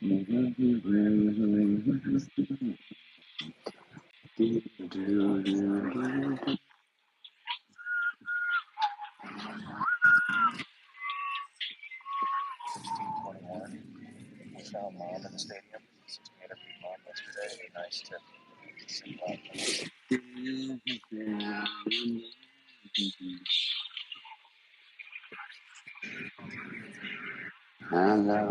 We found mom in the stadium. Since we interviewed mom yesterday, it'd be nice to see mom. Hello,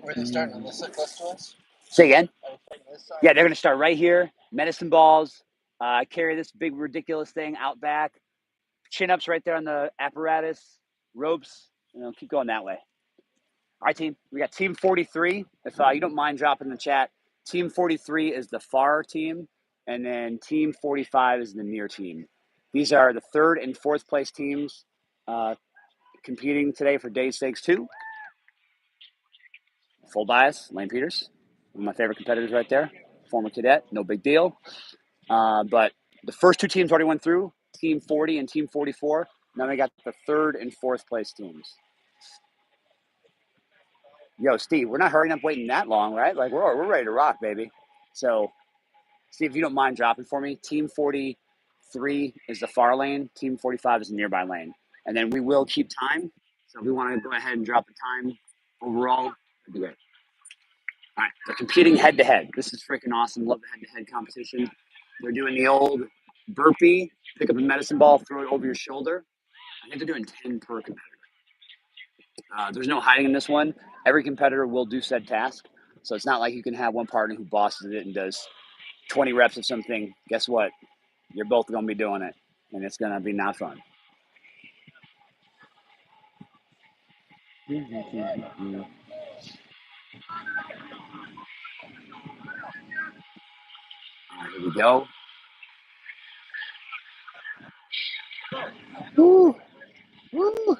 Were they starting on this side close to us? Say again? Are they starting this side? Yeah, they're gonna start right here. Medicine balls. Carry this big ridiculous thing out back. Chin ups right there on the apparatus. Ropes. Keep going that way. All right, team. We got Team 43. If you don't mind dropping in the chat, Team 43 is the far team, and then Team 45 is the near team. These are the third and fourth place teams competing today for Day Stakes 2. Full bias, Lane Peters, one of my favorite competitors right there. Former cadet, no big deal. But the first two teams already went through, Team 40 and Team 44. Now we got the third and fourth place teams. Yo, Steve, we're not hurrying up waiting that long, right? Like we're ready to rock, baby. So, Steve, if you don't mind dropping for me, Team 43 is the far lane, Team 45 is the nearby lane. And then we will keep time. So if we want to go ahead and drop the time overall, that'd be great. All right, they're competing head-to-head. This is freaking awesome. Love the head-to-head competition. They're doing the old burpee, pick up a medicine ball, throw it over your shoulder. I think they're doing 10 per competitor. There's no hiding in this one. Every competitor will do said task. So it's not like you can have one partner who bosses it and does 20 reps of something. Guess what? You're both going to be doing it, and it's going to be not fun. Here we go. Woo! Woo!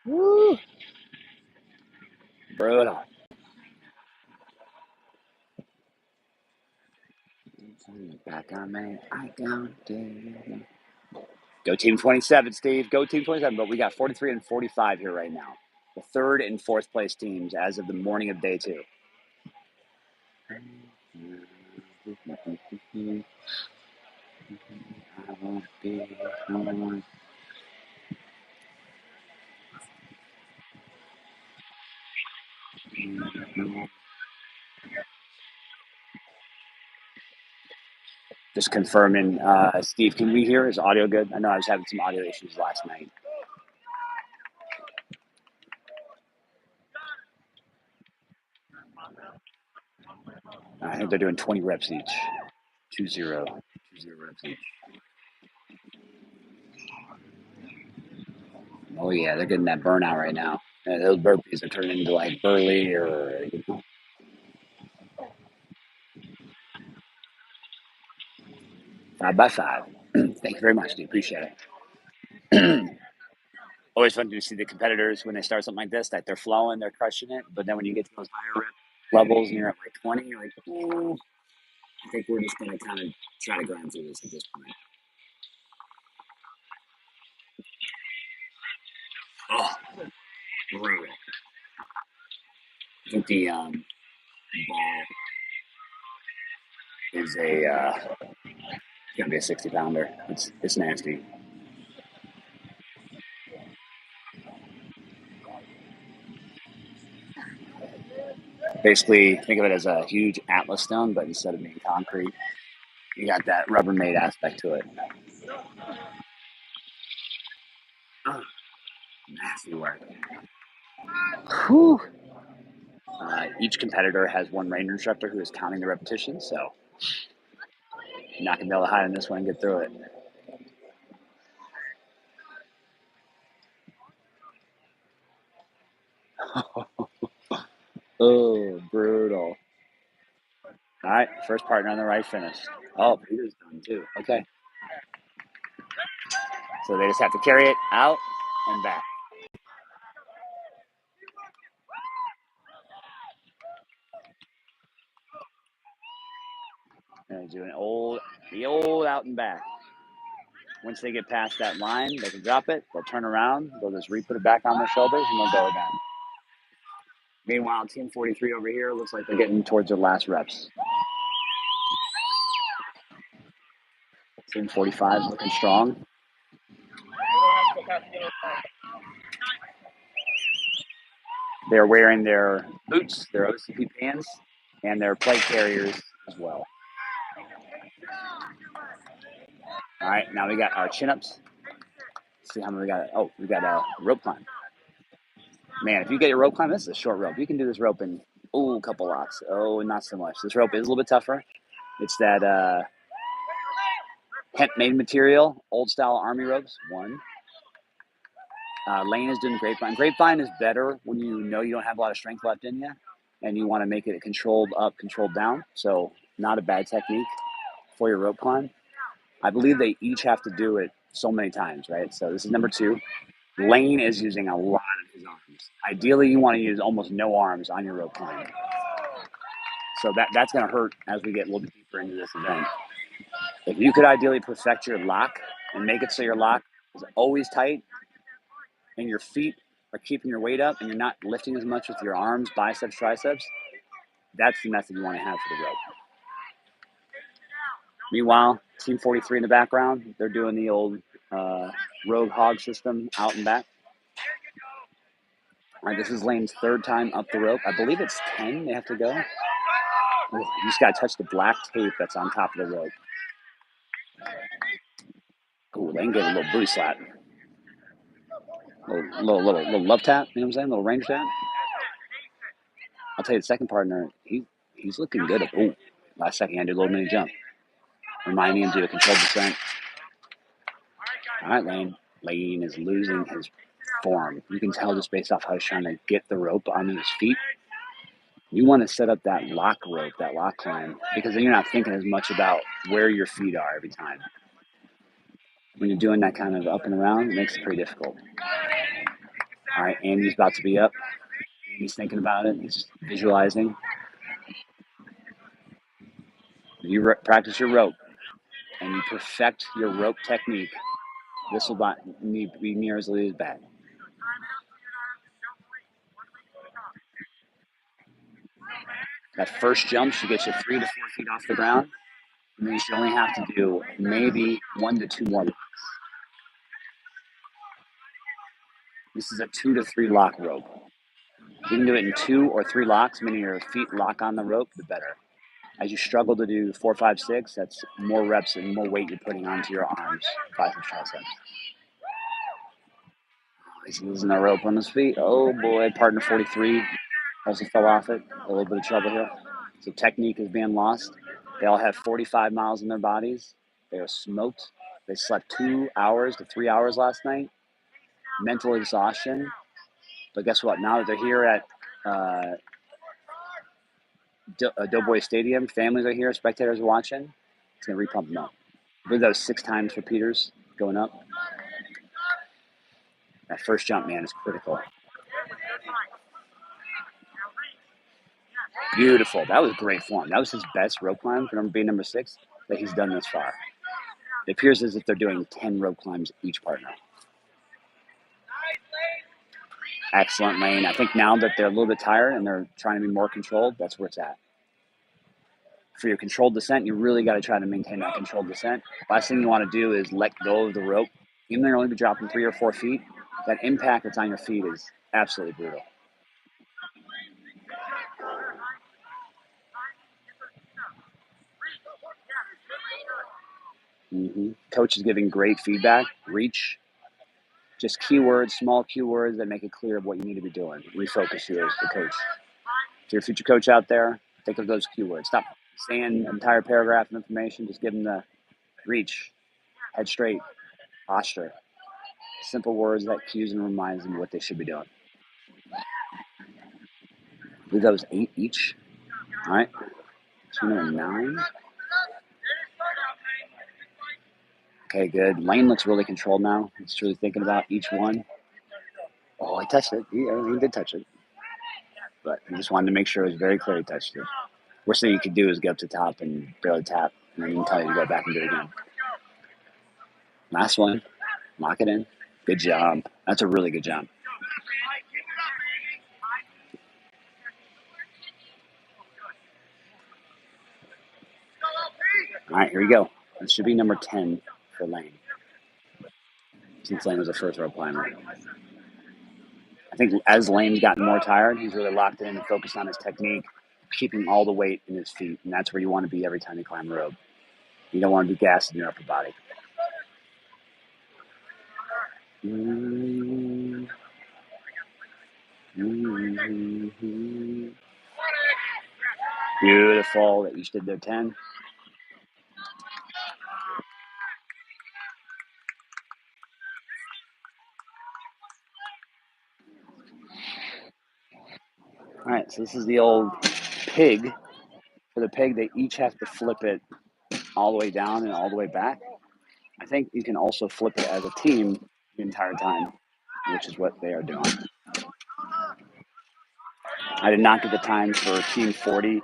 Woo! Brutal. Back on me. I don't do. Go Team 27, Steve. Go Team 27. But we got 43 and 45 here right now. The third and fourth place teams as of the morning of day 2. I won't be someone. Just confirming, Steve, can we hear? Is audio good? I know I was having some audio issues last night. I think they're doing 20 reps each. 2-0 reps each. Oh, yeah, they're getting that burnout right now. And those burpees are turning into like burly or, 5x5. Thank you very much, dude. Appreciate it. Always fun to see the competitors when they start something like this, that they're flowing, they're crushing it. But then when you get to those higher rep levels and you're at like 20, you're like, oh, I think we're just going to kind of try to grind through this at this point. Oh, brutal. I think the ball is gonna be a 60-pounder. It's nasty. Basically, think of it as a huge Atlas stone, but instead of being concrete, you got that Rubbermaid aspect to it. Oh, nasty work. Whew. Each competitor has one range instructor who is counting the repetitions, so you're not gonna be able to hide in this one and get through it. Oh, brutal. All right, first partner on the right finished. Oh, Peter's done too. Okay. So they just have to carry it out and back. And do the old out and back. Once they get past that line, they can drop it. They'll turn around. They'll just re-put it back on their shoulders, and they'll go again. Meanwhile, Team 43 over here looks like they're getting towards their last reps. Team 45 is looking strong. They're wearing their boots, their OCP pants, and their plate carriers as well. All right, now we got our chin-ups. Let's see how many we got. Oh, we got a rope climb. Man, if you get your rope climb, this is a short rope. You can do this rope in, a couple lots. Oh, not so much. This rope is a little bit tougher. It's that hemp-made material, old-style army ropes, one. Lane is doing grapevine. Grapevine is better when you know you don't have a lot of strength left in you, and you want to make it a controlled up, controlled down. So not a bad technique for your rope climb. I believe they each have to do it so many times, right? So this is number 2. Lane is using a lot of his arms. Ideally, you want to use almost no arms on your rope climb. So that's going to hurt as we get a little bit deeper into this event. If you could ideally perfect your lock and make it so your lock is always tight and your feet are keeping your weight up and you're not lifting as much with your arms, biceps, triceps, that's the method you want to have for the rope. Meanwhile, Team 43 in the background, they're doing the old rogue hog system out and back. All right, this is Lane's 3rd time up the rope. I believe it's 10 they have to go. Ooh, you just got to touch the black tape that's on top of the rope. Ooh, Lane gave a little booty slap. Little love tap, you know what I'm saying? Little range tap. I'll tell you, the second partner, he's looking good. Ooh, last second, I did a little mini jump. Reminding him to do a controlled descent. All right, Lane. Lane is losing his form. You can tell just based off how he's trying to get the rope onto his feet. You want to set up that lock rope, that lock climb, because then you're not thinking as much about where your feet are every time. When you're doing that kind of up and around, it makes it pretty difficult. All right, Andy's about to be up. He's thinking about it. He's visualizing. You practice your rope and you perfect your rope technique. This will not be near as bad. That first jump should get you 3 to 4 feet off the ground. And then you should only have to do maybe 1 to 2 more locks. This is a 2 to 3 lock rope. If you can do it in 2 or 3 locks, meaning your feet lock on the rope, the better. As you struggle to do 4, 5, 6, that's more reps and more weight you're putting onto your arms, biceps, triceps. He's losing the rope on his feet. Oh boy, partner 43 also fell off it. A little bit of trouble here. So technique is being lost. They all have 45 miles in their bodies. They are smoked. They slept 2 hours to 3 hours last night. Mental exhaustion. But guess what? Now that they're here at Doughboy Stadium, families are here, spectators are watching. It's going to repump them up. I believe that was 6 times for Peters going up. That first jump, man, is critical. Beautiful. That was great form. That was his best rope climb for being number 6 that he's done this far. It appears as if they're doing 10 rope climbs each partner. Excellent lane. I think now that they're a little bit tired and they're trying to be more controlled, that's where it's at. For your controlled descent, you really got to try to maintain that controlled descent. Last thing you want to do is let go of the rope. Even though you're only dropping 3 or 4 feet, that impact that's on your feet is absolutely brutal. Coach is giving great feedback. Reach. Just keywords, small keywords that make it clear of what you need to be doing. Refocus you as the coach. To your future coach out there, think of those keywords. Stop saying an entire paragraph of information. Just give them the reach, head straight, posture. Simple words that cues and reminds them what they should be doing. I believe that was 8 each. All right. So number 9. Okay, good. Lane looks really controlled now. He's really thinking about each one. Oh, he touched it. He did touch it. But he just wanted to make sure it was very clear he touched it. Worst thing you could do is get up to top and barely tap, and then he can tell you to go back and do it again. Last one. Lock it in. Good job. That's a really good job. All right, here we go. This should be number 10 for Lane. Since Lane was a first row climber. I think as Lane's gotten more tired, he's really locked in and focused on his technique, keeping all the weight in his feet. And that's where you want to be every time you climb a rope. You don't want to be gassed in your upper body. Beautiful. They each did their 10. All right, so this is the old pig. For the pig, they each have to flip it all the way down and all the way back. I think you can also flip it as a team the entire time, which is what they are doing. I did not get the times for Team 40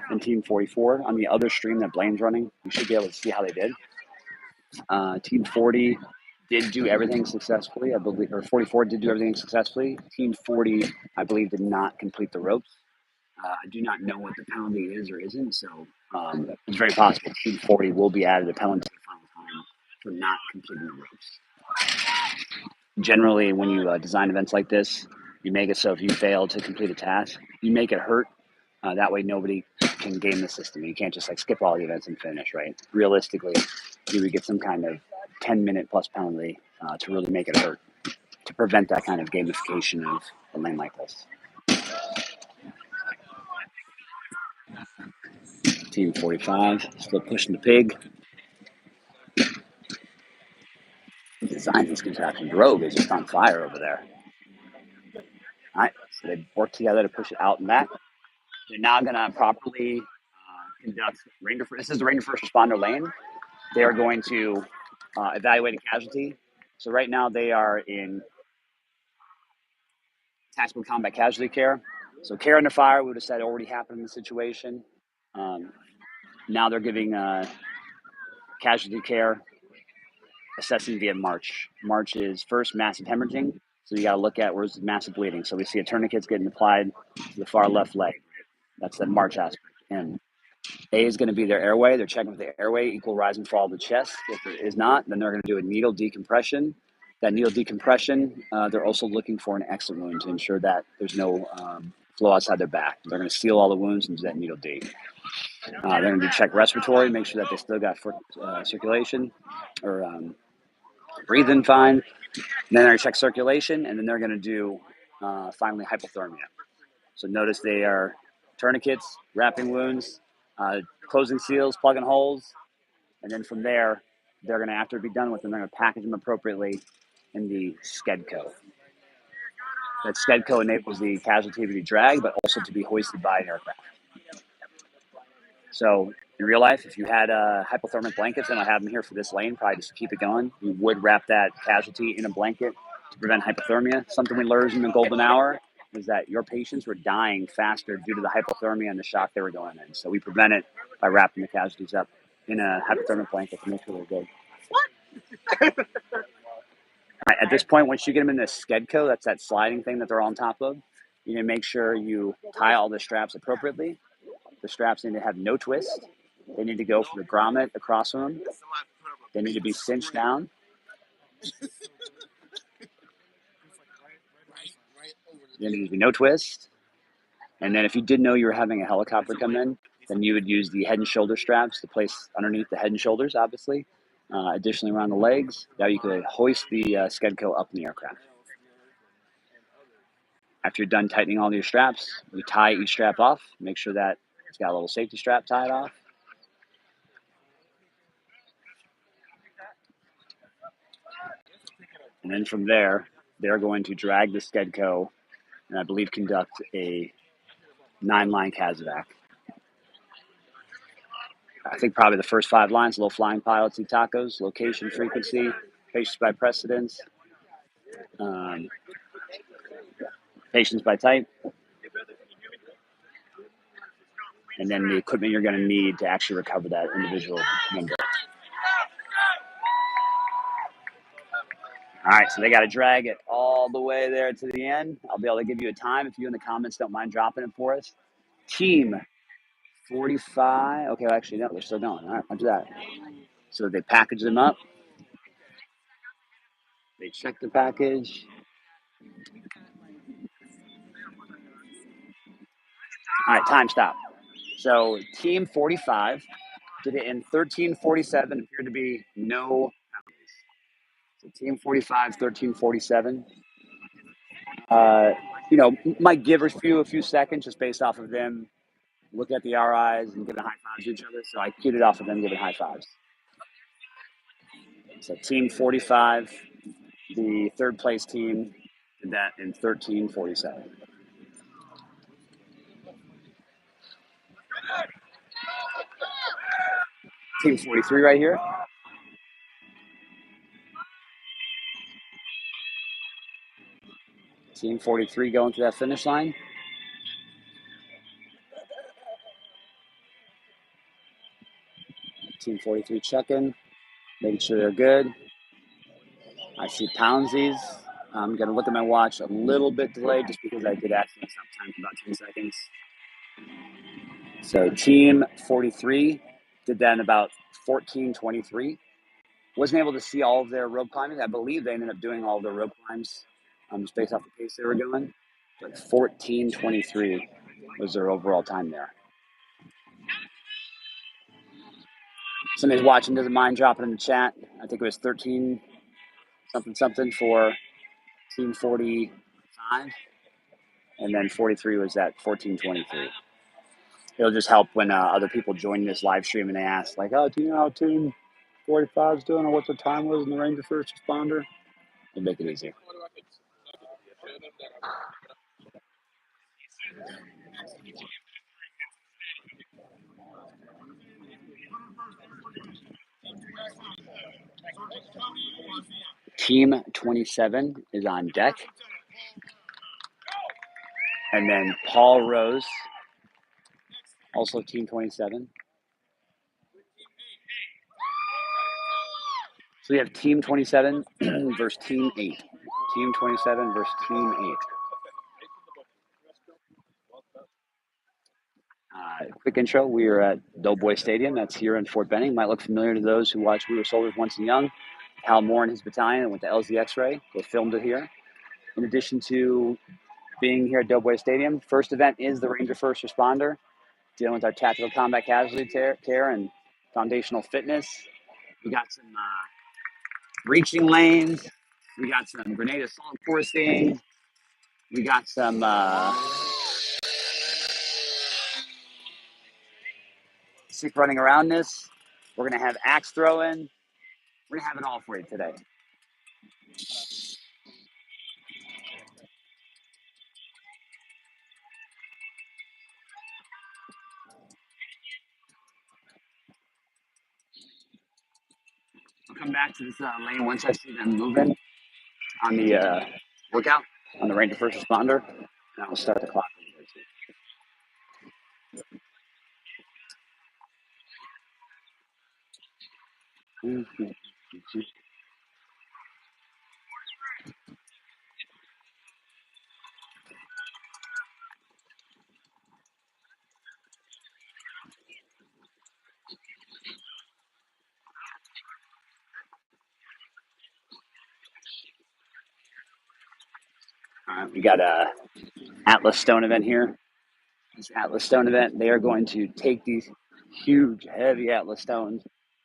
and Team 44 on the other stream that Blaine's running. You should be able to see how they did. Team 40 did do everything successfully, I believe, or 44 did do everything successfully. Team 40, I believe, did not complete the ropes. I do not know what the penalty is or isn't, so it's very possible Team 40 will be added a penalty the final time for not completing the ropes. Generally, when you design events like this, you make it so if you fail to complete a task, you make it hurt. That way nobody can game the system. You can't just like skip all the events and finish, right? Realistically, you would get some kind of 10-minute plus penalty to really make it hurt, to prevent that kind of gamification of a lane like this. Team 45, still pushing the pig. Design this contraption. Rogue is just on fire over there. All right, so they work together to push it out and back. They're now going to properly conduct Ranger. This is the Ranger First Responder lane. They are going to evaluate a casualty. So right now they are in tactical combat casualty care. So care under fire, we would have said already happened in the situation. Now they're giving casualty care, assessing via March. March is first massive hemorrhaging. So you got to look at where's the massive bleeding. So we see a tourniquet's getting applied to the far left leg. That's the March aspect. And A is going to be their airway. They're checking with the airway, equal rise and fall of the chest. If it is not, then they're going to do a needle decompression. That needle decompression, they're also looking for an exit wound to ensure that there's no flow outside their back. They're going to seal all the wounds and do that needle D. They're going to do check respiratory, make sure that they still got circulation or breathing fine. And then they're going to check circulation, and then they're going to do finally hypothermia. So notice they are tourniquets, wrapping wounds, closing seals, plugging holes, and then from there, they're going to, after it be done with them, they're going to package them appropriately in the SCEDCO. That SCEDCO enables the casualty to be dragged, but also to be hoisted by an aircraft. So in real life, if you had hypothermic blankets, and I have them here for this lane, probably just keep it going, you would wrap that casualty in a blanket to prevent hypothermia. Something we learned in the golden hour is that your patients were dying faster due to the hypothermia and the shock they were going in. So we prevent it by wrapping the casualties up in a hypothermic blanket to make sure they're good. Right, at this point, once you get them in the Skedco, that's that sliding thing that they're on top of, you need to make sure you tie all the straps appropriately. The straps need to have no twist. They need to go from the grommet across from them. They need to be cinched down. There needs to be no twist. And then if you didn't know you were having a helicopter come in, then you would use the head and shoulder straps to place underneath the head and shoulders, obviously. Additionally, around the legs. Now you could hoist the Skedco up in the aircraft. After you're done tightening all your straps, you tie each strap off. Make sure that it's got a little safety strap tied off. And then from there, they're going to drag the Skedco and I believe conduct a 9-line CASEVAC. I think probably the first 5 lines, low flying pilots and tacos, location, frequency, patients by precedence, patients by type, and then the equipment you're going to need to actually recover that individual member. All right, so they got to drag it all the way there to the end. I'll be able to give you a time if you in the comments don't mind dropping it for us. Team 45. Okay, well, actually, no, they're still going. All right, I'll do that. So they package them up. They check the package. All right, time stop. So team 45 did it in 13:47. Appeared to be no penalties. So team 45, 13:47. Might give a few seconds just based off of them looking at the RIs and giving high fives to each other. So I queued it off of them giving high fives. So team 45, the third place team, did that in 13:47. Team 43 right here. Team 43 going to that finish line. Team 43 checking, making sure they're good. I see Poundsies. I'm going to look at my watch a little bit delayed just because I did accidentally stop time for about 10 seconds. So team 43 did that in about 14:23. Wasn't able to see all of their rope climbing. I believe they ended up doing all of their rope climbs just based off the pace they were going. But 14:23 was their overall time there. Somebody's watching, doesn't mind dropping in the chat. I think it was 13 something for team 45. And then 43 was at 14:23. It'll just help when other people join this live stream and they ask, like, oh, do you know how team 45 is doing or what the time was in the Ranger First Responder? It'll make it easier. Team 27 is on deck. And then Paul Rose, also team 27. So we have team 27 versus team 8. Team 27 versus team 8. Quick intro, we are at Doughboy Stadium. That's here in Fort Benning. Might look familiar to those who watched We Were Soldiers Once and Young. Hal Moore and his battalion went to LZ X-Ray. They filmed it here. In addition to being here at Doughboy Stadium, first event is the Ranger First Responder, dealing with our tactical combat casualty care and foundational fitness. We got some reaching lanes. We got some grenade assault coursing. We got some sick running around this. We're going to have axe throwing. We're going to have it all for you today. I'll come back to this lane once I see them moving on the workout, on the Ranger First Responder, and I'll start the clock. We got a Atlas Stone event here. This Atlas Stone event, they are going to take these huge, heavy Atlas stones,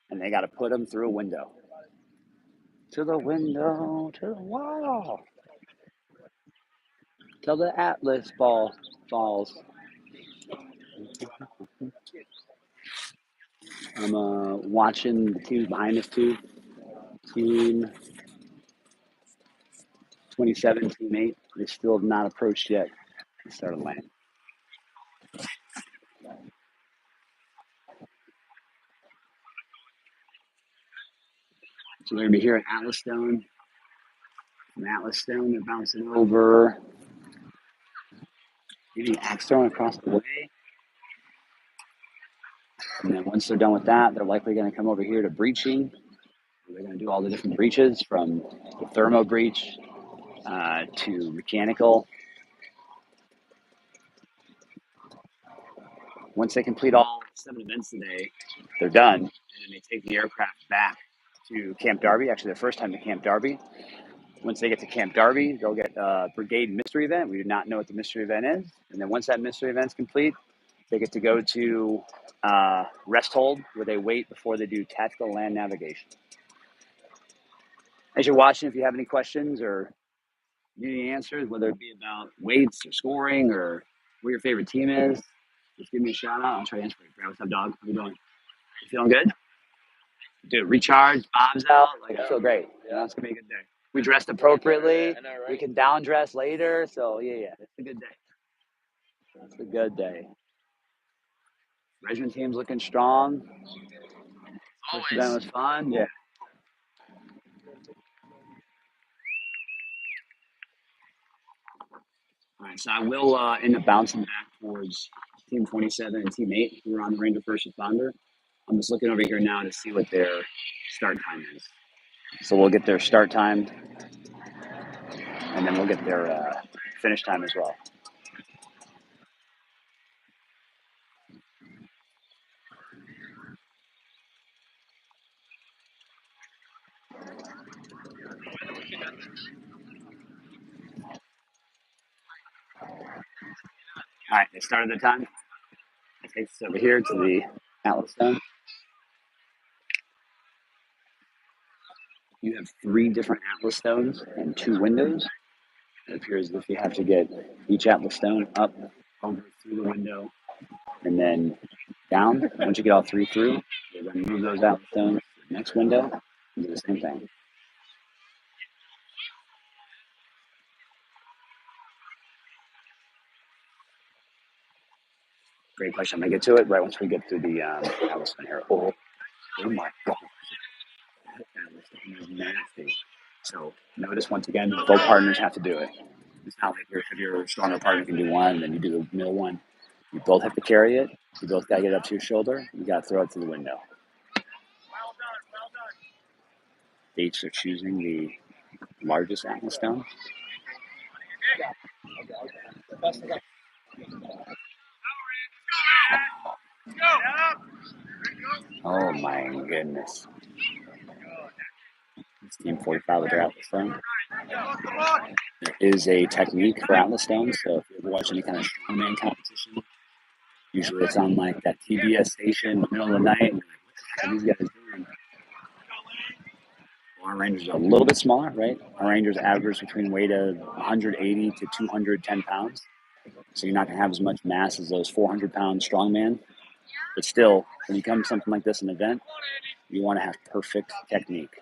and they got to put them through a window. To the window, to the wall, till the Atlas ball falls. I'm watching the teams behind us too. Team 27, Team 8. They still have not approached yet. They started landing. So we're going to be here at Atlas Stone. From Atlas Stone, they're bouncing over. Maybe axe throwing across the way. And then once they're done with that, they're likely going to come over here to breaching. They're going to do all the different breaches from the thermo breach to mechanical. Once they complete all 7 events today, they're done. And then they take the aircraft back to Camp Darby. Actually, their first time to Camp Darby. Once they get to Camp Darby, they'll get a Brigade mystery event. We do not know what the mystery event is. And then once that mystery event is complete, they get to go to rest hold, where they wait before they do tactical land navigation. As you're watching, if you have any questions or need any answers, whether it be about weights or scoring or where your favorite team is, just give me a shout out. I'll try to answer it. What's up, dog? How you doing? You feeling good? Dude, recharge, Bob's out. Like, I feel great. You know, it's going to be a good day. We dressed appropriately. We can down dress later. So, yeah, it's a good day. It's a good day. Regiment team's looking strong. First event was fun. Yeah. All right, so I will end up bouncing back towards Team 27 and Team 8, who are on the Ranger First Responder. I'm just looking over here now to see what their start time is. So we'll get their start time, and then we'll get their finish time as well. All right, they started their time. It takes us over here to the Atlas Stone. You have 3 different Atlas Stones and 2 windows. It appears as if you have to get each Atlas Stone up, over, through the window, and then down. Once you get all 3 through, you then move those Atlas Stones to the next window and do the same thing. Great question. I'm going to get to it right once we get through the Atlas Stone here. Oh my God. Atlas Stone is nasty. So notice once again, both partners have to do it. It's not like if your stronger partner can do one, then you do the middle one. You both have to carry it. You both got to get it up to your shoulder. You got to throw it through the window. Dates are choosing the largest Atlas Stone. Oh my goodness. It's Team 45 with their Atlas Stone. There is a technique for Atlas Stones, so if you ever watch any kind of strongman competition, usually it's on like that TBS station in the middle of the night. And you're like, what are these guys doing? Our Rangers are a little bit smaller, right? Our Rangers average between weight of 180 to 210 pounds. So you're not going to have as much mass as those 400-pound strongman. But still, when you come to something like this, an event, you want to have perfect technique.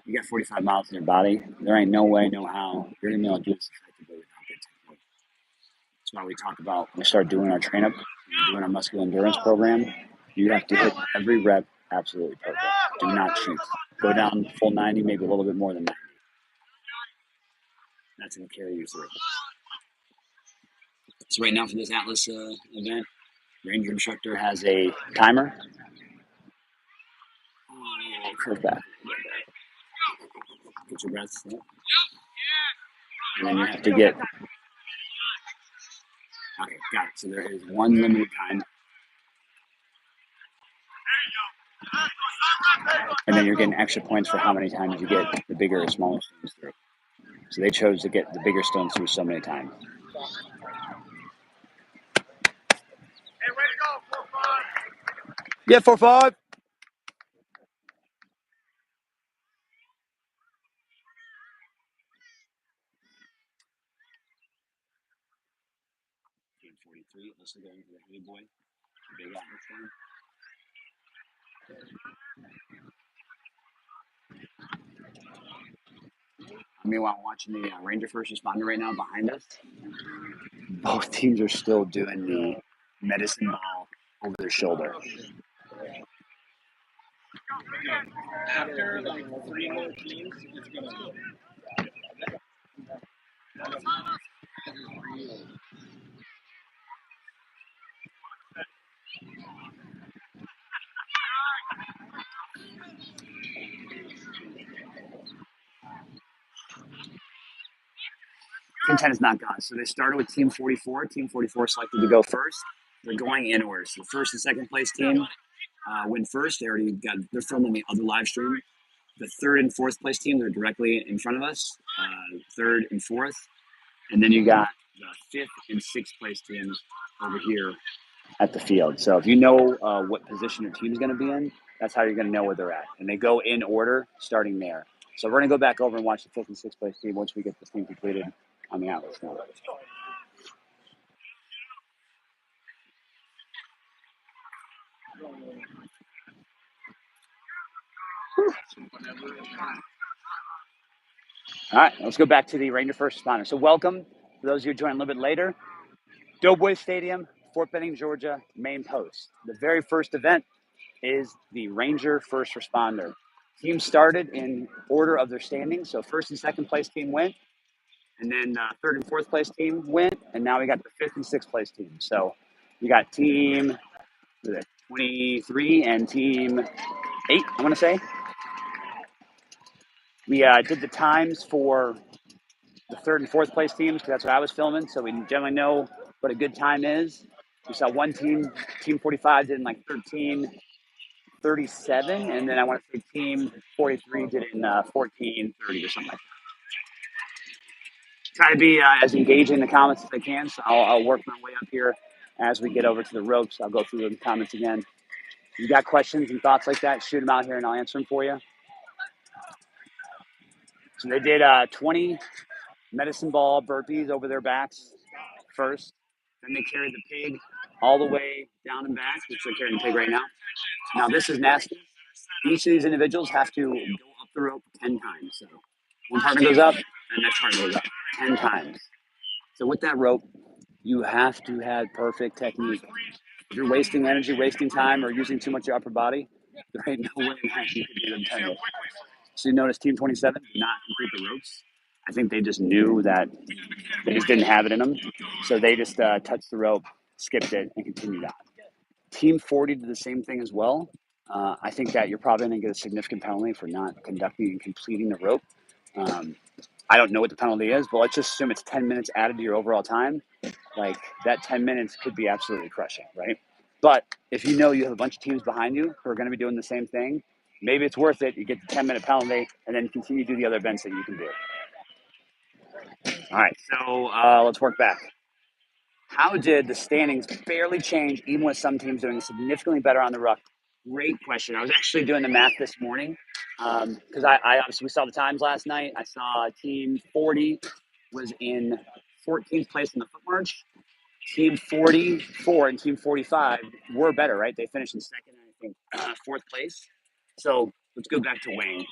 You got 45 miles in your body. There ain't no way, no how you're going to be able to do this effectively without good technique. That's why we talk about when we start doing our train up, doing our muscular endurance program, you have to hit every rep absolutely perfect. Do not cheat. Go down full 90, maybe a little bit more than 90. That's going to carry you through. So right now for this Atlas event, Ranger instructor has a timer. Curve back. Get your breaths up. And then you have to get... Okay, got it. So there is one limited time. And then you're getting extra points for how many times you get the bigger or smaller stones through. So they chose to get the bigger stones through so many times. Hey, way to go, 4-5. Yeah, 4-5. Team 43, also going for the Doughboy. Big out this one. Meanwhile, I'm watching the Ranger first responder right now behind us. Both teams are still doing the medicine ball over their shoulder. After like 3 more teams, it's gonna go. Team 10 is not gone. So they started with Team 44. Team 44 selected to go first. They're going in order. So the first and second place team win first. They're filming the other live stream. The third and fourth place team, they're directly in front of us. Third and fourth. And then you got the fifth and sixth place teams over here at the field. So if you know what position your team's going to be in, that's how you're going to know where they're at. And they go in order starting there. So we're going to go back over and watch the fifth and sixth place team once we get this team completed on the Atlas now. All right, let's go back to the Ranger first responder. So welcome for those of you who joined a little bit later. Doughboy Stadium, Fort Benning, Georgia, main post. The very first event is the Ranger first responder. Team started in order of their standing. So first and second place team went, and then third and fourth place team went, and now we got the fifth and sixth place team. So you got team 23 and team 8, I want to say. We did the times for the third and fourth place teams because that's what I was filming. So we generally know what a good time is. We saw one team, Team 45, did in like 13:37, and then I want to say Team 43 did it in 14:30 or something like that. Try to be as engaging in the comments as I can, so I'll work my way up here as we get over to the ropes. I'll go through the comments again. If you got questions and thoughts like that, shoot them out here and I'll answer them for you. So they did 20 medicine ball burpees over their backs first. Then they carried the pig all the way down and back, which they're carrying the pig right now. Now this is nasty. Each of these individuals have to go up the rope 10 times. So one partner goes up, and the next partner goes up 10 times. So with that rope, you have to have perfect technique. If you're wasting energy, wasting time, or using too much of your upper body, there ain't no way in heck you could do them 10 ropes. So you notice Team 27 did not complete the ropes. I think they just knew that they just didn't have it in them. So they just touched the rope, skipped it, and continued on. Team 40 did the same thing as well. I think that you're probably going to get a significant penalty for not conducting and completing the rope. I don't know what the penalty is, but let's just assume it's 10 minutes added to your overall time. Like that 10 minutes could be absolutely crushing, right? But if you know you have a bunch of teams behind you who are going to be doing the same thing, maybe it's worth it. You get the 10-minute penalty and then continue to do the other events that you can do. All right, so let's work back. How did the standings barely change, even with some teams doing significantly better on the ruck? Great question. I was actually doing the math this morning because I obviously we saw the times last night. I saw Team 40 was in 14th place in the foot march. Team 44 and Team 45 were better, right? They finished in second and I think fourth place. So let's go back to weighing.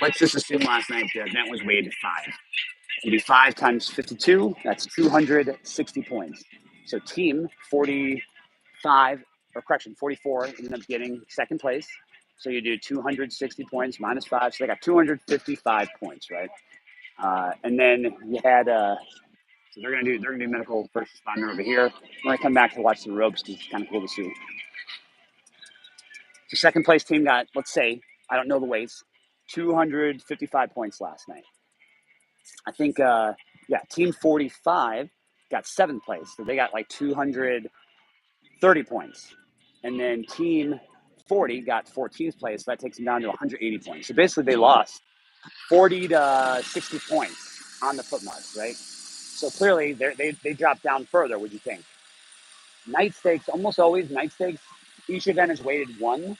Let's just assume last night the event was weighed at 5. It'd be 5 times 52. That's 260 points. So Team 45, or correction, 44 ended up getting second place. So you do 260 points minus 5. So they got 255 points, right? And then you had so they're gonna do medical first responder over here. When I come back to watch the ropes, because it's kind of cool to see. The second place team got, let's say, I don't know the weights, 255 points last night. I think, Team 45 got 7th place. So they got like 230 points. And then Team 40 got 14th place. So that takes them down to 180 points. So basically they lost 40 to 60 points on the foot marks, right? So clearly they drop down further. What do you think? Night stakes, almost always night stakes, each event is weighted 1.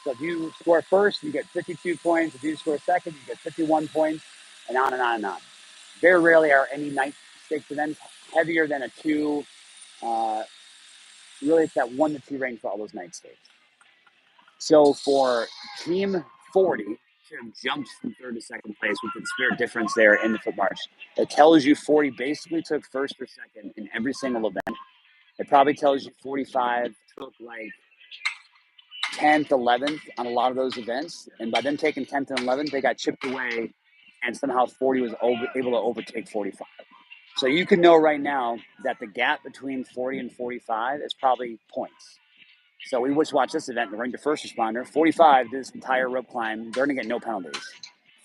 So if you score first, you get 52 points. If you score second, you get 51 points, and on and on and on. Very rarely are any night stakes events heavier than a 2. Really, it's that 1 to 2 range for all those night stakes. So for team 40, jumps from third to second place with the spirit difference there in the foot march. It tells you 40 basically took first or second in every single event. It probably tells you 45 took like 10th, 11th on a lot of those events. And by them taking 10th and 11th, they got chipped away, and somehow 40 was able to overtake 45. So you can know right now that the gap between 40 and 45 is probably points. So we just watched this event, the Ranger First Responder. 45 did this entire rope climb. They're going to get no penalties.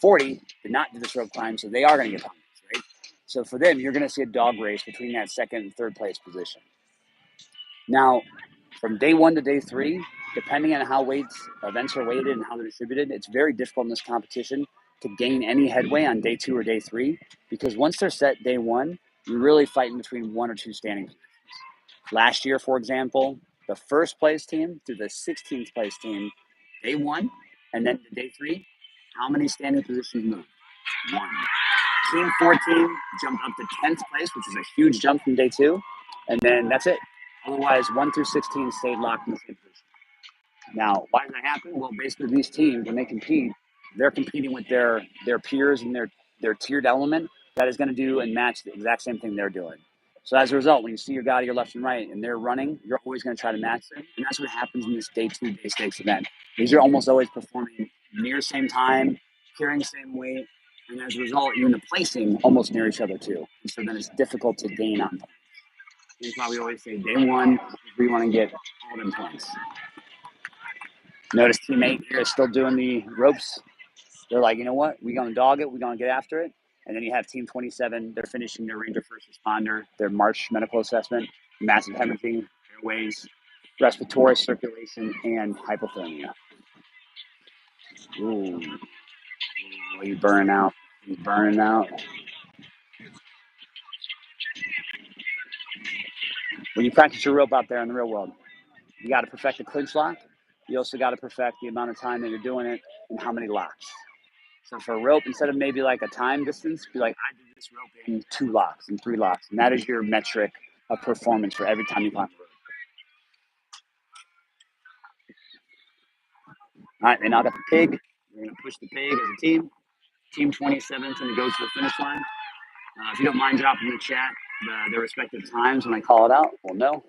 40 did not do this rope climb, so they are going to get penalties, right? So for them, you're going to see a dog race between that second and third place position. Now, from day 1 to day 3, depending on how events are weighted and how they're distributed, it's very difficult in this competition to gain any headway on day 2 or day 3, because once they're set day 1, you're really fighting between 1 or 2 standing positions. Last year, for example, the first place team to the 16th place team, day 1, and then day 3, how many standing positions moved? 1. Team 14 jumped up to 10th place, which is a huge jump from day 2, and then that's it. Otherwise, 1 through 16 stayed locked in the same position. Now, why does that happen? Well, basically, these teams, when they compete, they're competing with their peers and their tiered element that is going to do and match the exact same thing they're doing. So as a result, when you see your guy to your left and right and they're running, you're always going to try to match them. And that's what happens in this day 2 day stakes event. These are almost always performing near same time, carrying the same weight. And as a result, you're in the placing almost near each other too. And so then it's difficult to gain on points. That's why we always say day 1, we want to get all them points. Notice team 8 here is still doing the ropes. They're like, you know what? We're going to dog it. We're going to get after it. And then you have team 27. They're finishing their Ranger First Responder, their March medical assessment, massive hemorrhaging, airways, respiratory circulation, and hypothermia. Ooh, you burning out. You burning out. When you practice your rope out there in the real world, you got to perfect the clinch lock. You also got to perfect the amount of time that you're doing it and how many locks. So for a rope, instead of maybe like a time distance, be like, I did this rope in 2 locks and 3 locks. And that is your metric of performance for every time you climb the rope. All right, they knock up the pig. We're going to push the pig as a team. Team 27 is going to go to the finish line. If you don't mind dropping in the chat their respective times when I call it out, we'll know.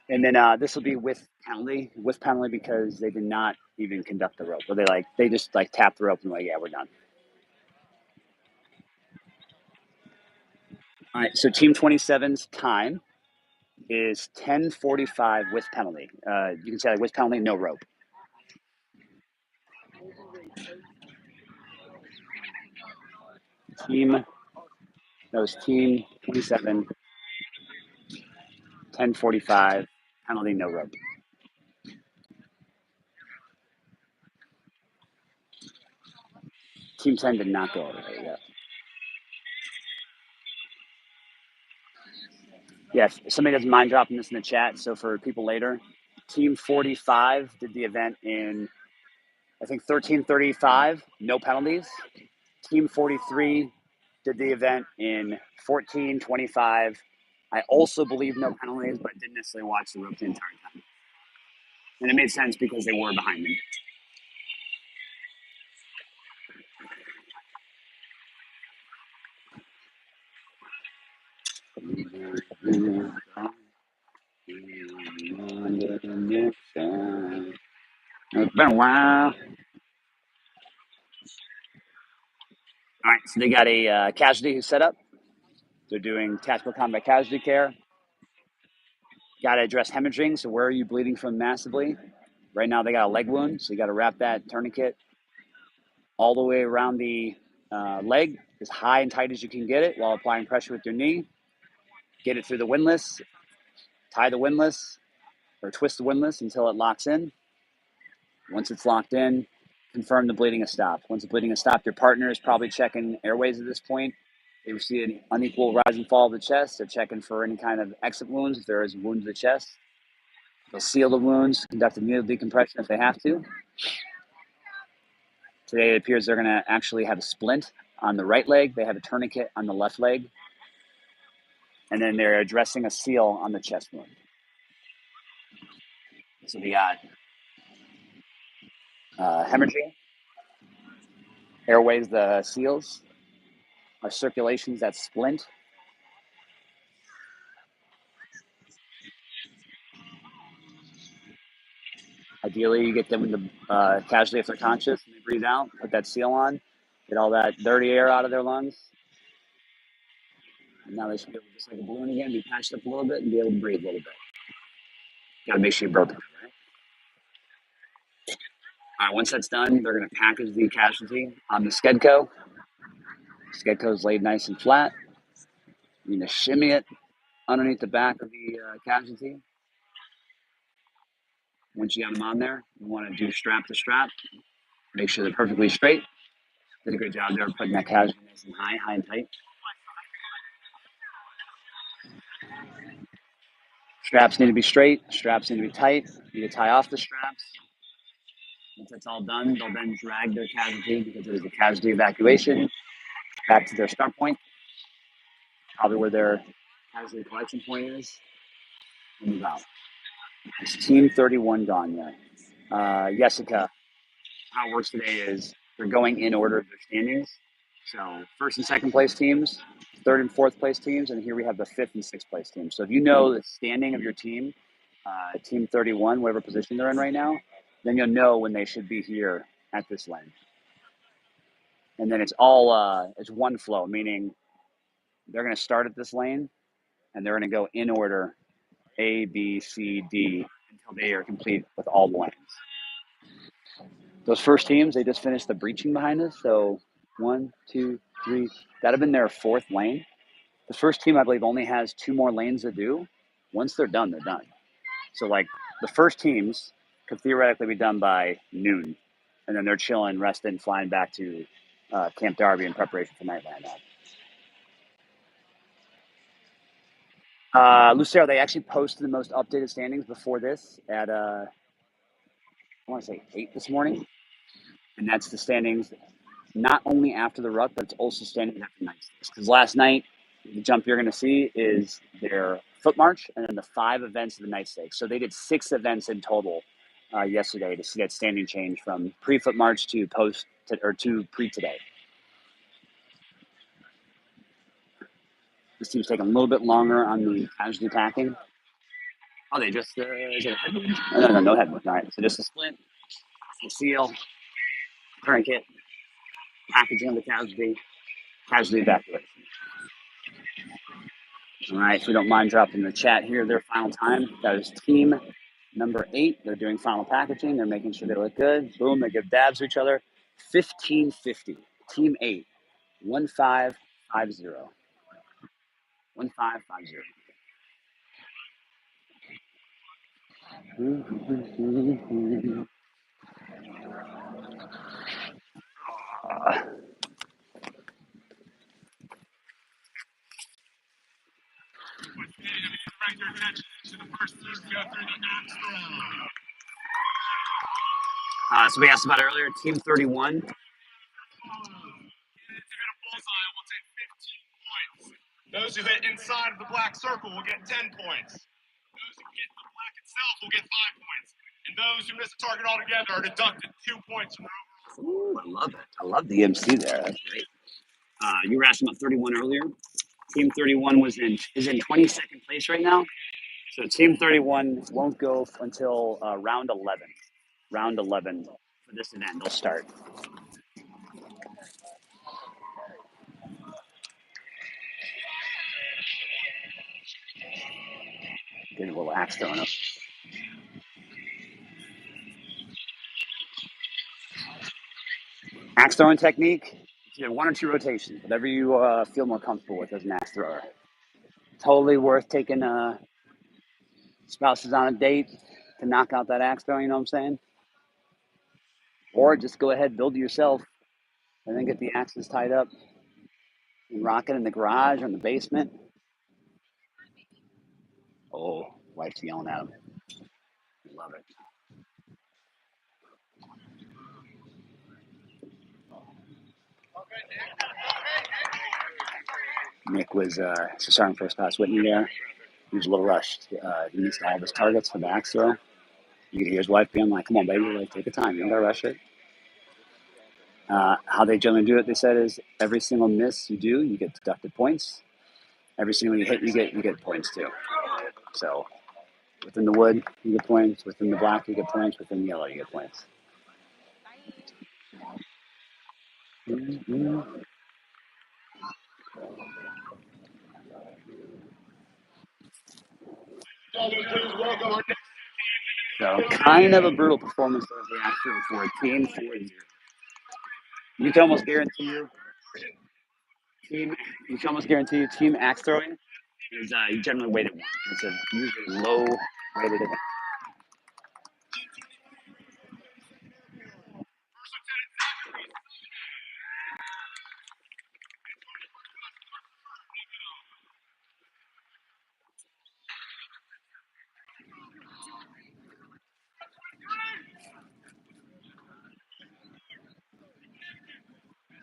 And then this will be with penalty because they did not even conduct the rope. Or they just tap the rope and yeah, we're done. All right, so Team 27's time is 10:45 with penalty. You can say with penalty, no rope. Team 27, 10:45, penalty, no rope. Team 10 did not go over there yet. Yeah, if somebody doesn't mind dropping this in the chat, so for people later, Team 45 did the event in, I think, 13:35, no penalties. Team 43 did the event in 14:25. I also believe no penalties, but didn't necessarily watch the rope the entire time. And it made sense because they were behind me. It's been a while. All right, so they got a casualty who's set up. They're doing tactical combat casualty care. Got to address hemorrhaging. So where are you bleeding from massively? Right now they got a leg wound, so you got to wrap that tourniquet all the way around the leg as high and tight as you can get it while applying pressure with your knee. Get it through the windlass. Tie the windlass or twist the windlass until it locks in. Once it's locked in, confirm the bleeding has stopped. Once the bleeding has stopped, your partner is probably checking airways at this point. They see an unequal rise and fall of the chest. They're checking for any kind of exit wounds if there is a wound to the chest. They'll seal the wounds, conduct a needle decompression if they have to. Today it appears they're going to actually have a splint on the right leg. They have a tourniquet on the left leg. And then they're addressing a seal on the chest wound. So we got hemorrhaging, airways, the seals, our circulations, that splint. Ideally, you get them in the casualty if they're conscious and they breathe out, put that seal on, get all that dirty air out of their lungs. And now they should be able to, just like a balloon again, be patched up a little bit and be able to breathe a little bit. Got to make sure you burp. Right? All right, once that's done, they're going to package the casualty on the Skedco. Skedco's laid nice and flat. You're going to shimmy it underneath the back of the casualty. Once you got them on there, you want to do strap to strap. Make sure they're perfectly straight. Did a great job there putting that casualty nice and high and tight. Straps need to be straight. Straps need to be tight. You need to tie off the straps. Once that's all done, they'll then drag their casualty, because it is a casualty evacuation, back to their start point, probably where their casualty collection point is, and move out. It's Team 31 gone yet. Jessica, how it works today is they're going in order of their standings. So first and second place teams, third and fourth place teams, and here we have the fifth and sixth place teams. So if you know the standing of your team, Team 31, whatever position they're in right now, then you'll know when they should be here at this lane. And then it's all, it's one flow, meaning they're going to start at this lane and they're going to go in order A, B, C, D until they are complete with all the lanes. Those first teams, they just finished the breaching behind us. So 1, 2, 3, that'd have been their fourth lane. The first team, I believe, only has 2 more lanes to do. Once they're done, they're done. So like the first teams could theoretically be done by noon, and then they're chilling, resting, flying back to Camp Darby in preparation for night land out. Lucero, they actually posted the most updated standings before this at, I want to say 8 this morning. And that's the standings not only after the ruck, but it's also standings after night stakes. Because last night, the jump you're going to see is their foot march and then the 5 events of the night stakes. So they did 6 events in total yesterday to see that standing change from pre-foot march to post to pre today. This team's taking a little bit longer on the casualty packing. Oh, they just is it a head wound? No head wound. All right, so just a splint, a seal, tourniquet, packaging of the casualty evacuation. All right, if we don't mind dropping the chat here, their final time. That is team number 8. They're doing final packaging. They're making sure they look good. Boom, they give dabs to each other. 15:50. Team 8. 1550. 1550. Direct your attention to the first team to go through the axe throw. So we asked about earlier, Team 31. If you hit a bullseye, will take 15 points. Those who hit inside of the black circle will get 10 points. Those who hit the black itself will get 5 points. And those who miss the target altogether are deducted 2 points from the overall. Ooh, I love it. I love the MC there. That's great. You were asking about 31 earlier. Team 31 is in 22nd place right now. So Team 31 won't go until round 11. Round 11 for this event. They'll start. Get a little axe throwing up. Axe throwing technique, you have 1 or 2 rotations, whatever you feel more comfortable with as an axe thrower. Totally worth taking spouses on a date to knock out that axe throwing, you know what I'm saying? Or just go ahead, build it yourself, and then get the axes tied up and rock it in the garage or in the basement. Oh, wife's yelling at him. Love it. Nick was starting first class Whitney there. He was a little rushed. He missed all of his targets for the axe throw. You could hear his wife being like, "Come on, baby, like take your time. You don't gotta rush it." How they generally do it, they said, is every single miss you do, you get deducted points. Every single you hit, you get points too. So within the wood, you get points. Within the black, you get points. Within the yellow, you get points. Mm-hmm. So kind of a brutal performance of the actual for a team for you. You can almost guarantee team axe throwing is generally weighted one. It's a usually low weighted event.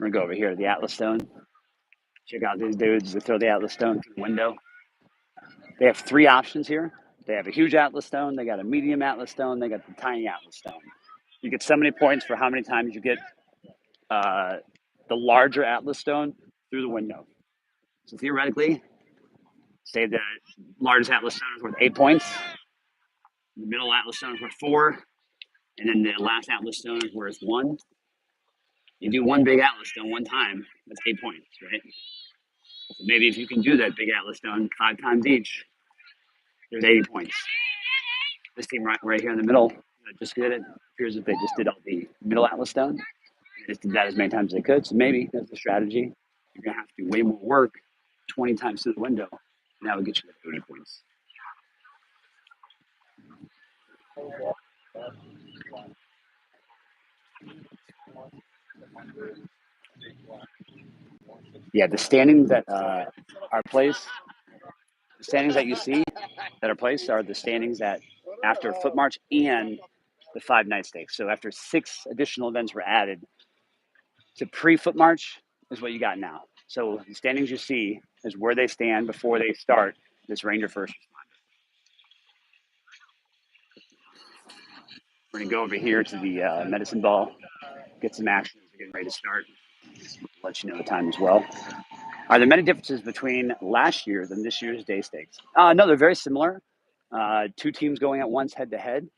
We're gonna go over here to the Atlas Stone. Check out these dudes that throw the Atlas Stone through the window. They have three options here. They have a huge Atlas Stone, they got a medium Atlas Stone, they got the tiny Atlas Stone. You get so many points for how many times you get the larger Atlas Stone through the window. So theoretically, say the largest Atlas Stone is worth 8 points, the middle Atlas Stone is worth 4, and then the last Atlas Stone is worth 1. You do one big Atlas Stone one time, that's 8 points, right? So maybe if you can do that big Atlas Stone 5 times each, there's 80 points. This team right here in the middle just did it. Appears that they just did all the middle Atlas Stone. They just did that as many times as they could. So maybe that's the strategy. You're going to have to do way more work 20 times through the window, and that would get you to 30 points. Yeah, the standings that are placed, the standings that you see that are placed are the standings that after foot march and the 5 night stakes. So after 6 additional events were added to pre-foot march is what you got now. So the standings you see is where they stand before they start this Ranger first responder. We're gonna go over here to the medicine ball, get some action as we're getting ready to start. Let you know the time as well. Are there many differences between last year's and this year's day stakes? No, they're very similar. 2 teams going at once head to head.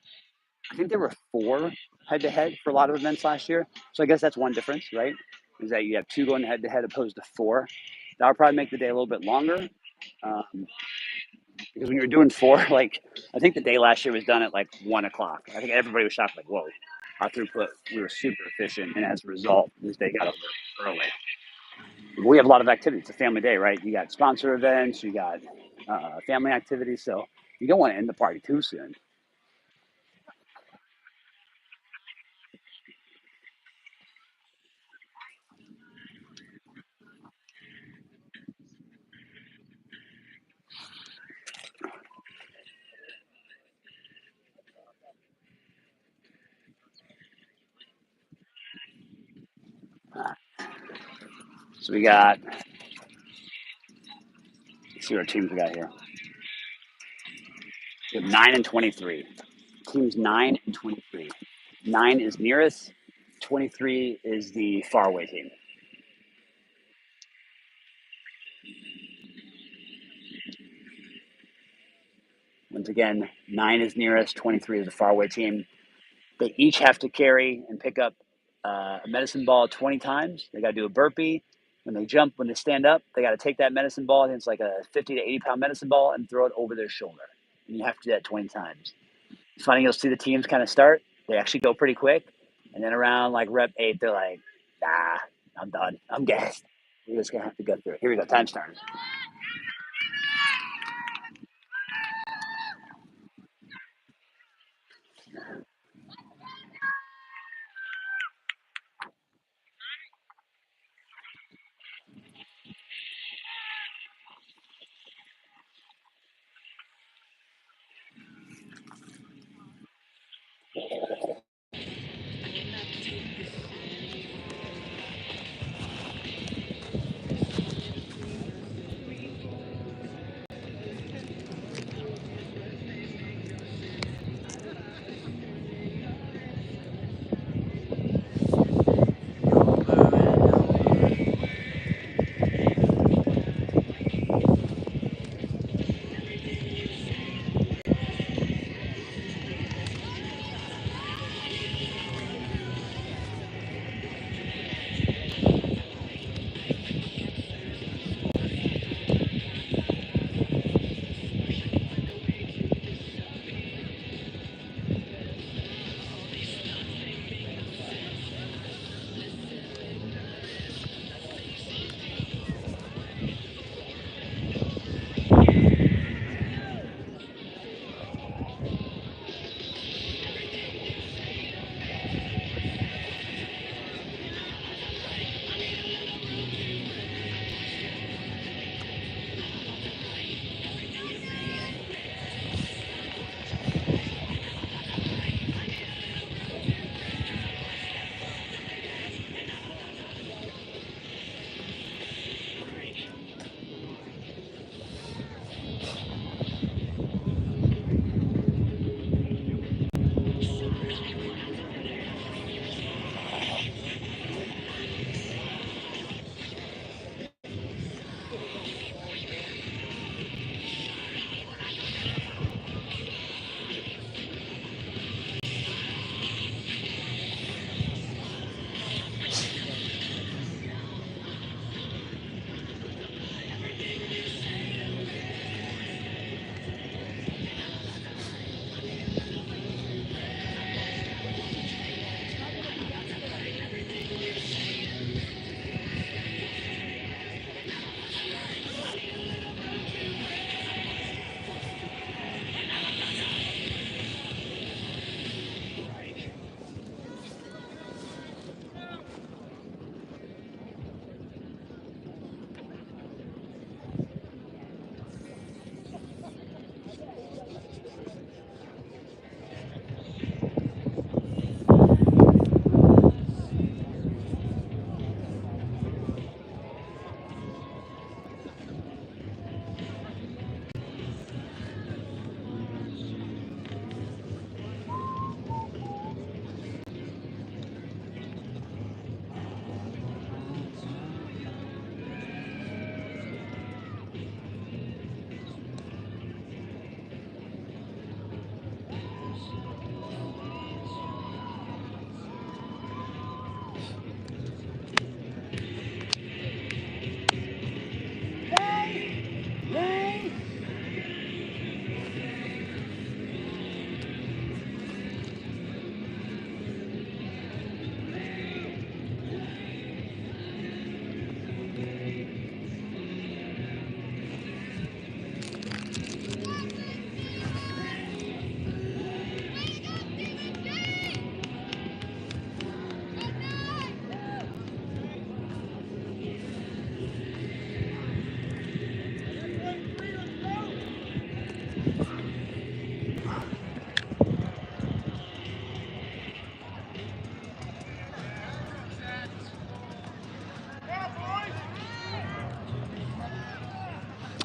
I think there were 4 head to head for a lot of events last year. So I guess that's one difference, right? Is that you have 2 going head to head opposed to 4. That would probably make the day a little bit longer. Because when you were doing 4, like I think the day last year was done at like 1 o'clock. I think everybody was shocked, like, whoa, our throughput, we were super efficient. And as a result, this day got over early. We have a lot of activity. It's a family day, right? You got sponsor events, you got family activities. So you don't want to end the party too soon. So we got, let's see what our teams we got here. We have 9 and 23. Teams 9 and 23. 9 is nearest, 23 is the faraway team. Once again, 9 is nearest, 23 is the faraway team. They each have to carry and pick up a medicine ball 20 times. They got to do a burpee. When they jump, when they stand up, they got to take that medicine ball, and it's like a 50 to 80 pound medicine ball, and throw it over their shoulder. And you have to do that 20 times. It's funny, you'll see the teams kind of start. They actually go pretty quick. And then around like rep 8, they're like, nah, I'm done. I'm gassed. We're just going to have to go through it. Here we go. Time starts.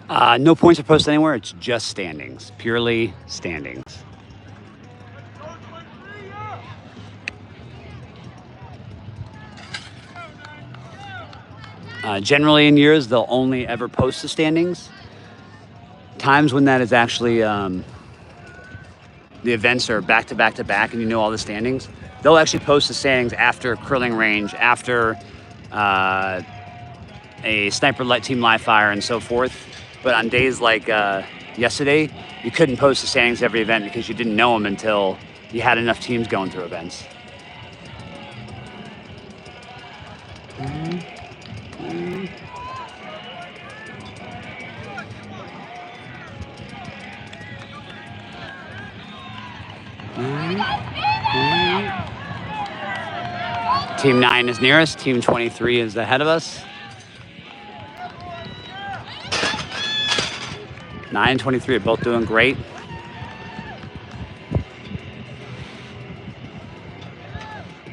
No points are posted anywhere. It's just standings, purely standings. Generally in years, they'll only ever post the standings. Times when that is actually, the events are back to back to back and you know all the standings, they'll actually post the standings after curling range, after a sniper team live fire and so forth. But on days like yesterday, you couldn't post the standings every event because you didn't know them until you had enough teams going through events. Team 9 is nearest. Team 23 is ahead of us. 9 and 23 are both doing great.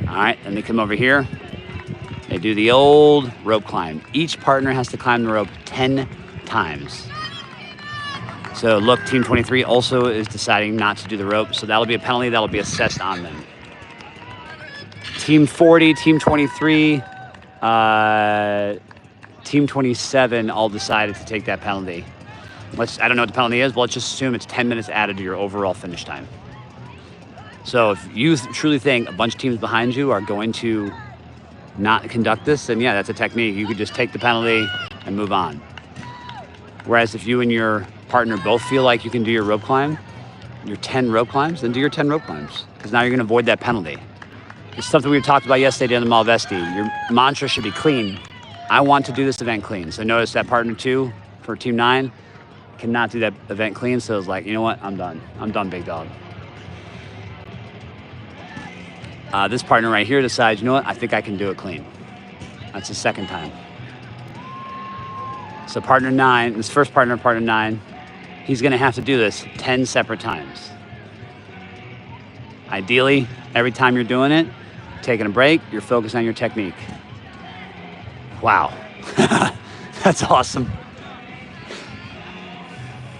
All right, then they come over here. They do the old rope climb. Each partner has to climb the rope 10 times. So look, Team 23 also is deciding not to do the rope, so that'll be a penalty that'll be assessed on them. Team 40, Team 23, Team 27 all decided to take that penalty. I don't know what the penalty is, but let's just assume it's 10 minutes added to your overall finish time. So if you truly think a bunch of teams behind you are going to not conduct this, then yeah, that's a technique. You could just take the penalty and move on. Whereas if you and your partner both feel like you can do your rope climb, your 10 rope climbs, then do your 10 rope climbs, because now you're going to avoid that penalty. It's something we talked about yesterday in the Malvesti. Your mantra should be clean. I want to do this event clean. So notice that partner 2 for Team 9 cannot do that event clean. So it's like, you know what? I'm done. I'm done, big dog. This partner right here decides, you know what? I think I can do it clean. That's the second time. So partner 9, this first partner, partner 9, he's going to have to do this 10 separate times. Ideally, every time you're doing it, taking a break, you're focused on your technique. Wow. That's awesome.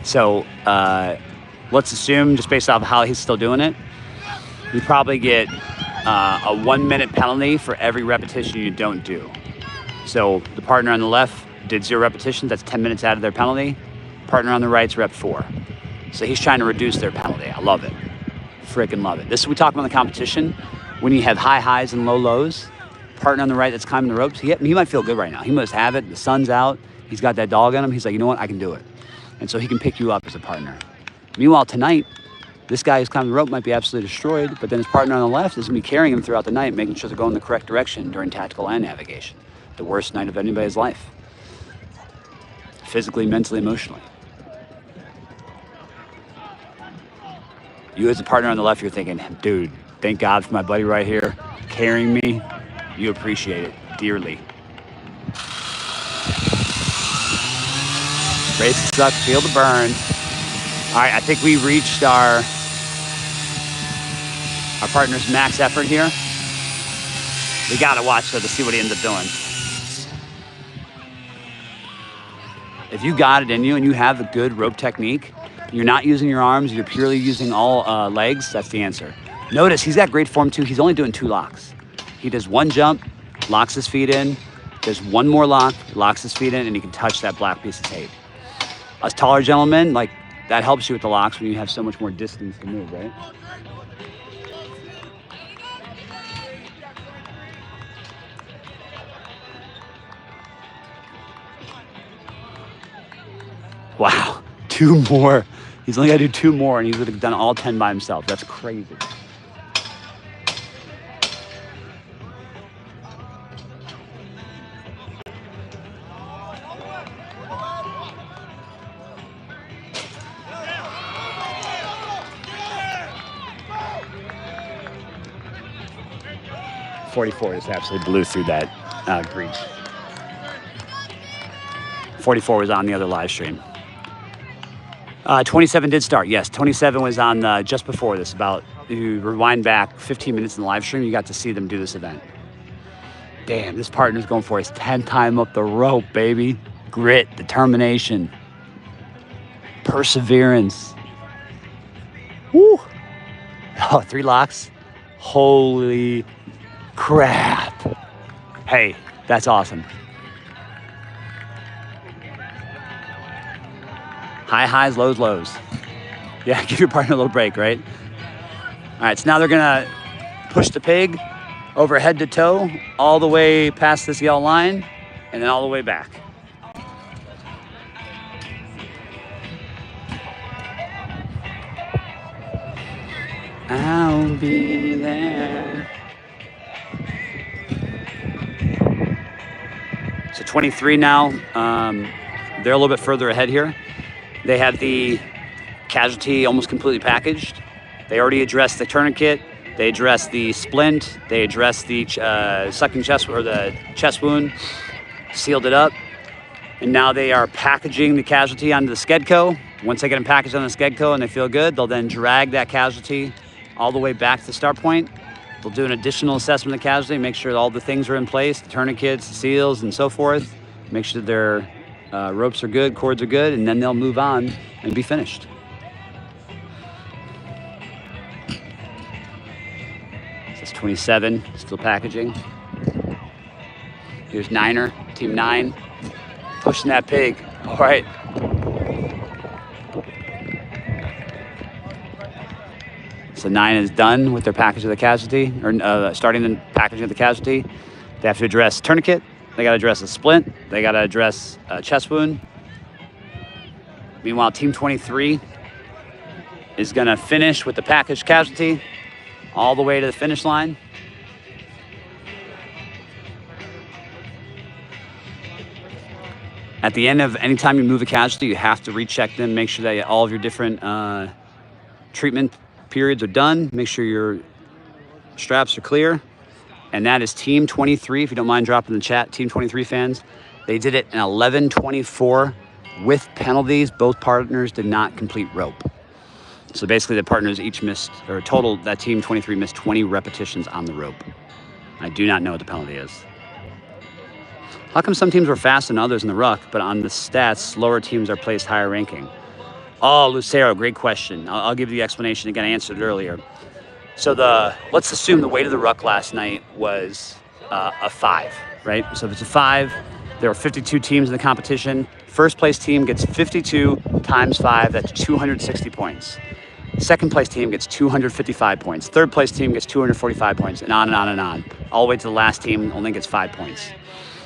So let's assume, just based off how he's still doing it, you probably get a 1 minute penalty for every repetition you don't do. So the partner on the left did 0 repetitions, that's 10 minutes out of their penalty. Partner on the right's rep 4. So he's trying to reduce their penalty. I love it. Freaking love it. This is we talk about in the competition. When you have high highs and low lows, partner on the right that's climbing the ropes, he might feel good right now. He must have it. The sun's out. He's got that dog in him. He's like, you know what? I can do it. And so he can pick you up as a partner. Meanwhile, tonight, this guy who's climbing the rope might be absolutely destroyed, but then his partner on the left is going to be carrying him throughout the night, making sure they're going in the correct direction during tactical and navigation. The worst night of anybody's life. Physically, mentally, emotionally. You as a partner on the left, you're thinking, dude, thank God for my buddy right here carrying me. You appreciate it dearly. Brace the suck, feel the burn. All right, I think we reached our partner's max effort here. We gotta watch though to see what he ends up doing. If you got it in you and you have a good rope technique, you're not using your arms, you're purely using all legs, that's the answer. Notice he's got great form too. He's only doing 2 locks. He does 1 jump, locks his feet in, does 1 more lock, locks his feet in, and he can touch that black piece of tape. Us taller gentlemen, like that helps you with the locks when you have so much more distance to move, right? Wow, 2 more. He's only got to do 2 more, and he would have done all 10 by himself. That's crazy. .44 just absolutely blew through that breach. 44 was on the other live stream. 27 did start. Yes, 27 was on just before this. About, if you rewind back 15 minutes in the live stream, you got to see them do this event. Damn, this partner's going for his 10th time up the rope, baby. Grit, determination. Perseverance. Woo. Oh, 3 locks. Holy crap. Hey, that's awesome. High highs, lows, lows. Yeah, give your partner a little break, right? All right, so now they're gonna push the pig over head to toe, all the way past this yellow line, and then all the way back. I'll be there. So 23 now, they're a little bit further ahead here. They have the Casualty almost completely packaged. They already addressed the tourniquet. They addressed the splint. They addressed the sucking chest or the chest wound, sealed it up. And now they are packaging the Casualty onto the Skedco. Once they get them packaged on the Skedco and they feel good, they'll then drag that Casualty all the way back to the start point. They'll do an additional assessment of the Casualty, make sure that all the things are in place, the tourniquets, the seals, and so forth. Make sure their ropes are good, cords are good, and then they'll move on and be finished. That's 27, still packaging. Here's Niner, Team 9, pushing that pig. All right. So 9 is done with their package of the Casualty, or starting the packaging of the Casualty. They have to address tourniquet. They got to address a splint. They got to address a chest wound. Meanwhile, Team 23 is going to finish with the packaged Casualty all the way to the finish line. At the end of any time you move a Casualty, you have to recheck them, make sure that all of your different treatment periods are done. Make sure your straps are clear. And that is Team 23. If you don't mind dropping in the chat, Team 23 fans. They did it in 11:24 with penalties. Both partners did not complete rope. So basically the partners each missed, or total, that Team 23 missed 20 repetitions on the rope. I do not know what the penalty is. How come some teams were faster than others in the ruck, but on the stats, slower teams are placed higher ranking? Oh, Lucero, great question. I'll give you the explanation. Again, I answered it earlier. So let's assume the weight of the ruck last night was a 5, right? So if it's a 5, there are 52 teams in the competition. First place team gets 52 times 5, that's 260 points. Second place team gets 255 points. Third place team gets 245 points, and on and on and on. All the way to the last team only gets 5 points.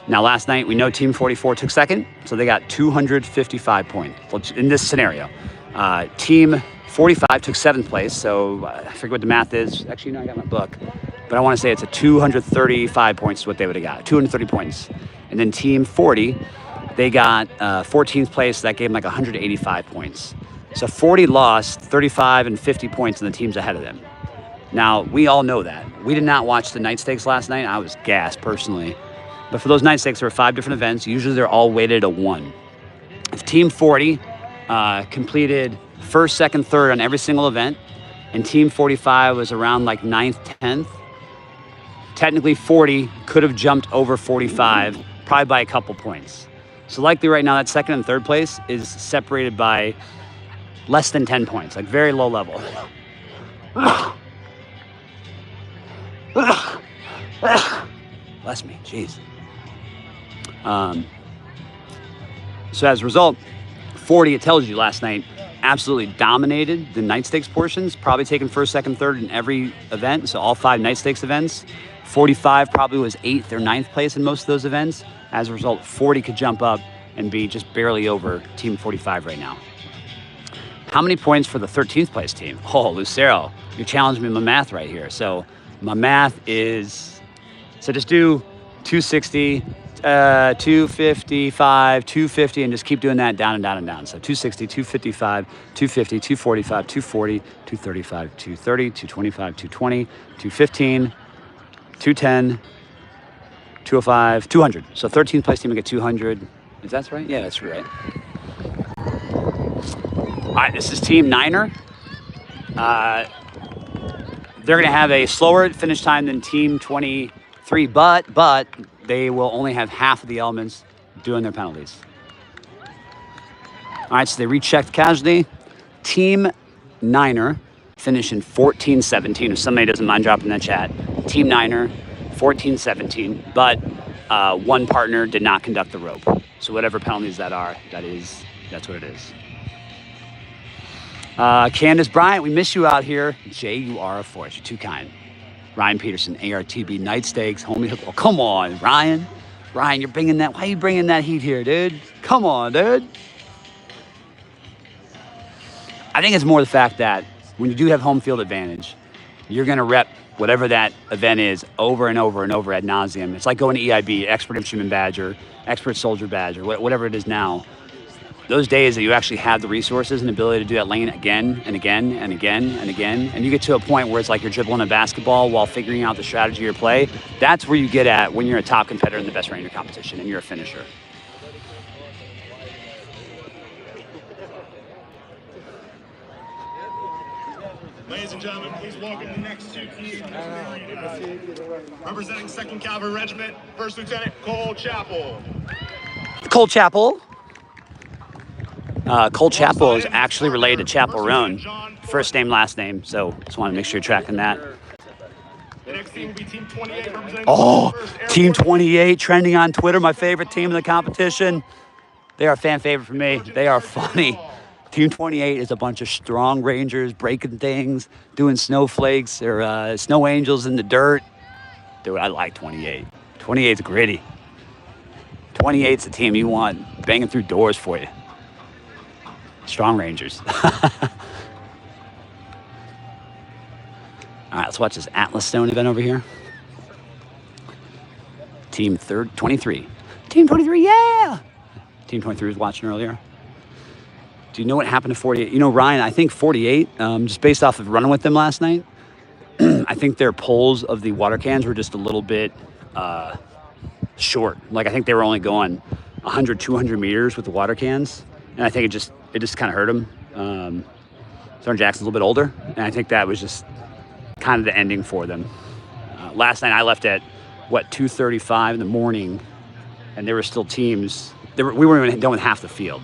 Now, last night, we know Team 44 took second, so they got 255 points in this scenario. Team 45 took 7th place, so I forget what the math is. Actually, no, I got my book. But I want to say it's a 235 points is what they would have got, 230 points. And then Team 40, they got 14th place, so that gave them like 185 points. So 40 lost 35 and 50 points in the teams ahead of them. Now, we all know that. We did not watch the night stakes last night. I was gassed personally. But for those night stakes, there were 5 different events. Usually they're all weighted a 1. If Team 40 completed 1st, 2nd, 3rd on every single event, and Team 45 was around like 9th, 10th, technically 40 could have jumped over 45, probably by a couple points. So likely right now that 2nd and 3rd place is separated by less than 10 points, like very low level. Bless me, jeez. So as a result, 40, it tells you last night, absolutely dominated the night stakes portions, probably taking 1st, 2nd, 3rd in every event, so all 5 night stakes events. 45 probably was 8th or 9th place in most of those events. As a result, 40 could jump up and be just barely over Team 45 right now. How many points for the 13th place team? Oh, Lucero, you're challenging me with my math right here. So my math is, so just do 260, 255, 250, and just keep doing that down and down and down. So 260, 255, 250, 245, 240, 235, 230, 225, 220, 215, 210, 205, 200. So 13th place team will get 200. Is that right? Yeah, that's right. All right, this is Team Niner. They're going to have a slower finish time than Team 23, but they will only have half of the elements doing their penalties. All right, so they rechecked Casualty. Team Niner finished in 14-17. If somebody doesn't mind dropping that chat. Team Niner, 14-17. But one partner did not conduct the rope. So whatever penalties that are, that's what it is. Candace Bryant, we miss you out here. Jay, you are a force. You're too kind. Ryan Peterson, ARTB, Night Stakes, homie. Oh, come on, Ryan. Ryan, you're bringing that. Why are you bringing that heat here, dude? Come on, dude. I think it's more the fact that when you do have home field advantage, you're going to rep whatever that event is over and over and over ad nauseum. It's like going to EIB, Expert Infantryman Badge or Expert Soldier Badge or whatever it is now. Those days that you actually have the resources and ability to do that lane again and again and again and again, and you get to a point where it's like you're dribbling a basketball while figuring out the strategy of your play, that's where you get at when you're a top competitor in the best ranger competition and you're a finisher. Ladies and gentlemen, please welcome the next two teams. Representing 2nd Cavalry Regiment, First Lieutenant Cole Chappell. Cole Chappell. Cole Chappell is actually related to Chappell Roan. First name, last name. So just want to make sure you're tracking that. The next team will be Team 28 representing Team 28 trending on Twitter. My favorite team in the competition. They are a fan favorite for me. They are funny. Team 28 is a bunch of strong rangers breaking things, doing snowflakes or snow angels in the dirt. Dude, I like 28. 28's gritty. 28's the team you want banging through doors for you. Strong rangers. All right, let's watch this Atlas Stone event over here. Team 23. Team 23, yeah! Team 23 was watching earlier. Do you know what happened to 48? You know, Ryan, I think 48, just based off of running with them last night, I think their pulls of the water cans were just a little bit short. Like, I think they were only going 100, 200 meters with the water cans. And I think it just kind of hurt them. Sergeant Jackson's a little bit older, and I think that was just kind of the ending for them. Last night I left at, 2:35 in the morning, and there were still teams. We weren't even done with half the field.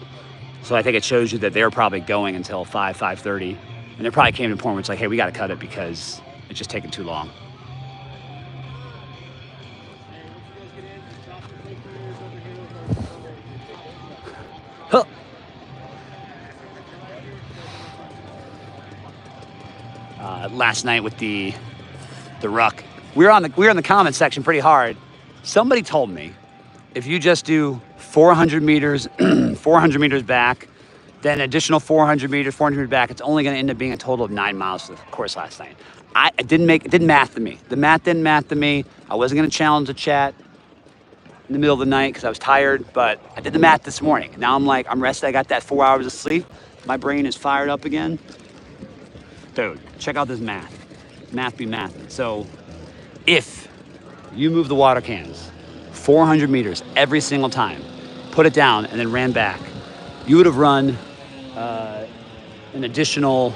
So I think it shows you that they were probably going until 5:30. And there probably came to a point where it's like, hey, we got to cut it because it's just taking too long. Huh. Last night with the ruck, we were in the comment section pretty hard. Somebody told me if you just do 400 meters, 400 meters back, then additional 400 meters back, it's only going to end up being a total of 9 miles for the course last night. It didn't math to me. The math didn't math to me. I wasn't going to challenge the chat in the middle of the night because I was tired, but I did the math this morning. Now I'm rested. I got that 4 hours of sleep. My brain is fired up again. Dude, check out this math. Math be math. So if you move the water cans 400 meters every single time, put it down, and then ran back, you would have run an additional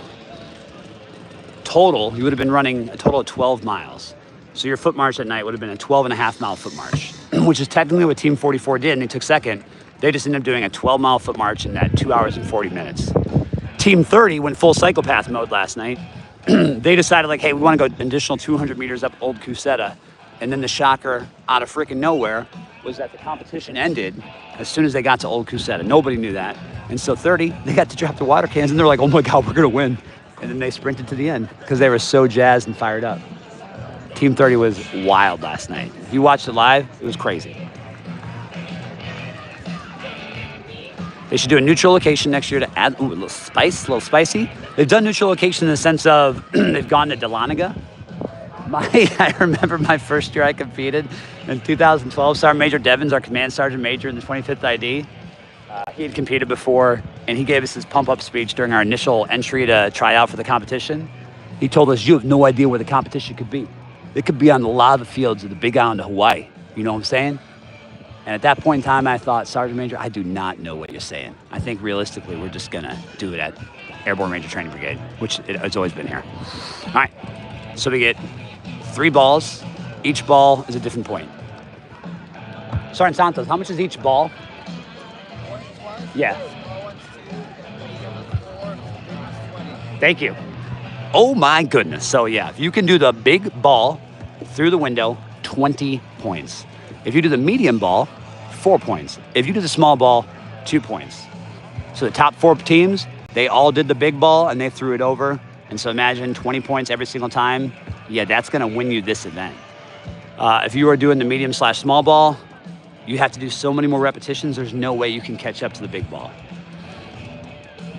total. You would have been running a total of 12 miles. So your foot march at night would have been a 12.5 mile foot march, which is technically what Team 44 did, and they took second. They just ended up doing a 12 mile foot march in that 2 hours and 40 minutes. Team 30 went full psychopath mode last night. They decided, like, hey, we want to go an additional 200 meters up Old Cusetta. And then the shocker out of freaking nowhere was that the competition ended as soon as they got to Old Cusetta. Nobody knew that. And so 30, they got to drop their water cans, and they're like, oh my God, we're going to win. And then they sprinted to the end because they were so jazzed and fired up. Team 30 was wild last night. If you watched it live, it was crazy. They should do a neutral location next year to add a little spicy. They've done neutral location in the sense of they've gone to Dahlonega. I remember my first year I competed in 2012. Sergeant Major Devins, our command sergeant major in the 25th ID, he had competed before, and he gave us his pump-up speech during our initial entry to try out for the competition. He told us, you have no idea where the competition could be. It could be on the lava fields of the Big Island of Hawaii. You know what I'm saying? And at that point in time, I thought, Sergeant Major, I do not know what you're saying. I think realistically, we're just going to do it at Airborne Ranger Training Brigade, which it's always been here. All right, so we get 3 balls. Each ball is a different point. Sergeant Santos, how much is each ball? Yeah. Thank you. Oh my goodness. So yeah, if you can do the big ball through the window, 20 points. If you do the medium ball, 4 points. If you do the small ball, 2 points. So the top 4 teams, they all did the big ball and they threw it over. And so imagine 20 points every single time. Yeah, that's going to win you this event. If you are doing the medium/small ball, you have to do so many more repetitions. There's no way you can catch up to the big ball.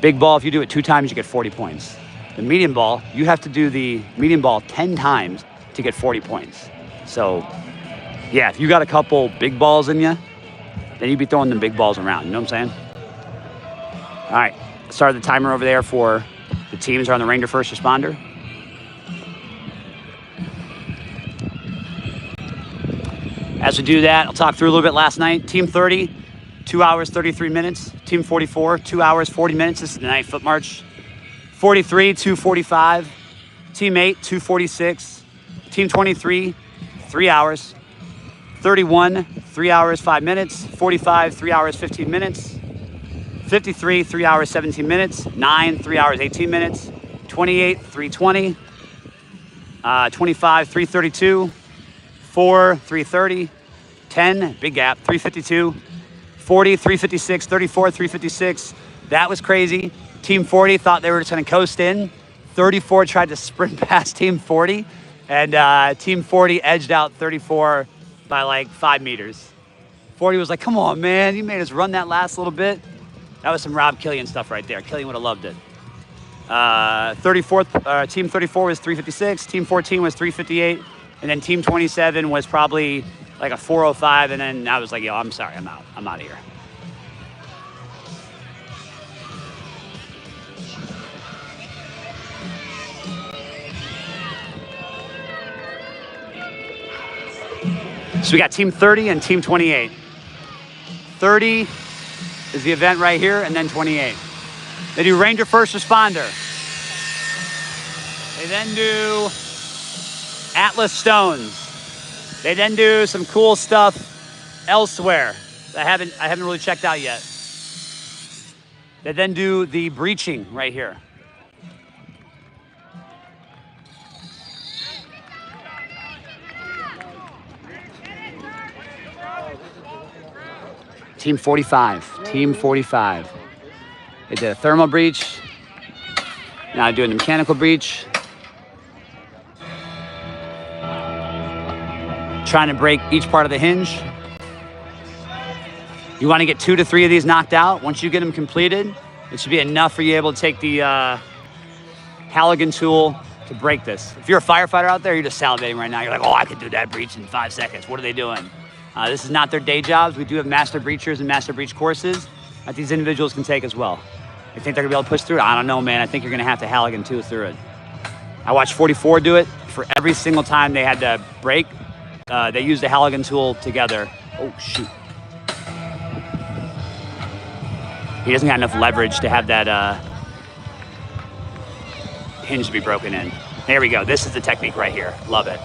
Big ball, if you do it 2 times, you get 40 points. The medium ball, you have to do the medium ball 10 times to get 40 points. So yeah, if you got a couple big balls in you, then you'd be throwing them big balls around. You know what I'm saying? All right, started the timer over there for the teams are on the Ranger First Responder. As we do that, I'll talk through a little bit last night. Team 30, 2 hours, 33 minutes. Team 44, 2 hours, 40 minutes. This is the night foot march. 43, 2:45. Team 8, 2:46. Team 23, 3 hours. 31, 3 hours, 5 minutes. 45, 3 hours, 15 minutes. 53, 3 hours, 17 minutes. 9, 3 hours, 18 minutes. 28, 3:20. 25, 3:32. 4, 3:30. 10, big gap, 3:52. 40, 3:56. 34, 3:56. That was crazy. Team 40 thought they were just going to coast in. 34 tried to sprint past Team 40, and Team 40 edged out 34 by like 5 meters. 40 was like, come on, man, you made us run that last little bit. That was some Rob Killian stuff right there. Killian would have loved it. Team 34 was 3:56. Team 14 was 3:58. And then Team 27 was probably like a 4:05. And then I was like, yo, I'm sorry, I'm out. I'm out of here. So we got Team 30 and Team 28. 30 is the event right here, and then 28. They do Ranger First Responder. They then do Atlas Stones. They then do some cool stuff elsewhere that I haven't really checked out yet. They then do the breaching right here. Team 45, Team 45. They did a thermal breach. Now doing the mechanical breach. Trying to break each part of the hinge. You want to get 2 to 3 of these knocked out. Once you get them completed, it should be enough for you able to take the Halligan tool to break this. If you're a firefighter out there, you're just salivating right now. You're like, oh, I could do that breach in 5 seconds. What are they doing? This is not their day jobs. We do have master breachers and master breach courses that these individuals can take as well. You think they're gonna be able to push through it? I don't know, man. I think you're gonna have to Halligan tool through it. I watched 44 do it. For every single time they had to break, they used the Halligan tool together. Oh, shoot. He doesn't got enough leverage to have that hinge to be broken in. There we go. This is the technique right here. Love it.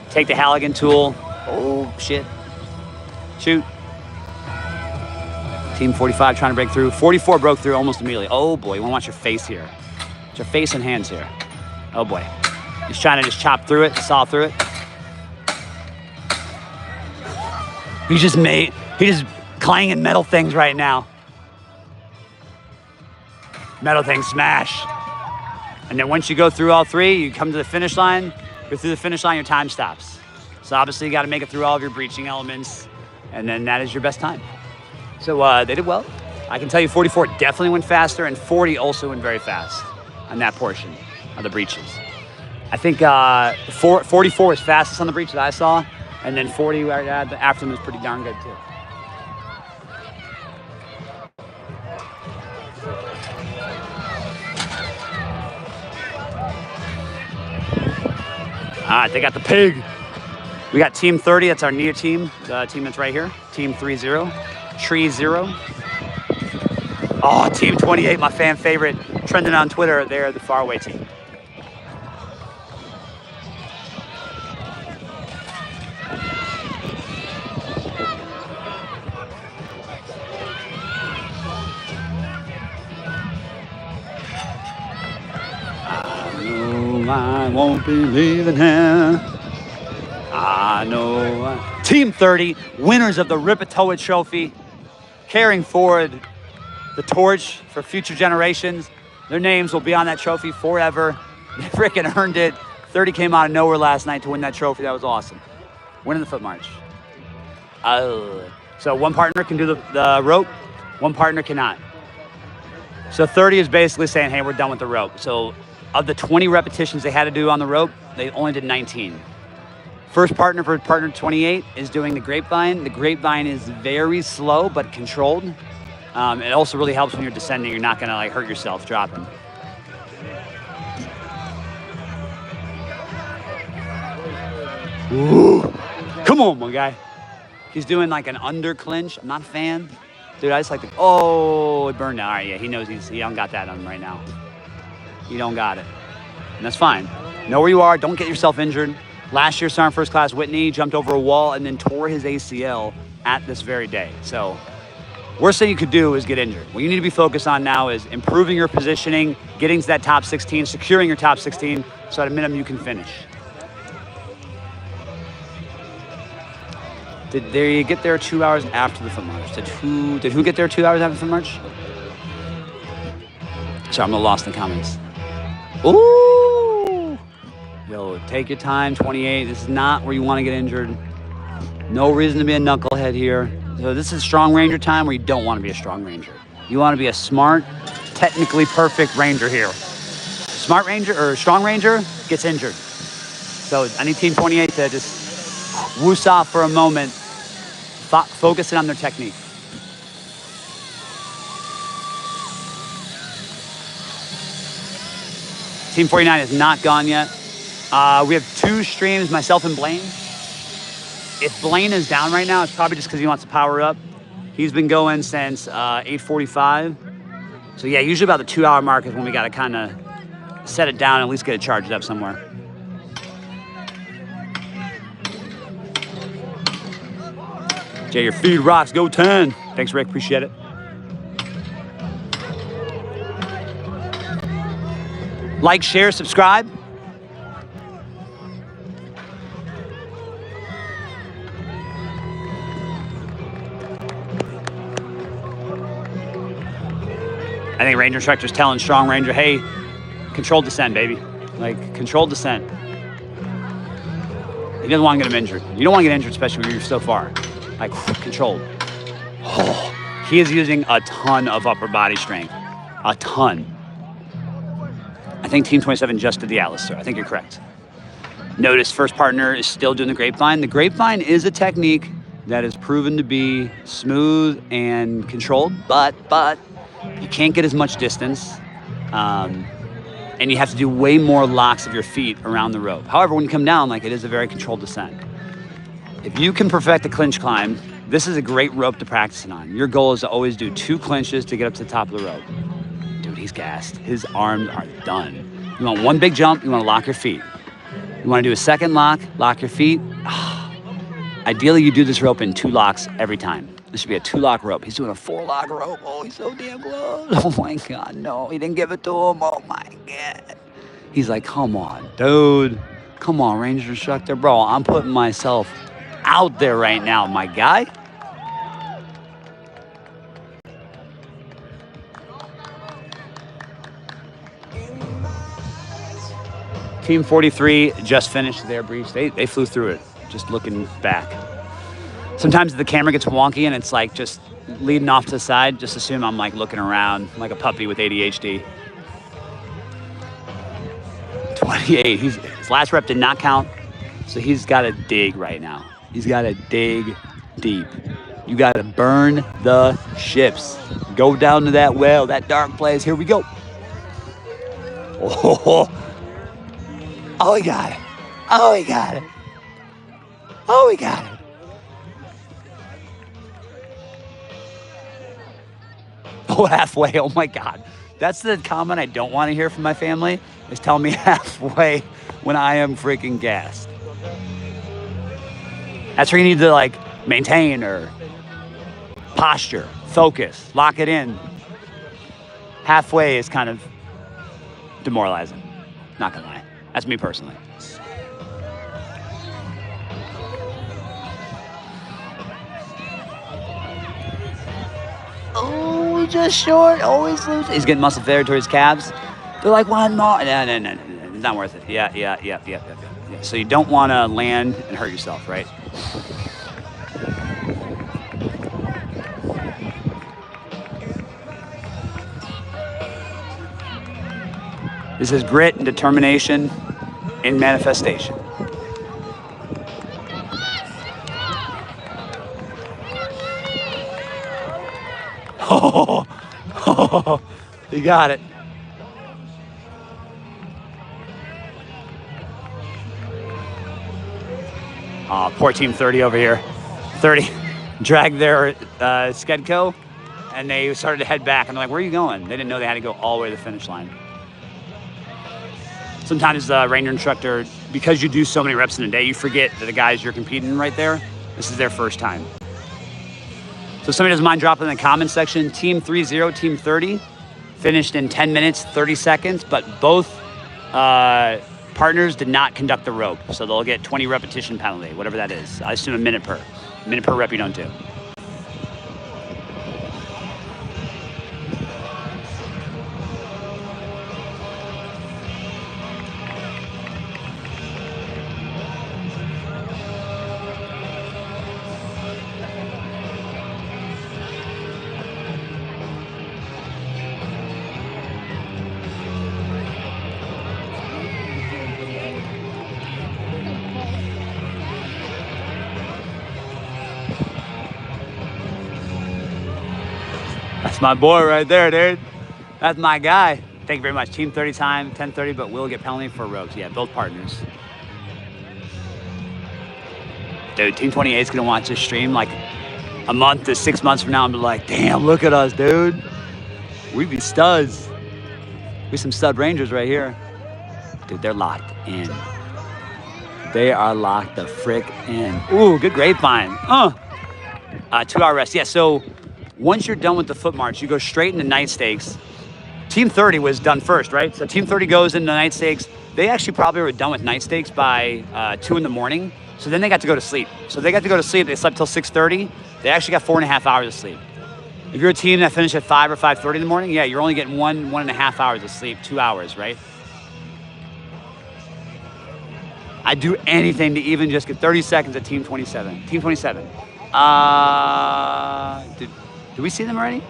Take the Halligan tool. Oh, shit. Shoot. Team 45 trying to break through. 44 broke through almost immediately. Oh, boy. You want to watch your face here. Watch your face and hands here. Oh, boy. He's trying to just chop through it, saw through it. He's just clanging metal things right now. Metal things smash. And then once you go through all 3, you come to the finish line. Go through the finish line, your time stops. So obviously you got to make it through all of your breaching elements, and then that is your best time. So they did well. I can tell you 44 definitely went faster, and 40 also went very fast on that portion of the breaches. I think 44 was fastest on the breach that I saw, and then 40 right after them was pretty darn good too. All right, they got the pig. We got Team 30, that's our near team, the team that's right here. Team 30, Tree 0. Oh, Team 28, my fan favorite, trending on Twitter. They're the faraway team. I won't be leaving here. I know. Team 30, winners of the Ripatoa Trophy, carrying forward the torch for future generations. Their names will be on that trophy forever. They freaking earned it. 30 came out of nowhere last night to win that trophy. That was awesome. Winning the foot march. So one partner can do the rope, one partner cannot. So 30 is basically saying, hey, we're done with the rope. So of the 20 repetitions they had to do on the rope, they only did 19. First partner for partner 28 is doing the grapevine. The grapevine is very slow but controlled. It also really helps when you're descending. You're not gonna like hurt yourself dropping. Ooh. Come on, my guy. He's doing like an under clinch. I'm not a fan. Dude, I just like oh, it burned out. All right, yeah, he knows he don't got that on him right now. He don't got it. And that's fine. Know where you are. Don't get yourself injured. Last year, Sergeant First Class Whitney jumped over a wall and then tore his ACL at this very day. So worst thing you could do is get injured. What you need to be focused on now is improving your positioning, getting to that top 16, securing your top 16, so at a minimum you can finish. Did they get there 2 hours after the foot march? Did who get there 2 hours after the foot march? Sorry, I'm a little lost in the comments. Ooh! Yo, take your time, 28. This is not where you want to get injured. No reason to be a knucklehead here. So this is strong ranger time where you don't want to be a strong ranger. You want to be a smart, technically perfect ranger here. Smart ranger or strong ranger gets injured. So I need Team 28 to just woos off for a moment, focusing on their technique. Team 49 is not gone yet. We have 2 streams, myself and Blaine. If Blaine is down right now, it's probably just because he wants to power up. He's been going since 8:45. So yeah, usually about the 2 hour mark is when we got to kind of set it down and at least get it charged up somewhere. Jay, your feed rocks. Go 10. Thanks, Rick. Appreciate it. Like, share, subscribe. I think Ranger Instructor's telling Strong Ranger, hey, controlled descent, baby. Like, controlled descent. He doesn't want to get him injured. You don't want to get injured, especially when you're so far. Like, controlled. Oh, he is using a ton of upper body strength. A ton. I think Team 27 just did the Atlas, sir. I think you're correct. Notice first partner is still doing the grapevine. The grapevine is a technique that is proven to be smooth and controlled, but you can't get as much distance. And you have to do way more locks of your feet around the rope. However, when you come down, like, it is a very controlled descent. If you can perfect the clinch climb, this is a great rope to practice it on. Your goal is to always do 2 clinches to get up to the top of the rope. Dude, he's gassed. His arms are done. You want 1 big jump, you want to lock your feet. You want to do a second lock your feet. Ideally, you do this rope in 2 locks every time. This should be a 2-lock rope. He's doing a 4-lock rope. Oh, he's so damn close. Oh my God, no, he didn't give it to him. Oh my God. He's like, come on, dude. Come on, Ranger Instructor. Bro, I'm putting myself out there right now, my guy. Team 43 just finished their breach. They flew through it, just looking back. Sometimes the camera gets wonky and it's like just leading off to the side. Just assume I'm like looking around like a puppy with ADHD. 28, his last rep did not count. So he's got to dig right now. He's got to dig deep. You got to burn the ships. Go down to that well, that dark place. Here we go. Oh, oh, he got it. Oh, he got it. Oh, he got it. Oh, halfway. Oh, my God. That's the comment I don't want to hear from my family, is tell me halfway when I am freaking gassed. That's where you need to, like, maintain or posture, focus, lock it in. Halfway is kind of demoralizing. Not gonna lie. That's me personally. Oh, just short. Always lose. He's getting muscle failure towards his calves. They're like, one more. No. It's not worth it. Yeah. So you don't want to land and hurt yourself, right? This is grit and determination in manifestation. Oh, you got it. Oh, poor Team 30 over here. 30 dragged their Skedco, and they started to head back. And they're like, where are you going? They didn't know they had to go all the way to the finish line. Sometimes the ranger instructor, because you do so many reps in a day, you forget that the guys you're competing right there, this is their first time. So if somebody doesn't mind dropping in the comments section, Team 30, Team 30 finished in 10 minutes, 30 seconds, but both partners did not conduct the rope. So they'll get 20 repetition penalty, whatever that is. I assume a minute per rep you don't do. That's my boy right there, dude. That's my guy. Thank you very much. Team 30 time, 10:30, but will get penalty for ropes. Yeah, both partners. Dude, Team 28 is gonna watch this stream like a month to 6 months from now and be like, damn, look at us, dude. We be studs. We some stud rangers right here. Dude, they're locked in. They are locked the frick in. Ooh, good grapevine. 2-hour rest. Yeah, so once you're done with the foot march, you go straight into night stakes. Team 30 was done first, right? So Team 30 goes into night stakes. They actually probably were done with night stakes by 2 in the morning. So then they got to go to sleep. So they got to go to sleep. They slept till 6:30. They actually got 4.5 hours of sleep. If you're a team that finished at 5 or 5:30 in the morning, yeah, you're only getting 1.5 hours of sleep, 2 hours, right? I'd do anything to even just get 30 seconds at Team 27. Team 27. Did we see them already?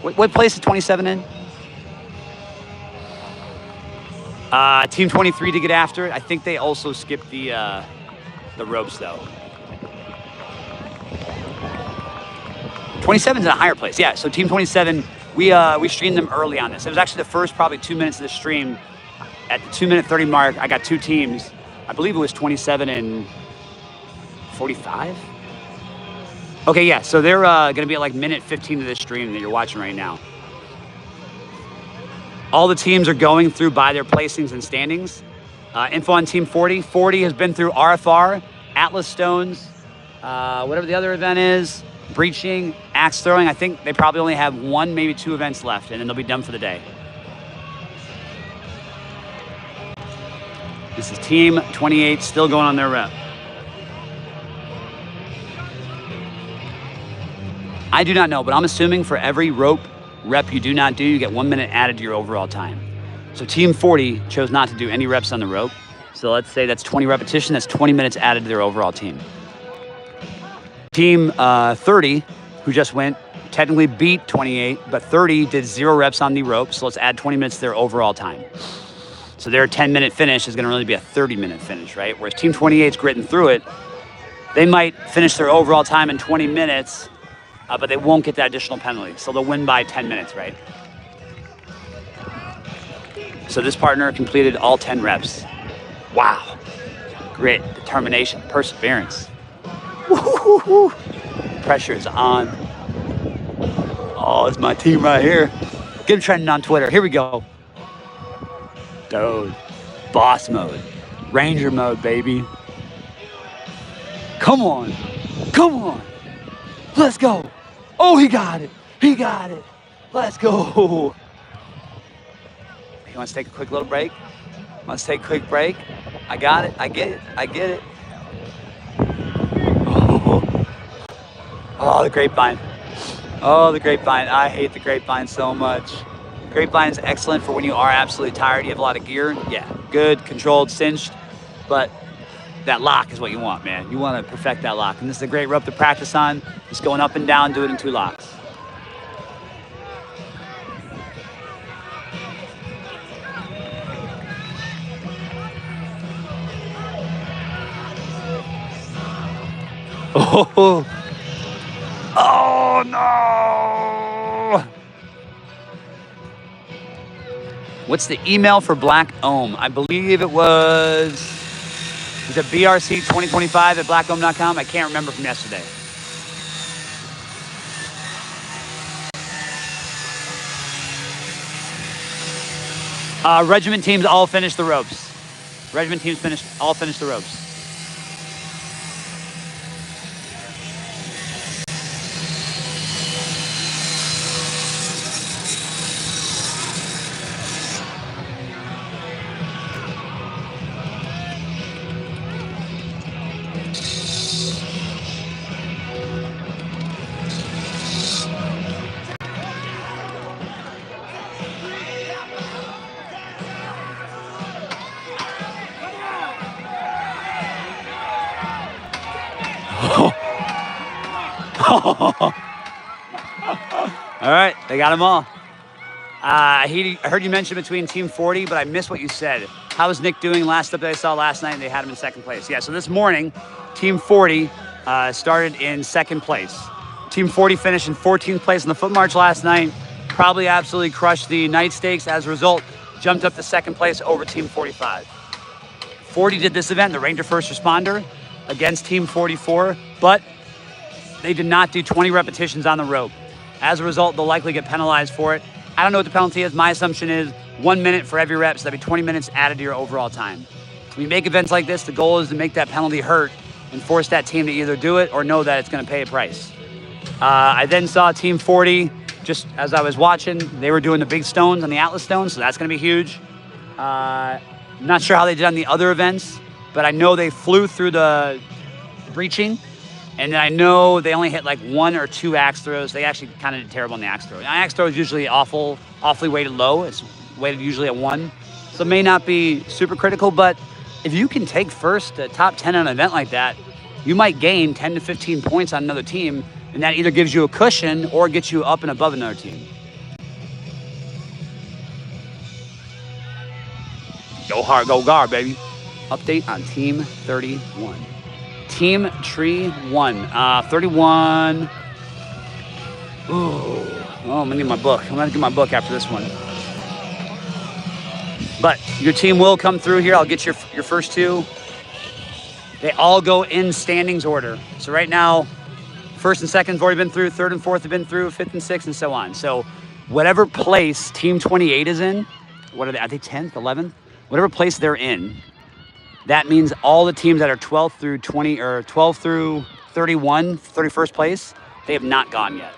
What place is 27 in? Team 23 to get after it. I think they also skipped the ropes though. 27's in a higher place. Yeah, so Team 27, we streamed them early on this. It was actually the first probably 2 minutes of the stream. At the 2-minute 30 mark, I got 2 teams. I believe it was 27 and 45. Okay, yeah, so they're gonna be at like minute 15 of this stream that you're watching right now. All the teams are going through by their placings and standings. Info on Team 40. 40 has been through RFR, Atlas Stones, whatever the other event is, breaching, axe throwing. I think they probably only have 1, maybe 2 events left, and then they'll be done for the day. This is Team 28 still going on their rep. I do not know, but I'm assuming for every rope rep you do not do, you get 1 minute added to your overall time. So Team 40 chose not to do any reps on the rope. So let's say that's 20 repetition, that's 20 minutes added to their overall team. Team 30, who just went, technically beat 28, but 30 did 0 reps on the rope. So let's add 20 minutes to their overall time. So their 10-minute finish is gonna really be a 30-minute finish, right? Whereas Team 28's gritting through it. They might finish their overall time in 20 minutes, but they won't get that additional penalty. So they'll win by 10 minutes, right? So this partner completed all 10 reps. Wow. Grit, determination, perseverance. Woo-hoo-hoo-hoo. Pressure is on. Oh, it's my team right here. Get them trending on Twitter. Here we go. Dude, boss mode, ranger mode, baby. Come on, come on, let's go. Oh, he got it, let's go. He wants to take a quick little break. Let's take a quick break. I got it. I get it. I get it. Oh, the grapevine. Oh, the grapevine. I hate the grapevine so much. Grapevine is excellent for when you are absolutely tired. You have a lot of gear. Yeah, good, controlled, cinched. But that lock is what you want, man. You want to perfect that lock. And this is a great rope to practice on. Just going up and down, do it in 2 locks. Oh, oh no! What's the email for Black Ohm? I believe it was it BRC2025 at blackohm.com? I can't remember from yesterday. Regiment teams all finished the ropes. Regiment teams all finished the ropes. All right, they got them all. I heard you mention between Team 40, but I missed what you said. How was Nick doing? Last update I saw last night, they had him in 2nd place. Yeah, so this morning, Team 40 started in 2nd place. Team 40 finished in 14th place in the foot march last night. Probably absolutely crushed the night stakes. As a result, jumped up to 2nd place over Team 45. 40 did this event, the Ranger First Responder, against Team 44, but they did not do 20 repetitions on the rope. As a result, they'll likely get penalized for it. I don't know what the penalty is. My assumption is 1 minute for every rep, so that'd be 20 minutes added to your overall time. When you make events like this, the goal is to make that penalty hurt and force that team to either do it or know that it's going to pay a price. I then saw Team 40, just as I was watching, they were doing the big stones on the Atlas stones, so that's going to be huge. Not sure how they did on the other events, but I know they flew through the breaching. And I know they only hit like 1 or 2 axe throws. They actually kind of did terrible on the axe throw. Now, axe throw is usually awfully weighted low. It's weighted usually at 1. So it may not be super critical, but if you can take first to top 10 on an event like that, you might gain 10 to 15 points on another team. And that either gives you a cushion or gets you up and above another team. Go hard, go Gar, baby. Update on Team 31. Team Tree 1, 31. Ooh, I'm gonna need my book. I'm gonna get my book after this one. But your team will come through here. I'll get your first 2. They all go in standings order. So right now, 1st and 2nd have already been through, 3rd and 4th have been through, 5th and 6th, and so on. So whatever place Team 28 is in, what are they 10th, 11th? Whatever place they're in, that means all the teams that are 12 through 20 or 12 through 31, 31st place, they have not gone yet.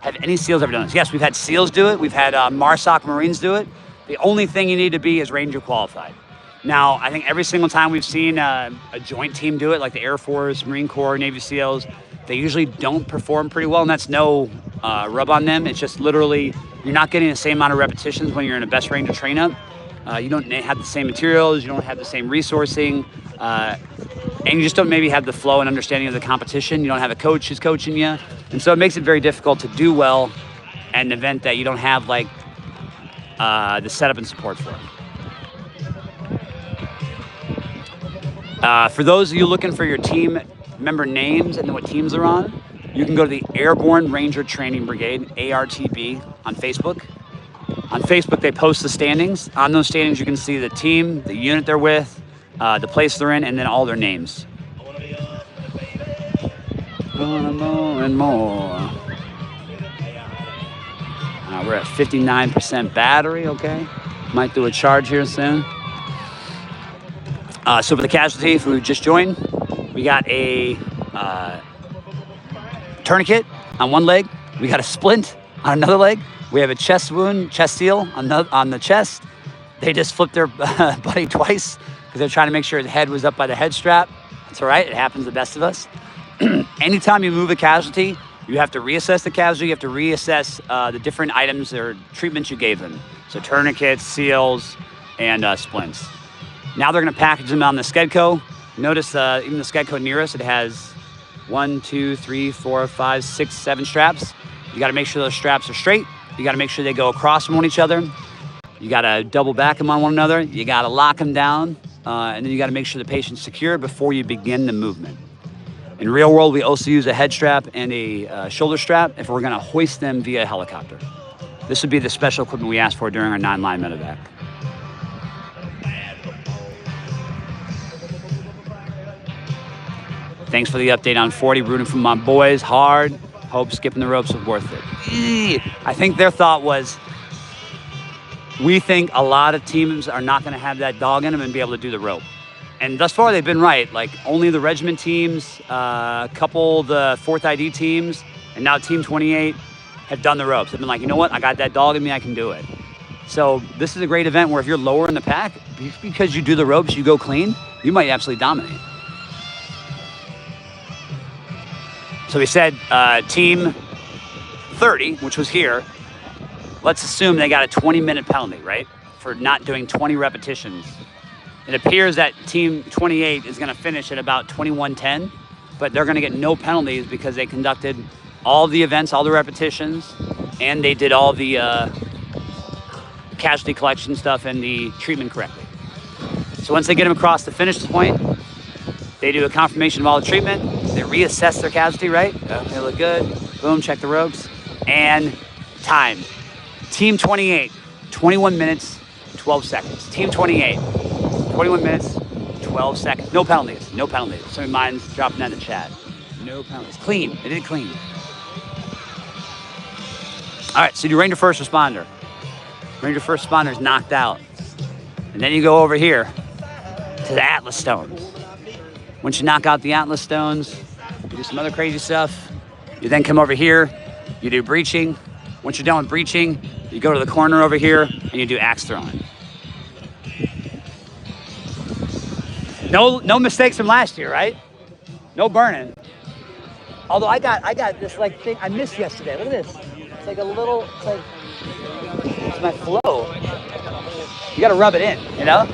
Have any SEALs ever done this? Yes, we've had SEALs do it. We've had MARSOC Marines do it. The only thing you need to be is Ranger qualified. Now, I think every single time we've seen a joint team do it, like the Air Force, Marine Corps, Navy SEALs, they usually don't perform pretty well, and that's no rub on them. It's just literally you're not getting the same amount of repetitions when you're in a best Ranger train-up. You don't have the same materials, you don't have the same resourcing, and you just don't maybe have the flow and understanding of the competition. You don't have a coach who's coaching you. And so it makes it very difficult to do well at an event that you don't have like the setup and support for. For those of you looking for your team member names and what teams they're on, you can go to the Airborne Ranger Training Brigade, ARTB, on Facebook. On Facebook, they post the standings. On those standings, you can see the team, the unit they're with, the place they're in, and then all their names. More and more. We're at 59% battery, okay? Might do a charge here soon. So for the casualty, if we just joined, we got a tourniquet on one leg. We got a splint on another leg. We have a chest wound, chest seal on the chest. They just flipped their buddy twice because they're trying to make sure his head was up by the head strap. That's all right. It happens to the best of us. Anytime you move a casualty, you have to reassess the casualty. You have to reassess the different items or treatments you gave them. So tourniquets, seals, and splints. Now they're going to package them on the Skedco. Notice even the Skedco near us, it has 1, 2, 3, 4, 5, 6, 7 straps. You got to make sure those straps are straight. You got to make sure they go across from each other. You got to double back them on one another. You got to lock them down. And then you got to make sure the patient's secure before you begin the movement. In real world, we also use a head strap and a shoulder strap if we're going to hoist them via helicopter. This would be the special equipment we asked for during our 9-line medevac. Thanks for the update on 40. Rooting for my boys hard. Hope skipping the ropes was worth it. I think their thought was, we think a lot of teams are not going to have that dog in them and be able to do the rope. And thus far, they've been right. Like, only the regiment teams, a couple of the 4th ID teams, and now Team 28 have done the ropes. They've been like, you know what? I got that dog in me. I can do it. So this is a great event where if you're lower in the pack, because you do the ropes, you go clean, you might absolutely dominate. So we said Team 30, which was here, let's assume they got a 20-minute penalty, right? For not doing 20 repetitions. It appears that Team 28 is going to finish at about 21:10, but they're going to get no penalties because they conducted all the events, all the repetitions, and they did all the casualty collection stuff and the treatment correctly. So once they get them across the finish point, they do a confirmation of all the treatment. They reassess their casualty, right? They look good. Boom, check the ropes. And time. Team 28, 21 minutes, 12 seconds. Team 28, 21 minutes, 12 seconds. No penalties, no penalties. Some of mine's dropping that in the chat. No penalties. Clean, they did it clean. All right, so you do Ranger First Responder. Ranger First Responder is knocked out. And then you go over here to the Atlas Stones. Once you knock out the Atlas Stones, you do some other crazy stuff. You then come over here, you do breaching. Once you're done with breaching, you go to the corner over here and you do axe throwing. No mistakes from last year, right? No burning. Although I got this like thing I missed yesterday. Look at this. It's like a little, it's my flow. You gotta rub it in, you know?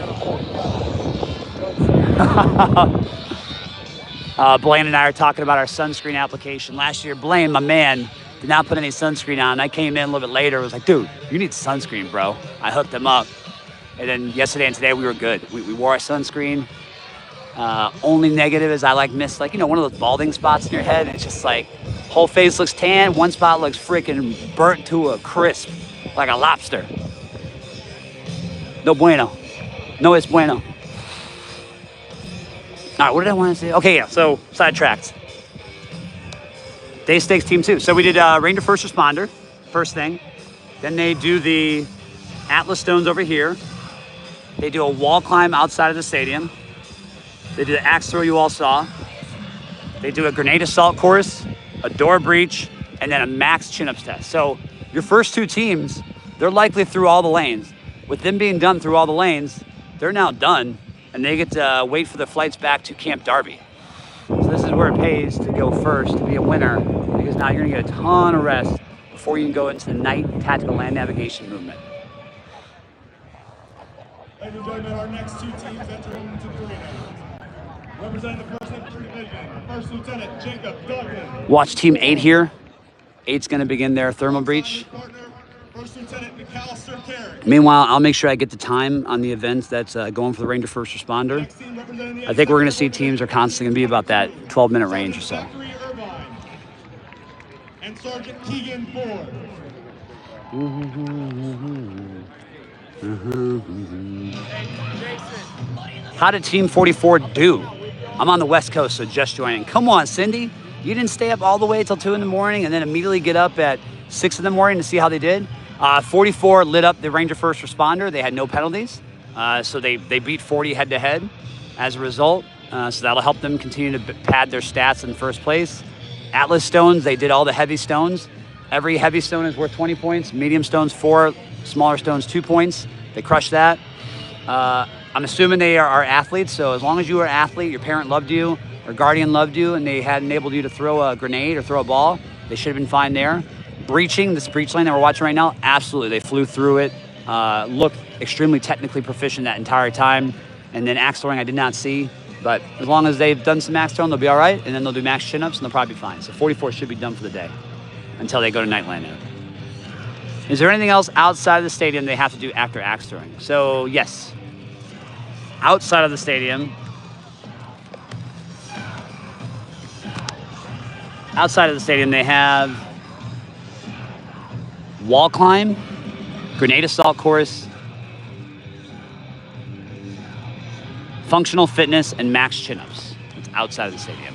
Blaine and I are talking about our sunscreen application. Last year, Blaine, my man, did not put any sunscreen on. I came in a little bit later. Was like, dude, you need sunscreen, bro. I hooked him up. And then yesterday and today, we were good. We wore our sunscreen. Only negative is I miss one of those balding spots in your head. It's just like, whole face looks tan. One spot looks freaking burnt to a crisp, like a lobster. No bueno. No es bueno. All right, what did I want to say? Okay, yeah, so sidetracked. Day Stakes Team 2. So we did Ranger First Responder, first thing. Then they do the Atlas Stones over here. They do a wall climb outside of the stadium. They do the axe throw you all saw. They do a grenade assault course, a door breach, and then a max chin-ups test. So your first two teams, they're likely through all the lanes. With them being done through all the lanes, they're now done, and they get to wait for the flights back to Camp Darby. So this is where it pays to go first, to be a winner, because now you're gonna get a ton of rest before you can go into the night tactical land navigation movement. Ladies and gentlemen, our next two teams enter into the arena. Representing the 1st Infantry Division, First Lieutenant Jacob Duggan. Watch Team 8 here. 8's gonna begin their thermal breach. Meanwhile, I'll make sure I get the time on the events that's going for the Ranger First Responder. I think we're going to see teams are constantly going to be about that 12-minute range or so. And Sergeant Keegan Ford. How did Team 44 do? I'm on the West Coast, so just joining. Come on, Cindy. You didn't stay up all the way till 2 in the morning and then immediately get up at 6 in the morning to see how they did? 44 lit up the Ranger First Responder. They had no penalties. So they beat 40 head-to-head as a result. So that'll help them continue to pad their stats in first place. Atlas Stones, they did all the heavy stones. Every heavy stone is worth 20 points. Medium stones, 4. Smaller stones, 2 points. They crushed that. I'm assuming they are athletes, so as long as you were an athlete, your parent loved you, or guardian loved you, and they had enabled you to throw a grenade or throw a ball, they should have been fine there. Breaching, this breach lane that we're watching right now, absolutely, they flew through it, looked extremely technically proficient that entire time, and then axe throwing I did not see, but as long as they've done some axe throwing, they'll be all right, and then they'll do max chin-ups, and they'll probably be fine. So 44 should be done for the day until they go to night landing. Is there anything else outside of the stadium they have to do after axe throwing? So yes, outside of the stadium, they have wall climb, grenade assault course, functional fitness, and max chin-ups. It's outside of the stadium.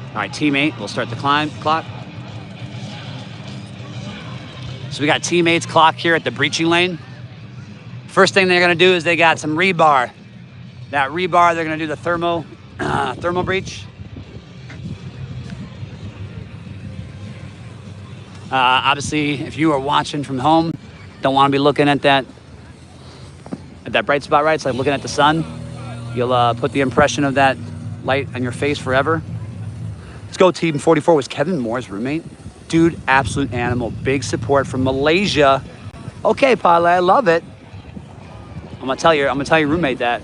All right, team 8, we'll start the clock. So we got teammates clock here at the breaching lane. First thing they're gonna do is they got some rebar. That rebar, they're gonna do the thermal breach. Obviously, if you are watching from home, don't wanna be looking at that bright spot, right? It's like looking at the sun. You'll put the impression of that light on your face forever. Let's go, team 44. Was Kevin Moore's roommate? Dude, absolute animal. Big support from Malaysia. Okay, Pale, I love it. I'm gonna tell your roommate that.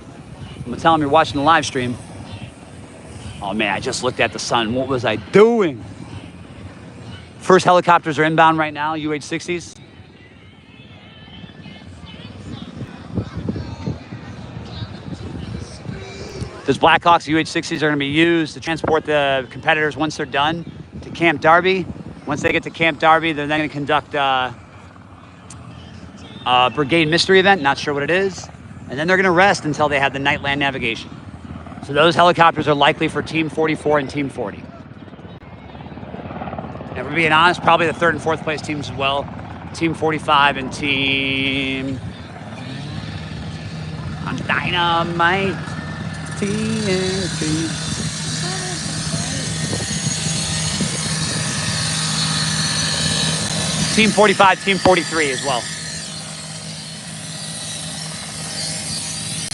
I'm gonna tell him you're watching the live stream. Oh man, I just looked at the sun. What was I doing? First helicopters are inbound right now, UH-60s. Those Blackhawks UH-60s are gonna be used to transport the competitors once they're done to Camp Darby. Once they get to Camp Darby, they're then going to conduct a Brigade mystery event, not sure what it is. And then they're going to rest until they have the night land navigation. So those helicopters are likely for Team 44 and Team 40. And if we're being honest, probably the 3rd and 4th place teams as well. Team 45 and Team Dynamite. TNT. Team 45, Team 43 as well.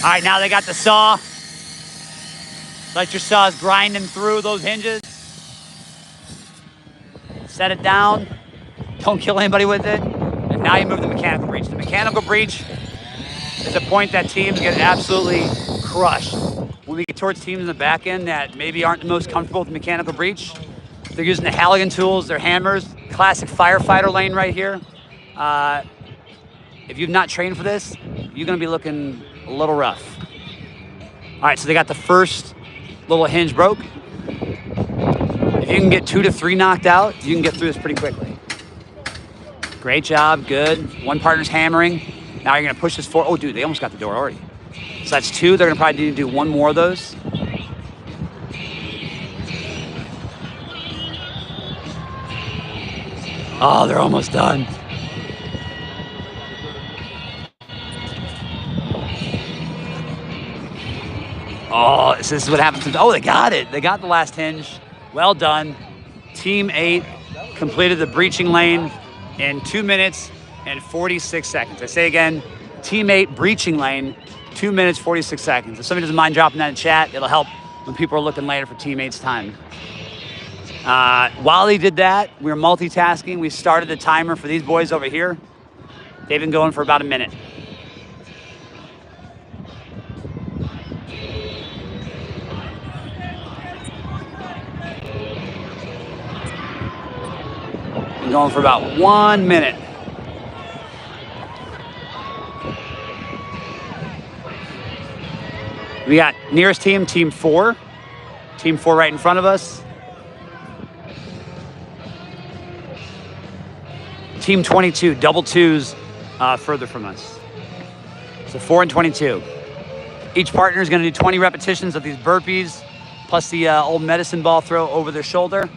All right, now they got the saw. Let your saws grinding through those hinges. Set it down. Don't kill anybody with it. And now you move the mechanical breach. The mechanical breach is a point that teams get absolutely crushed. When we get towards teams in the back end that maybe aren't the most comfortable with the mechanical breach, they're using the Halligan tools, their hammers, classic firefighter lane right here. If you've not trained for this, you're gonna be looking a little rough. All right, so they got the first little hinge broke. If you can get 2 to 3 knocked out, you can get through this pretty quickly. Great job, good. One partner's hammering. Now you're gonna push this forward. Oh, dude, they almost got the door already. So that's 2, they're gonna probably need to do 1 more of those. Oh, they're almost done. Oh, this is what happens. Oh, they got it. They got the last hinge. Well done. Team 8 completed the breaching lane in 2 minutes and 46 seconds. I say again, Team 8 breaching lane, 2 minutes, 46 seconds. If somebody doesn't mind dropping that in chat, it'll help when people are looking later for Team 8's time. While he did that, we were multitasking. We started the timer for these boys over here. They've been going for about a minute. Been going for about 1 minute. We got nearest team, Team 4. Team 4 right in front of us. Team 22, double 2s further from us. So 4 and 22. Each partner is gonna do 20 repetitions of these burpees, plus the old medicine ball throw over their shoulder.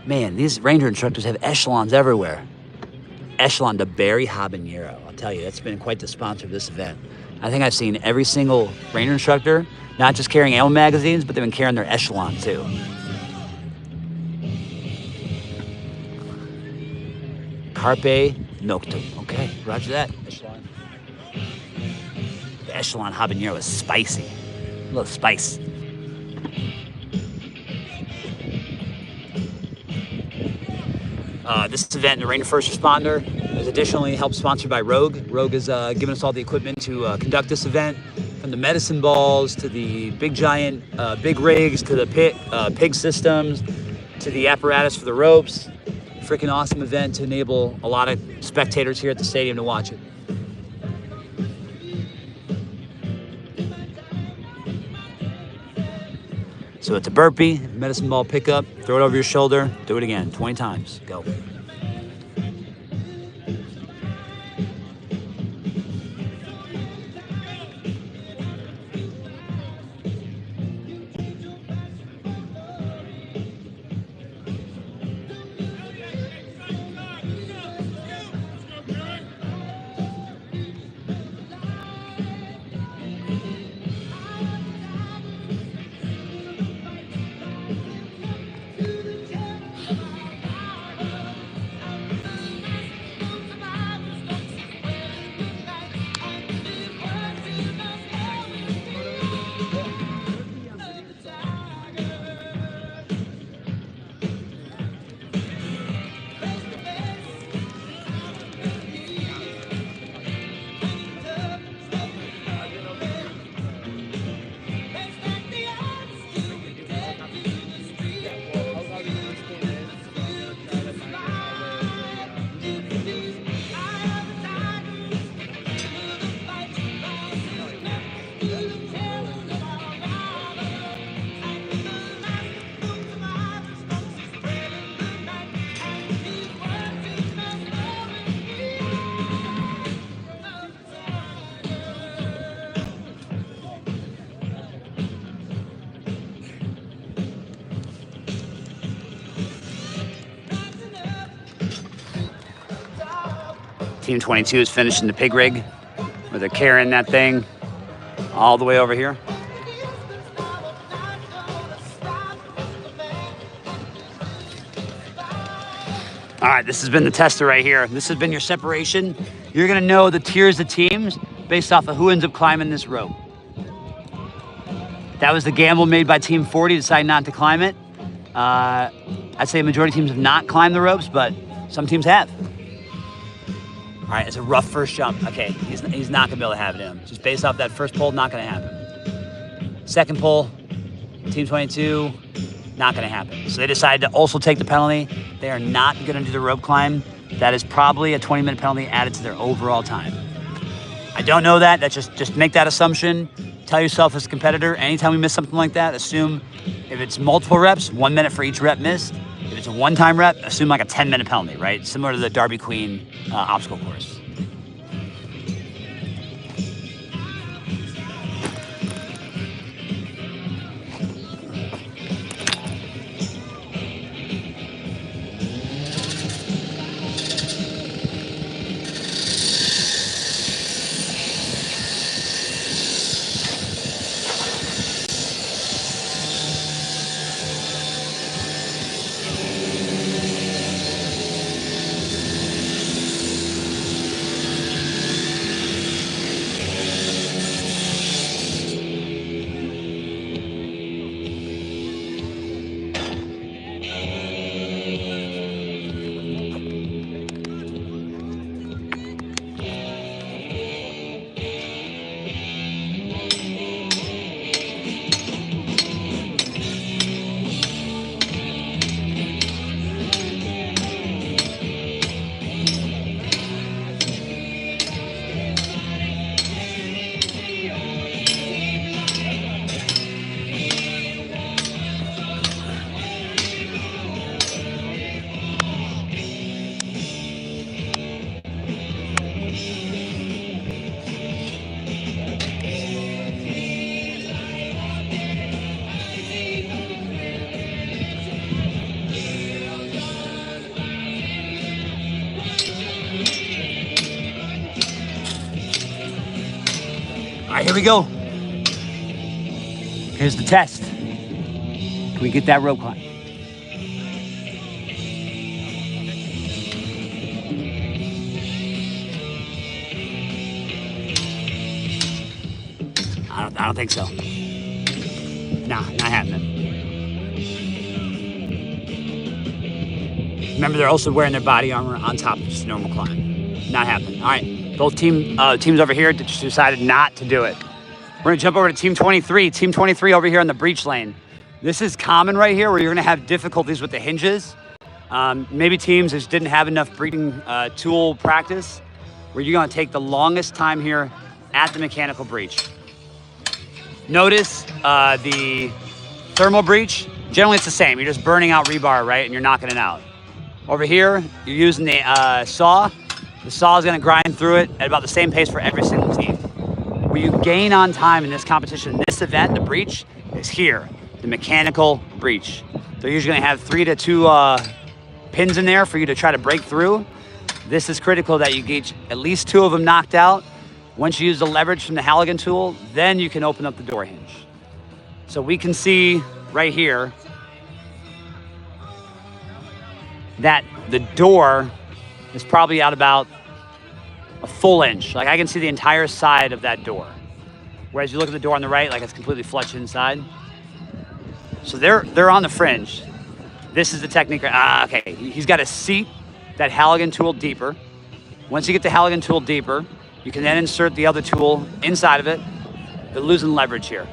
Man, these Ranger instructors have echelons everywhere. Echelon, the Barry Habanero. I'll tell you, that's been quite the sponsor of this event. I think I've seen every single Ranger instructor, not just carrying ammo magazines, but they've been carrying their Echelon too. Carpe Noctum. Okay, roger that. Echelon. The Echelon Habanero is spicy. A little spice. This event, the Ranger First Responder, is additionally helped sponsored by Rogue. Rogue has given us all the equipment to conduct this event, from the medicine balls to the big giant big rigs to the pig systems to the apparatus for the ropes. Freaking awesome event to enable a lot of spectators here at the stadium to watch it. So it's a burpee, medicine ball pickup, throw it over your shoulder, do it again, 20 times, go. Team 22 is finishing the pig rig, where they're carrying that thing all the way over here. All right, this has been the tester right here. This has been your separation. You're gonna know the tiers of teams based off of who ends up climbing this rope. That was the gamble made by Team 40, deciding not to climb it. I'd say a majority of teams have not climbed the ropes, but some teams have. All right, it's a rough first jump. Okay, he's not gonna be able to have it in him. Just based off that first pull, not gonna happen. Second pull, Team 22, not gonna happen. So they decided to also take the penalty. They are not gonna do the rope climb. That is probably a 20-minute penalty added to their overall time. I don't know that, just make that assumption. Tell yourself as a competitor, anytime we miss something like that, assume if it's multiple reps, 1 minute for each rep missed. If it's a one-time rep, assume like a 10-minute penalty, right? Similar to the Darby Queen obstacle course. All right, here we go. Here's the test. Can we get that rope climb? I don't think so. Nah, not happening. Remember, they're also wearing their body armor on top of just a normal climb. Not happening. All right, both teams over here just decided not to do it. We're gonna jump over to team 23. Team 23 over here on the breach lane. This is common right here where you're gonna have difficulties with the hinges. Maybe teams just didn't have enough breaching tool practice where you're gonna take the longest time here at the mechanical breach. Notice the thermal breach, generally it's the same. You're just burning out rebar, right? And you're knocking it out. Over here, you're using the saw. The saw is gonna grind through it at about the same pace for every single team. Where you gain on time in this competition, this event, the breach, is here, the mechanical breach. They're usually gonna have 3 to 2 pins in there for you to try to break through. This is critical that you get at least 2 of them knocked out. Once you use the leverage from the Halligan tool, then you can open up the door hinge. So we can see right here that the door is probably out about a full inch. Like I can see the entire side of that door. Whereas you look at the door on the right, like it's completely flush inside. So they're on the fringe. This is the technique. Okay, he's got to seat that Halligan tool deeper. Once you get the Halligan tool deeper, you can then insert the other tool inside of it. They're losing leverage here.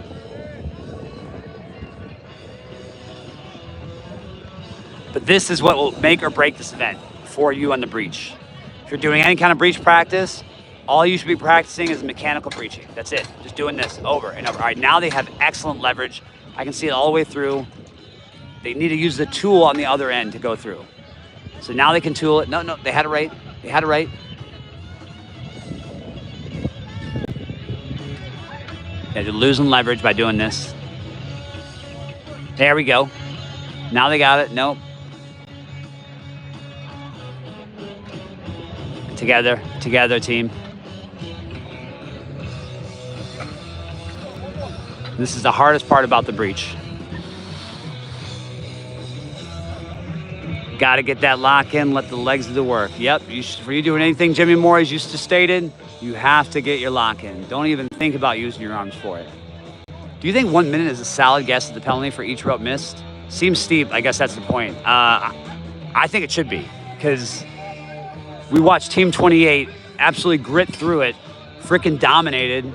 But this is what will make or break this event for you on the breach. If you're doing any kind of breach practice, all you should be practicing is mechanical breaching. That's it. Just doing this over and over. All right, now they have excellent leverage. I can see it all the way through. They need to use the tool on the other end to go through. So now they can tool it. No, they had it right. They had it right. Yeah, they're losing leverage by doing this. There we go. Now they got it. Nope. Together, team. This is the hardest part about the breach. Got to get that lock in, let the legs do the work. Yep, for you doing anything Jimmy Morris used to stated, you have to get your lock in. Don't even think about using your arms for it. Do you think 1 minute is a solid guess at the penalty for each rope missed? Seems steep, I guess that's the point. I think it should be, because we watched Team 28 absolutely grit through it, freaking dominated.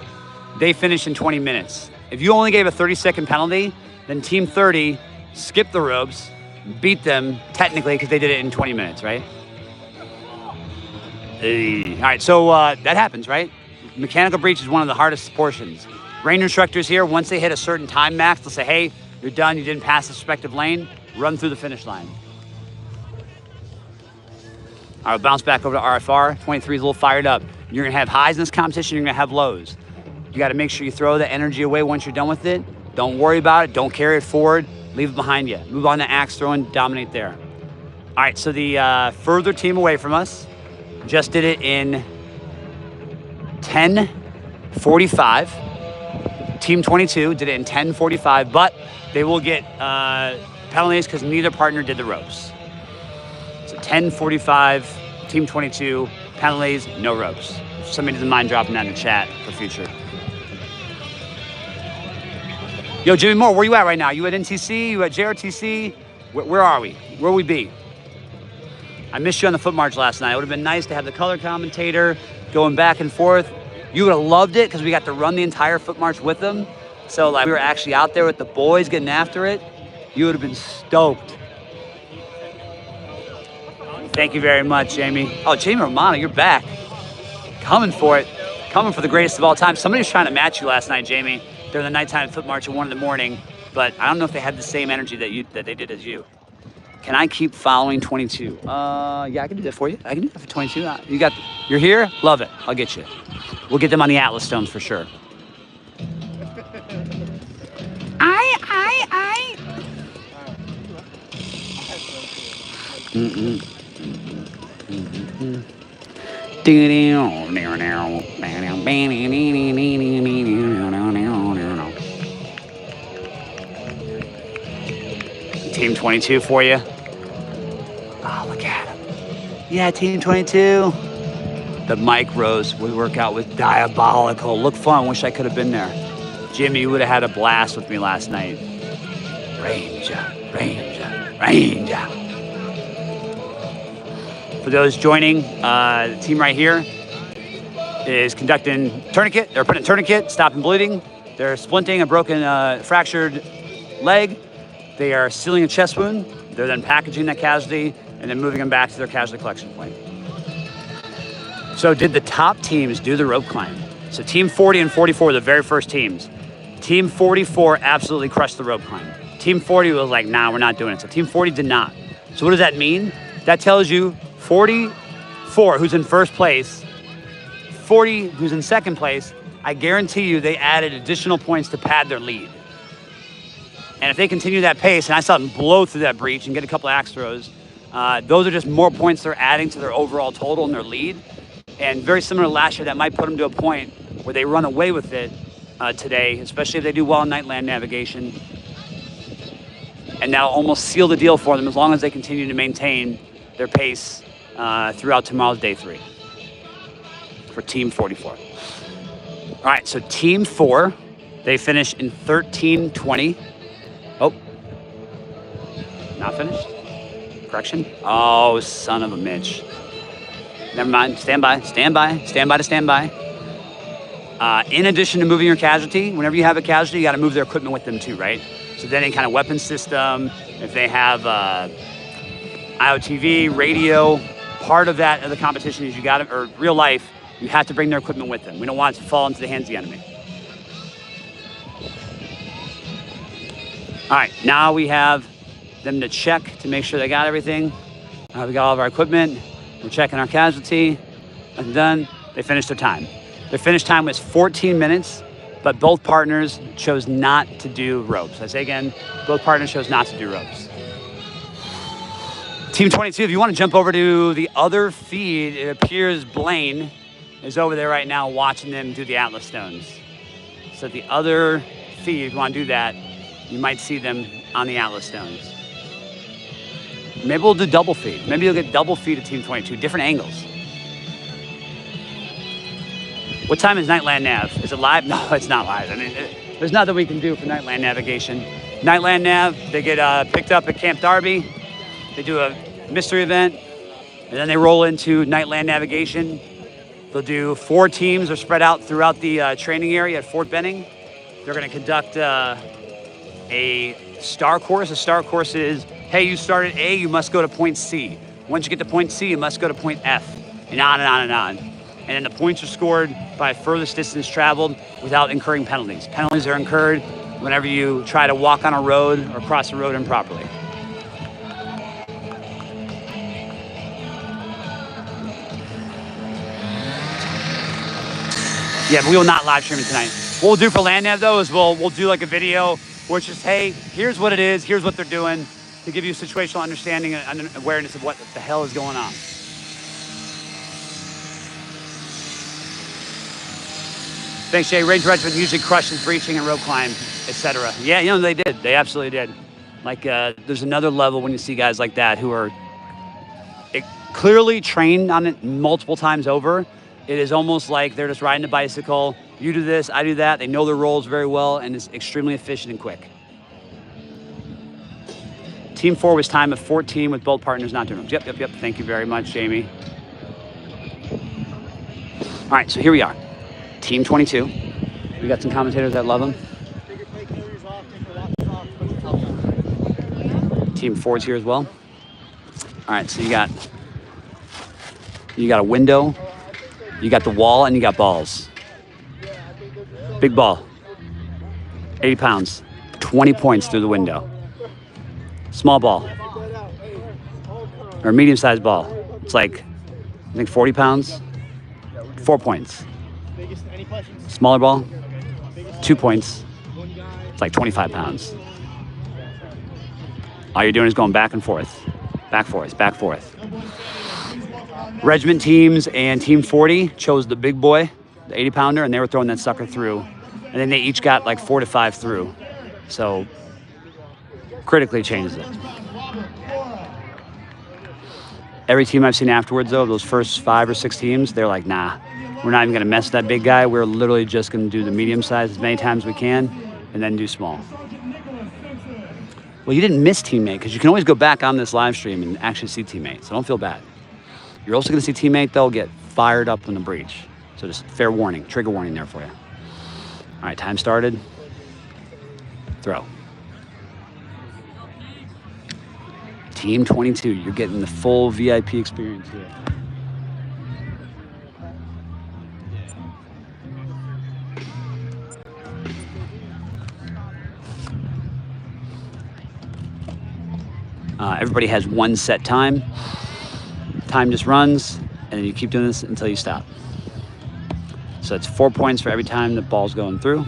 They finished in 20 minutes. If you only gave a 30-second penalty, then Team 30 skipped the ropes, beat them technically because they did it in 20 minutes, right? All right, so that happens, right? Mechanical breach is one of the hardest portions. Range instructors here, once they hit a certain time max, they'll say, hey, you're done, you didn't pass the respective lane, run through the finish line. All right, bounce back over to RFR. 23 is a little fired up. You're gonna have highs in this competition, you're gonna have lows. You gotta make sure you throw the energy away once you're done with it. Don't worry about it, don't carry it forward, leave it behind you. Move on to axe throwing, dominate there. All right, so the further team away from us just did it in 10:45. Team 22 did it in 10:45, but they will get penalties because neither partner did the ropes. So 10:45, Team 22, penalties, no ropes. If somebody doesn't mind dropping that in the chat for future. Yo, Jimmy Moore, where you at right now? You at NTC? You at JRTC? Where are we? Where will we be? I missed you on the foot march last night. It would have been nice to have the color commentator going back and forth. You would have loved it because we got to run the entire foot march with them. So like we were actually out there with the boys getting after it. You would have been stoked. Thank you very much, Jamie. Oh, Jamie Romano, you're back. Coming for it. Coming for the greatest of all time. Somebody was trying to match you last night, Jamie, during the nighttime foot march at 1 in the morning, but I don't know if they had the same energy that they did as you. Can I keep following 22? Yeah, I can do that for you. I can do that for 22. You're here? Love it. I'll get you. We'll get them on the Atlas stones for sure. I. Team 22 for you. Oh, look at him. Yeah, Team 22. The micros we work out with diabolical. Look fun. Wish I could have been there. Jimmy, you would have had a blast with me last night. Ranger. For those joining, the team right here is conducting tourniquet. They're putting a tourniquet, stopping bleeding. They're splinting a broken, fractured leg. They are sealing a chest wound. They're then packaging that casualty and then moving them back to their casualty collection point. So did the top teams do the rope climb? So Team 40 and 44 were the very first teams. Team 44 absolutely crushed the rope climb. Team 40 was like, nah, we're not doing it. So Team 40 did not. So what does that mean? That tells you 44, who's in first place, 40, who's in second place, I guarantee you they added additional points to pad their lead. And if they continue that pace, and I saw them blow through that breach and get a couple axe throws, those are just more points they're adding to their overall total and their lead. And very similar to last year, that might put them to a point where they run away with it today, especially if they do well in Nightland navigation. And that'll almost seal the deal for them as long as they continue to maintain their pace throughout tomorrow's day 3 for Team 44. All right, so Team 4, they finish in 13:20. Oh, not finished? Correction? Oh, son of a Mitch. Never mind, stand by. In addition to moving your casualty, whenever you have a casualty, you gotta move their equipment with them too, right? So then any kind of weapon system, if they have IOTV, radio, part of that of the competition is you gotta, or real life, you have to bring their equipment with them. We don't want it to fall into the hands of the enemy. All right, now we have them to check to make sure they got everything. We got all of our equipment. We're checking our casualty. That's done. They finished their time. Their finish time was 14 minutes, but both partners chose not to do ropes. I say again, both partners chose not to do ropes. Team 22, if you want to jump over to the other feed, it appears Blaine is over there right now watching them do the Atlas Stones. So the other feed, if you want to do that, you might see them on the Atlas Stones. Maybe we'll do double feed. Maybe you'll get double feed of Team 22, different angles. What time is Nightland Nav? Is it live? No, it's not live. I mean, there's nothing we can do for Nightland navigation. Nightland Nav, they get picked up at Camp Darby. They do a mystery event, and then they roll into Nightland navigation. They'll do 4 teams. They're spread out throughout the training area at Fort Benning. They're going to conduct a star course. A star course is, hey, you started A, you must go to point C. Once you get to point C, you must go to point F, and on and on and on. And then the points are scored by furthest distance traveled without incurring penalties. Penalties are incurred whenever you try to walk on a road or cross a road improperly. Yeah, but we will not live stream it tonight. What we'll do for Land Nav though is we'll do like a video where it's just, hey, here's what it is, here's what they're doing, to give you situational understanding and awareness of what the hell is going on. Thanks, Jay. Range Regiment usually crushes breaching and rope climb, etc. Yeah, you know, they did. They absolutely did. Like, there's another level when you see guys like that who are clearly trained on it multiple times over. It is almost like they're just riding a bicycle. You do this, I do that. They know their roles very well, and it's extremely efficient and quick. Team 4 was time of 14 with both partners not doing them. Yep. Thank you very much, Jamie. All right, so here we are. Team 22. We got some commentators that love them. Team 4's here as well. All right, so you got a window, you got the wall, and you got balls. Big ball, 80 pounds, 20 points through the window. Small ball, or medium-sized ball. It's like, I think 40 pounds, 4 points. Smaller ball, 2 points. It's like 25 pounds. All you're doing is going back and forth, back forth, back forth. Regiment teams and Team 40 chose the big boy, the 80-pounder, and they were throwing that sucker through. And then they each got like 4 to 5 through. So critically changes it. Every team I've seen afterwards, though, those first 5 or 6 teams, they're like, nah, we're not even going to mess with that big guy. We're literally just going to do the medium size as many times as we can and then do small. Well, you didn't miss teammate because you can always go back on this live stream and actually see teammate, so don't feel bad. You're also going to see teammate, though, get fired up in the breach. So just fair warning, trigger warning there for you. All right, time started. Throw. Team 22, you're getting the full VIP experience here. Everybody has one set time. Time just runs, and then you keep doing this until you stop. So it's 4 points for every time the ball's going through.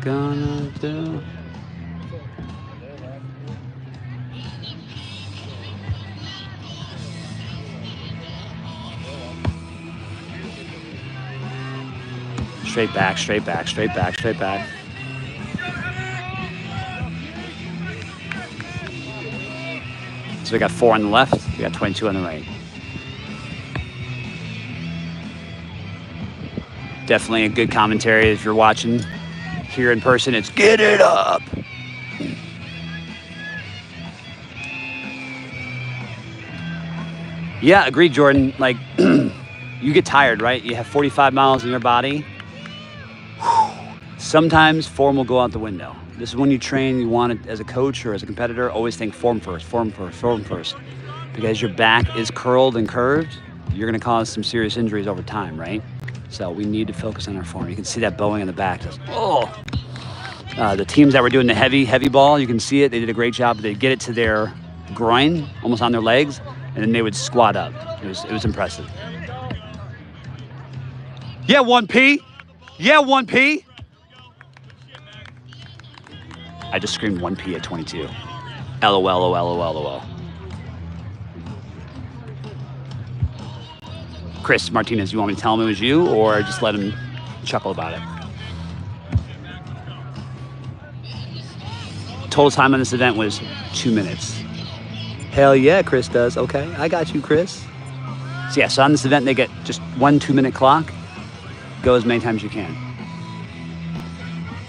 Gonna do. Straight back, straight back, straight back, straight back. So we got 4 on the left, we got 22 on the right. Definitely a good commentary if you're watching here in person. It's get it up. Yeah, agreed, Jordan. Like, you get tired, right? You have 45 miles in your body. Sometimes form will go out the window. This is when you train, you want it as a coach or as a competitor, always think form first, form first, form first. Because your back is curled and curved, you're gonna cause some serious injuries over time, right? So we need to focus on our form. You can see that bowing in the back. Just, oh. The teams that were doing the heavy ball, you can see it. They did a great job. They'd get it to their groin, almost on their legs, and then they would squat up. It was impressive. Yeah, 1P. Yeah, 1P. I just screamed 1P at 22. LOL, LOL, LOL, LOL. Chris Martinez, you want me to tell him it was you or just let him chuckle about it? Total time on this event was 2 minutes. Hell yeah, Chris does. Okay, I got you, Chris. So yeah, so on this event, they get just 1 2-minute clock. Go as many times as you can.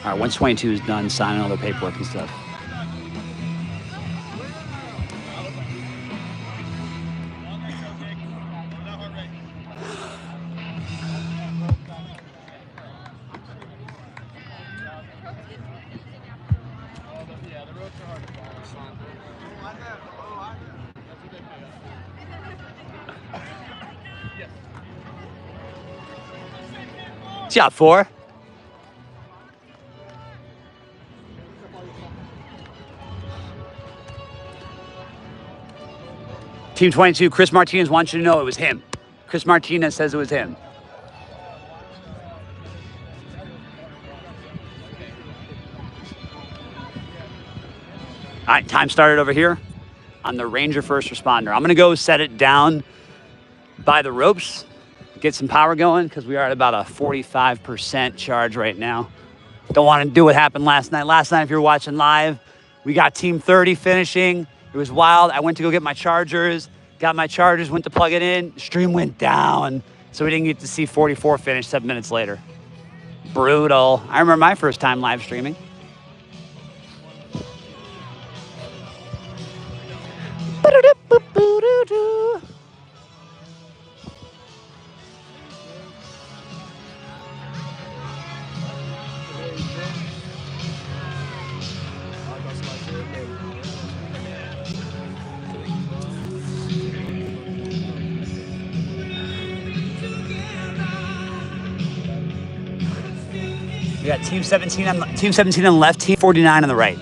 All right, once 22 is done, signing all the paperwork and stuff. Job 4. Team 22, Chris Martinez wants you to know it was him. Chris Martinez says it was him. All right, time started over here on the Ranger first responder. I'm gonna go set it down by the ropes, get some power going because we are at about a 45% charge right now. Don't want to do what happened last night. Last night, if you're watching live, we got Team 30 finishing. It was wild. I went to go get my chargers, got my chargers, went to plug it in. Stream went down, so we didn't get to see 44 finish 7 minutes later. Brutal. I remember my first time live streaming. We got Team 17 on the left, Team 49 on the right.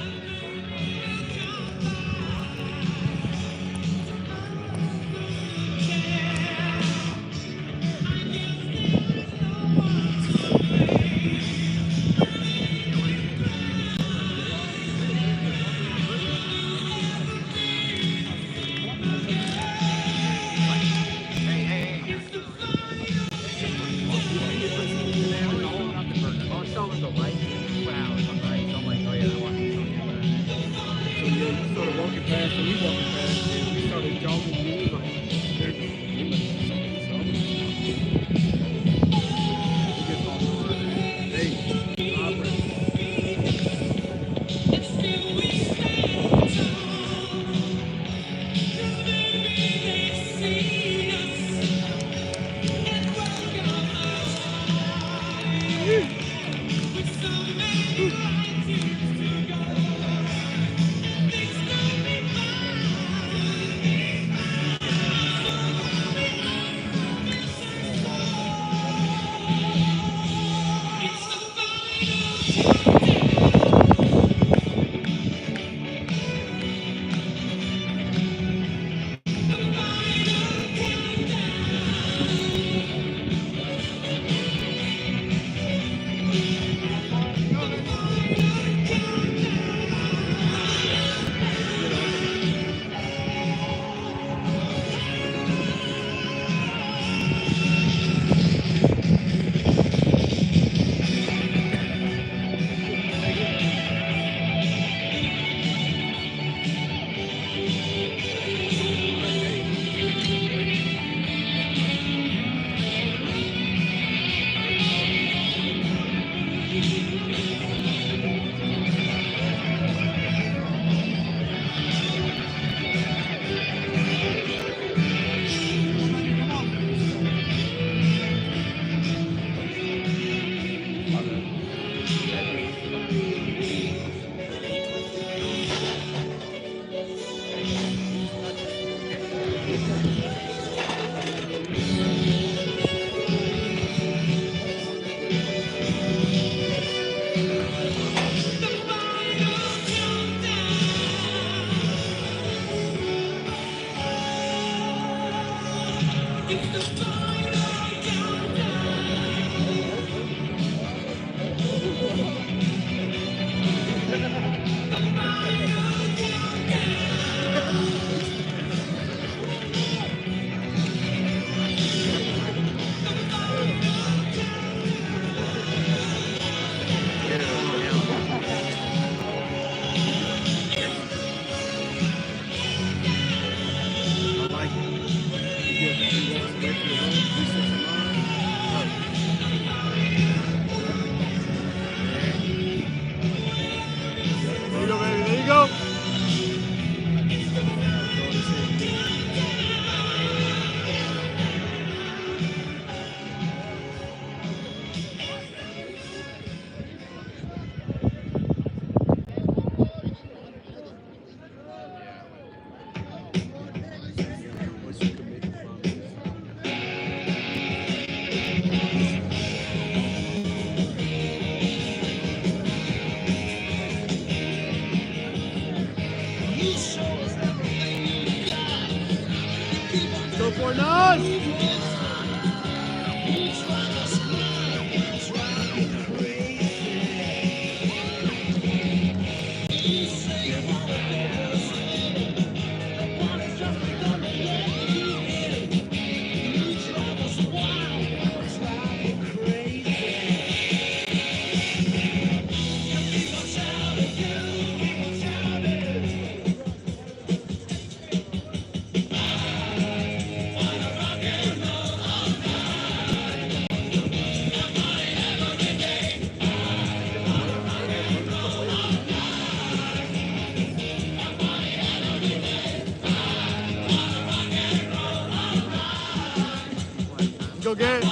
Go get it.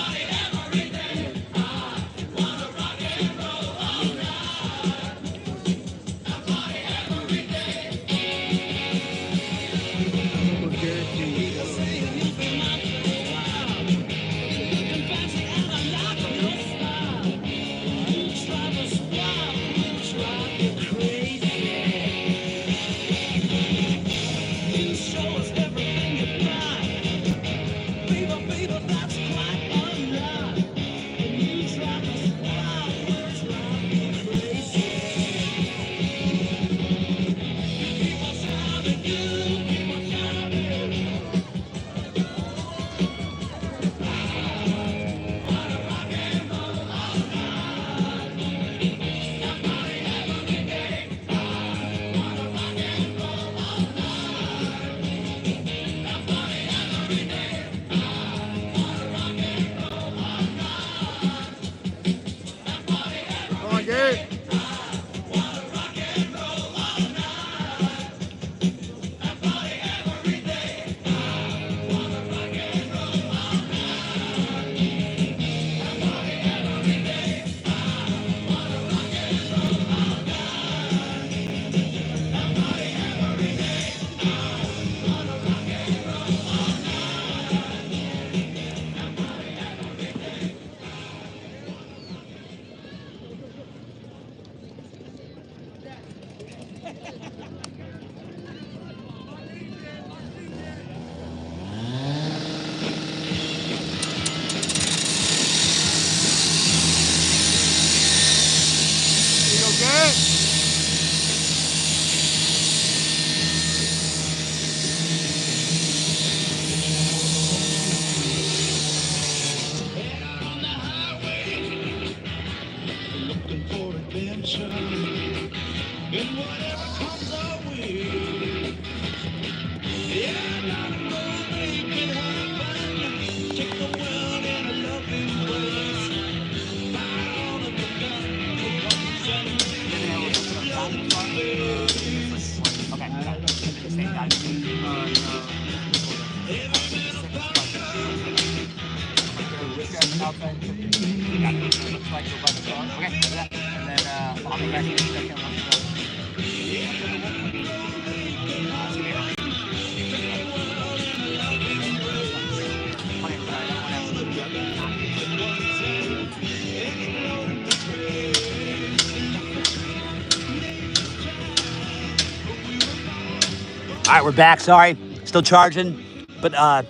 All right, we're back. Sorry, still charging, but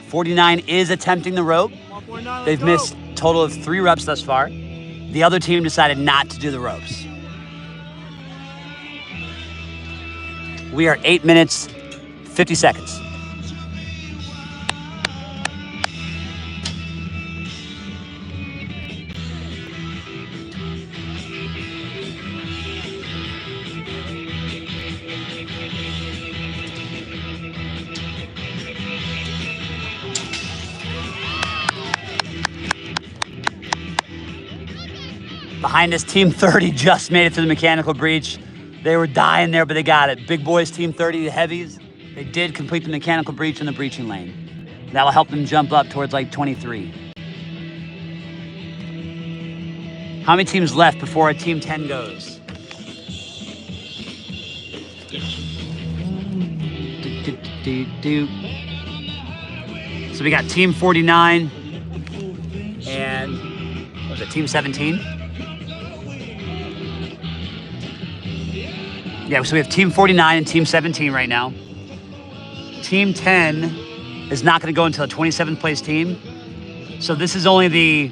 49 is attempting the rope. They've missed a total of 3 reps thus far. The other team decided not to do the ropes. We are 8 minutes, 50 seconds. Behind us, Team 30 just made it to the mechanical breach. They were dying there, but they got it. Big boys, Team 30, the heavies, they did complete the mechanical breach in the breaching lane. That'll help them jump up towards like 23. How many teams left before Team 10 goes? So we got Team 49 and what was it, Team 17? Yeah, so we have Team 49 and Team 17 right now. Team 10 is not going to go until a 27th place team. So this is only the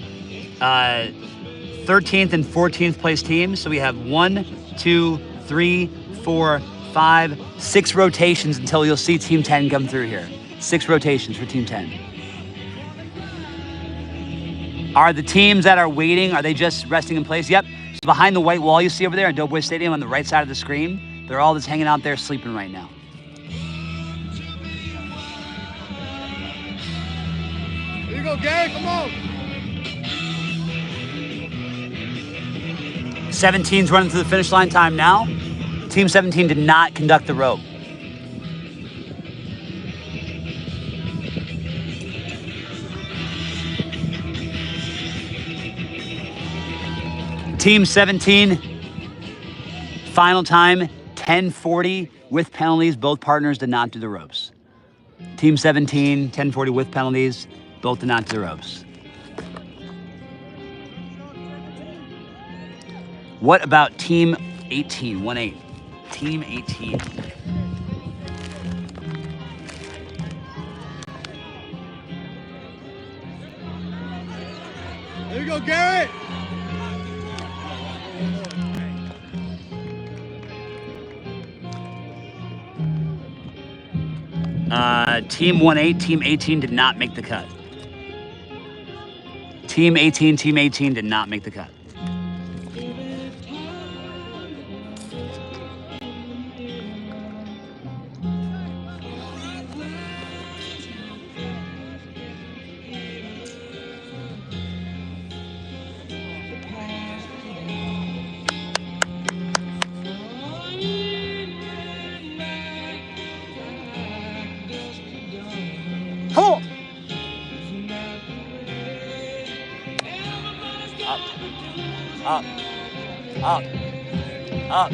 13th and 14th place teams. So we have 1, 2, 3, 4, 5, 6 rotations until you'll see Team 10 come through here. 6 rotations for Team 10. Are the teams that are waiting, are they just resting in place? Yep. So behind the white wall you see over there at Doughboy Stadium on the right side of the screen, they're all just hanging out there sleeping right now. Here you go, gang, come on. 17's running through the finish line time now. Team 17 did not conduct the rope. Team 17, final time, 10:40 with penalties. Both partners did not do the ropes. Team 17, 10:40 with penalties. Both did not do the ropes. What about Team 18, 1-8? Team 18. There you go, Garrett. Team 1-8, Team 18 did not make the cut. Team 18 did not make the cut. Come on. Up. Up. Up.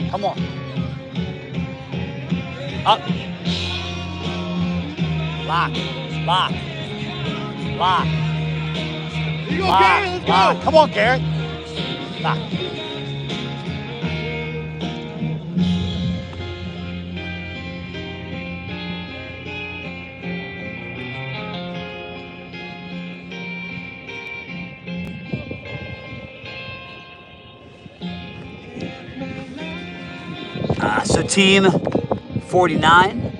Come on. Up. Lock. Lock. Lock. There you go, Lock. Garrett. Let's Lock. go. Come on, Garrett. Lock. So team 49.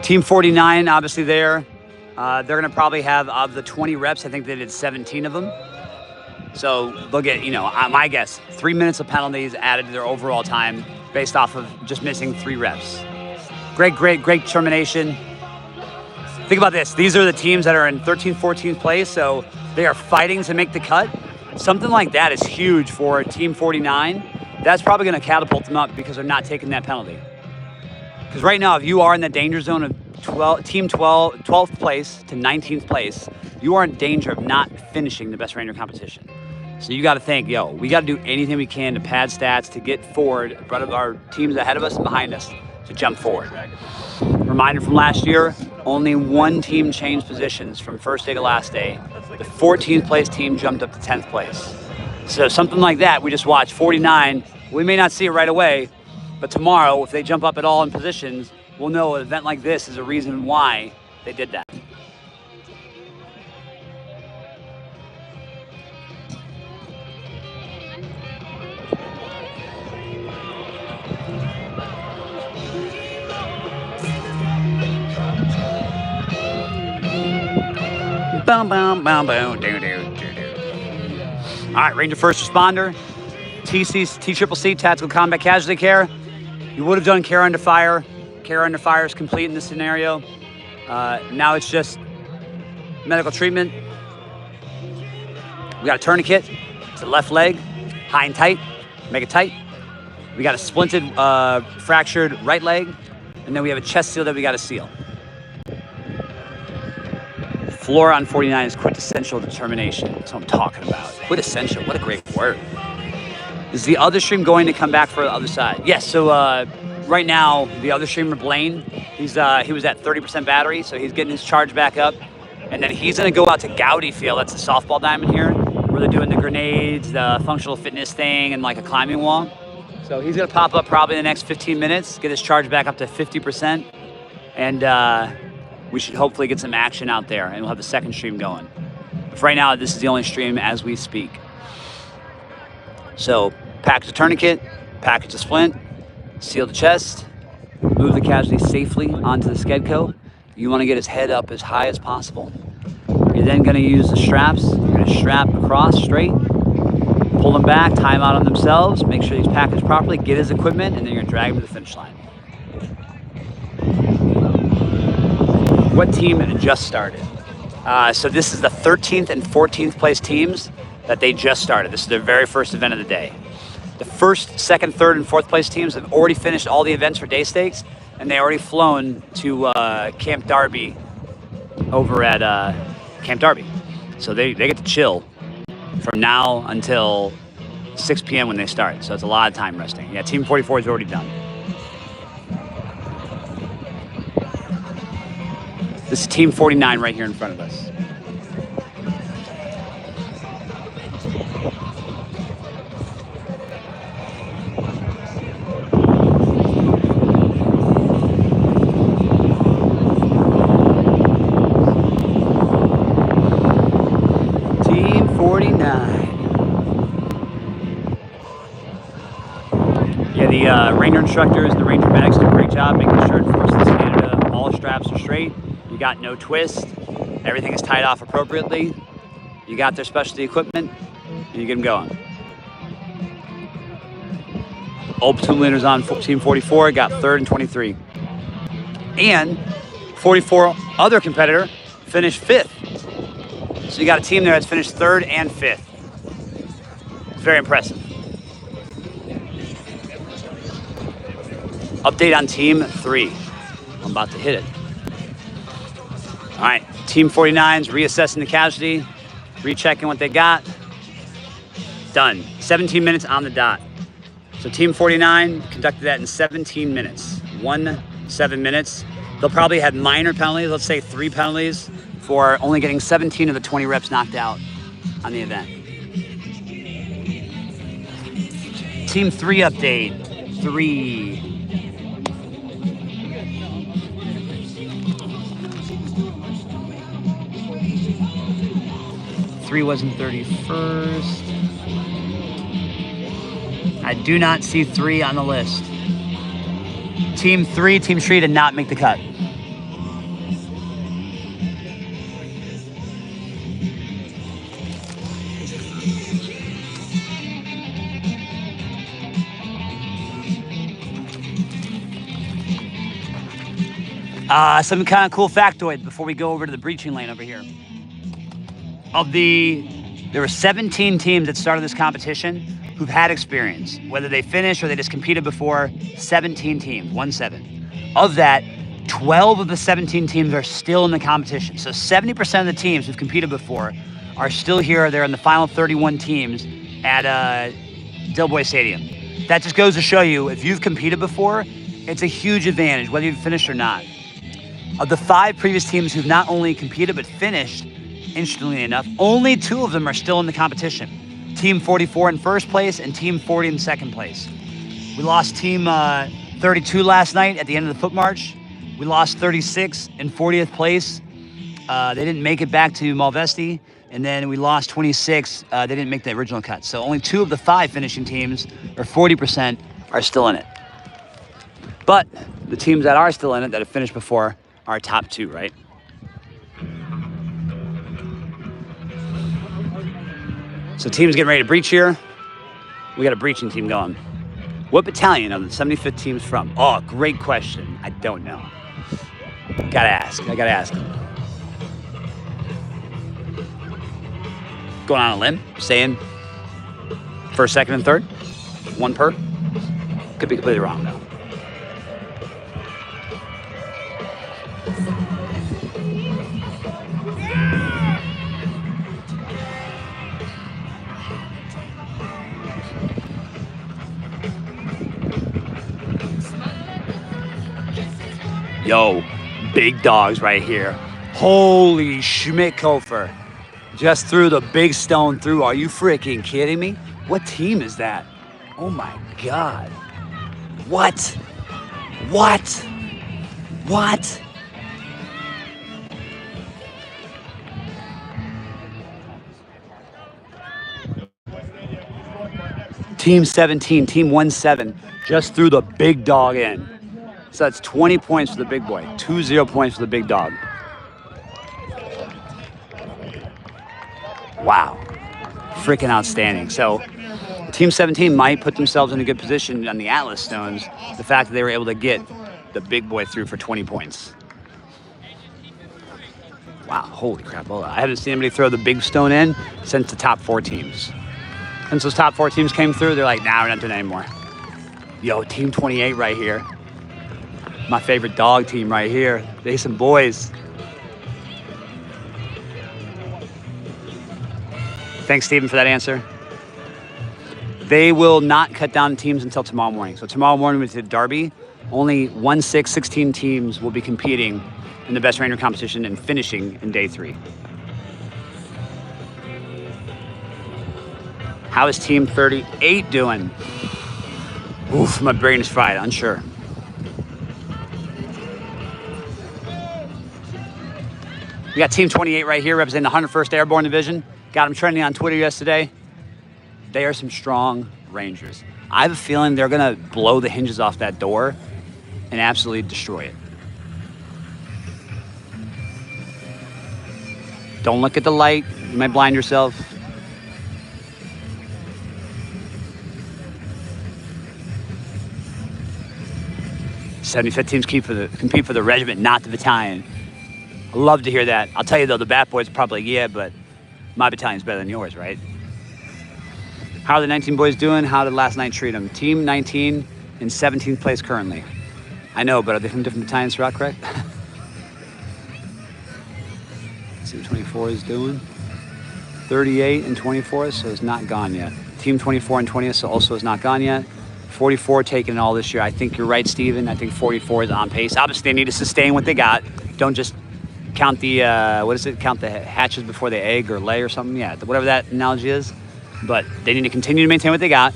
Team 49, obviously there. They're gonna probably have, of the 20 reps, I think they did 17 of them. So they'll get, my guess, 3 minutes of penalties added to their overall time based off of just missing 3 reps. Great determination. Think about this. These are the teams that are in 13th, 14th place, so they are fighting to make the cut. Something like that is huge for Team 49. That's probably going to catapult them up because they're not taking that penalty. Because right now, if you are in the danger zone of 12th place to 19th place, you are in danger of not finishing the best ranger competition. So you got to think, we got to do anything we can to pad stats, to get forward, in front of our teams ahead of us and behind us, to jump forward. Reminder from last year, only one team changed positions from first day to last day. The 14th place team jumped up to 10th place. So something like that, we just watched 49. We may not see it right away, but tomorrow, if they jump up at all in positions, we'll know an event like this is a reason why they did that. Boom, boom, boom, boom, do, do, do, do. All right, Ranger First Responder, TCC, Tactical Combat Casualty Care. You would have done Care Under Fire. Care Under Fire is complete in this scenario. Now it's just medical treatment. We got a tourniquet. It's the left leg, high and tight. Make it tight. We got a splinted, fractured right leg, and then we have a chest seal that we got to seal. Floor on 49 is quintessential determination. That's what I'm talking about. Quintessential, what a great word. Is the other stream going to come back for the other side? Yes, so right now, the other streamer, Blaine, he was at 30% battery, so he's getting his charge back up. And then he's gonna go out to Gowdy Field, that's a softball diamond here, where they're doing the grenades, the functional fitness thing, and like a climbing wall. So he's gonna pop up probably in the next 15 minutes, get his charge back up to 50%, and we should hopefully get some action out there, and we'll have the second stream going. But for right now, this is the only stream as we speak. So package a tourniquet, package a splint, seal the chest, move the casualty safely onto the Skedco. You want to get his head up as high as possible. You're then going to use the straps. You're going to strap across straight, pull them back, tie them out on themselves, make sure he's packaged properly, get his equipment, and then you're going to drag him to the finish line. What team just started? So this is the 13th and 14th place teams that they just started. This is their very first event of the day. The first, second, third, and fourth place teams have already finished all the events for day stakes, and they already flown to Camp Darby over at Camp Darby. So they get to chill from now until 6 p.m. when they start. So it's a lot of time resting. Yeah, Team 44 is already done. This is Team 49 right here in front of us. Team 49. Yeah, the ranger instructors and the ranger medics do a great job making sure in Forces Canada all straps are straight. You got no twist. Everything is tied off appropriately. You got their specialty equipment, and you get them going. All platoon leaders on Team 44 got 3rd and 23. And 44 other competitor finished 5th. So you got a team there that's finished 3rd and 5th. It's very impressive. Update on Team 3. I'm about to hit it. All right, Team 49's reassessing the casualty, rechecking what they got. Done. 17 minutes on the dot. So Team 49 conducted that in 17 minutes. 7 minutes. They'll probably have minor penalties, let's say 3 penalties, for only getting 17 of the 20 reps knocked out on the event. Team 3 update. 3. Was in 31st. I do not see 3 on the list. Team 3 did not make the cut. Some kind of cool factoid before we go over to the breaching lane over here. There were 17 teams that started this competition who've had experience, whether they finished or they just competed before. 17 teams, 1-7. Of that, 12 of the 17 teams are still in the competition. So 70% of the teams who've competed before are still here. They're in the final 31 teams at Doughboy Stadium. That just goes to show you, if you've competed before, it's a huge advantage, whether you've finished or not. Of the 5 previous teams who've not only competed but finished, interestingly enough, only 2 of them are still in the competition. Team 44 in 1st place and Team 40 in 2nd place. We lost Team 32 last night at the end of the foot march. We lost 36 in 40th place. They didn't make it back to Malvesti. And then we lost 26. They didn't make the original cut. So only 2 of the 5 finishing teams, or 40%, are still in it. But the teams that are still in it, that have finished before, are top 2, right? So teams getting ready to breach here. We got a breaching team going. What battalion of the 75th team's from? Oh, great question. I don't know. I gotta ask them. Going on a limb, saying 1st, 2nd, and 3rd? 1 per? Could be completely wrong though. Yo, big dogs right here. Holy Schmidt-Kofer. Just threw the big stone through. Are you freaking kidding me? What team is that? Oh my God. What? Team 17, Team 1-7, just threw the big dog in. So that's 20 points for the big boy, 2-0 points for the big dog. Wow, freaking outstanding. So Team 17 might put themselves in a good position on the Atlas stones, the fact that they were able to get the big boy through for 20 points. Wow, holy crap, I haven't seen anybody throw the big stone in since the top 4 teams. Since those top 4 teams came through, they're like, nah, we're not doing it anymore. Yo, Team 28 right here. My favorite dog team right here. They some boys. Thanks, Steven, for that answer. They will not cut down teams until tomorrow morning. So tomorrow morning with the Darby, only 16 teams will be competing in the best ranger competition and finishing in day 3. How is Team 38 doing? Oof, my brain is fried, unsure. We got Team 28 right here representing the 101st Airborne Division. Got them trending on Twitter yesterday. They are some strong Rangers. I have a feeling they're gonna blow the hinges off that door and absolutely destroy it. Don't look at the light, you might blind yourself. '75th teams compete for the regiment, not the battalion. I love to hear that. I'll tell you though, the Bat Boys probably, yeah, but my battalion's better than yours, right? How are the 19 boys doing? How did last night treat them? Team 19 in 17th place currently. I know, but are they from different battalions throughout, correct? See what 24 is doing. 38 and 24, so it's not gone yet. Team 24 and 20th, so also is not gone yet. 44 taking it all this year. I think you're right, Steven. I think 44 is on pace. Obviously, they need to sustain what they got. Don't just count the, count the hatches before they egg or lay or something. Yeah, whatever that analogy is. But they need to continue to maintain what they got.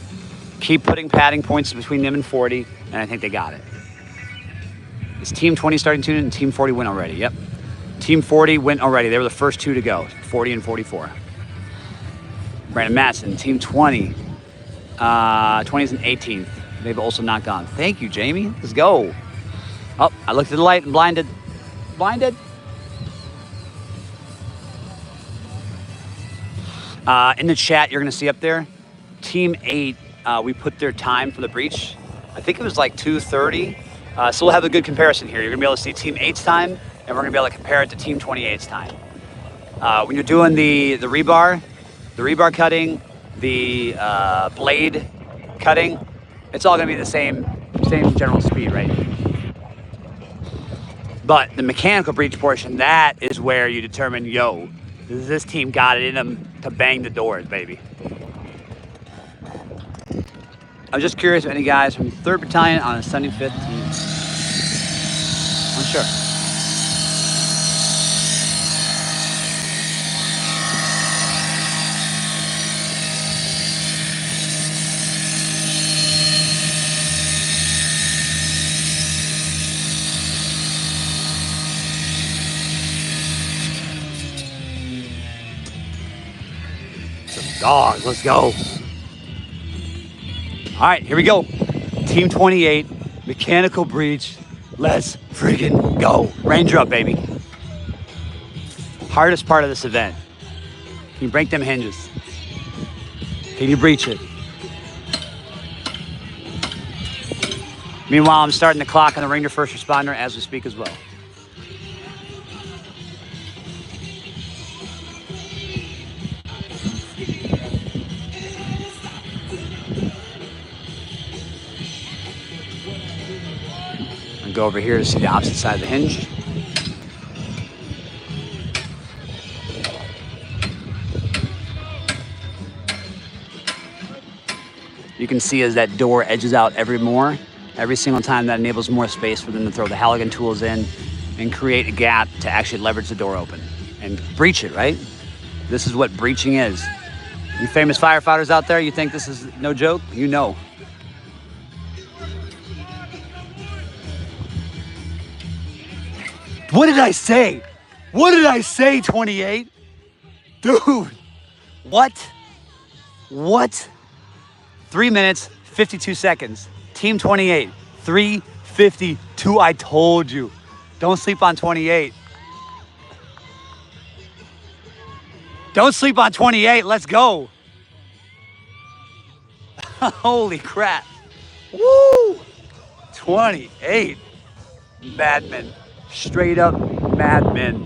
Keep putting padding points between them and 40, and I think they got it. Is Team 20 starting to tune in? And Team 40 went already, yep. Team 40 went already. They were the first 2 to go, 40 and 44. Brandon Matson, Team 20. 20th and 18th. They've also not gone. Thank you, Jamie. Let's go. Oh, I looked at the light and blinded. Blinded. In the chat, you're going to see up there, Team 8, we put their time for the breach. I think it was like 2:30. So we'll have a good comparison here. You're going to be able to see Team 8's time, and we're going to be able to compare it to Team 28's time. When you're doing the rebar cutting, the blade cutting, it's all going to be the same general speed, right? But the mechanical breach portion, that is where you determine, yo, this team got it in them to bang the doors, baby. I was just curious if any guys from 3rd Battalion on a 75th team. I'm sure. Dogs, let's go. All right, here we go. Team 28, mechanical breach. Let's friggin' go. Ranger up, baby. Hardest part of this event. Can you break them hinges? Can you breach it? Meanwhile, I'm starting the clock on the Ranger First Responder as we speak as well. Go over here to see the opposite side of the hinge. You can see as that door edges out every single time, that enables more space for them to throw the Halligan tools in and create a gap to actually leverage the door open and breach it, right? This is what breaching is. You famous firefighters out there, you think this is no joke? You know. What did I say? What did I say, 28? Dude, what? What? 3 minutes, 52 seconds. Team 28, 3:52. I told you. Don't sleep on 28. Don't sleep on 28. Let's go. Holy crap. Woo! 28. Madmen. Straight up madmen.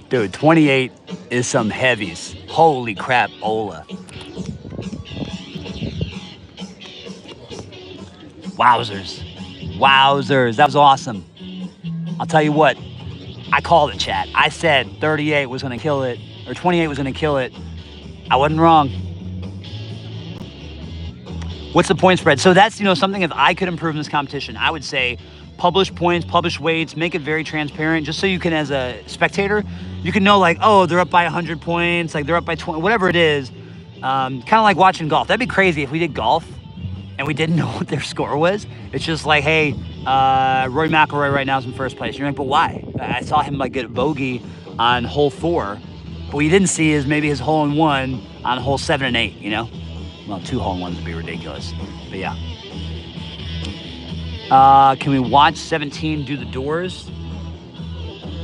Dude, 28 is some heavies. Holy crap, Ola. Wowzers. Wowzers. That was awesome. I'll tell you what, I called it, chat. I said 38 was going to kill it, or 28 was going to kill it. I wasn't wrong. What's the point spread? So that's, something if I could improve in this competition, I would say publish points, publish weights, make it very transparent, just so you can, as a spectator, you can know like, oh, they're up by 100 points, like they're up by 20, whatever it is. Kind of like watching golf. That'd be crazy if we did golf and we didn't know what their score was. It's just like, hey, Rory McIlroy right now is in first place. You're like, but why? I saw him like get a bogey on hole 4, but what you didn't see is maybe his hole in 1 on hole 7 and 8, Well, 2 hole in 1s would be ridiculous, but yeah. Can we watch 17 do the doors?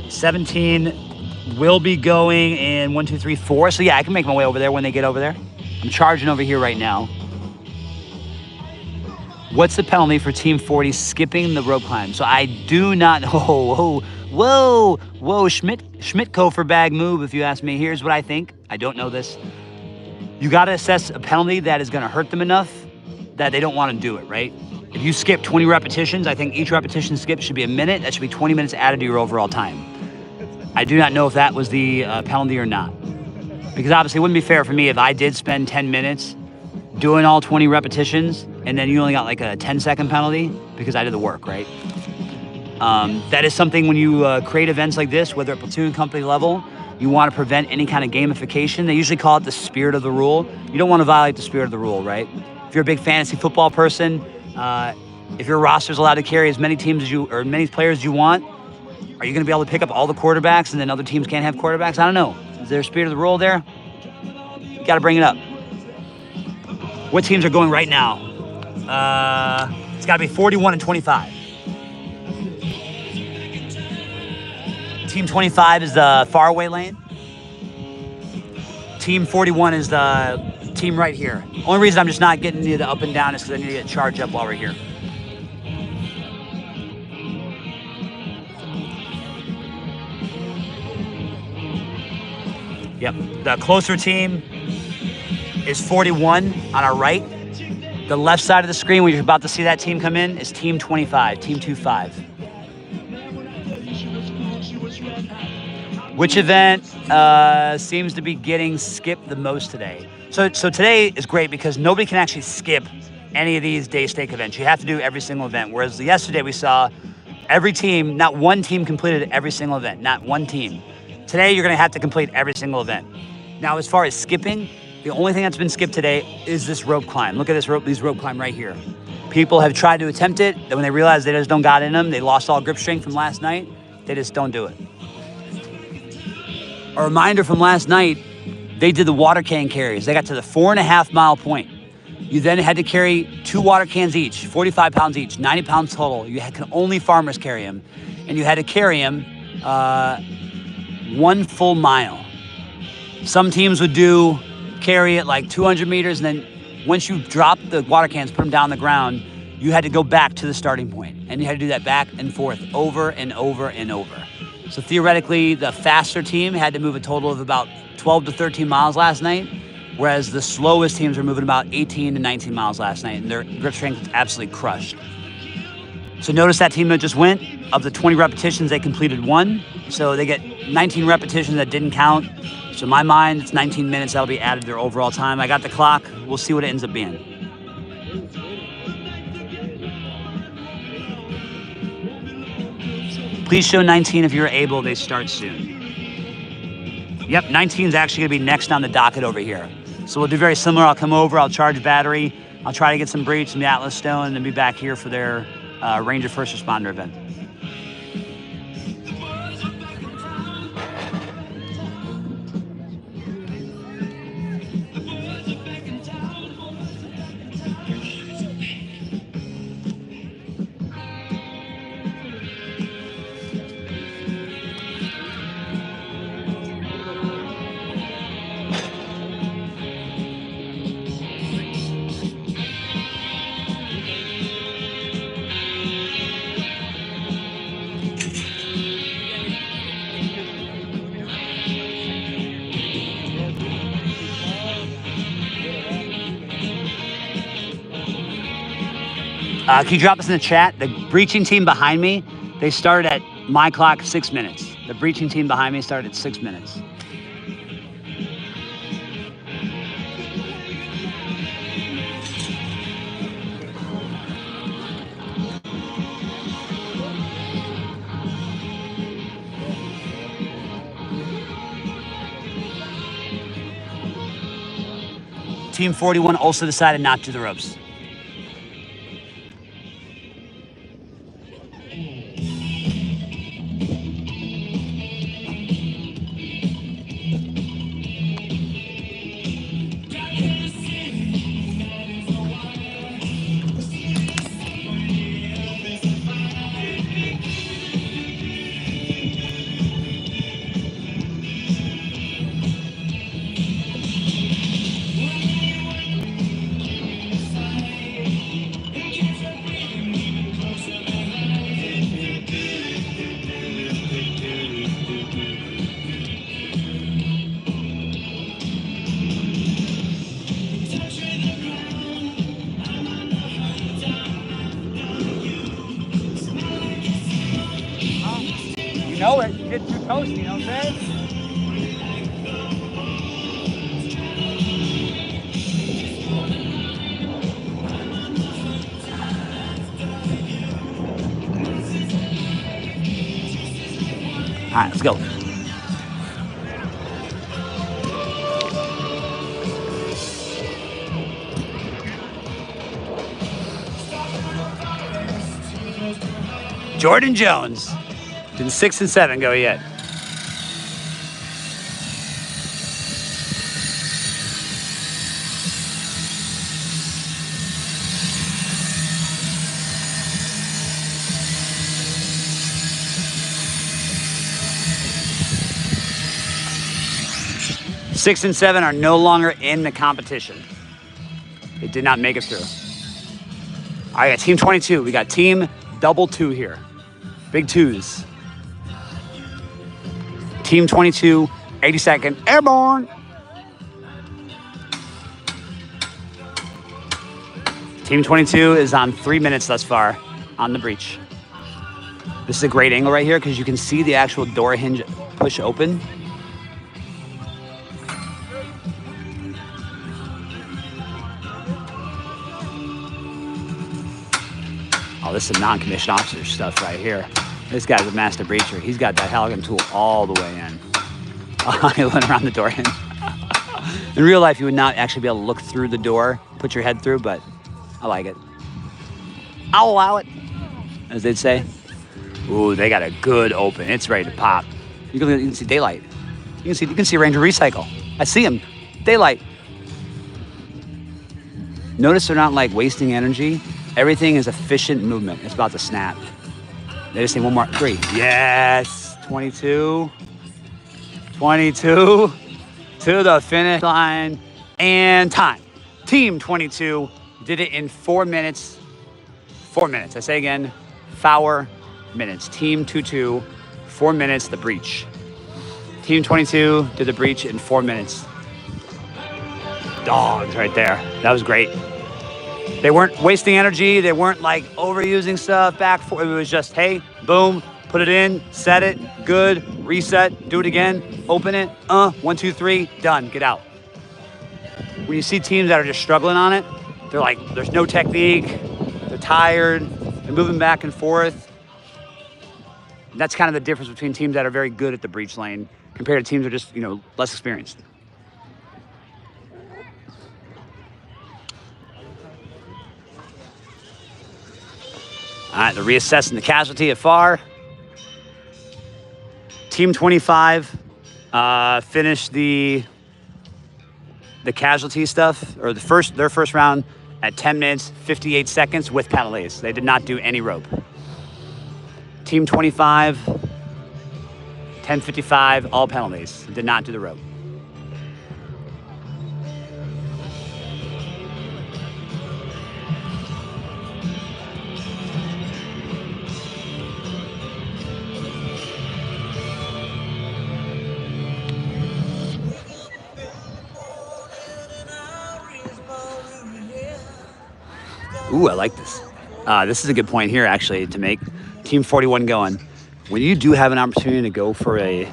17 will be going in 1, 2, 3, 4. So yeah, I can make my way over there when they get over there. I'm charging over here right now. What's the penalty for Team 40 skipping the rope climb? So I do not know. Whoa, Schmidt-Kofer bag move, if you ask me. Here's what I think. I don't know this. You got to assess a penalty that is going to hurt them enough that they don't want to do it, right? If you skip 20 repetitions, I think each repetition skip should be a minute. That should be 20 minutes added to your overall time. I do not know if that was the penalty or not. Because obviously it wouldn't be fair for me if I did spend 10 minutes doing all 20 repetitions and then you only got like a 10-second penalty because I did the work, right? That is something when you create events like this, whether at platoon company level, you want to prevent any kind of gamification. They usually call it the spirit of the rule. You don't want to violate the spirit of the rule, right? If you're a big fantasy football person, if your roster's allowed to carry as many teams as you, or many players as you want, are you going to be able to pick up all the quarterbacks and then other teams can't have quarterbacks? I don't know. Is there a spirit of the rule there? You got to bring it up. What teams are going right now? It's got to be 41 and 25. Team 25 is the faraway lane. Team 41 is the team right here. Only reason I'm just not getting the up and down is because I need to get charged up while we're here. Yep, the closer team is 41 on our right. The left side of the screen, where you're about to see that team come in, is Team 25, Team 25. Which event seems to be getting skipped the most today? So today is great because nobody can actually skip any of these day stake events. You have to do every single event. Whereas yesterday we saw every team, not one team completed every single event, not one team. Today you're gonna have to complete every single event. Now as far as skipping, the only thing that's been skipped today is this rope climb. Look at these rope climb right here. People have tried to attempt it, then when they realize they just don't got in them, they lost all grip strength from last night, they just don't do it. A reminder from last night, they did the water can carries. They got to the 4.5 mile point. You then had to carry 2 water cans each, 45 pounds each, 90 pounds total. You can only farmers carry them. And you had to carry them 1 full mile. Some teams would carry it like 200 meters, and then once you drop the water cans, put them down on the ground, you had to go back to the starting point. And you had to do that back and forth over and over and over. So theoretically, the faster team had to move a total of about 12 to 13 miles last night, whereas the slowest teams were moving about 18 to 19 miles last night, and their grip strength was absolutely crushed. So notice that team that just went, of the 20 repetitions, they completed 1. So they get 19 repetitions that didn't count. So in my mind, it's 19 minutes that'll be added to their overall time. I got the clock. We'll see what it ends up being. Please show 19 if you're able. They start soon. Yep, 19 is actually going to be next on the docket over here. So we'll do very similar. I'll come over, I'll charge battery, I'll try to get some breach from the Atlas Stone, and then be back here for their Ranger First Responder event. Can you drop us in the chat? The breaching team behind me, they started at my clock 6 minutes. The breaching team behind me started at 6 minutes. Team 41 also decided not to do the ropes. You know it. You get too toasty, you know what I'm saying? All right, let's go. Jordan Jones. Didn't 6 and 7 go yet? Six and 7 are no longer in the competition. They did not make it through. All right, team 22. We got team double 2 here. Big twos. Team 22, 82nd Airborne. Team 22 is on 3 minutes thus far on the breach. This is a great angle right here because you can see the actual door hinge push open. Oh, this is non-commissioned officer stuff right here. This guy's a master breacher. He's got that Halligan tool all the way in. He went around the door hinge. In real life, you would not actually be able to look through the door, put your head through, but I like it. I'll allow it, as they'd say. Ooh, they got a good open. It's ready to pop. You can see daylight. You can see Ranger recycle. I see him. Daylight. Notice they're not like wasting energy. Everything is efficient movement. It's about to snap. They just need one more. 3. Yes. 22. 22 to the finish line. And time. Team 22 did it in 4 minutes. 4 minutes. I say again, 4 minutes. Team 22, 4 minutes, the breach. Team 22 did the breach in 4 minutes. Dogs right there. That was great. They weren't wasting energy. They weren't like overusing stuff back for it. Was just, hey, boom, put it in, set it, good, reset, do it again, open it, 1, 2, 3, done, get out. When you see teams that are just struggling on it, they're like, there's no technique, they're tired, they're moving back and forth. That's kind of the difference between teams that are very good at the breach lane compared to teams that are just, less experienced. All right, they're reassessing the casualty at far. Team 25 finished the casualty stuff, or their first round at 10 minutes, 58 seconds with penalties. They did not do any rope. Team 25, 10:55, all penalties. Did not do the rope. Ooh, I like this. This is a good point here, actually, to make. Team 41 going. When you do have an opportunity to go for a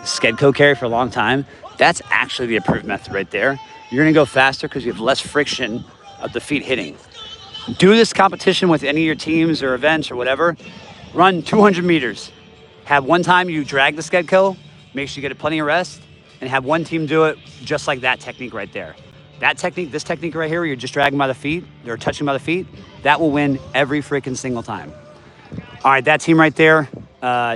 Skedco carry for a long time, that's actually the approved method right there. You're going to go faster because you have less friction of the feet hitting. Do this competition with any of your teams or events or whatever. Run 200 meters. Have one time you drag the Skedco, make sure you get plenty of rest, and have one team do it just like that technique right there. That technique, this technique right here, where you're just dragging by the feet, or touching by the feet, that will win every freaking single time. All right, that team right there,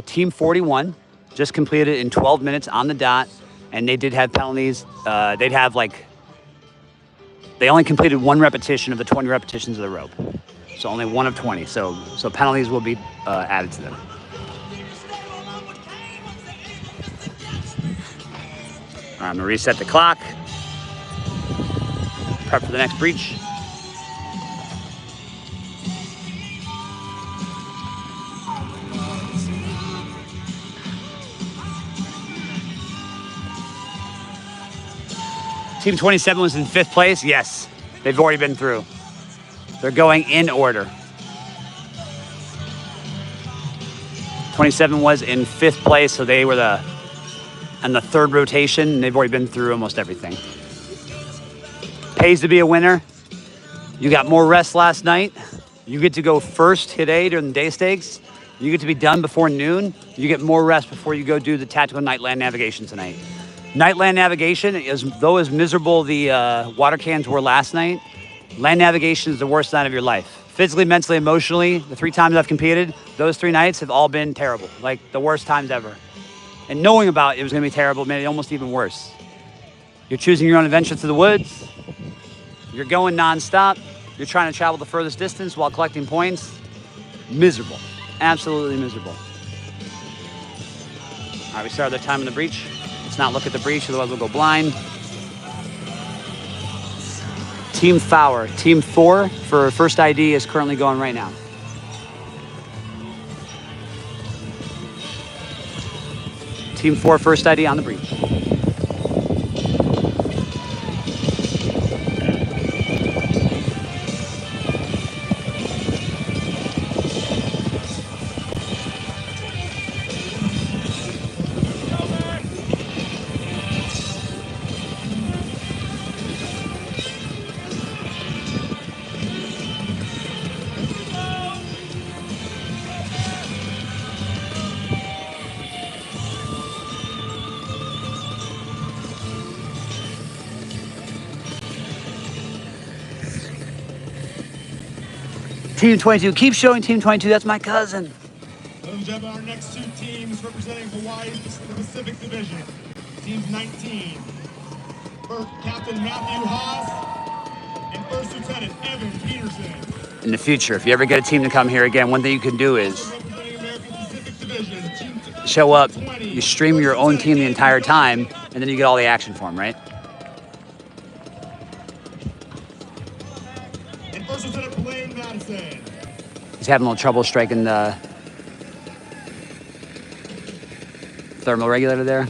Team 41, just completed in 12 minutes on the dot, and they did have penalties. They only completed one repetition of the 20 repetitions of the rope. So only one of 20. So penalties will be added to them. All right, I'm gonna reset the clock. Prep for the next breach. Team 27 was in 5th place. Yes, they've already been through. They're going in order. 27 was in 5th place, so they were on the 3rd rotation, and they've already been through almost everything. Pays to be a winner. You got more rest last night. You get to go first today during the day stakes. You get to be done before noon. You get more rest before you go do the tactical night land navigation tonight. Night land navigation, though as miserable the water cans were last night, land navigation is the worst night of your life. Physically, mentally, emotionally, the 3 times I've competed, those 3 nights have all been terrible, like the worst times ever. And knowing about it was gonna be terrible made it almost even worse. You're choosing your own adventure through the woods. You're going nonstop. You're trying to travel the furthest distance while collecting points. Miserable, absolutely miserable. All right, we started the time in the breach. Let's not look at the breach, otherwise we'll go blind. Team Fowler, Team 4 for first ID is currently going right now. Team 4 first ID on the breach. Team 22, keep showing Team 22, that's my cousin. Ladies and gentlemen, our next 2 teams representing Hawaii's Pacific Division. Teams 19, Captain Matthew Haas and First Lieutenant Evan Peterson. In the future, if you ever get a team to come here again, one thing you can do is show up, you stream your own team the entire time, and then you get all the action for them, right? And First Lieutenant Blaine Madison. He's having a little trouble striking the thermal regulator there.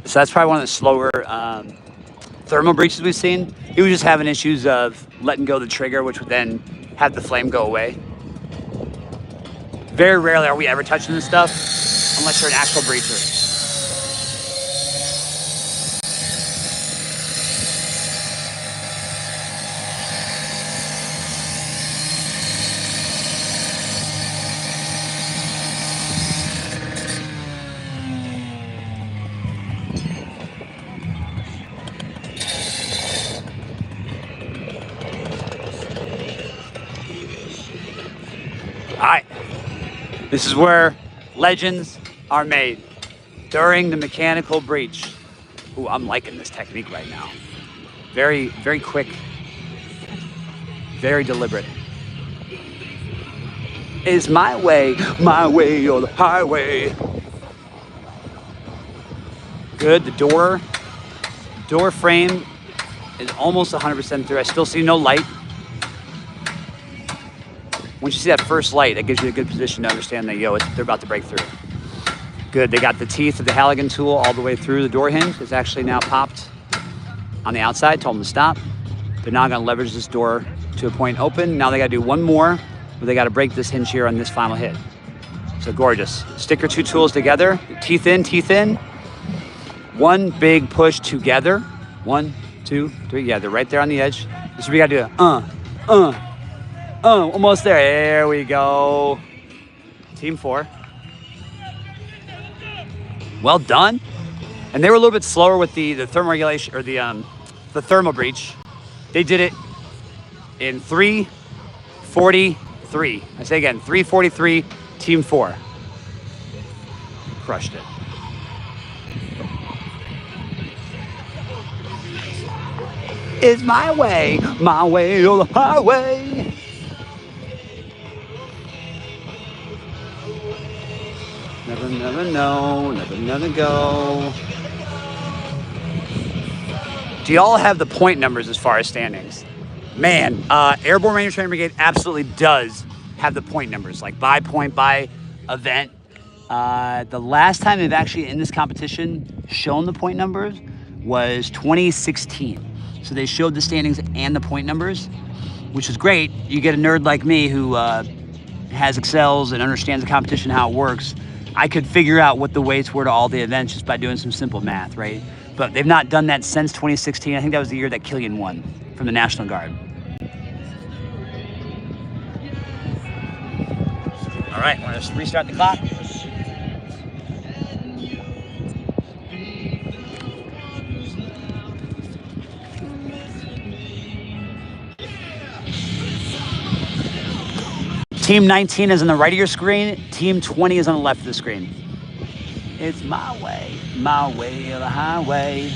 So that's probably one of the slower thermal breaches we've seen. He was just having issues of letting go of the trigger, which would then have the flame go away. Very rarely are we ever touching this stuff unless you're an actual breacher. All right, this is where legends are made, during the mechanical breach. Ooh, I'm liking this technique right now. Very, very quick, very deliberate. Is my way or the highway? Good, the door frame is almost 100% through. I still see no light. Once you see that first light, that gives you a good position to understand that, they're about to break through. Good. They got the teeth of the Halligan tool all the way through the door hinge. It's actually now popped on the outside. Told them to stop. They're now going to leverage this door to a point open. Now they got to do one more, where they got to break this hinge here on this final hit. So gorgeous. Stick your two tools together. Teeth in, teeth in. One big push together. 1, 2, 3. Yeah, they're right there on the edge. This is what we got to do. Almost there. There we go. Team 4. Well done. And they were a little bit slower with the thermoregulation, or the thermal breach. They did it in 3:43. I say again, 3:43, Team 4. Crushed it. It's my way or the highway. Never know, never go. Do y'all have the point numbers as far as standings? Man, Airborne Ranger Training Brigade absolutely does have the point numbers, like by point, by event. The last time they've actually in this competition shown the point numbers was 2016. So they showed the standings and the point numbers, which is great. You get a nerd like me who has excels and understands the competition, how it works. I could figure out what the weights were to all the events just by doing some simple math, right? But they've not done that since 2016. I think that was the year that Killian won from the National Guard. All right, want to restart the clock? Team 19 is on the right of your screen. Team 20 is on the left of the screen. It's my way or the highway.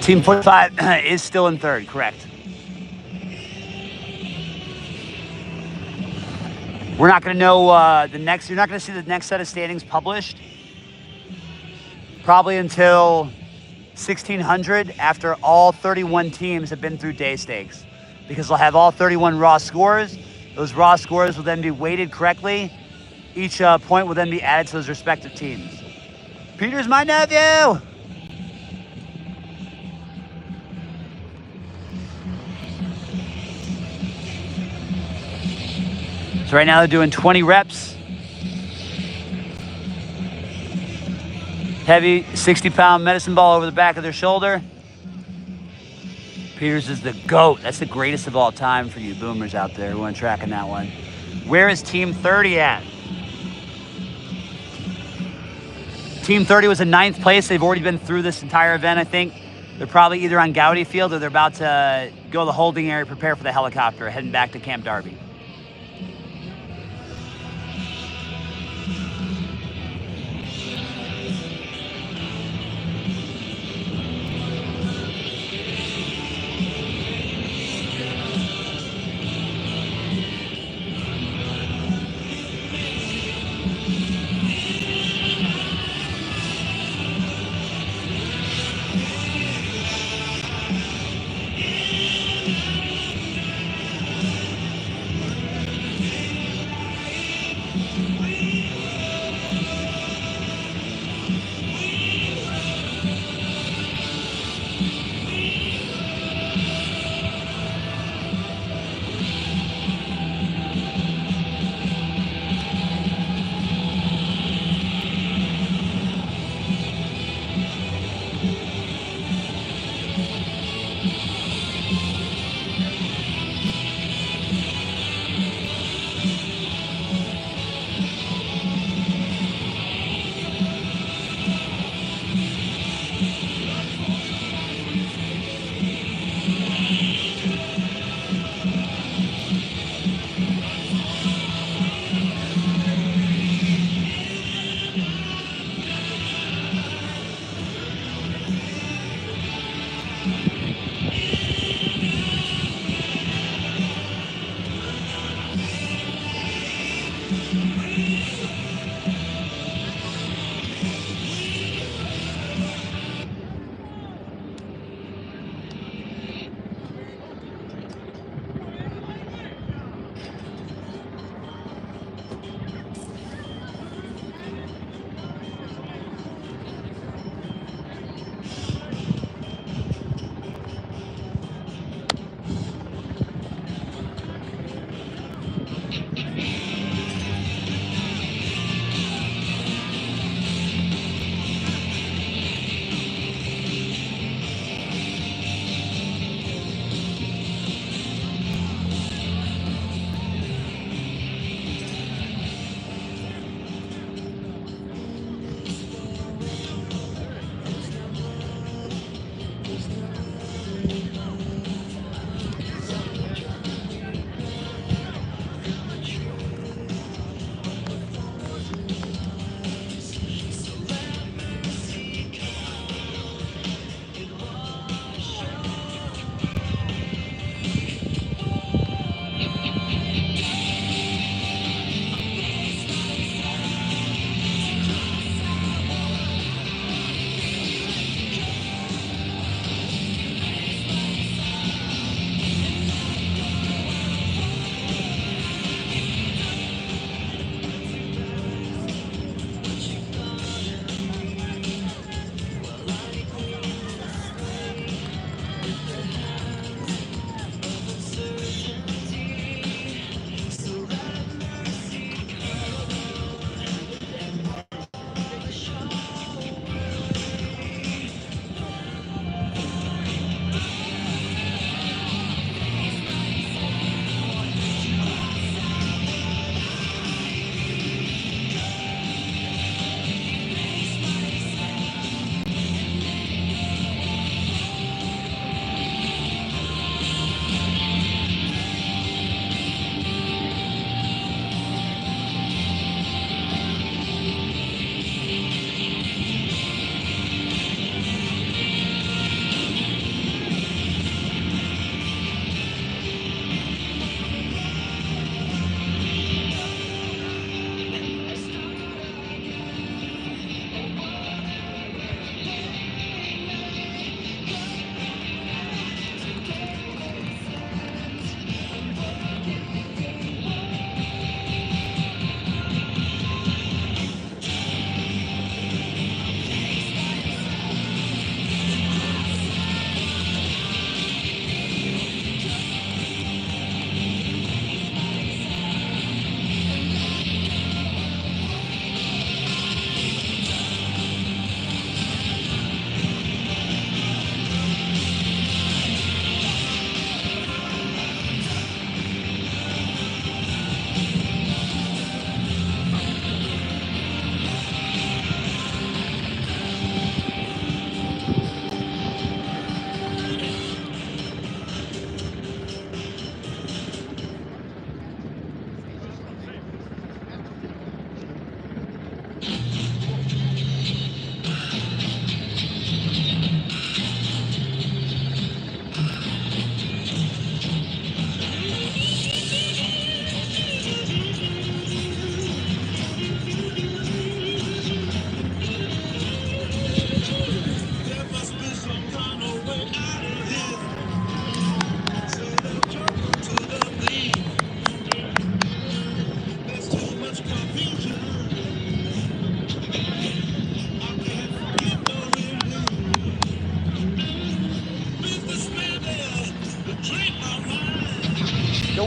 Team 45 is still in third, correct. We're not going to know you're not going to see the next set of standings published probably until 1600 after all 31 teams have been through day stakes, because they'll have all 31 raw scores. Those raw scores will then be weighted correctly. Each point will then be added to those respective teams. Peter's my nephew! So right now they're doing 20 reps. Heavy 60-pound medicine ball over the back of their shoulder. Peters is the GOAT. That's the greatest of all time for you boomers out there who aren't tracking that one. Where is Team 30 at? Team 30 was in 9th place. They've already been through this entire event, I think. They're probably either on Gowdy Field or they're about to go to the holding area, prepare for the helicopter, heading back to Camp Darby.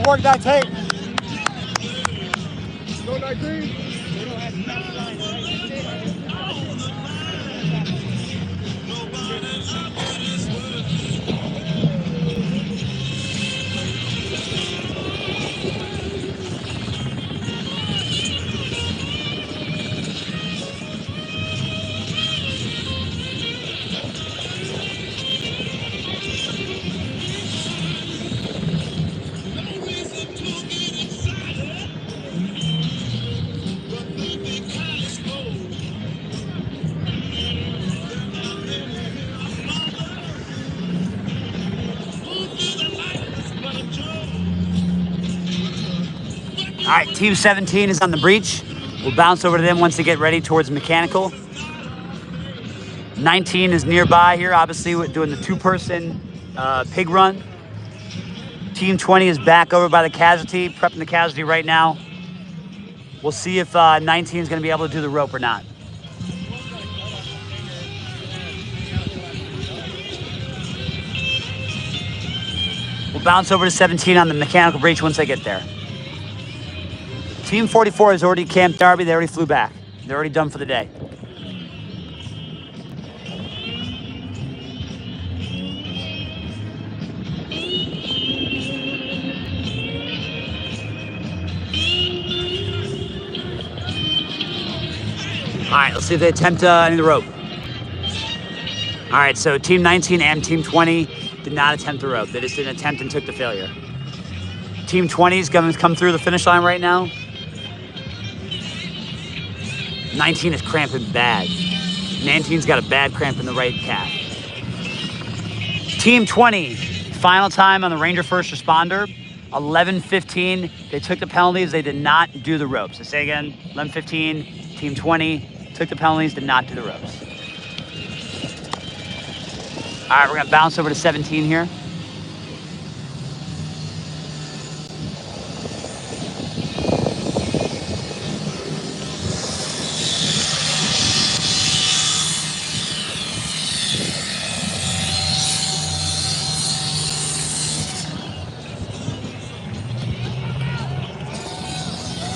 work that tape. Go 19. All right, Team 17 is on the breach. We'll bounce over to them once they get ready towards mechanical. 19 is nearby here, obviously doing the two-person pig run. Team 20 is back over by the Casualty, prepping the Casualty right now. We'll see if 19 is going to be able to do the rope or not. We'll bounce over to 17 on the mechanical breach once they get there. Team 44 is already Camp Darby. They already flew back. They're already done for the day. All right, let's see if they attempt any of the rope. All right, so Team 19 and Team 20 did not attempt the rope. They just didn't attempt and took the failure. Team 20 is going to come through the finish line right now. 19 is cramping bad. 19's got a bad cramp in the right calf. Team 20, final time on the Ranger First Responder, 11:15. They took the penalties. They did not do the ropes. I say again, 11:15, Team 20 took the penalties, did not do the ropes. All right, we're going to bounce over to 17 here.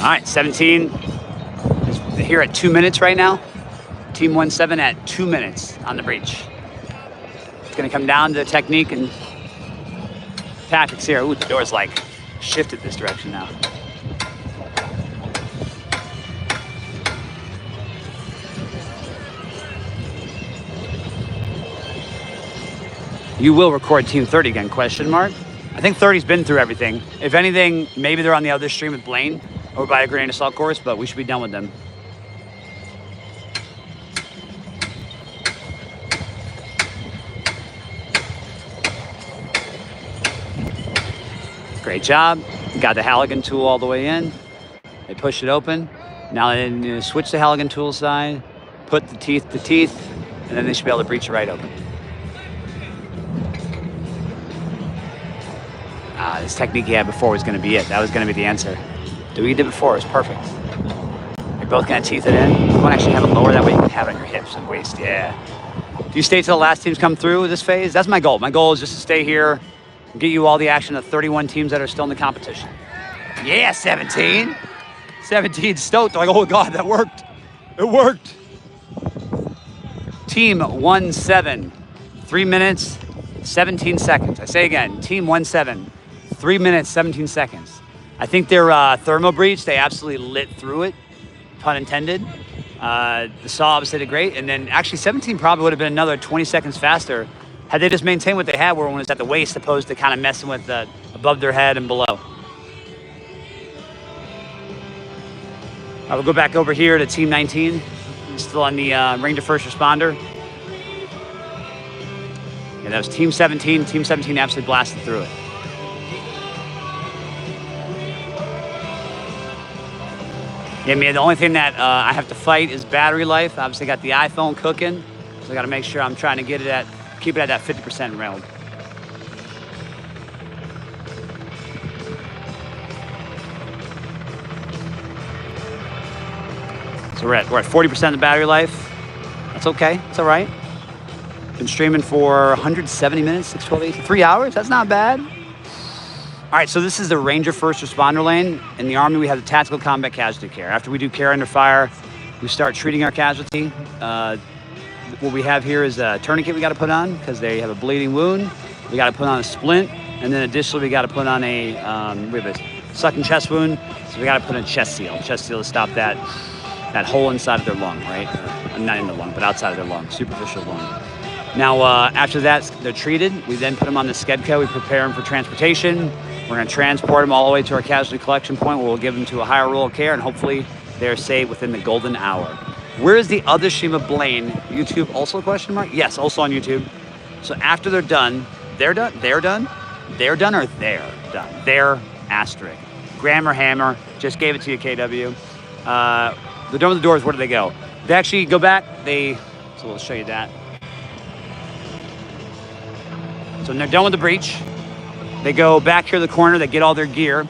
All right, 17 is here at 2 minutes right now. Team 17 at 2 minutes on the breach. It's gonna come down to technique and tactics here. Ooh, the door's like shifted this direction now. You will record Team 30 again, question mark? I think 30's been through everything. If anything, maybe they're on the other stream with Blaine over by a Grenade Assault course, but we should be done with them. Great job. Got the Halligan tool all the way in. They push it open. Now they switch the Halligan tool side, put the teeth to teeth, and then they should be able to breach it right open. This technique he had before was going to be it. That was going to be the answer. Do what you did before. It was perfect. You're both going to teeth it in. You want to actually have it lower. That way you can have it on your hips and waist. Yeah. Do you stay till the last teams come through this phase? That's my goal. My goal is just to stay here and get you all the action of 31 teams that are still in the competition. Yeah, 17. 17 stoked. Like, oh, God, that worked. It worked. Team 17, 3 minutes, 17 seconds. I say again, Team 17, 3 minutes, 17 seconds. I think their thermal breach, they absolutely lit through it, pun intended. The saw obviously did great. And then actually 17 probably would have been another 20 seconds faster had they just maintained what they had, where when it's at the waist, opposed to kind of messing with above their head and below. We'll go back over here to Team 19, still on the Ranger First Responder. Yeah, that was Team 17. Team 17 absolutely blasted through it. Yeah, man, the only thing that I have to fight is battery life. Obviously got the iPhone cooking, so I got to make sure I'm trying to keep it at that 50% realm. So we're at 40% of the battery life. That's okay. It's all right. Been streaming for 170 minutes, 6, 12, 8, 3 hours. That's not bad. All right, so this is the Ranger first responder lane. In the Army, we have the tactical combat casualty care. After we do care under fire, we start treating our casualty. What we have here is a tourniquet we got to put on because they have a bleeding wound. We got to put on a splint, and then additionally, we got to put on we have a sucking chest wound, so we got to put in a chest seal. Chest seal to stop that hole inside of their lung, right? Not in the lung, but outside of their lung, superficial lung. Now, after that, they're treated. We then put them on the Skedco. We prepare them for transportation. We're going to transport them all the way to our casualty collection point where we'll give them to a higher role of care, and hopefully they're saved within the golden hour. Where is the other stream of Blaine? YouTube also a question mark? Yes, also on YouTube. So after they're done, they're done, or they're done? They're asterisk. Grammar hammer, just gave it to you, KW. They're done with the doors, where do they go? They actually go back, so we'll show you that. So when they're done with the breach, they go back here to the corner, they get all their gear.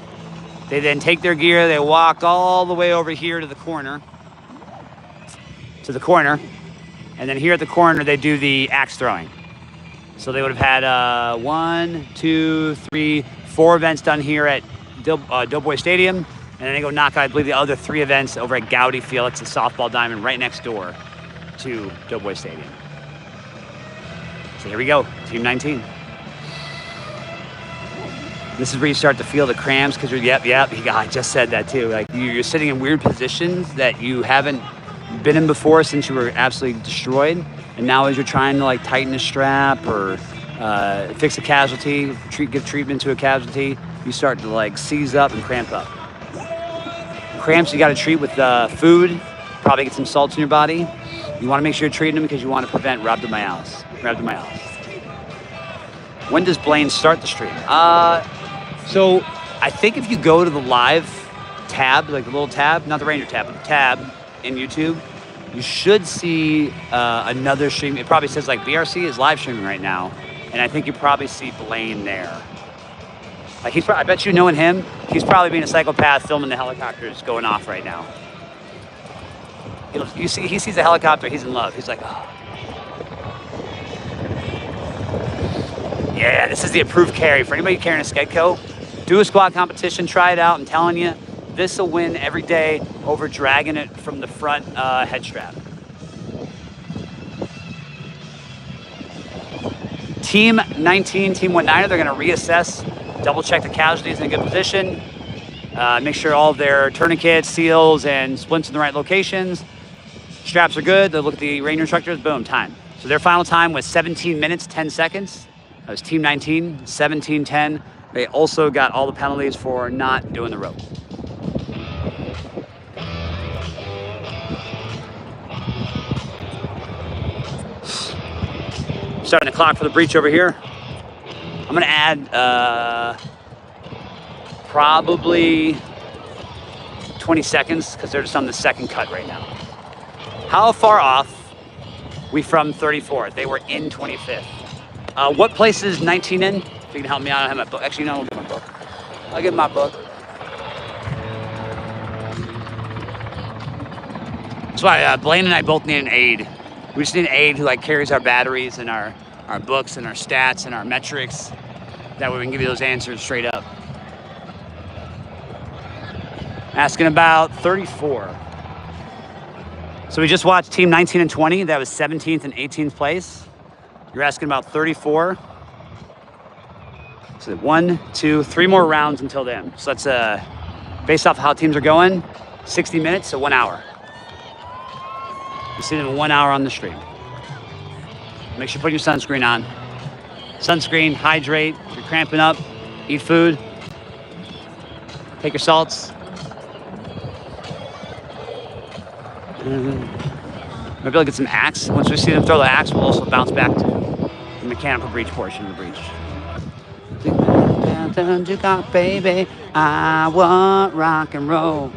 They then take their gear, they walk all the way over here to the corner. And then here at the corner, they do the axe throwing. So they would have had 1, 2, 3, 4 events done here at Doughboy Stadium. And then they go knock out, I believe, the other 3 events over at Gowdy Field. It's a softball diamond right next door to Doughboy Stadium. So here we go, Team 19. This is where you start to feel the cramps because I just said that too. Like you're sitting in weird positions that you haven't been in before since you were absolutely destroyed. And now as you're trying to like tighten a strap or fix a casualty, give treatment to a casualty, you start to like seize up and cramp up. Cramps you got to treat with food, probably get some salts in your body. You want to make sure you're treating them because you want to prevent rhabdomyolysis. When does Blaine start the stream? So I think if you go to the live tab, like the little tab, not the Ranger tab, but the tab in YouTube, you should see another stream. It probably says like BRC is live streaming right now. And I think you probably see Blaine there. Like I bet you knowing him, he's probably being a psychopath filming the helicopters going off right now. He sees a helicopter, he's in love. He's like, oh. Yeah, this is the approved carry. For anybody carrying a Skedco, do a squad competition, try it out. I'm telling you, this will win every day over dragging it from the front head strap. Team 19, Team 19er, they're gonna reassess, double check the casualties in a good position, make sure all of their tourniquets, seals, and splints in the right locations. Straps are good, they'll look at the Ranger instructors, boom, time. So their final time was 17 minutes, 10 seconds. That was Team 19, 17-10. They also got all the penalties for not doing the rope. Starting the clock for the breach over here. I'm gonna add probably 20 seconds because they're just on the second cut right now. How far off we from 34th? They were in 25th. What place is 19 in? If you can help me out, I don't have my book. Actually, no, I'll get my book. I'll get my book. That's why Blaine and I both need an aide. We just need an aide who like carries our batteries and our books and our stats and our metrics. That way we can give you those answers straight up. Asking about 34. So we just watched Team 19 and 20. That was 17th and 18th place. You're asking about 34. So 1, 2, 3 more rounds until then. So that's based off how teams are going, 60 minutes, so 1 hour. You see them in 1 hour on the stream. Make sure you put your sunscreen on. Sunscreen, hydrate. If you're cramping up, eat food. Take your salts. Maybe I'll get some axe. Once we see them throw the axe, we'll also bounce back to the mechanical breach portion of the breach. Baby, I want rock and roll.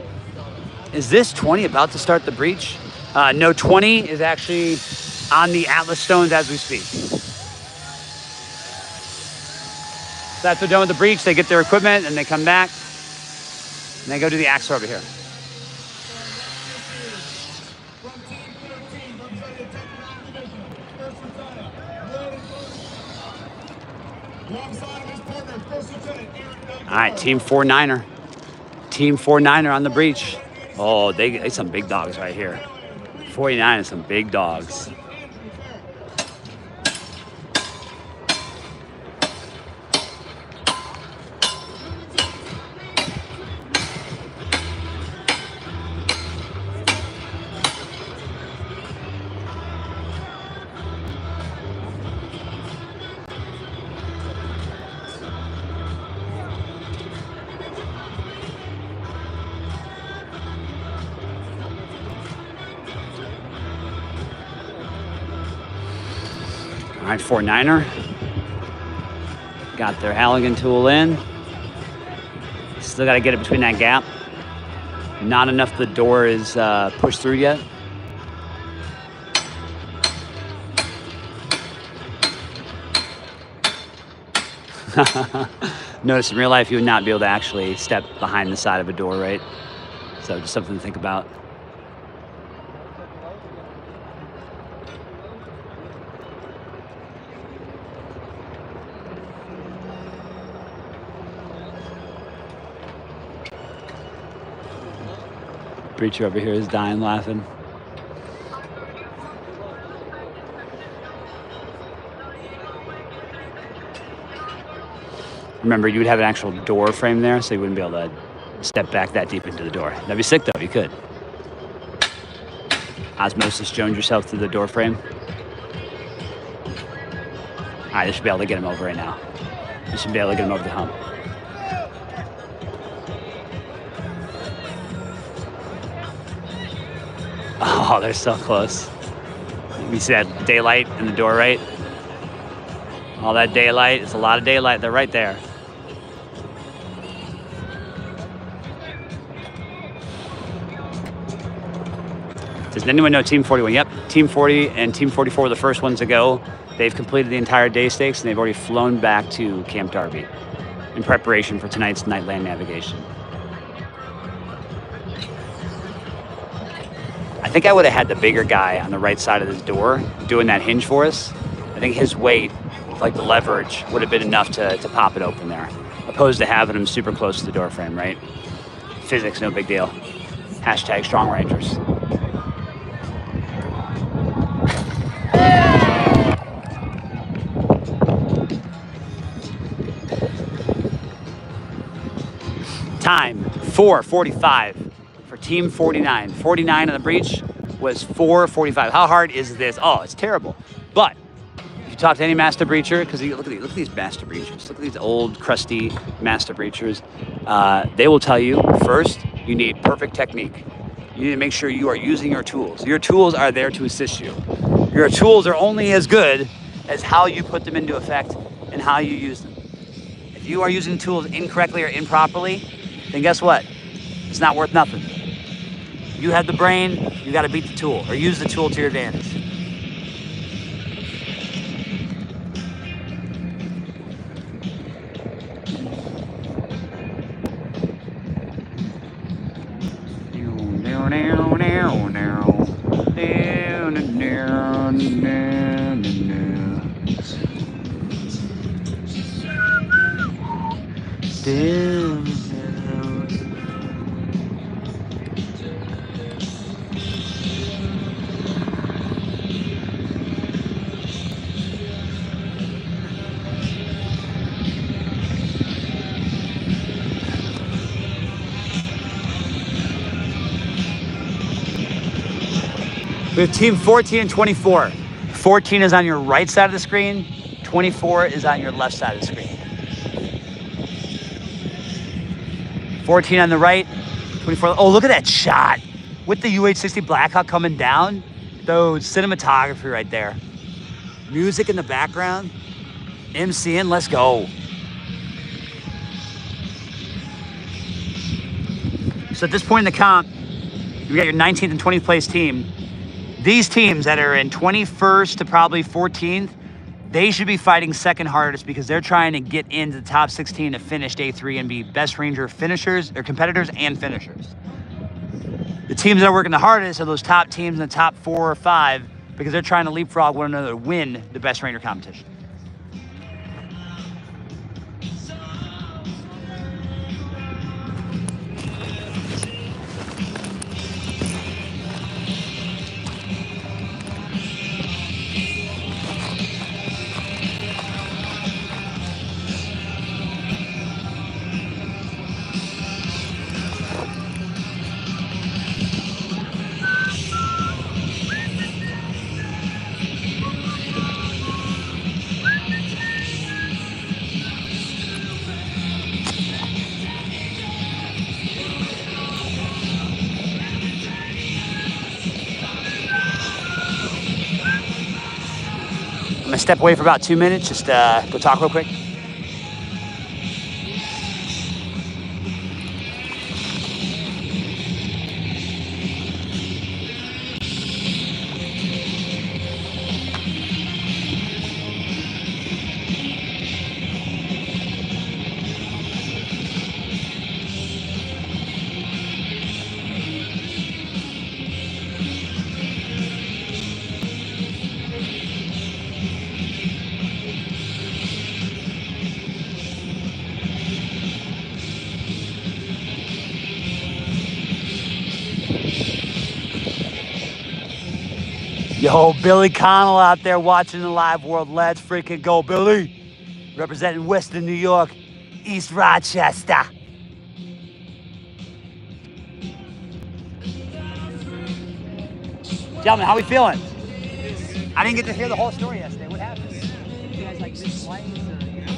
Is this 20 about to start the breach? No, 20 is actually on the Atlas stones as we speak. So after they're done with the breach, they get their equipment and they come back and they go do the axe over here. Alongside of his partner, All right, Team 49er. Team 49er on the breach. Oh, they some big dogs right here. 49 is some big dogs. All right, 49er. Got their Halligan tool in. Still got to get it between that gap. Not enough the door is pushed through yet. Notice in real life you would not be able to actually step behind the side of a door, right? So just something to think about. Breacher over here is dying laughing. Remember, you would have an actual door frame there, so you wouldn't be able to step back that deep into the door. That'd be sick, though. You could. Osmosis Jones yourself through the door frame. All right, they should be able to get him over right now. They should be able to get him over the hump. Oh, they're so close. You see that daylight in the door, right? All that daylight. It's a lot of daylight. They're right there. Does anyone know Team 41? Yep, Team 40 and Team 44 were the first ones to go. They've completed the entire day stakes, and they've already flown back to Camp Darby in preparation for tonight's night land navigation. I think I would have had the bigger guy on the right side of this door doing that hinge for us. I think his weight, like the leverage, would have been enough to pop it open there, opposed to having him super close to the door frame, right? Physics, no big deal. Hashtag Strong Rangers. Time, 4:45 for Team 49. 49 on the breach was 4:45. How hard is this? Oh, it's terrible. But if you talk to any master breacher, because look at these master breachers. Look at these old, crusty master breachers. They will tell you, first, you need perfect technique. You need to make sure you are using your tools. Your tools are there to assist you. Your tools are only as good as how you put them into effect and how you use them. If you are using tools incorrectly or improperly, then guess what? It's not worth nothing. You have the brain, you got to beat the tool or use the tool to your advantage. We have Team 14 and 24. 14 is on your right side of the screen. 24 is on your left side of the screen. 14 on the right, 24. Oh, look at that shot with the UH-60 Blackhawk coming down. Though cinematography right there. Music in the background. MCing, let's go. So at this point in the comp, you got your 19th and 20th place team. These teams that are in 21st to probably 14th, they should be fighting second hardest because they're trying to get into the top 16 to finish day 3 and be best ranger finishers or competitors and finishers. The teams that are working the hardest are those top teams in the top 4 or 5 because they're trying to leapfrog one another to win the best ranger competition. gonna step away for about 2 minutes. Just go talk real quick. Yo, Billy Connell out there watching the live world. Let's freaking go, Billy. Representing Western New York, East Rochester. Gentlemen, how we feeling? I didn't get to hear the whole story yesterday. What happened? You guys like missed flights or, you know?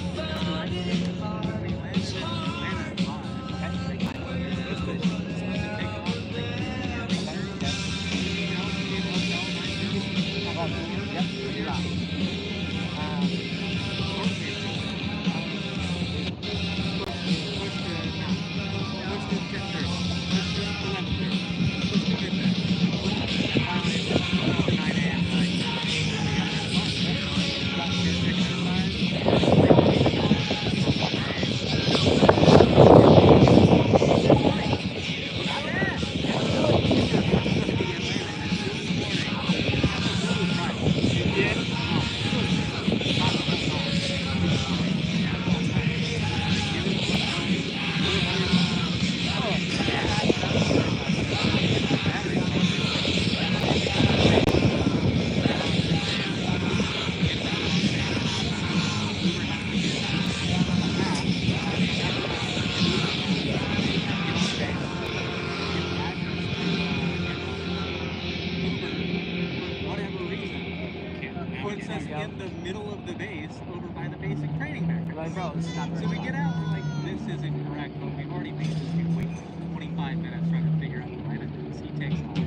In the middle of the base over by the basic training barracks. Like, bro, this is not so we get out and we're like, this isn't correct, but we've already made this dude wait 25 minutes trying to figure out the right address. He takes off. So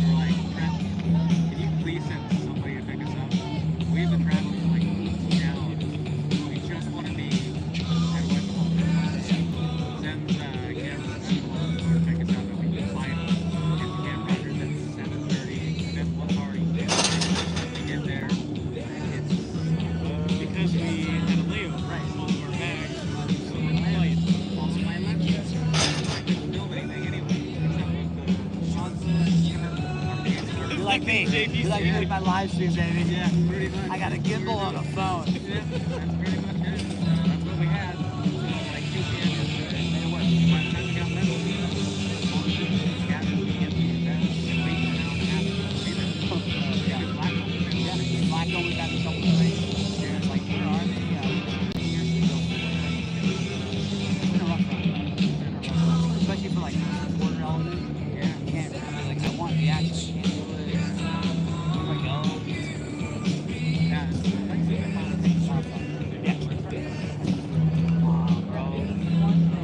we're like, travel, can you please send somebody to pick us up? We've been traveling for like 18 hours. We just want to be at West Hall. Sends Camp to pick us up and we can fly him. Get to Camp Rogers at 7:30. And then what's already there. We get there. Because we had a layover, right? All of our bags were so light. All of my lunches. I couldn't film anything anyway, except with the You like me. You like my live stream, baby. Yeah, pretty much. I got a gimbal on a phone. Yeah, that's pretty much it. That's what we had. Like 2 p.m. yesterday. Made it work. By the time we got metal, all the shit scattered, we emptied it down. And wait for an hour and a half to be there. Yeah, black hole. Yeah, black hole, we got in trouble with rain. Yeah, it's like, where are they? Here's the go. It's been a rough run. Especially for like quarter element. Yeah. You can't really, like, I want the action. You can't do it. Yeah. Like, oh. Yeah, it's like, see, I found a thing to talk about. Yeah. Bro. We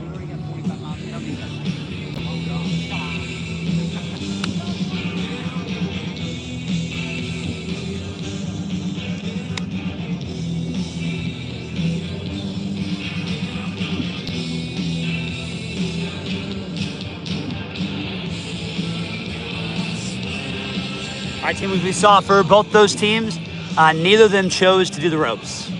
already got 45 miles. Nobody's got All right, team, as we saw for both those teams, neither of them chose to do the ropes.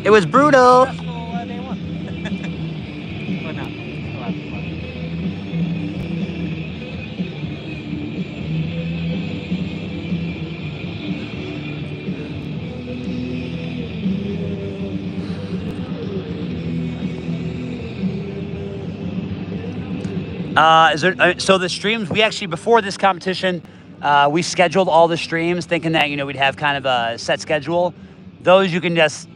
It was brutal. day one. But no, still having fun. So the streams, we actually, before this competition, We scheduled all the streams thinking that, you know, we'd have kind of a set schedule. Those you can just,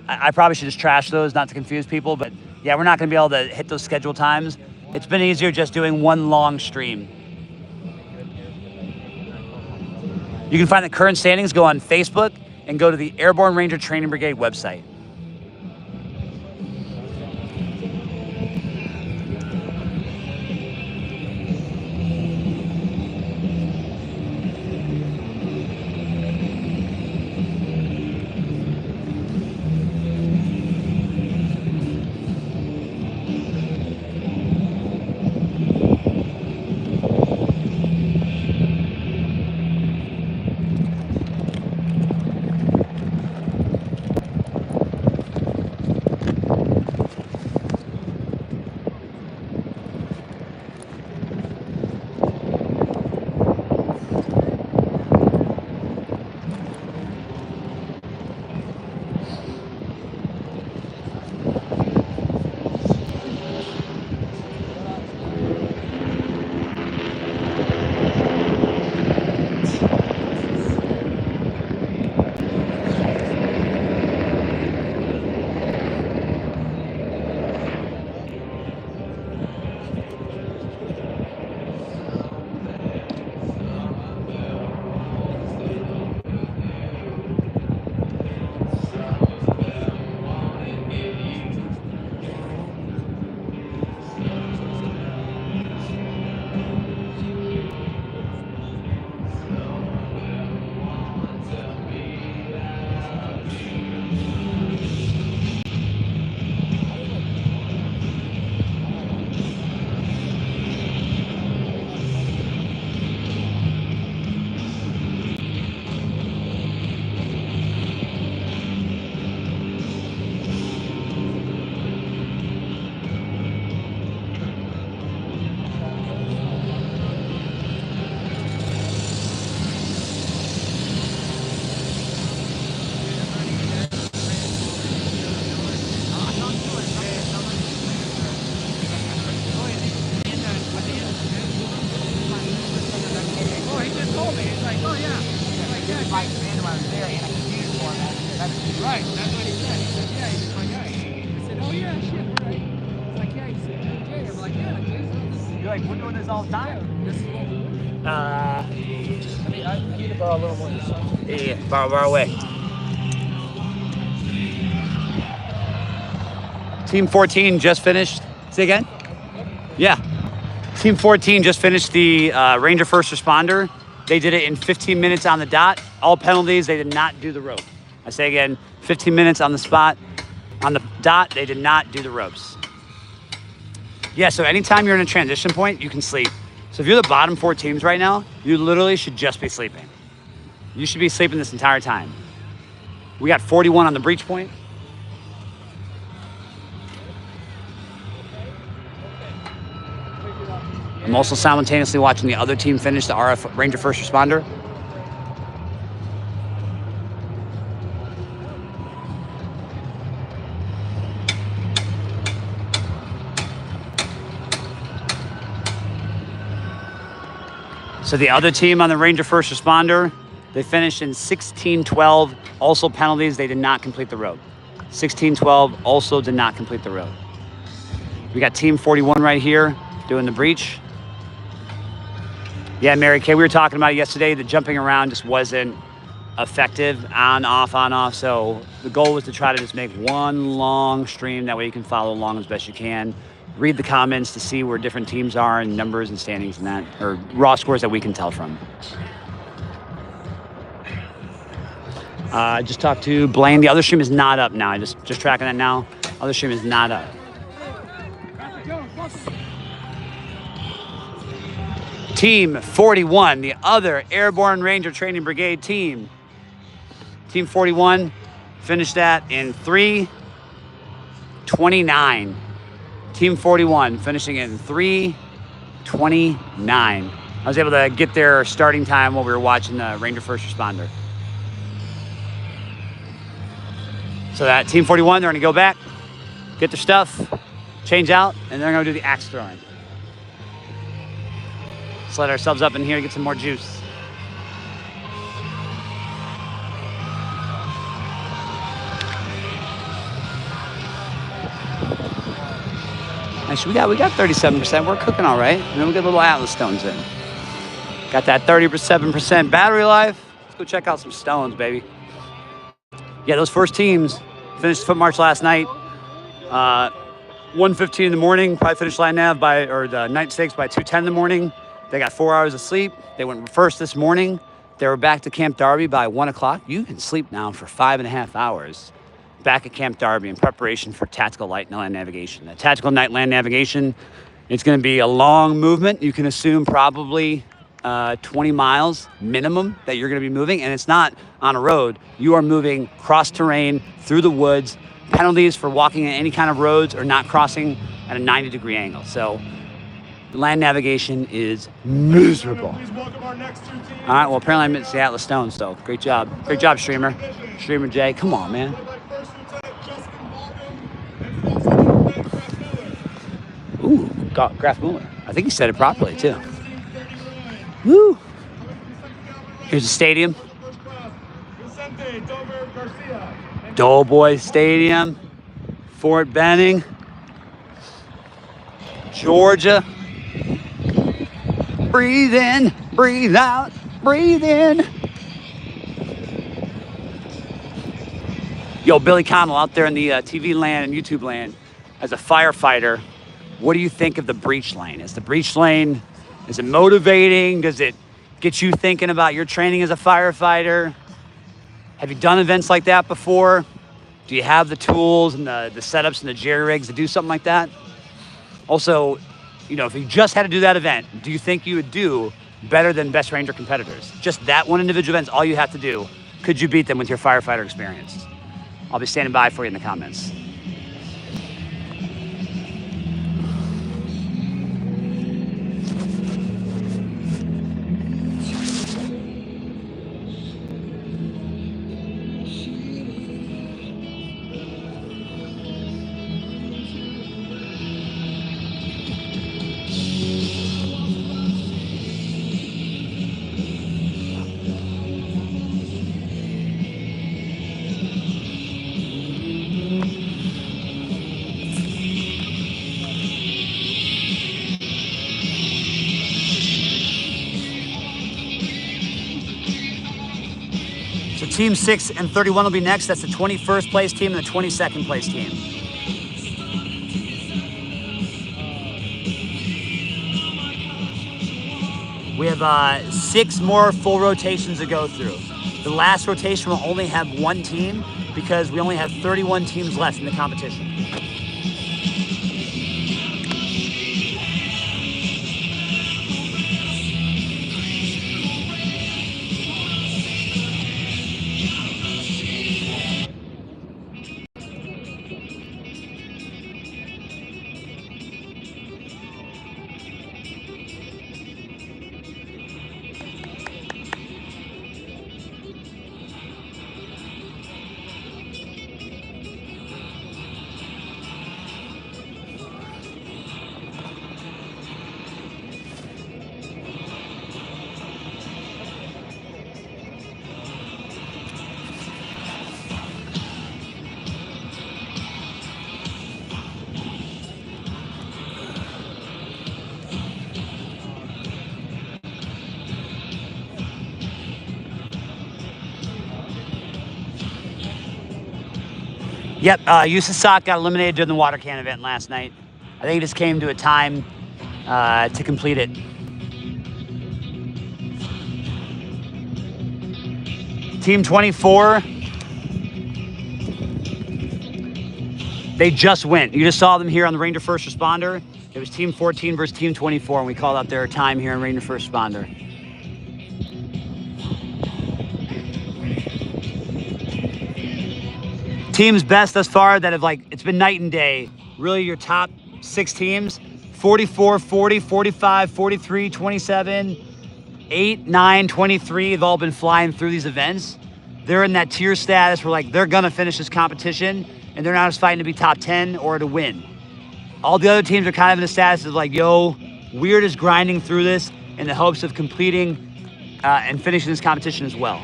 I probably should just trash those not to confuse people, but yeah, we're not going to be able to hit those schedule times. It's been easier just doing one long stream. You can find the current standings, go on Facebook, and go to the Airborne Ranger Training Brigade website. Right, that's what he said. He said, yeah, he's my guy. I said, oh yeah, shit, right. He's like, yeah, he said, Jay. I'm like, yeah, Jay's You're like, we're doing this all the time. this is what we're doing. I need to borrow a little more this side. Yeah, borrow away. Team 14 just finished. Say again? Yeah. Team 14 just finished the Ranger First Responder. They did it in 15 minutes on the dot. All penalties, they did not do the rope. I say again, 15 minutes on the spot. On the dot, they did not do the ropes. Yeah, so anytime you're in a transition point, you can sleep. So if you're the bottom 4 teams right now, you literally should just be sleeping. You should be sleeping this entire time. We got 41 on the breach point. I'm also simultaneously watching the other team finish the RF Ranger First Responder. So the other team on the Ranger First Responder, they finished in 16:12. Also penalties, they did not complete the rope. 16:12 also did not complete the rope. We got Team 41 right here doing the breach. Yeah, Mary Kay, we were talking about it yesterday. The jumping around just wasn't effective, on, off. So the goal was to try to just make one long stream. That way you can follow along as best you can. Read the comments to see where different teams are and numbers and standings and that, or raw scores that we can tell from. I just talked to Blaine. The other stream is not up now. I just tracking that now. Other stream is not up. Team 41, the other Airborne Ranger Training Brigade team. Team 41 finished that in 3:29. Team 41 finishing in 3:29. I was able to get their starting time while we were watching the Ranger First Responder. So that Team 41, they're gonna go back, get their stuff, change out, and they're gonna do the axe throwing. Let's let ourselves up in here to get some more juice. Actually, we got 37%. We're cooking all right. And then we got little Atlas stones in. Got that 37% battery life. Let's go check out some stones, baby. Yeah, those first teams finished foot march last night. 1:15 in the morning. Probably finished line nav or the night stakes by 2:10 in the morning. They got 4 hours of sleep. They went first this morning. They were back to Camp Darby by 1 o'clock. You can sleep now for 5.5 hours. Back at Camp Darby in preparation for tactical light and land navigation. The tactical night land navigation, it's going to be a long movement. You can assume probably 20 miles minimum that you're going to be moving, and it's not on a road. You are moving cross terrain through the woods. Penalties for walking in any kind of roads or not crossing at a 90-degree angle. So land navigation is miserable. All right, well, apparently I missed the Atlas Stone, so great job. Great job, Streamer. Streamer Jay, come on, man. Ooh, Graf Mueller. I think he said it properly, too. Woo! Here's the stadium. Doughboy Stadium, Fort Benning, Georgia. Breathe in, breathe out, breathe in. Yo, Billy Connell out there in the TV land and YouTube land as a firefighter, what do you think of the breach lane? Is the breach lane, is it motivating? Does it get you thinking about your training as a firefighter? Have you done events like that before? Do you have the tools and the setups and the jerry rigs to do something like that? Also, you know, if you just had to do that event, do you think you would do better than best ranger competitors? Just that one individual event's all you have to do. Could you beat them with your firefighter experience? I'll be standing by for you in the comments. Team 6 and 31 will be next. That's the 21st place team and the 22nd place team. We have 6 more full rotations to go through. The last rotation will only have 1 team because we only have 31 teams left in the competition. Yep, USASOC got eliminated during the water can event last night. I think it just came to a time to complete it. Team 24, they just went. You just saw them here on the Ranger First Responder. It was Team 14 versus Team 24, and we called out their time here in Ranger First Responder. Teams best thus far that have it's been night and day. Really your top 6 teams, 44, 40, 45, 43, 27, 8, 9, 23 have all been flying through these events. They're in that tier status where they're gonna finish this competition and they're not just fighting to be top 10 or to win. All the other teams are kind of in the status of yo, we're just grinding through this in the hopes of completing and finishing this competition as well.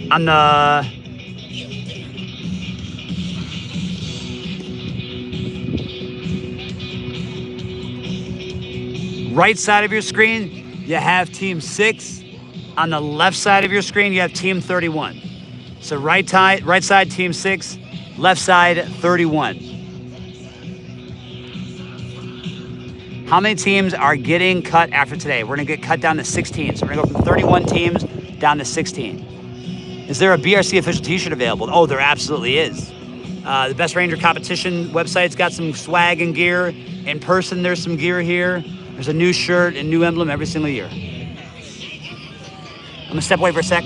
On the Right side of your screen, you have team 6. On the left side of your screen, you have team 31. So right side team 6, left side 31. How many teams are getting cut after today? We're gonna get cut down to 16. So we're gonna go from 31 teams down to 16. Is there a BRC official t-shirt available? Oh, there absolutely is. The Best Ranger Competition website's got some swag and gear. In person, there's some gear here. There's a new shirt and new emblem every single year. I'm gonna step away for a sec.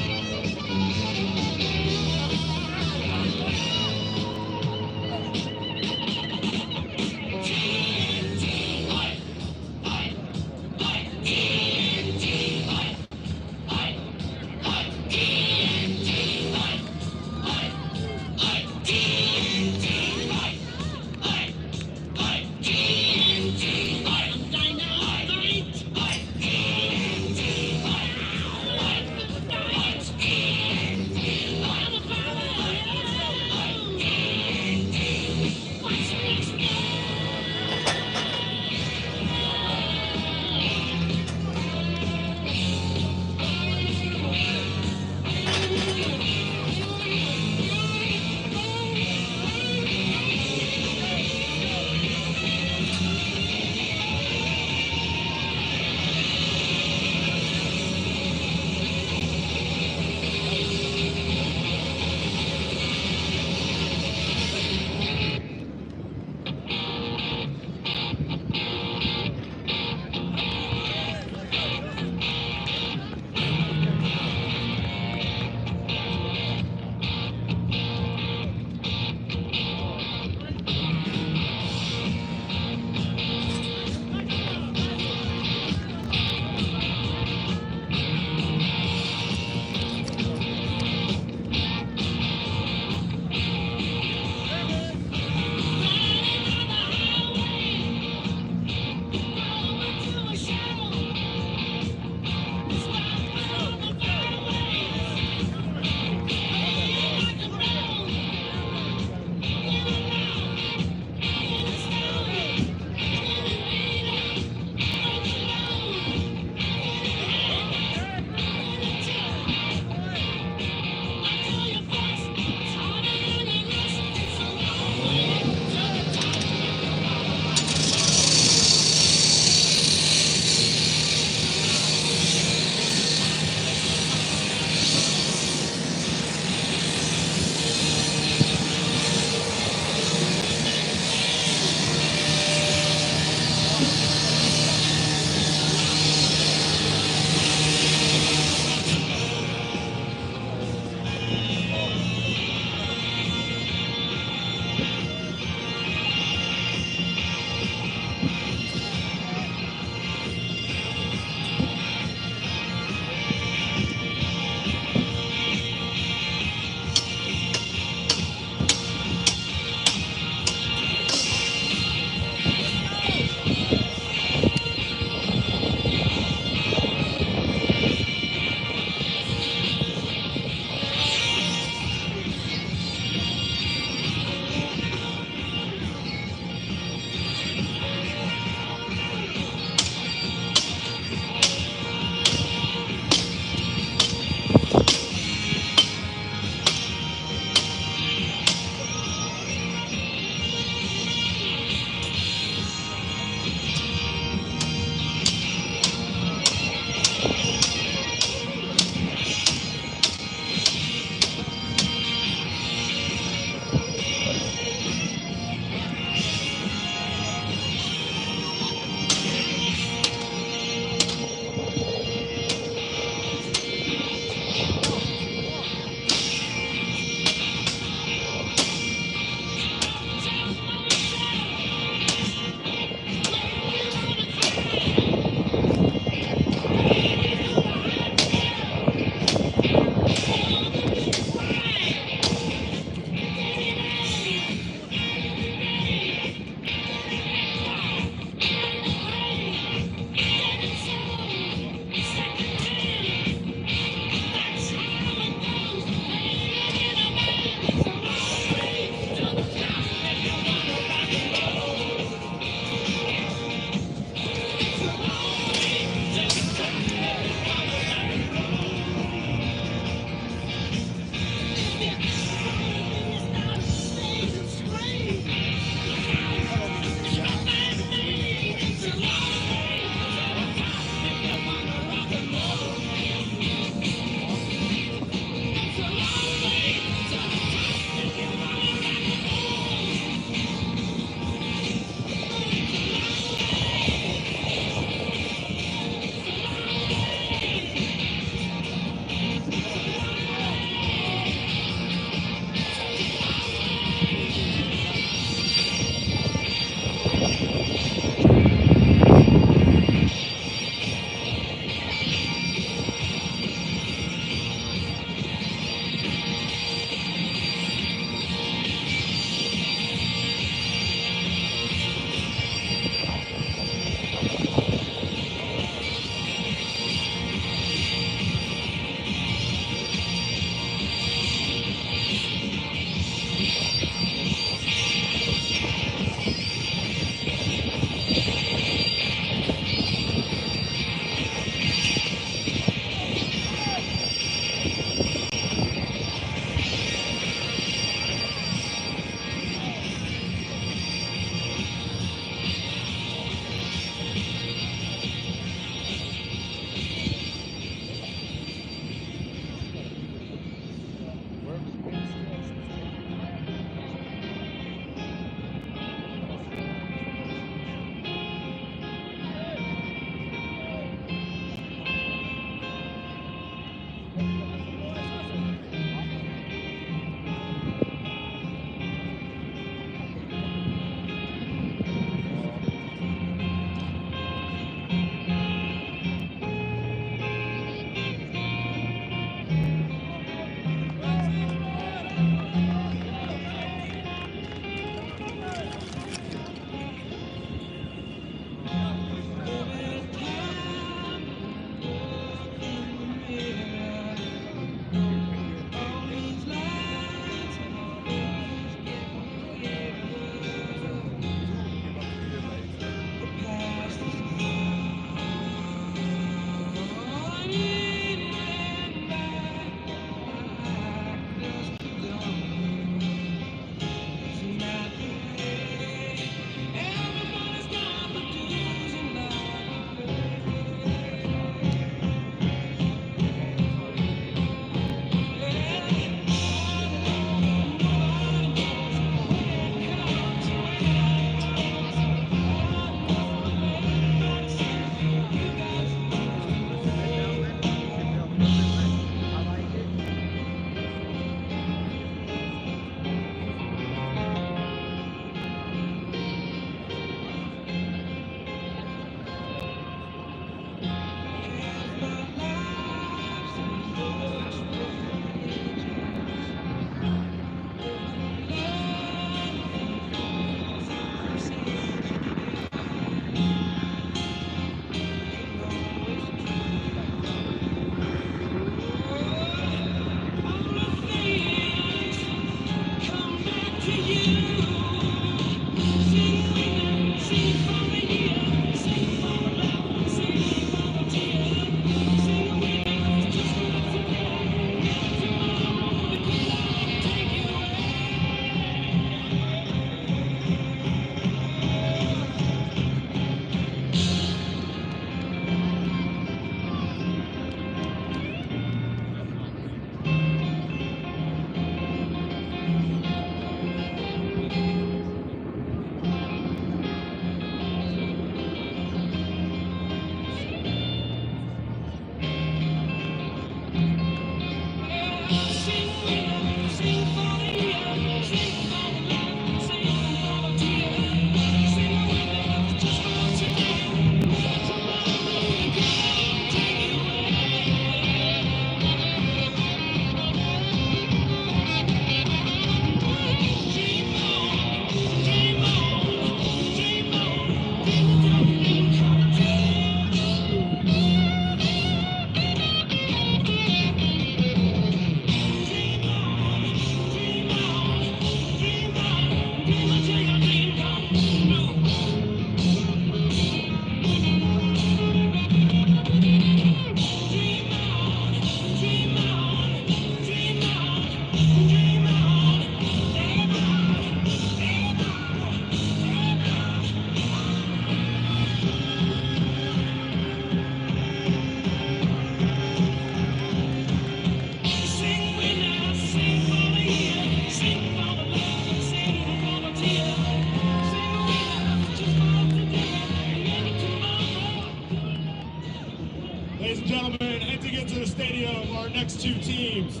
Ladies and gentlemen, entering into the stadium, our next two teams.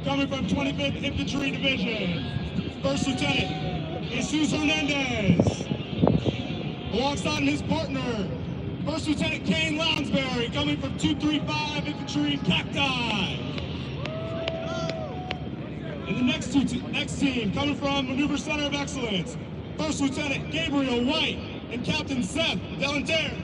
Coming from 25th Infantry Division, First Lieutenant Jesus Hernandez. Alongside his partner, First Lieutenant Kane Lounsbury, coming from 235 Infantry Cacti. And the next team, coming from Maneuver Center of Excellence, First Lieutenant Gabriel White and Captain Seth Delantere.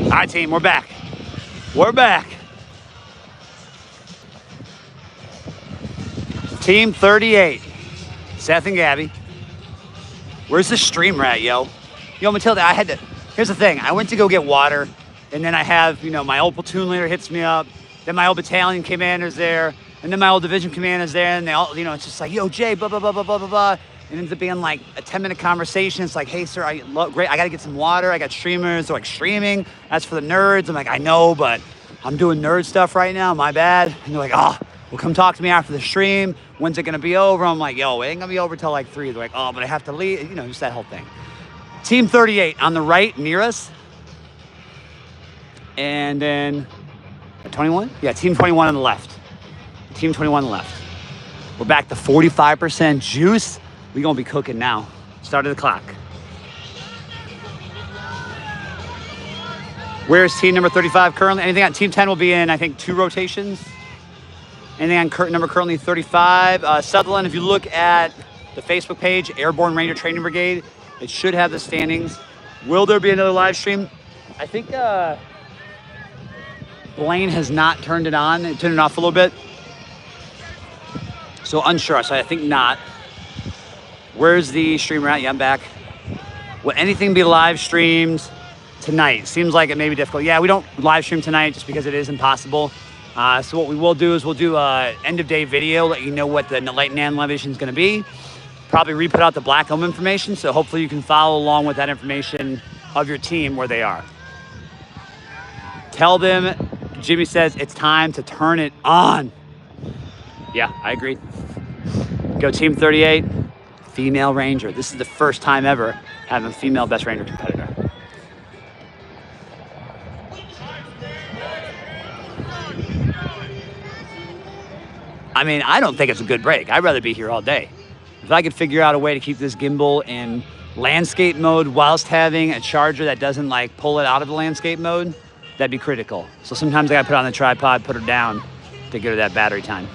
All right, team, we're back. We're back. Team 38, Seth and Gabby. Where's the streamer at, yo? Yo, Matilda, here's the thing. I went to go get water, and then I have, my old platoon leader hits me up. Then my old battalion commander's there, and then my old division commander's there, and they all, it's just like, yo, Jay, blah, blah, blah, blah, blah, blah, blah. It ends up being like a 10-minute conversation. It's like, hey, sir, great. I got to get some water. I got streamers. They're like, streaming? That's for the nerds. I'm like, I know, but I'm doing nerd stuff right now. My bad. And they're like, oh, well, come talk to me after the stream. When's it going to be over? I'm like, yo, it ain't going to be over till like 3. They're like, oh, but I have to leave. Just that whole thing. Team 38 on the right near us. And then 21? Yeah, team 21 on the left. Team 21 on the left. We're back to 45% juice. We're gonna be cooking now. Start of the clock. Where's team number 35 currently? Anything on team 10 will be in, I think, 2 rotations. Anything on number currently 35? Sutherland, if you look at the Facebook page, Airborne Ranger Training Brigade, it should have the standings. Will there be another live stream? I think Blaine has not turned it on. It turned it off a little bit. So unsure, so I think not. Where's the streamer at? Yeah, I'm back. Will anything be live streamed tonight? Seems like it may be difficult. Yeah, we don't live stream tonight just because it is impossible. So what we will do is we'll do a end of day video, let you know what the light and elevation is going to be. Probably re-put out the black home information, so hopefully you can follow along with that information of your team where they are. Tell them, Jimmy says, it's time to turn it on. Yeah, I agree. Go team 38, female ranger. This is the first time ever having a female best ranger competitor. I mean, I don't think it's a good break. I'd rather be here all day. If I could figure out a way to keep this gimbal in landscape mode whilst having a charger that doesn't like pull it out of the landscape mode, that'd be critical. So sometimes I gotta put it on the tripod, put her down to get her that battery time.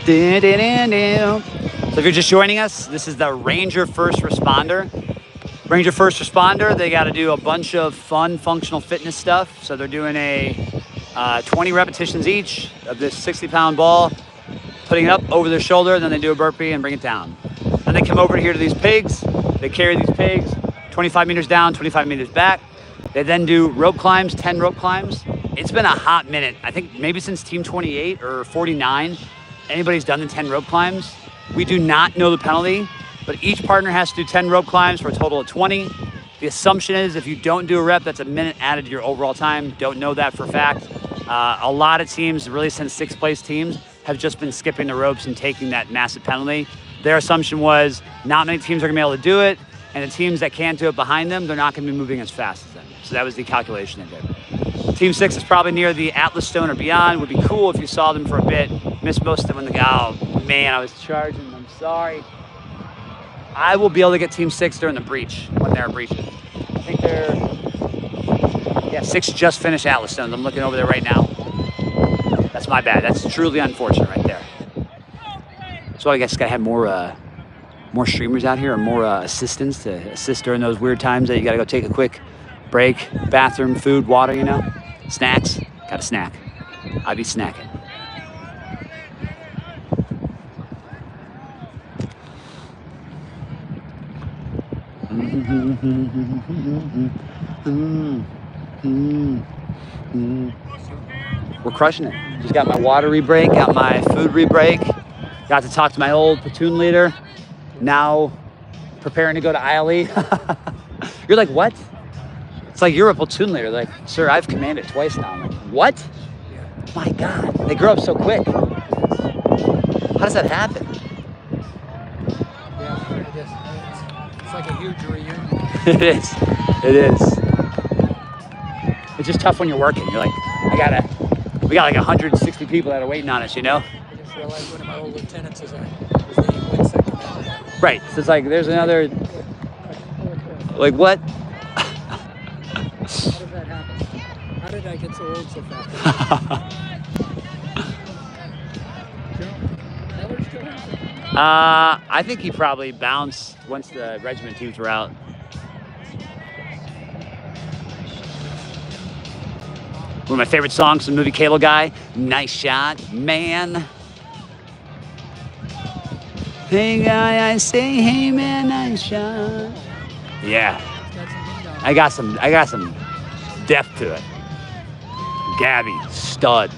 So if you're just joining us, this is the Ranger First Responder. Ranger First Responder, they got to do a bunch of fun functional fitness stuff. So they're doing a 20 repetitions each of this 60-pound ball, putting it up over their shoulder, then they do a burpee and bring it down. Then they come over here to these pigs. They carry these pigs 25 meters down, 25 meters back. They then do rope climbs, 10 rope climbs. It's been a hot minute. I think maybe since team 28 or 49, anybody's done the 10 rope climbs. We do not know the penalty, but each partner has to do 10 rope climbs for a total of 20. The assumption is if you don't do a rep, that's a minute added to your overall time. Don't know that for a fact. A lot of teams, really since 6th place teams, have just been skipping the ropes and taking that massive penalty. Their assumption was not many teams are gonna be able to do it, and the teams that can't do it behind them, they're not gonna be moving as fast as them. So that was the calculation they did. Team 6 is probably near the Atlas Stone or beyond. Would be cool if you saw them for a bit. Missed most of them when oh man, I was charging. I'm sorry. I will be able to get Team 6 during the breach when they're breaching. I think they're, yeah, 6 just finished Atlas Stones. I'm looking over there right now. That's my bad. That's truly unfortunate right there. So I guess gotta have more streamers out here or more assistants to assist during those weird times that you gotta go take a quick break, bathroom, food, water, you know, snacks. Got a snack. I be snacking. We're crushing it. Just got my water re-break, got my food re-break, got to talk to my old platoon leader. Now preparing to go to ILE. You're like, what? It's like, you're a platoon leader. Like, sir, I've commanded twice now. I'm like, what? My God, they grow up so quick. How does that happen? Yeah, it's like a huge reunion. It is. It is. It's just tough when you're working. You're like, we got like 160 people that are waiting on us, you know? I just realized one of my old lieutenants was the wing commander. Right. So it's like, there's another, like, what? How did that happen? How did I get so old so fast? I think he probably bounced once the regiment teams were out. One of my favorite songs from the movie Cable Guy, Nice Shot, Man. Hey guy, I say, hey man, nice shot. Yeah. I got some depth to it. Gabby, stud.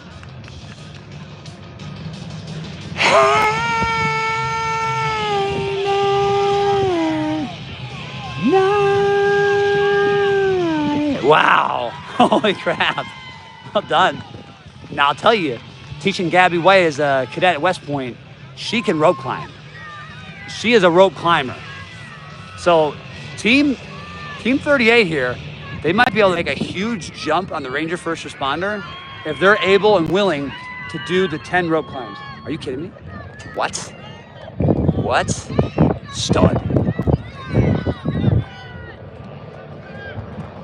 Holy crap. Well done. Now, I'll tell you, teaching Gabby White as a cadet at West Point, she can rope climb. She is a rope climber. So team 38 here, they might be able to make a huge jump on the Ranger First Responder if they're able and willing to do the 10 rope climbs. Are you kidding me? What? What? Stud.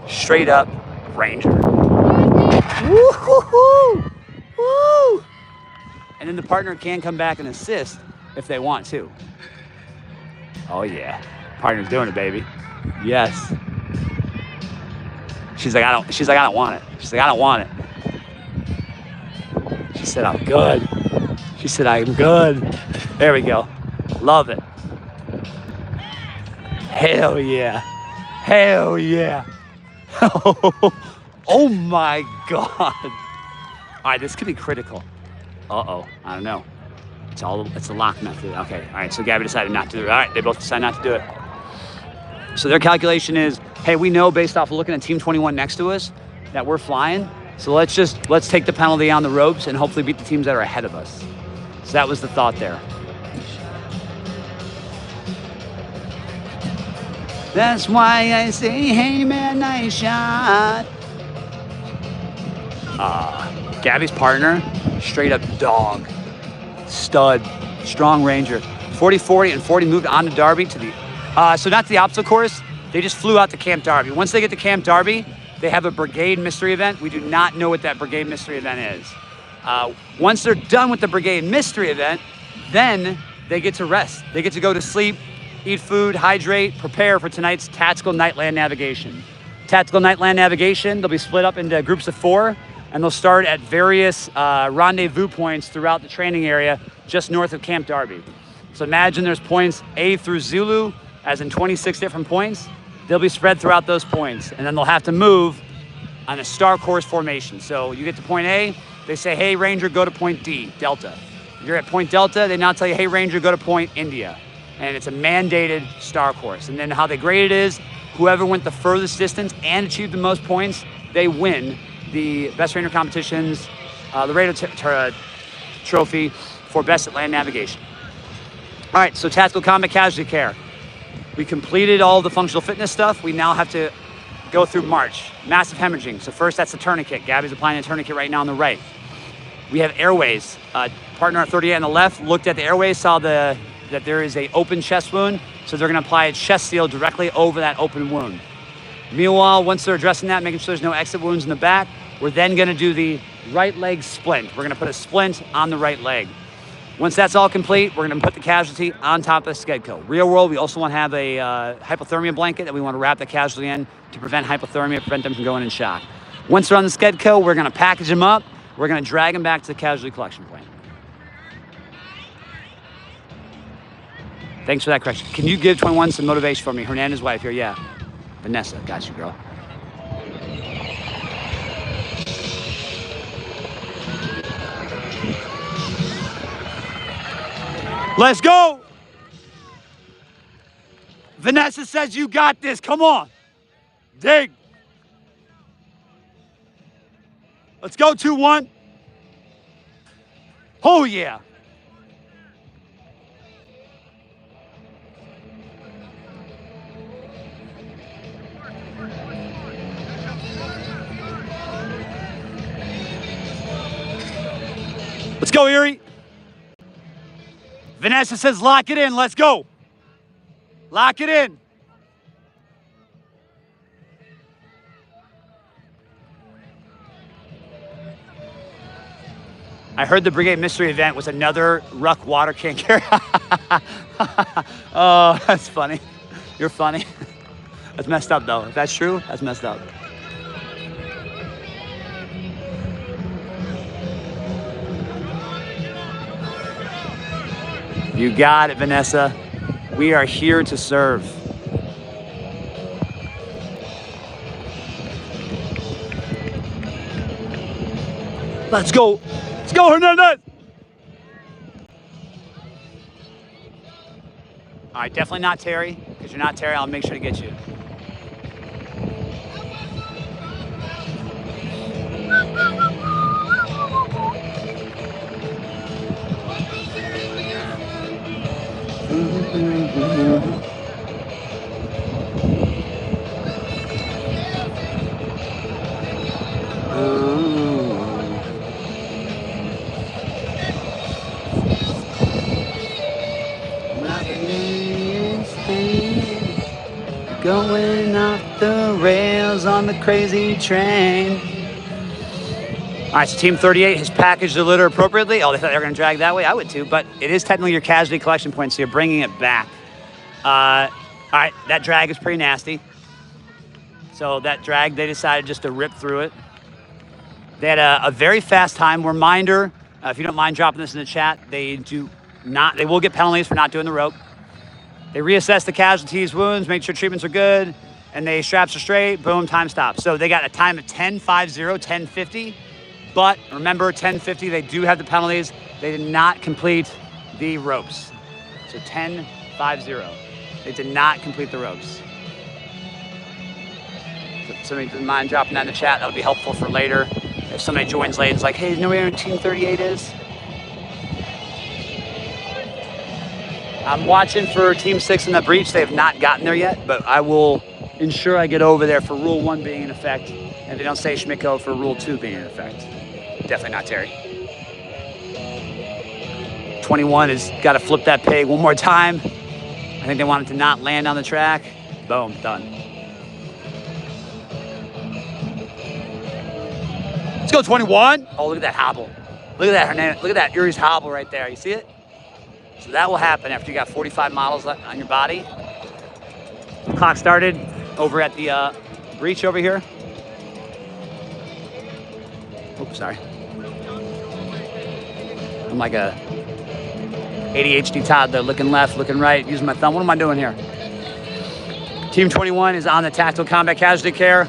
Straight up Ranger. Woo-hoo-hoo! Woo! And then the partner can come back and assist if they want to. Oh yeah, partner's doing it, baby. Yes. She's like, I don't want it. She's like, I don't want it. She said, I'm good. She said, I'm good. There we go. Love it. Hell yeah. Hell yeah. Oh my God. All right, this could be critical. Uh-oh, I don't know. It's a lock method. Okay, all right, so Gabby decided not to do it. All right, they both decided not to do it. So their calculation is, hey, we know based off of looking at Team 21 next to us that we're flying. So let's take the penalty on the ropes and hopefully beat the teams that are ahead of us. So that was the thought there. That's why I say, hey man, nice shot. Gabby's partner, straight up dog, stud, strong Ranger. 40-40 and 40 moved on to Darby to the, so not to the obstacle course, they just flew out to Camp Darby. Once they get to Camp Darby, they have a Brigade mystery event. We do not know what that Brigade mystery event is. Once they're done with the Brigade mystery event, then they get to rest. They get to go to sleep, eat food, hydrate, prepare for tonight's tactical night land navigation. Tactical night land navigation, they'll be split up into groups of 4, and they'll start at various rendezvous points throughout the training area just north of Camp Darby. So imagine there's points A through Zulu, as in 26 different points. They'll be spread throughout those points, and then they'll have to move on a star course formation. So you get to point A, they say, hey, Ranger, go to point D, Delta. You're at point Delta, they now tell you, hey, Ranger, go to point India. And it's a mandated star course. And then how they grade it is, whoever went the furthest distance and achieved the most points, they win the Best Ranger Competitions, the Radar Trophy for Best at Land Navigation. All right, so Tactical Combat Casualty Care. We completed all the functional fitness stuff. We now have to go through March. Massive hemorrhaging. So first, that's the tourniquet. Gabby's applying a tourniquet right now on the right. We have airways. Partner at 38 on the left looked at the airways, saw that there is an open chest wound, so they're going to apply a chest seal directly over that open wound. Meanwhile, once they're addressing that, making sure there's no exit wounds in the back, we're then going to do the right leg splint. We're going to put a splint on the right leg. Once that's all complete, we're going to put the casualty on top of the Skedco. Real world, we also want to have a hypothermia blanket that we want to wrap the casualty in to prevent hypothermia, prevent them from going in shock. Once they're on the Skedco, we're going to package them up. We're going to drag them back to the casualty collection point. Thanks for that correction. Can you give 21 some motivation for me? Hernandez's wife here, yeah. Vanessa, got you, girl. Let's go. Vanessa says you got this. Come on. Dig. Let's go, 2-1. Oh, yeah. Let's go, Erie. Vanessa says lock it in. Let's go. Lock it in. I heard the Brigade Mystery event was another ruck water can carry. Oh, that's funny. You're funny. That's messed up, though. If that's true, that's messed up. You got it, Vanessa. We are here to serve. Let's go. Let's go, Hernandez. All right, definitely not Terry. Because you're not Terry, I'll make sure to get you. Going off the rails on the crazy train. All right, so Team 38 has packaged the litter appropriately. Oh, they thought they were going to drag that way? I would too, but it is technically your casualty collection point, so you're bringing it back. All right, that drag is pretty nasty. So that drag, they decided just to rip through it. They had a very fast time. Reminder, if you don't mind dropping this in the chat, they will get penalties for not doing the rope. They reassess the casualties' wounds, make sure treatments are good, and they straps are straight, boom, time stops. So they got a time of 10:50, 10:50. But remember, 10:50, they do have the penalties. They did not complete the ropes. So 10:50. They did not complete the ropes. So if somebody doesn't mind dropping that in the chat, that'll be helpful for later. If somebody joins late and is like, hey, you know where Team 38 is? I'm watching for Team 6 in the breach. They have not gotten there yet, but I will ensure I get over there for Rule 1 being in effect, and they don't say Schmicko for Rule 2 being in effect. Definitely not Terry. 21 has got to flip that peg one more time. I think they want it to not land on the track. Boom, done. Let's go 21. Oh, look at that hobble. Look at that, Hernandez. Look at that Uri's hobble right there. You see it? So that will happen after you got 45 models on your body. The clock started over at the breach over here. Oops, sorry. I'm like a ADHD toddler, looking left, looking right, using my thumb. What am I doing here? Team 21 is on the tactical combat casualty care,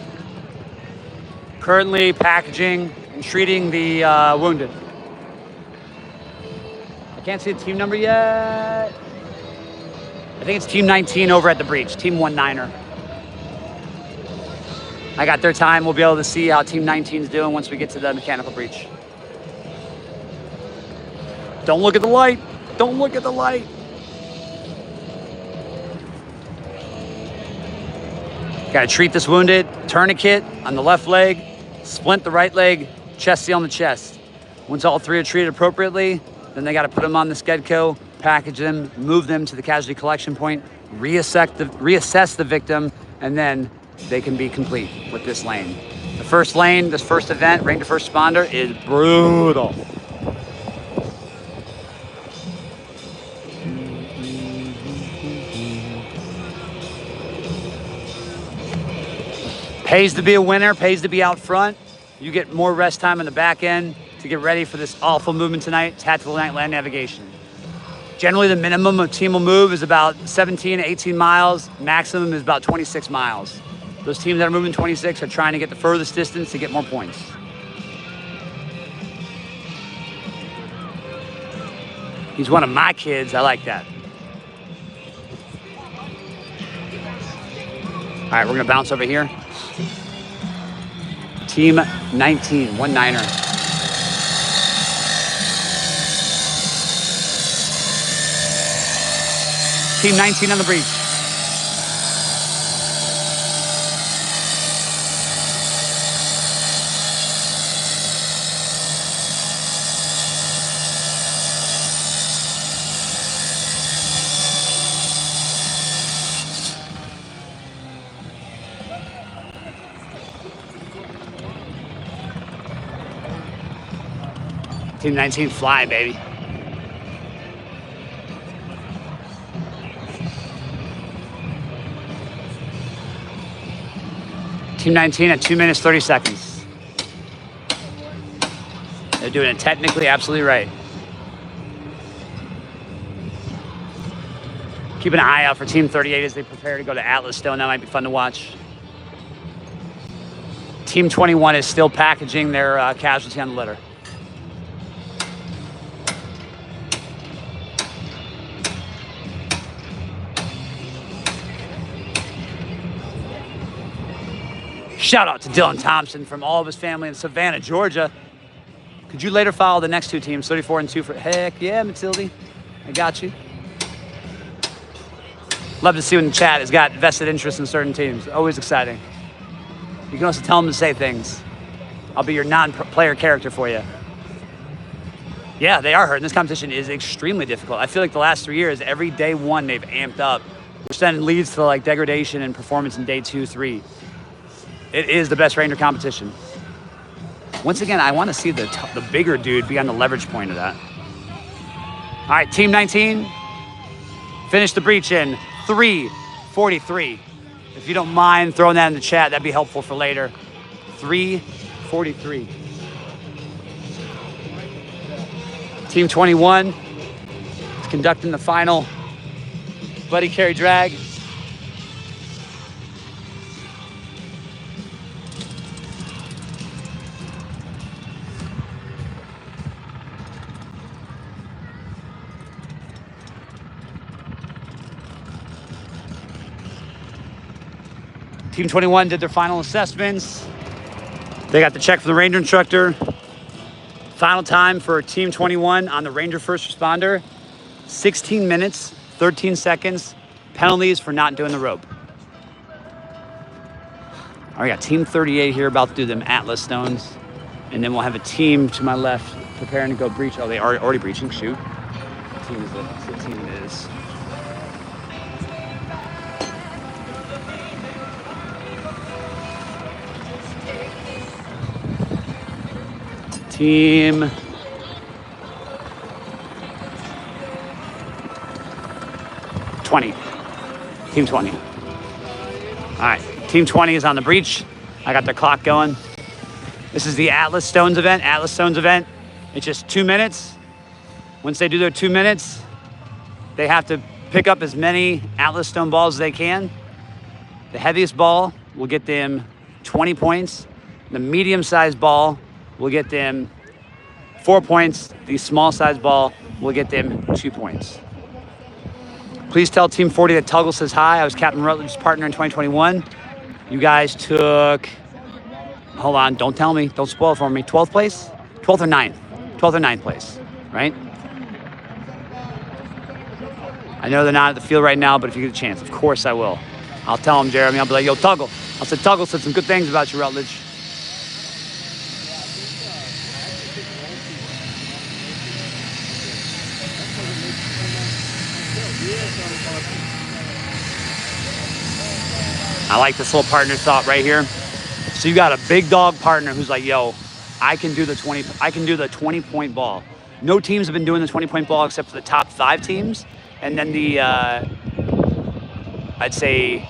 currently packaging and treating the wounded. I can't see the team number yet. I think it's Team 19 over at the breach, Team 19er. I got their time. We'll be able to see how Team 19 is doing once we get to the mechanical breach. Don't look at the light. Don't look at the light. Got to treat this wounded. Tourniquet on the left leg, splint the right leg, chest seal on the chest. Once all three are treated appropriately, then they got to put them on the Skedco, package them, move them to the casualty collection point, reassess the victim, and then they can be complete with this lane. The first lane, this first event, rank to first responder, is brutal. Pays to be a winner, pays to be out front. You get more rest time on the back end to get ready for this awful movement tonight, tactical night land navigation. Generally, the minimum a team will move is about 17 to 18 miles. Maximum is about 26 miles. Those teams that are moving 26 are trying to get the furthest distance to get more points. He's one of my kids. I like that. All right, we're going to bounce over here. Team 19, 19er. Team 19 on the breach. Team 19 fly, baby. Team 19 at 2 minutes, 30 seconds. They're doing it technically absolutely right. Keep an eye out for Team 38 as they prepare to go to Atlas Stone. That might be fun to watch. Team 21 is still packaging their casualty on the litter. Shout out to Dylan Thompson from all of his family in Savannah, Georgia. Could you later follow the next two teams, 34 and 2 for, heck yeah, Matilde, I got you. Love to see when the chat has got vested interest in certain teams. Always exciting. You can also tell them to say things. I'll be your non-player character for you. Yeah, they are hurting. This competition is extremely difficult. I feel like the last 3 years, every day one, they've amped up, which then leads to like degradation and performance in day 2, 3. It is the best Ranger competition. Once again, I want to see the bigger dude be on the leverage point of that. All right, team 19, finish the breach in 3:43. If you don't mind throwing that in the chat, that'd be helpful for later. 3:43. Team 21 is conducting the final buddy carry drag. Team 21 did their final assessments. They got the check from the Ranger instructor. Final time for Team 21 on the Ranger First Responder, 16 minutes, 13 seconds. Penalties for not doing the rope. All right, got Team 38 here about to do them Atlas stones. And then we'll have a team to my left preparing to go breach. Oh, they are already breaching, shoot. What team is it? What team it is? Team 20. Team 20. All right, Team 20 is on the breach. I got their clock going. This is the Atlas Stones event. Atlas Stones event. It's just 2 minutes. Once they do their 2 minutes, they have to pick up as many Atlas Stone balls as they can. The heaviest ball will get them 20 points. The medium-sized ball will get them 4 points. The small-sized ball will get them 2 points. Please tell Team 40 that Tuggle says hi. I was Captain Rutledge's partner in 2021. You guys took, hold on, don't tell me, don't spoil it for me. 12th place? 12th or 9th? 12th or 9th place, right? I know they're not at the field right now, but if you get a chance, of course I will. I'll tell them, Jeremy. I'll be like, yo, Tuggle. I'll say, Tuggle said some good things about you, Rutledge. I like this little partner thought right here. So you got a big dog partner who's like, yo, I can do the 20-point ball. No teams have been doing the 20-point ball except for the top 5 teams. And then the, I'd say,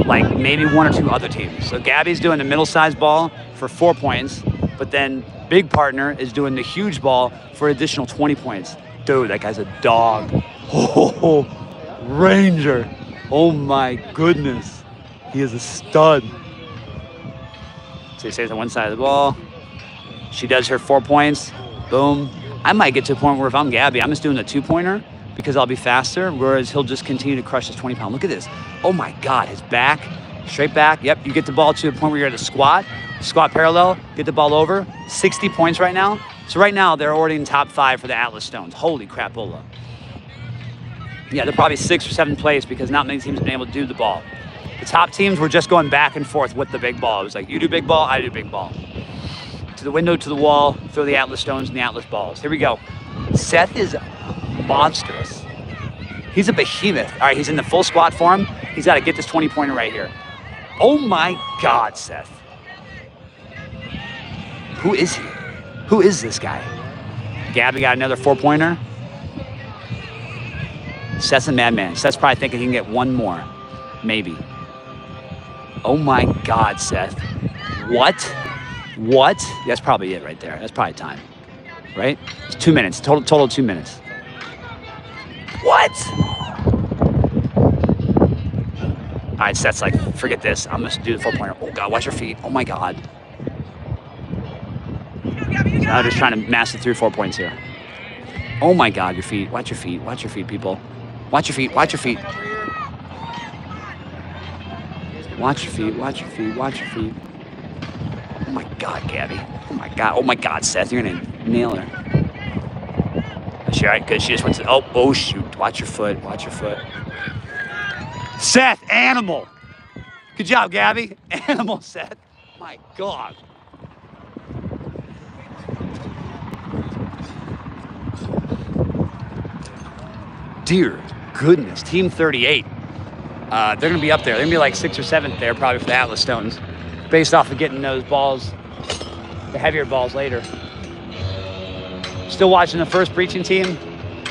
like maybe 1 or 2 other teams. So Gabby's doing the middle-sized ball for 4 points, but then big partner is doing the huge ball for additional 20 points. Dude, that guy's a dog. Oh, Ranger. Oh my goodness. He is a stud. So he stays on one side of the ball. She does her 4 points. Boom. I might get to a point where if I'm Gabby, I'm just doing the 2-pointer because I'll be faster, whereas he'll just continue to crush his 20-pound. Look at this. Oh my God, his back, straight back. Yep, you get the ball to the point where you're at a squat parallel, get the ball over. 60 points right now. So right now, they're already in top 5 for the Atlas Stones. Holy crapola. Yeah, they're probably 6th or 7th place because not many teams have been able to do the ball. The top teams were just going back and forth with the big ball. It was like, you do big ball, I do big ball. To the window, to the wall, throw the Atlas Stones and the Atlas balls. Here we go. Seth is monstrous. He's a behemoth. All right, he's in the full squat form. He's got to get this 20-pointer right here. Oh my God, Seth. Who is he? Who is this guy? Gabby got another 4-pointer. Seth's a madman. Seth's probably thinking he can get 1 more, maybe. Oh my God, Seth. What? What? That's probably it right there. That's probably time, right? It's 2 minutes, total 2 minutes. What? All right, Seth's like, forget this. I'm gonna do the 4-pointer. Oh God, watch your feet. Oh my God. So I'm just trying to master through 4 points here. Oh my God, your feet. Watch your feet. Watch your feet, people. Watch your feet. Watch your feet. Watch your feet. Watch your feet. Watch your feet. Oh my God, Gabby. Oh my God. Oh my God, Seth. You're gonna nail her. Is she all right? Good. She just went to. Oh shoot. Watch your foot. Watch your foot. Seth, animal. Good job, Gabby. Animal, Seth. My God. Dear goodness, Team 38. They're going to be up there. They're going to be like 6th or 7th there probably for the Atlas Stones, based off of getting those balls, the heavier balls later. Still watching the first breaching team.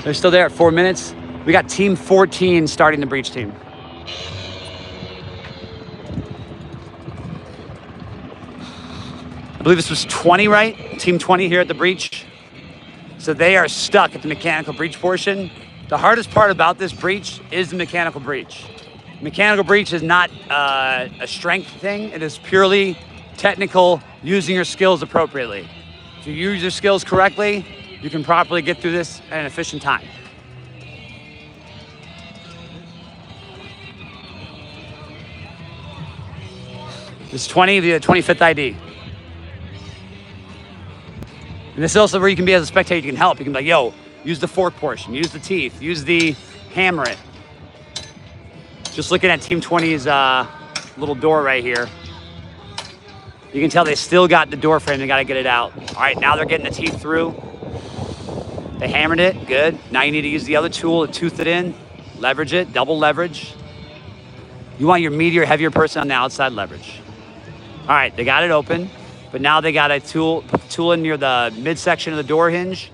They're still there at 4 minutes. We got Team 14 starting the breach team. I believe this was 20, right? Team 20 here at the breach. So they are stuck at the mechanical breach portion. The hardest part about this breach is the mechanical breach. Mechanical breach is not a strength thing. It is purely technical, using your skills appropriately. If you use your skills correctly, you can properly get through this at an efficient time. This is 20, the 25th ID. And this is also where you can be as a spectator, you can help. You can be like, yo, use the fork portion, use the teeth, use the hammer it. Just looking at Team 20's little door right here. You can tell they still got the door frame, they gotta get it out. All right, now they're getting the teeth through. They hammered it, good. Now you need to use the other tool to tooth it in, leverage it, double leverage. You want your meatier, heavier person on the outside leverage. All right, they got it open, but now they got a tool, put the tool in near the midsection of the door hinge.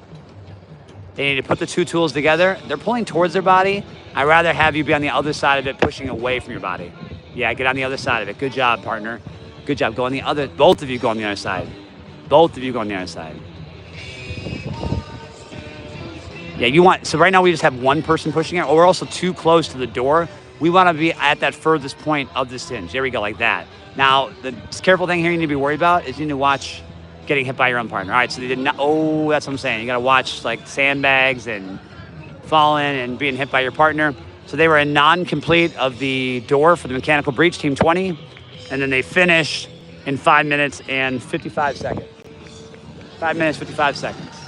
They need to put the two tools together. They're pulling towards their body. I'd rather have you be on the other side of it, pushing away from your body. Yeah, get on the other side of it. Good job, partner. Good job. Go on the other, both of you go on the other side. Both of you go on the other side. Yeah, you want, so right now we just have one person pushing it, or we're also too close to the door. We want to be at that furthest point of this hinge. There we go, like that. Now, the careful thing here you need to be worried about is you need to watch getting hit by your own partner. All right, so they did not, oh, that's what I'm saying. You got to watch like sandbags and falling and being hit by your partner. So they were a non-complete of the door for the mechanical breach, Team 20. And then they finished in 5 minutes and 55 seconds. 5 minutes, 55 seconds.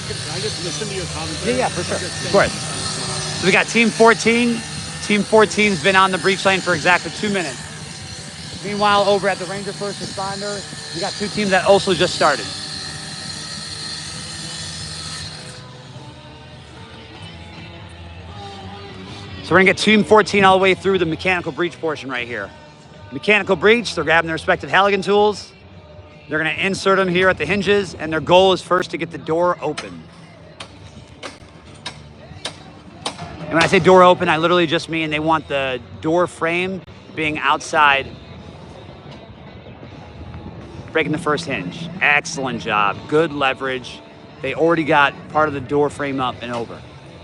Can I just listen to your commentary? Yeah, for sure. Of course. So we got Team 14. Team 14's been on the breach lane for exactly 2 minutes. Meanwhile, over at the Ranger First Responder, we got two teams that also just started. So we're gonna get Team 14 all the way through the mechanical breach portion right here. Mechanical breach, they're grabbing their respective Halligan tools. They're gonna insert them here at the hinges, and their goal is first to get the door open. And when I say door open, I literally just mean they want the door frame being outside, breaking the first hinge. Excellent job, good leverage. They already got part of the door frame up and over.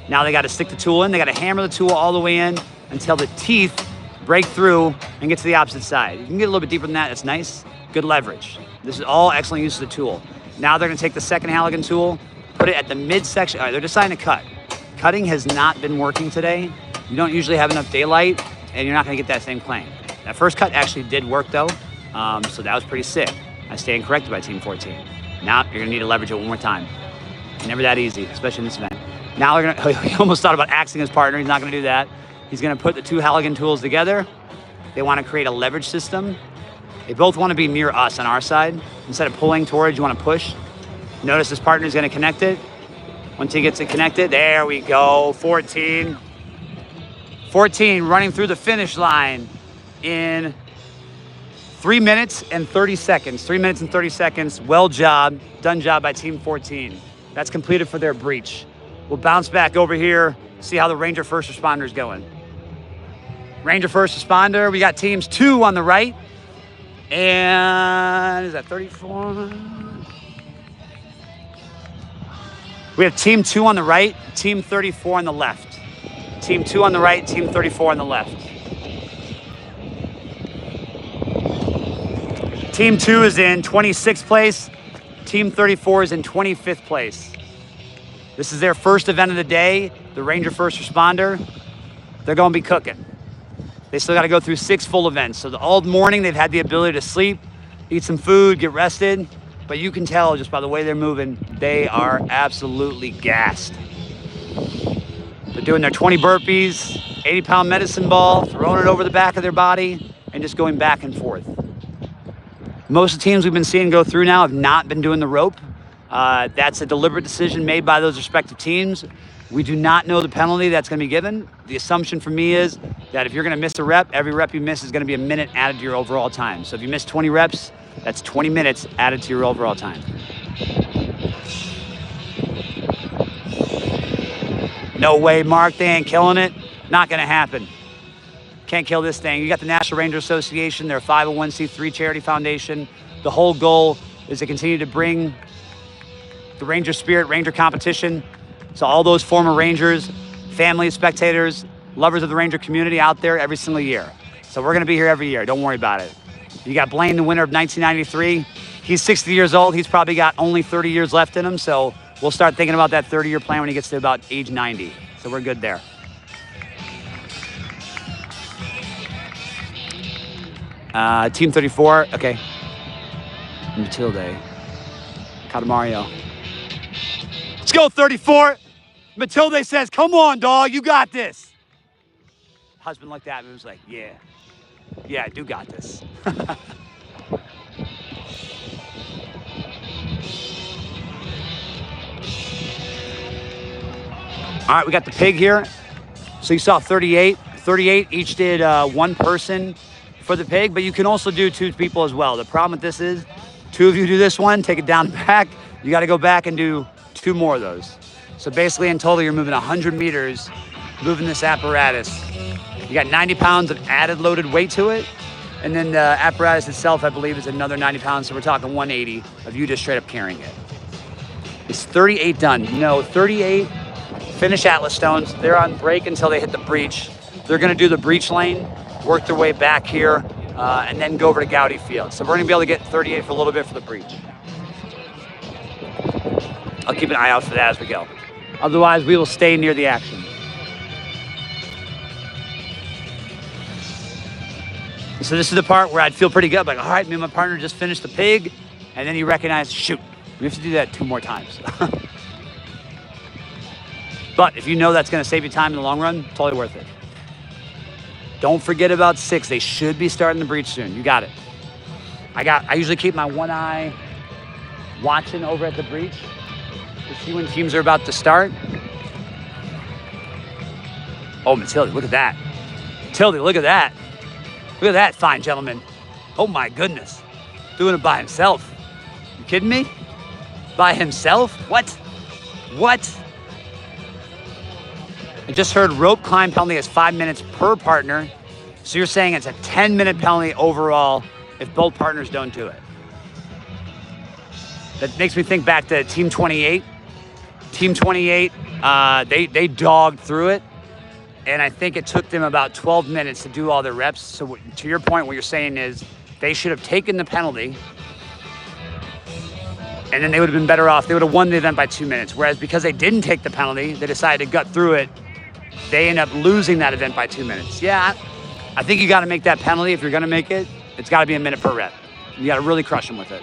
Now they gotta stick the tool in, they gotta hammer the tool all the way in until the teeth break through and get to the opposite side. You can get a little bit deeper than that, that's nice. Good leverage. This is all excellent use of the tool. Now they're gonna take the second Halligan tool, put it at the midsection. All right, they're deciding to cut. Cutting has not been working today. You don't usually have enough daylight, and you're not gonna get that same claim. That first cut actually did work though, so that was pretty sick. I stand corrected by Team 14. Now you're gonna need to leverage it one more time. Never that easy, especially in this event. Now they're gonna, he almost thought about axing his partner. He's not gonna do that. He's gonna put the two Halligan tools together. They wanna create a leverage system. They both wanna be near us on our side. Instead of pulling towards, you wanna push. Notice his partner's gonna connect it. Once he gets it connected, there we go, 14. 14 running through the finish line in 3 minutes and 30 seconds. 3 minutes and 30 seconds, well job, done job by Team 14. That's completed for their breach. We'll bounce back over here, see how the Ranger First Responder's going. Ranger First Responder, we got teams 2 on the right. And is that 34? We have Team 2 on the right, Team 34 on the left. Team 2 on the right, Team 34 on the left. Team 2 is in 26th place. Team 34 is in 25th place. This is their first event of the day, the Ranger First Responder. They're gonna be cooking. They still gotta go through 6 full events. So all morning they've had the ability to sleep, eat some food, get rested, but you can tell just by the way they're moving, they are absolutely gassed. They're doing their 20 burpees, 80-pound medicine ball, throwing it over the back of their body, and just going back and forth. Most of the teams we've been seeing go through now have not been doing the rope. That's a deliberate decision made by those respective teams. We do not know the penalty that's going to be given. The assumption for me is that if you're going to miss a rep, every rep you miss is going to be a minute added to your overall time. So if you miss 20 reps, that's 20 minutes added to your overall time. No way, Mark, they ain't killing it. Not going to happen. Can't kill this thing. You got the National Ranger Association. They're a 501c3 charity foundation. The whole goal is to continue to bring the Ranger spirit, Ranger competition. So all those former Rangers, families, spectators, lovers of the Ranger community out there every single year. So we're going to be here every year. Don't worry about it. You got Blaine, the winner of 1993. He's 60 years old. He's probably got only 30 years left in him. So we'll start thinking about that 30-year plan when he gets to about age 90. So we're good there. Team 34, okay. Matilde. Catamario. Let's go, 34. Matilde says, come on, dog, you got this. Husband looked at me and was like, yeah, I do got this. All right, we got the pig here. So you saw 38. 38 each did one person for the pig, but you can also do two people as well. The problem with this is, two of you do this one, take it down and back. You got to go back and do two more of those. So basically in total, you're moving 100 meters, moving this apparatus. You got 90 pounds of added loaded weight to it. And then the apparatus itself, I believe, is another 90 pounds. So we're talking 180 of you just straight up carrying it. It's 38 done. No, 38 finish Atlas Stones. They're on break until they hit the breach. They're going to do the breach lane, work their way back here, and then go over to Gowdy Field. So we're going to be able to get 38 for a little bit for the breach. I'll keep an eye out for that as we go. Otherwise, we will stay near the action. So this is the part where I'd feel pretty good. Like, all right, me and my partner just finished the pig. And then you recognize, shoot, we have to do that 2 more times. But if you know that's going to save you time in the long run, totally worth it. Don't forget about 6. They should be starting the breach soon. You got it. I usually keep my one eye watching over at the breach to see when teams are about to start. Oh, Matilde, look at that. Matilde, look at that. Look at that fine gentleman. Oh my goodness. Doing it by himself. You kidding me? By himself? What? What? I just heard rope climb penalty is 5 minutes per partner. So you're saying it's a 10-minute penalty overall if both partners don't do it. That makes me think back to Team 28. Team 28, they dogged through it. And I think it took them about 12 minutes to do all their reps. So to your point, what you're saying is they should have taken the penalty and then they would have been better off. They would have won the event by 2 minutes. Whereas because they didn't take the penalty, they decided to gut through it. They end up losing that event by 2 minutes. Yeah, I think you got to make that penalty. If you're going to make it, it's got to be a minute per rep. You got to really crush them with it.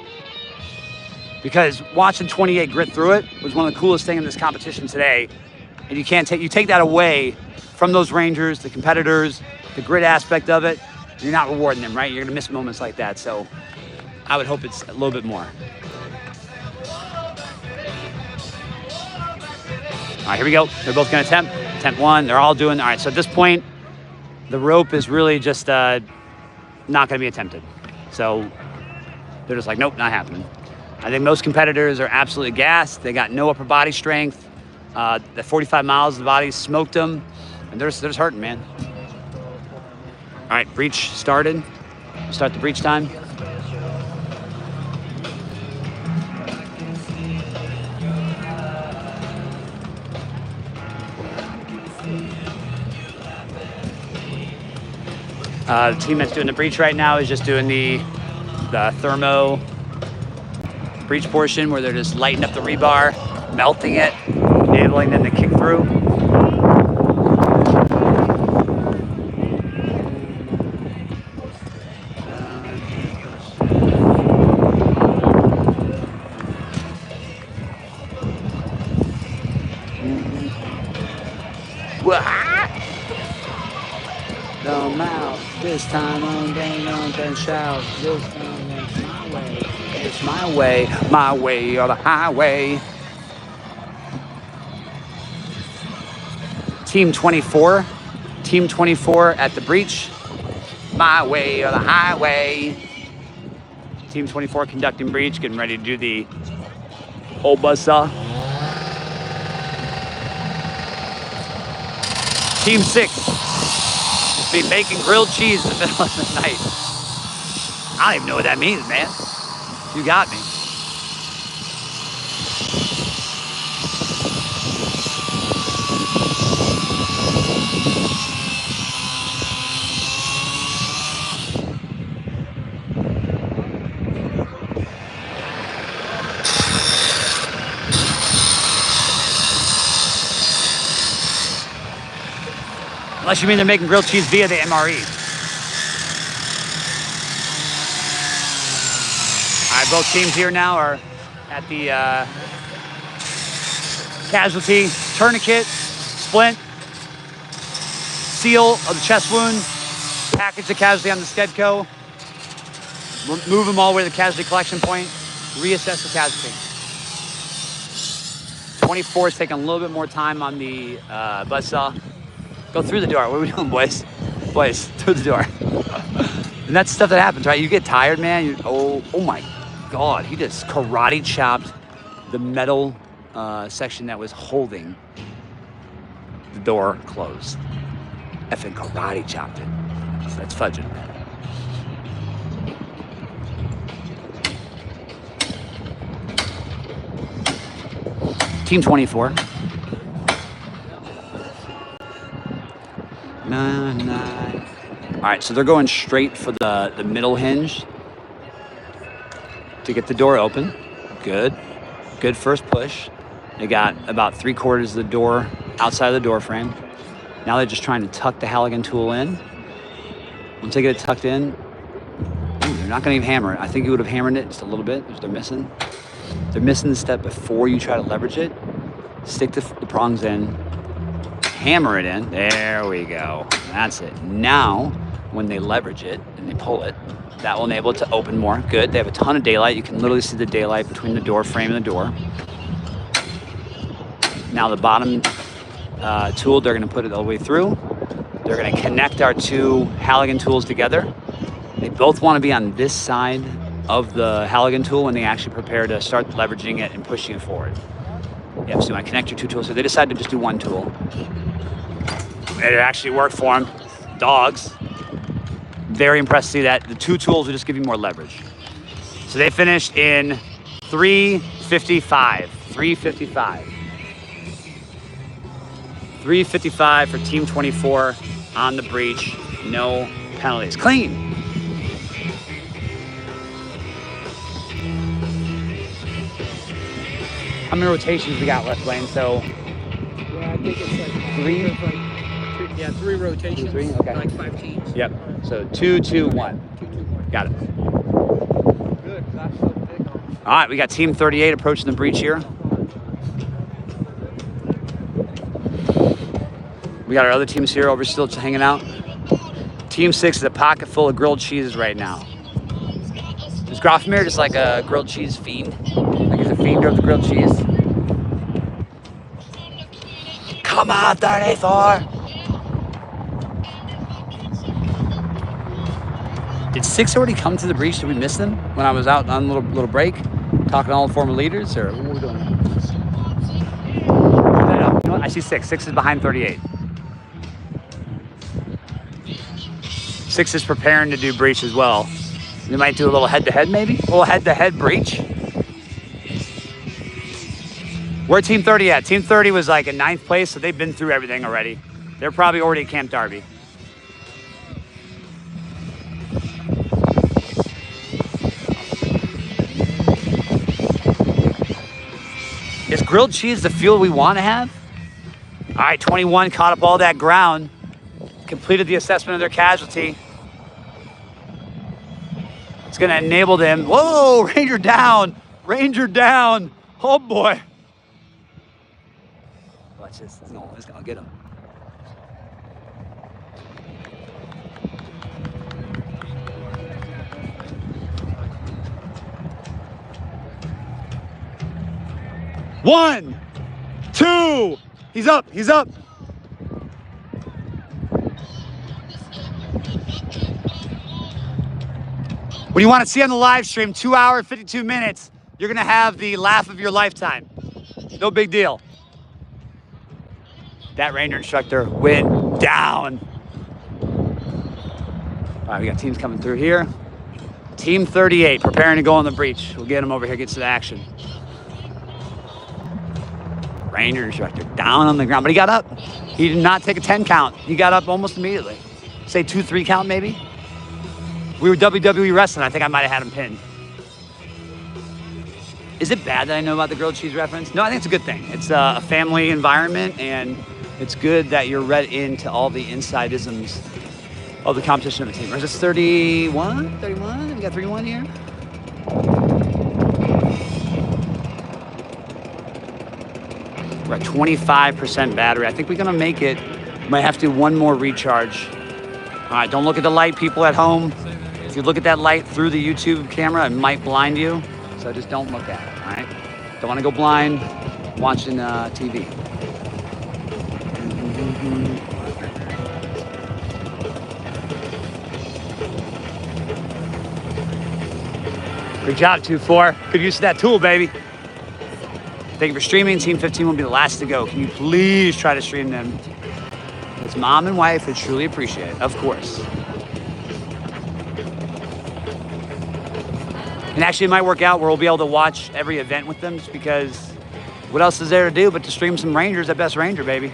Because watching 28 grit through it was one of the coolest things in this competition today. And you take that away from those Rangers, the competitors, the grit aspect of it. You're not rewarding them, right? You're going to miss moments like that. So I would hope it's a little bit more. All right, here we go. They're both going to attempt. Attempt 1. They're all doing. All right, so at this point, the rope is really just not going to be attempted. So they're just like, nope, not happening. I think most competitors are absolutely gassed. They got no upper body strength. The 45 miles, the body smoked them. And they're just hurting, man. All right, breach started. Start the breach time. The team that's doing the breach right now is just doing the thermo breach portion where they're just lighting up the rebar, melting it, enabling them to kick through. No MOUT, this time on don't shout. This time it's my way or the highway. Team 24 at the breach. My way or the highway. Team 24 conducting breach, getting ready to do the old buzzsaw. Team 6 will be making grilled cheese in the middle of the night. I don't even know what that means, man. You got me. Unless you mean they're making grilled cheese via the MRE. All right, both teams here now are at the Casualty tourniquet, splint, seal of the chest wound, package the casualty on the Stedco, move them all the way to the casualty collection point, reassess the casualty. 24 is taking a little bit more time on the buzzsaw. Go through the door. What are we doing, boys? Boys, through the door. And that's stuff that happens, right? You get tired, man. Oh my God. He just karate chopped the metal section that was holding the door closed. Effing karate chopped it. So that's fudging. Team 24. Nine. All right, so they're going straight for the middle hinge to get the door open. Good first push. They got about 3/4 of the door outside of the door frame. Now they're just trying to tuck the Halligan tool in. Once they get it tucked in, they're not going to even hammer it. I think you would have hammered it just a little bit, which they're missing. They're missing the step before you try to leverage it. Stick the prongs in. Hammer it in. There we go. That's it. Now, when they leverage it and they pull it, that will enable it to open more. Good. They have a ton of daylight. You can literally see the daylight between the door frame and the door. Now the bottom tool, they're going to put it all the way through. They're going to connect our two Halligan tools together. They both want to be on this side of the Halligan tool when they actually prepare to start leveraging it and pushing it forward. Yep, so you want to connect your two tools. So they decided to just do one tool. It actually worked for them. Dogs. Very impressed to see that. The two tools will just give you more leverage. So they finished in 3:55. 3:55. 3:55 for Team 24 on the breach. No penalties. Clean. How many rotations we got left, Blaine? So, Yeah, I think it's like three. Three rotations. Three? Okay. Like 5 teams. Yep. So 2, 2, 1. 2, 2, 1. Got it. Good, because that's so big on. All right, we got Team 38 approaching the breach here. We got our other teams here over still hanging out. Team 6 is a pocket full of grilled cheeses right now. Is Grofmir just like a grilled cheese fiend? Like he's a fiend of the grilled cheese? Come on, 34! Did 6 already come to the breach? Did we miss them when I was out on a little break? Talking to all the former leaders, or what were we doing? No, you know what? I see 6. 6 is behind 38. 6 is preparing to do breach as well. We might do a little head-to-head maybe? A little head-to-head breach? Where Team 30 at? Team 30 was like in 9th place, so they've been through everything already. They're probably already at Camp Darby. Is grilled cheese the fuel we want to have? All right, 21 caught up all that ground, completed the assessment of their casualty. It's going to enable them. Whoa, Ranger down, Ranger down. Oh boy. Watch this, it's going to get him. 1, 2. He's up. He's up. What you want to see on the live stream, 2 hours, 52 minutes, you're going to have the laugh of your lifetime. No big deal. That Ranger instructor went down. All right, we got teams coming through here. Team 38 preparing to go on the breach. We'll get him over here, get to the action. Ranger instructor down on the ground, but he got up. He did not take a 10 count. He got up almost immediately. Say 2-3 count maybe. We were WWE wrestling. I think I might have had him pinned. Is it bad that I know about the grilled cheese reference? No, I think it's a good thing. It's a family environment, and it's good that you're read into all the inside-isms of the competition of a team. Or is this 31? 31? We got 31 here? We're at 25% battery. I think we're gonna make it. Might have to do one more recharge. All right, don't look at the light, people at home. If you look at that light through the YouTube camera, it might blind you. So just don't look at it, all right? Don't wanna go blind watching TV. Good job, 2-4. Good use of that tool, baby. Thank you for streaming. Team 15 will be the last to go. Can you please try to stream them? It's mom and wife would truly appreciate it, of course. And actually, it might work out where we'll be able to watch every event with them, just because what else is there to do but to stream some Rangers at Best Ranger, baby?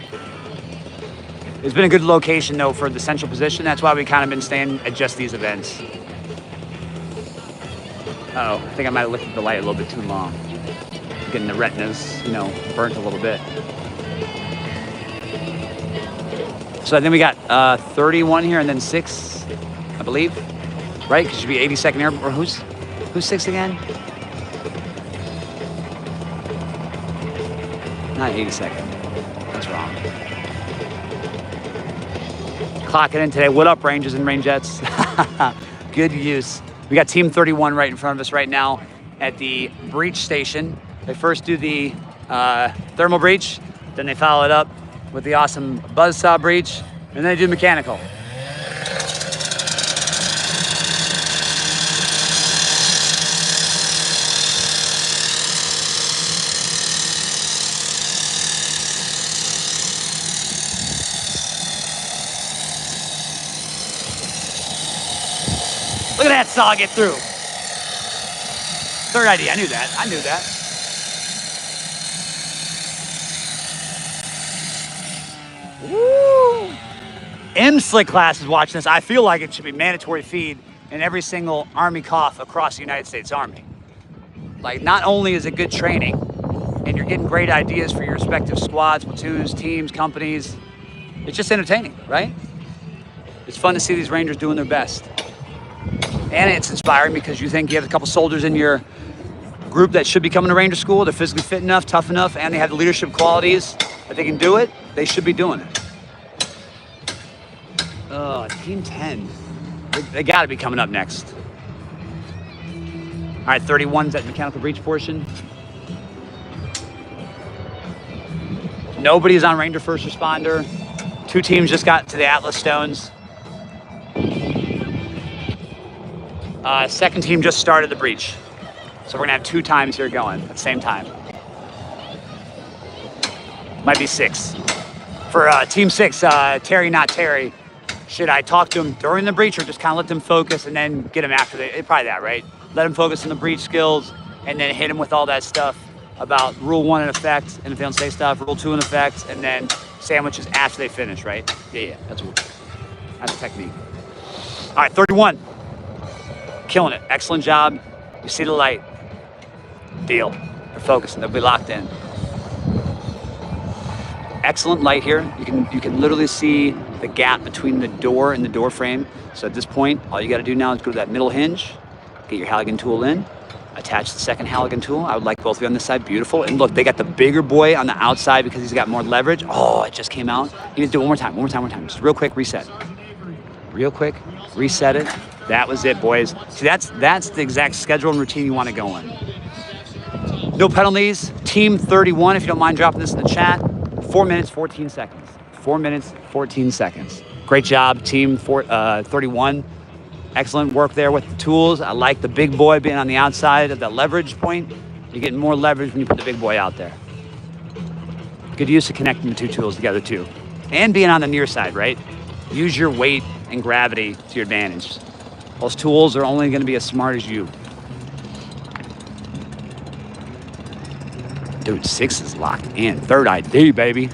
It's been a good location, though, for the central position. That's why we kind of been staying at just these events. Uh-oh, I think I might have lifted the light a little bit too long. Getting the retinas, you know, burnt a little bit. So I think we got 31 here and then 6, I believe, right? Because it should be 82nd Air, or who's 6 again? Not 82nd. That's wrong. Clocking in today. What up, Rangers and Rangettes? Good use. We got Team 31 right in front of us right now at the breach station. They first do the thermal breach, then they follow it up with the awesome buzzsaw breach, and then they do mechanical. Look at that saw get through. Third ID, I knew that. Woo! M-Slick class is watching this. I feel like it should be mandatory feed in every single Army cough across the United States Army. Like, not only is it good training, and you're getting great ideas for your respective squads, platoons, teams, companies, it's just entertaining, right? It's fun to see these Rangers doing their best. And it's inspiring because you think you have a couple soldiers in your group that should be coming to Ranger School. They're physically fit enough, tough enough, and they have the leadership qualities that they can do it. They should be doing it. Team 10. They got to be coming up next. All right, 31's at mechanical breach portion. Nobody's on Ranger First Responder. 2 teams just got to the Atlas Stones. Second team just started the breach. So we're gonna have 2 times here going at the same time. Might be 6. For team 6, Terry, not Terry, should I talk to him during the breach or just kind of let them focus and then get them after probably that, right? Let them focus on the breach skills and then hit them with all that stuff about rule 1 in effect, and if they don't say stuff, rule 2 in effect, and then sandwiches after they finish, right? Yeah, that's a technique. All right, 31. Killing it. Excellent job. You see the light. Deal. They're focusing. They'll be locked in. Excellent light here. You can literally see the gap between the door and the door frame. So at this point, all you got to do now is go to that middle hinge, get your Halligan tool in, attach the second Halligan tool. I would like both of you on this side. Beautiful. And look, they got the bigger boy on the outside because he's got more leverage. Oh, it just came out. You need to do it one more time. Just real quick, reset. Real quick, reset it. That was it, boys. See, that's the exact schedule and routine you want to go in. No penalties. Team 31, if you don't mind dropping this in the chat. 4 minutes, 14 seconds. 4 minutes, 14 seconds. Great job, team 31. Excellent work there with the tools. I like the big boy being on the outside of that leverage point. You're getting more leverage when you put the big boy out there. Good use of connecting the two tools together too. And being on the near side, right? Use your weight and gravity to your advantage. Those tools are only gonna be as smart as you. Dude, 6 is locked in. Third ID, baby.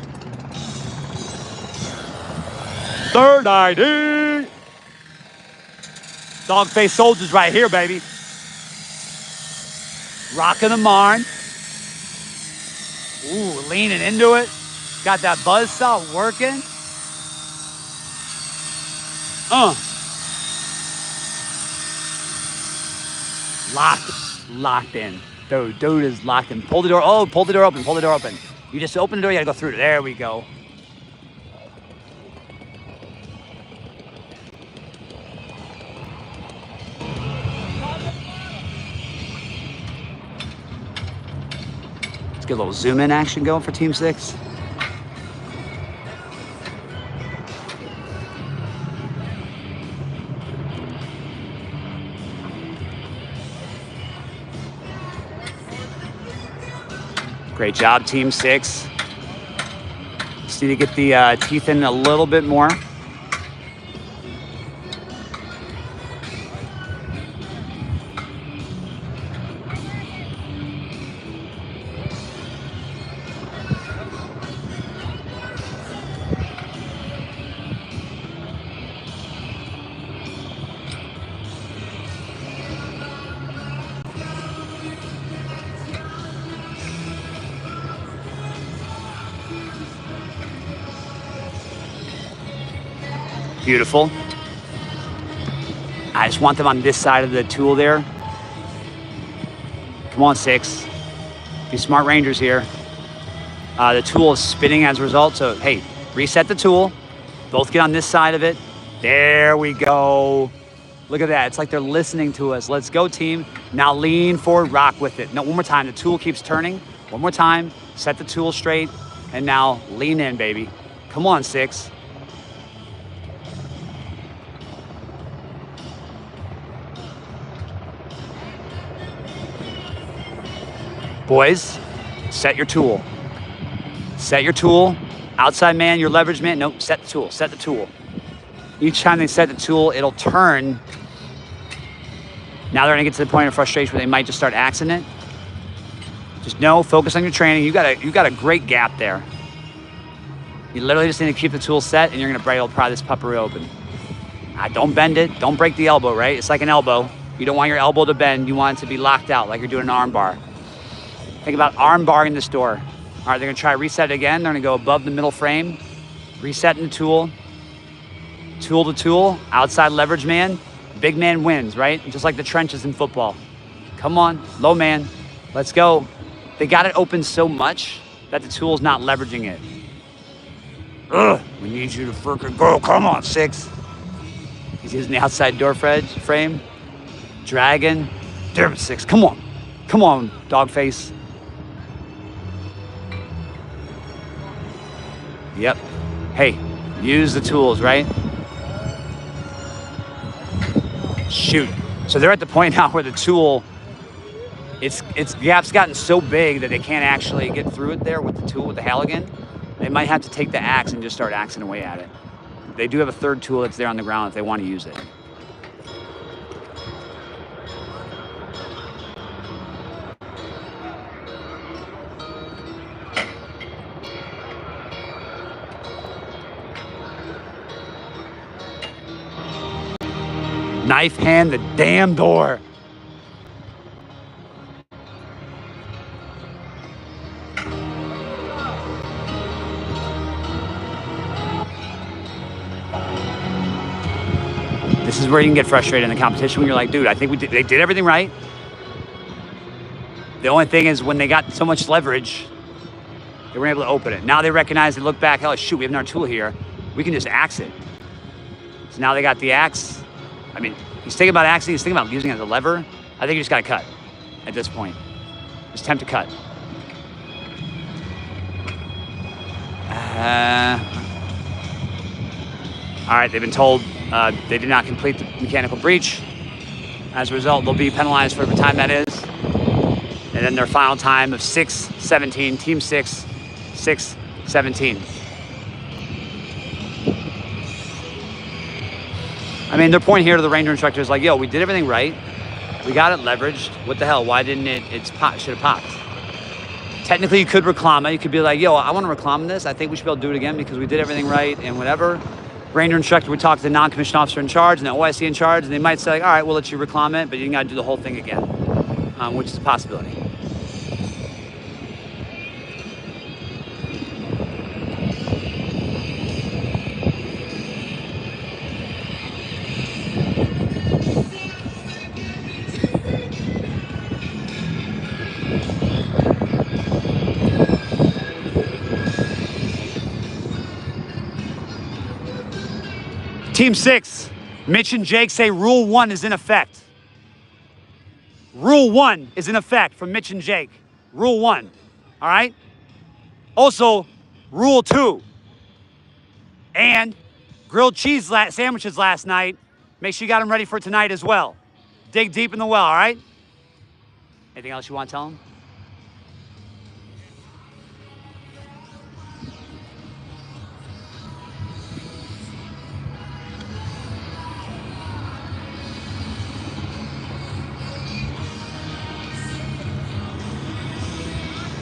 Third ID. Dog face soldiers right here, baby. Rocking the marn. Ooh, leaning into it. Got that buzzsaw working. Locked in. Dude is locked in. Pull the door. Oh, pull the door open. Pull the door open. You just open the door. You gotta go through. There we go. Let's get a little zoom in action going for Team 6. Great job, Team 6. Just need to get the teeth in a little bit more. Beautiful. I just want them on this side of the tool there. Come on, 6. Be smart rangers here. The tool is spinning as a result, so hey, reset the tool. Both get on this side of it. There we go. Look at that. It's like they're listening to us. Let's go, team. Now lean forward, rock with it. No, one more time. The tool keeps turning. One more time. Set the tool straight, and now lean in, baby. Come on, 6. Boys, set your tool. Set your tool. Outside man, your leverage man. Nope, set the tool, set the tool. Each time they set the tool, it'll turn. Now they're gonna get to the point of frustration where they might just start axing it. Just know, focus on your training. You got a great gap there. You literally just need to keep the tool set and you're gonna be able to pry this puppery open. Don't bend it, don't break the elbow, right? It's like an elbow. You don't want your elbow to bend, you want it to be locked out like you're doing an arm bar. Think about arm barring this door. All right, they're gonna try reset it again. They're gonna go above the middle frame, resetting the tool, tool to tool, outside leverage man. Big man wins, right? Just like the trenches in football. Come on, low man, let's go. They got it open so much that the tool's not leveraging it. Ugh, we need you to freaking go. Come on, 6. He's using the outside door frame. Dragon, there, 6, come on. Come on, dog face. Yep. Hey, use the tools, right? Shoot. So they're at the point now where the tool, its gap's gotten so big that they can't actually get through it there with the tool, with the Halligan. They might have to take the axe and just start axing away at it. They do have a third tool that's there on the ground if they want to use it. Knife hand the damn door. This is where you can get frustrated in the competition when you're like, dude, I think they did everything right. The only thing is when they got so much leverage, they weren't able to open it. Now they recognize, they look back, oh shoot, we have another tool here. We can just axe it. So now they got the axe. I mean, he's thinking about axing, he's thinking about using it as a lever. I think you just got to cut at this point. Just attempt to cut. All right, they've been told they did not complete the mechanical breach. As a result, they'll be penalized for whatever time that is. And then their final time of 6:17, team 6, 6:17. I mean, their point here to the ranger instructor is like, yo, we did everything right. We got it leveraged. What the hell? Why didn't it? It should have popped. Technically, you could reclaim it. You could be like, yo, I want to reclaim this. I think we should be able to do it again because we did everything right and whatever. Ranger instructor would talk to the non-commissioned officer in charge and the OIC in charge, and they might say, like, all right, we'll let you reclaim it, but you got to do the whole thing again, which is a possibility. Team 6, Mitch and Jake say Rule 1 is in effect. Rule 1 is in effect from Mitch and Jake. Rule 1, all right? Also, Rule 2. And grilled cheese sandwiches last night. Make sure you got them ready for tonight as well. Dig deep in the well, all right? Anything else you want to tell them?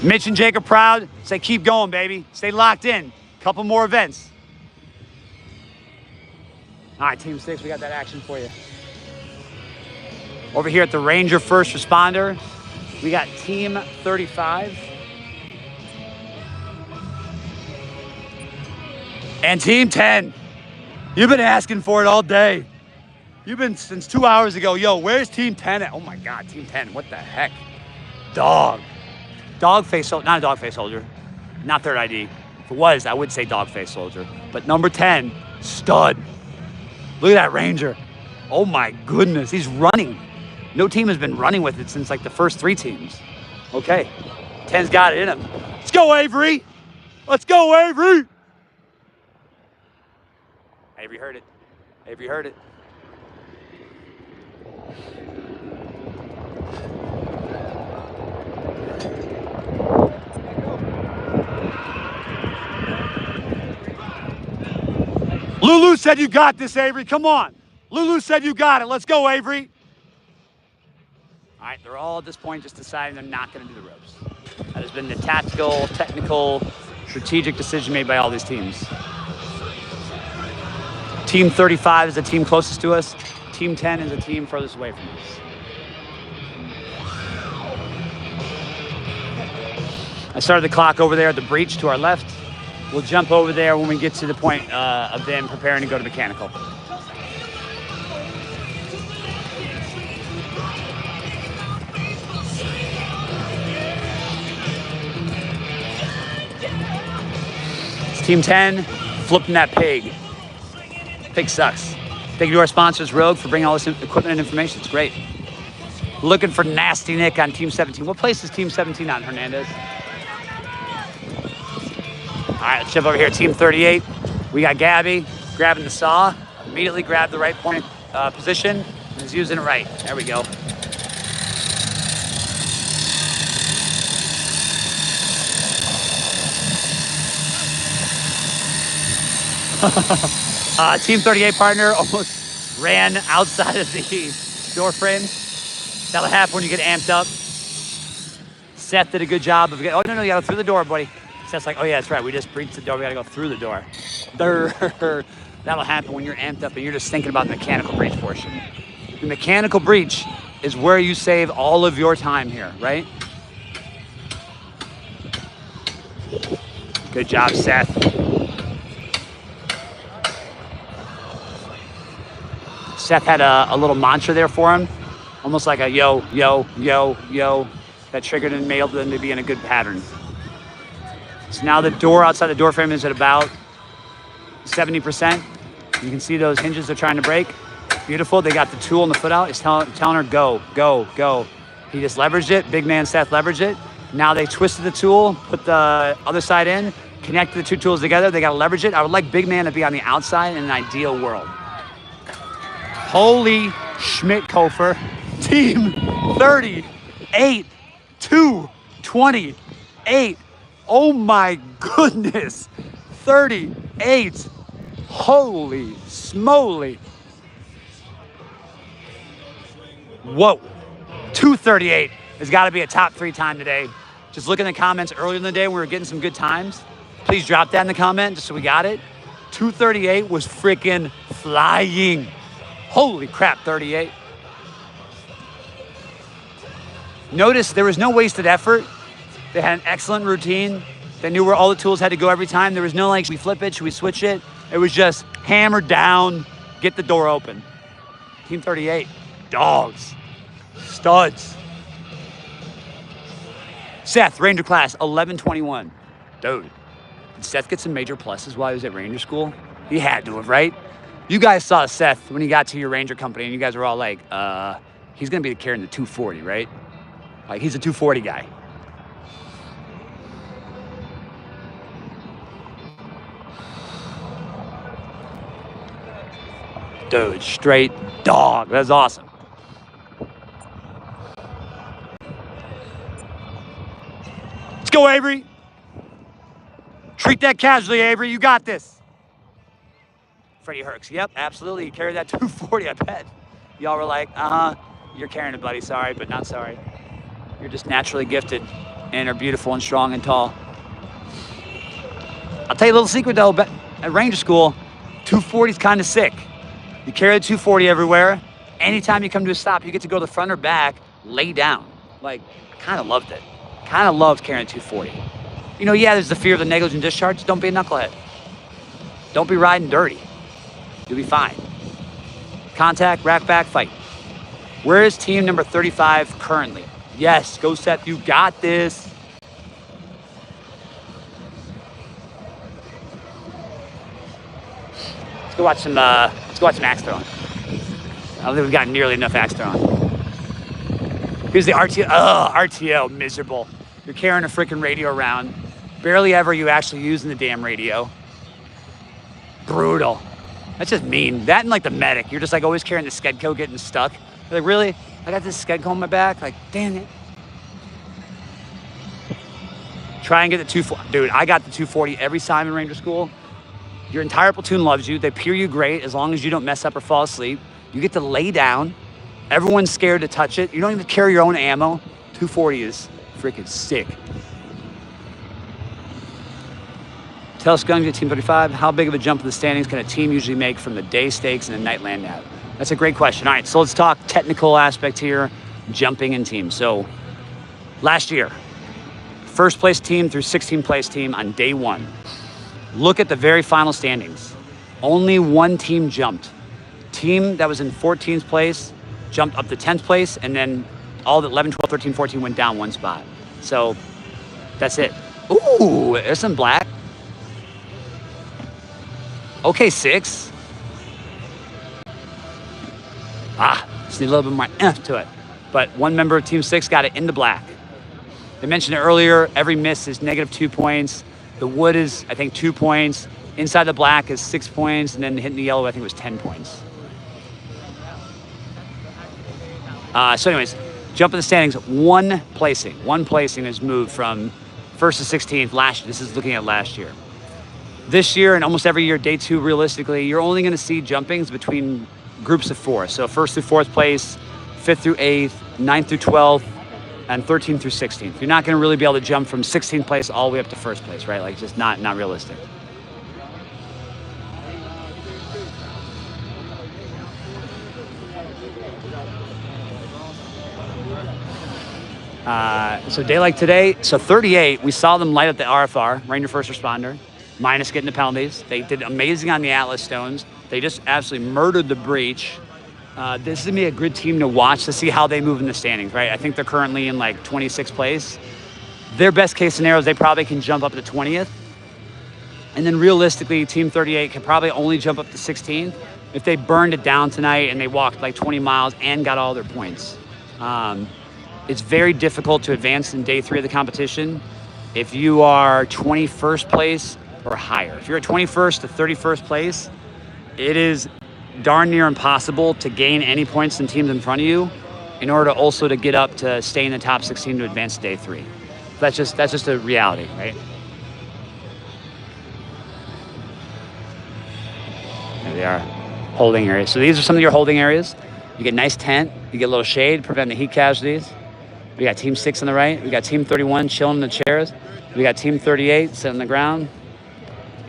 Mitch and Jake are proud. Say, keep going, baby. Stay locked in. Couple more events. All right, Team 6, we got that action for you. Over here at the Ranger First Responder, we got Team 35. And Team 10. You've been asking for it all day. You've been since 2 hours ago. Yo, where's Team 10 at? Oh my God, Team 10, what the heck? Dog face soldier, not a dog face soldier, not third ID. If it was, I would say dog face soldier. But number 10, stud. Look at that Ranger. Oh my goodness, he's running. No team has been running with it since like the first 3 teams. Okay, 10's got it in him. Let's go, Avery. Let's go, Avery. Avery heard it. Avery heard it. Lulu said you got this, Avery. Come on. Lulu said you got it. Let's go, Avery. All right, they're all at this point just deciding they're not going to do the ropes. That has been the tactical, technical, strategic decision made by all these teams. Team 35 is the team closest to us. Team 10 is the team furthest away from us. I started the clock over there at the breach to our left. We'll jump over there when we get to the point of them preparing to go to mechanical. It's Team 10 flipping that pig. Pig sucks. Thank you to our sponsors, Rogue, for bringing all this equipment and information. It's great. Looking for Nasty Nick on Team 17. What place is Team 17 on, Hernandez? All right, let's jump over here. Team 38. We got Gabby grabbing the saw. Immediately grabbed the right point position and is using it right. There we go. Team 38 partner almost ran outside of the door frame. That'll happen when you get amped up. Seth did a good job of oh, no, you gotta go through the door, buddy. Seth's like, oh yeah, that's right. We just breached the door. We gotta go through the door. That'll happen when you're amped up and you're just thinking about the mechanical breach portion. The mechanical breach is where you save all of your time here, right? Good job, Seth. Seth had a little mantra there for him, almost like a yo, yo, yo, yo, that triggered and made them to be in a good pattern. So now the door outside the door frame is at about 70%. You can see those hinges are trying to break. Beautiful. They got the tool and the foot out. It's telling her go, go, go. He just leveraged it. Big man Seth leveraged it. Now they twisted the tool, put the other side in, connected the two tools together. They got to leverage it. I would like big man to be on the outside in an ideal world. Holy Schmidt-Kofer. Team 38, 228. Oh my goodness. 38. Holy smoly. Whoa. 238 has got to be a top 3 time today. Just look in the comments earlier in the day when we were getting some good times. Please drop that in the comment just so we got it. 238 was freaking flying. Holy crap, 38. Notice there was no wasted effort. They had an excellent routine. They knew where all the tools had to go every time. There was no like, should we flip it? Should we switch it? It was just hammer down, get the door open. Team 38, dogs, studs. Seth, Ranger class, 1121. Dude, did Seth get some major pluses while he was at Ranger school? He had to have, right? You guys saw Seth when he got to your Ranger company and you guys were all like, he's gonna be carrying the 240, right? Like he's a 240 guy. Dude, straight dog. That's awesome. Let's go, Avery. Treat that casually, Avery. You got this. Freddie Herx. Yep, absolutely. You carried that 240, I bet. Y'all were like, you're carrying it, buddy. Sorry, but not sorry. You're just naturally gifted and are beautiful and strong and tall. I'll tell you a little secret, though. But at Ranger School, 240 is kind of sick. You carry the 240 everywhere. Anytime you come to a stop, you get to go to the front or back, lay down. Like, I kind of loved it. Kind of loved carrying 240. You know, yeah, there's the fear of the negligent discharge. Don't be a knucklehead. Don't be riding dirty. You'll be fine. Contact, rack back, fight. Where is team number 35 currently? Yes, go Seth, you got this. Let's go watch some axe throwing. I don't think we've got nearly enough axe throwing. Here's the RTL. RTL, miserable. You're carrying a freaking radio around. Barely ever you actually using the damn radio. Brutal. That's just mean. That and like the medic. You're just like always carrying the Skedco getting stuck. You're like, really? I got this Skedco on my back? Like, dang it. Try and get the 240. Dude, I got the 240 every time in Ranger School. Your entire platoon loves you. They peer you great as long as you don't mess up or fall asleep. You get to lay down. Everyone's scared to touch it. You don't even carry your own ammo. 240 is freaking sick. Tell Skunk at Team 35, how big of a jump in the standings can a team usually make from the day stakes and the night land nav? That's a great question. All right, so let's talk technical aspect here, jumping in teams. So last year, first place team through 16th place team on day 1. Look at the very final standings. Only one team jumped. Team that was in 14th place jumped up to 10th place, and then all the 11, 12, 13, 14 went down 1 spot. So that's it. Ooh, there's some black. Okay, 6. Just need a little bit more to it. But one member of Team 6 got it into black. They mentioned it earlier, every miss is -2 points. The wood is, I think, 2 points. Inside the black is 6 points, and then hitting the yellow, I think it was 10 points. So anyways, jump in the standings, one placing has moved from 1st to 16th last year. This is looking at last year. This year and almost every year, day 2, realistically, you're only going to see jumpings between groups of 4. So 1st through 4th place, 5th through 8th, 9th through 12th, and 13th through 16th. You're not going to really be able to jump from 16th place all the way up to 1st place, right? Like, just not realistic. So day like today, so 38, we saw them light up the RFR, Ranger First Responder, minus getting the penalties. They did amazing on the Atlas Stones. They just absolutely murdered the breach. This is going to be a good team to watch to see how they move in the standings, right? I think they're currently in like 26th place. Their best case scenario is they probably can jump up to 20th. And then realistically, Team 38 can probably only jump up to 16th if they burned it down tonight and they walked like 20 miles and got all their points. it's very difficult to advance in day 3 of the competition if you are 21st place or higher. If you're at 21st to 31st place, it is darn near impossible to gain any points in teams in front of you in order to also to get up to stay in the top 16 to advance to day 3. That's just a reality, right? There they are, holding areas. So these are some of your holding areas. You get nice tent, you get a little shade, prevent the heat casualties. We got team 6 on the right. We got team 31 chilling in the chairs. We got team 38 sitting on the ground.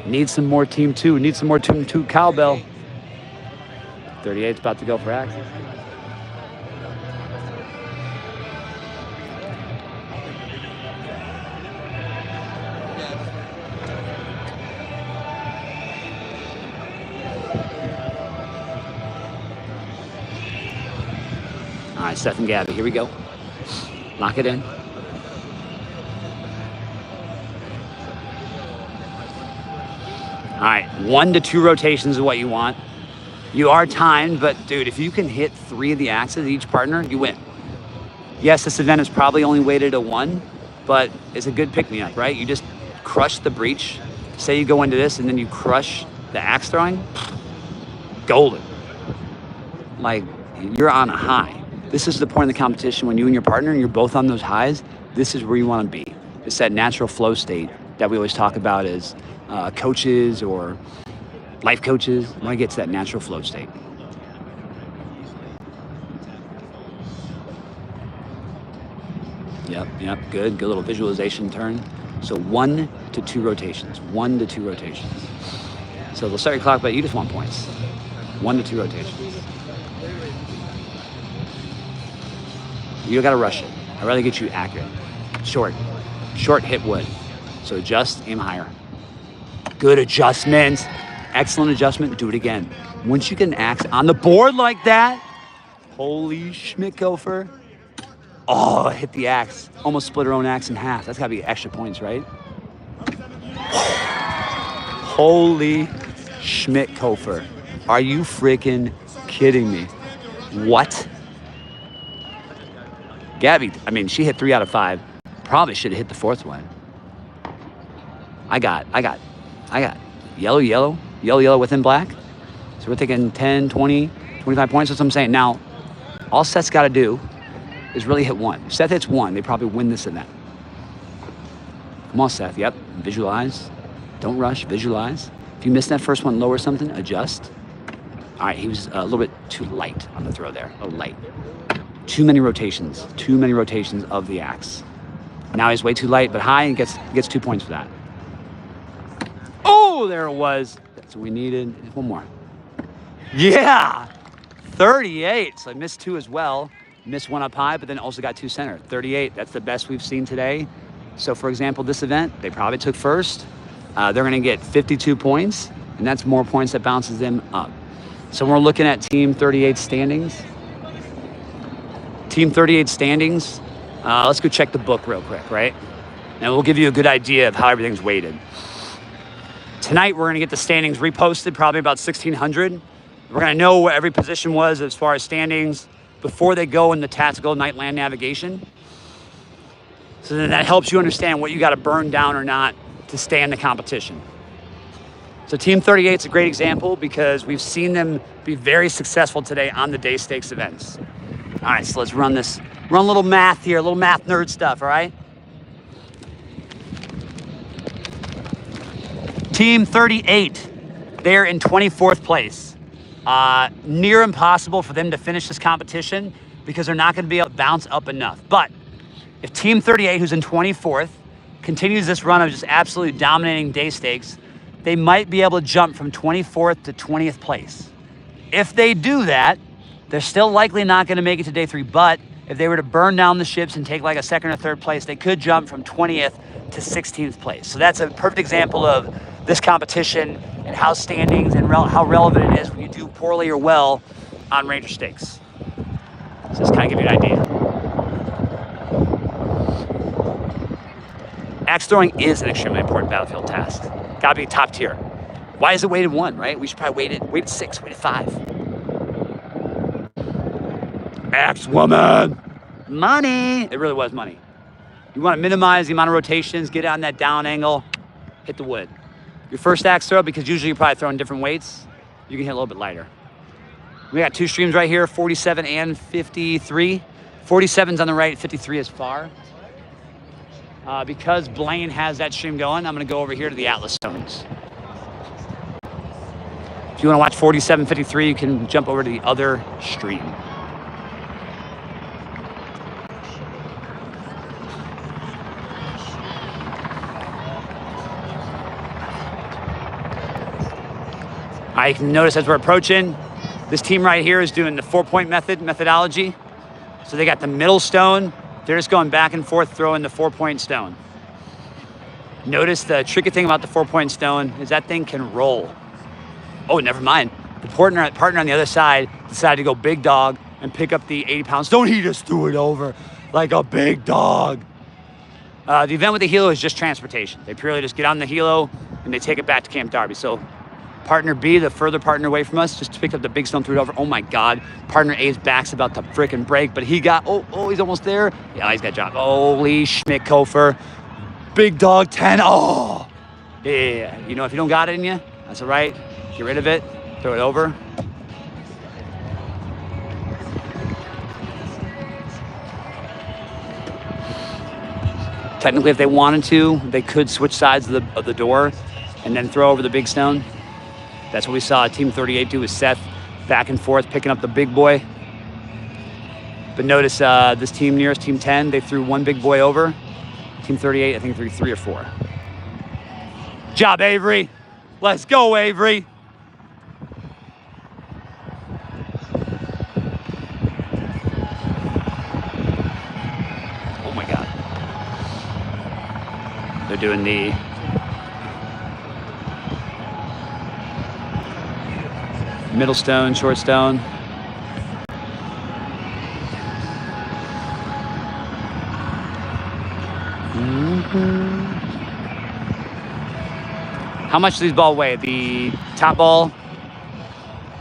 Need some more team 2. Need some more team 2 cowbell. 38's about to go for access. All right, Seth and Gabby, here we go. Lock it in. All right, 1 to 2 rotations is what you want. You are timed, but dude, if you can hit 3 of the axes each partner, you win. Yes, this event is probably only weighted a 1, but it's a good pick-me-up, right? You just crush the breach. Say you go into this and then you crush the axe throwing, golden. Like, you're on a high. This is the point of the competition when you and your partner, and you're both on those highs, this is where you want to be. It's that natural flow state that we always talk about as coaches or life coaches. You want to get to that natural flow state. Yep, good little visualization turn. So 1 to 2 rotations, 1 to 2 rotations. So they'll start your clock, but you just want points. 1 to 2 rotations. You don't gotta rush it. I'd rather get you accurate. Short hit wood. So adjust, aim higher. Good adjustment. Excellent adjustment, do it again. Once you get an axe on the board like that, holy schmickhofer. Oh, hit the axe. Almost split her own axe in half. That's gotta be extra points, right? Holy schmickhofer. Are you freaking kidding me? What? Gabby, I mean, she hit 3 out of 5. Probably should have hit the 4th one. I got yellow within black. So we're thinking 10, 20, 25 points. That's what I'm saying. Now, all Seth's got to do is really hit 1. If Seth hits 1, they probably win this event. Come on, Seth. Yep. Visualize. Don't rush. Visualize. If you miss that first one, lower something, adjust. All right, he was a little bit too light on the throw there. A little light. Too many rotations of the axe. Now he's way too light, but high, and gets 2 points for that. Oh, there it was. That's what we needed. One more. Yeah, 38. So I missed 2 as well. Missed 1 up high, but then also got 2 center. 38, that's the best we've seen today. So for example, this event, they probably took first. They're gonna get 52 points, and that's more points that bounces them up. So we're looking at Team 38 standings. Team 38 standings, let's go check the book real quick, right? And we'll give you a good idea of how everything's weighted. Tonight, we're gonna get the standings reposted, probably about 1,600. We're gonna know where every position was as far as standings before they go in the tactical night land navigation. So then that helps you understand what you gotta burn down or not to stay in the competition. So Team 38 is a great example because we've seen them be very successful today on the day stakes events. All right, so let's run a little math here, a little math nerd stuff, all right? Team 38, they're in 24th place. Near impossible for them to finish this competition because they're not gonna be able to bounce up enough. But if Team 38, who's in 24th, continues this run of just absolutely dominating day stakes, they might be able to jump from 24th to 20th place. If they do that, they're still likely not going to make it to day 3, but if they were to burn down the ships and take like a 2nd or 3rd place, they could jump from 20th to 16th place. So that's a perfect example of this competition and how standings and how relevant it is when you do poorly or well on Ranger Stakes. So just kind of give you an idea. Axe throwing is an extremely important battlefield task. Gotta be top tier. Why is it weighted 1, right? We should probably weighted 6, weighted 5. Axe woman, Money. It really was money. You want to minimize the amount of rotations, get on that down angle, hit the wood. Your first axe throw, because usually you're probably throwing different weights, you can hit a little bit lighter. We got 2 streams right here, 47 and 53. 47's on the right, 53 is far. Because Blaine has that stream going, I'm gonna go over here to the Atlas Stones. If you wanna watch 47, 53, you can jump over to the other stream. You can notice as we're approaching, this team right here is doing the 4-point methodology. So they got the middle stone. They're just going back and forth, throwing the 4-point stone. Notice the tricky thing about the 4-point stone is that thing can roll. Oh, never mind. The partner on the other side decided to go big dog and pick up the 80 pound stone. He just threw it over like a big dog. The event with the helo is just transportation. They purely just get on the helo and they take it back to Camp Darby. So partner B, the further partner away from us, just picked up the big stone, threw it over. Oh my God. Partner A's back's about to frickin' break, but he got, he's almost there. Yeah, he's got dropped. Holy Schmidt Kofer. Big dog 10. Oh, yeah. You know, if you don't got it in you, that's all right. Get rid of it, throw it over. Technically, if they wanted to, they could switch sides of the door and then throw over the big stone. That's what we saw Team 38 do with Seth, back and forth, picking up the big boy. But notice this team nearest, Team 10, they threw one big boy over. Team 38, I think threw 3 or 4. Job, Avery. Let's go, Avery. Oh my God. They're doing the middle stone, short stone. How much do these balls weigh? The top ball,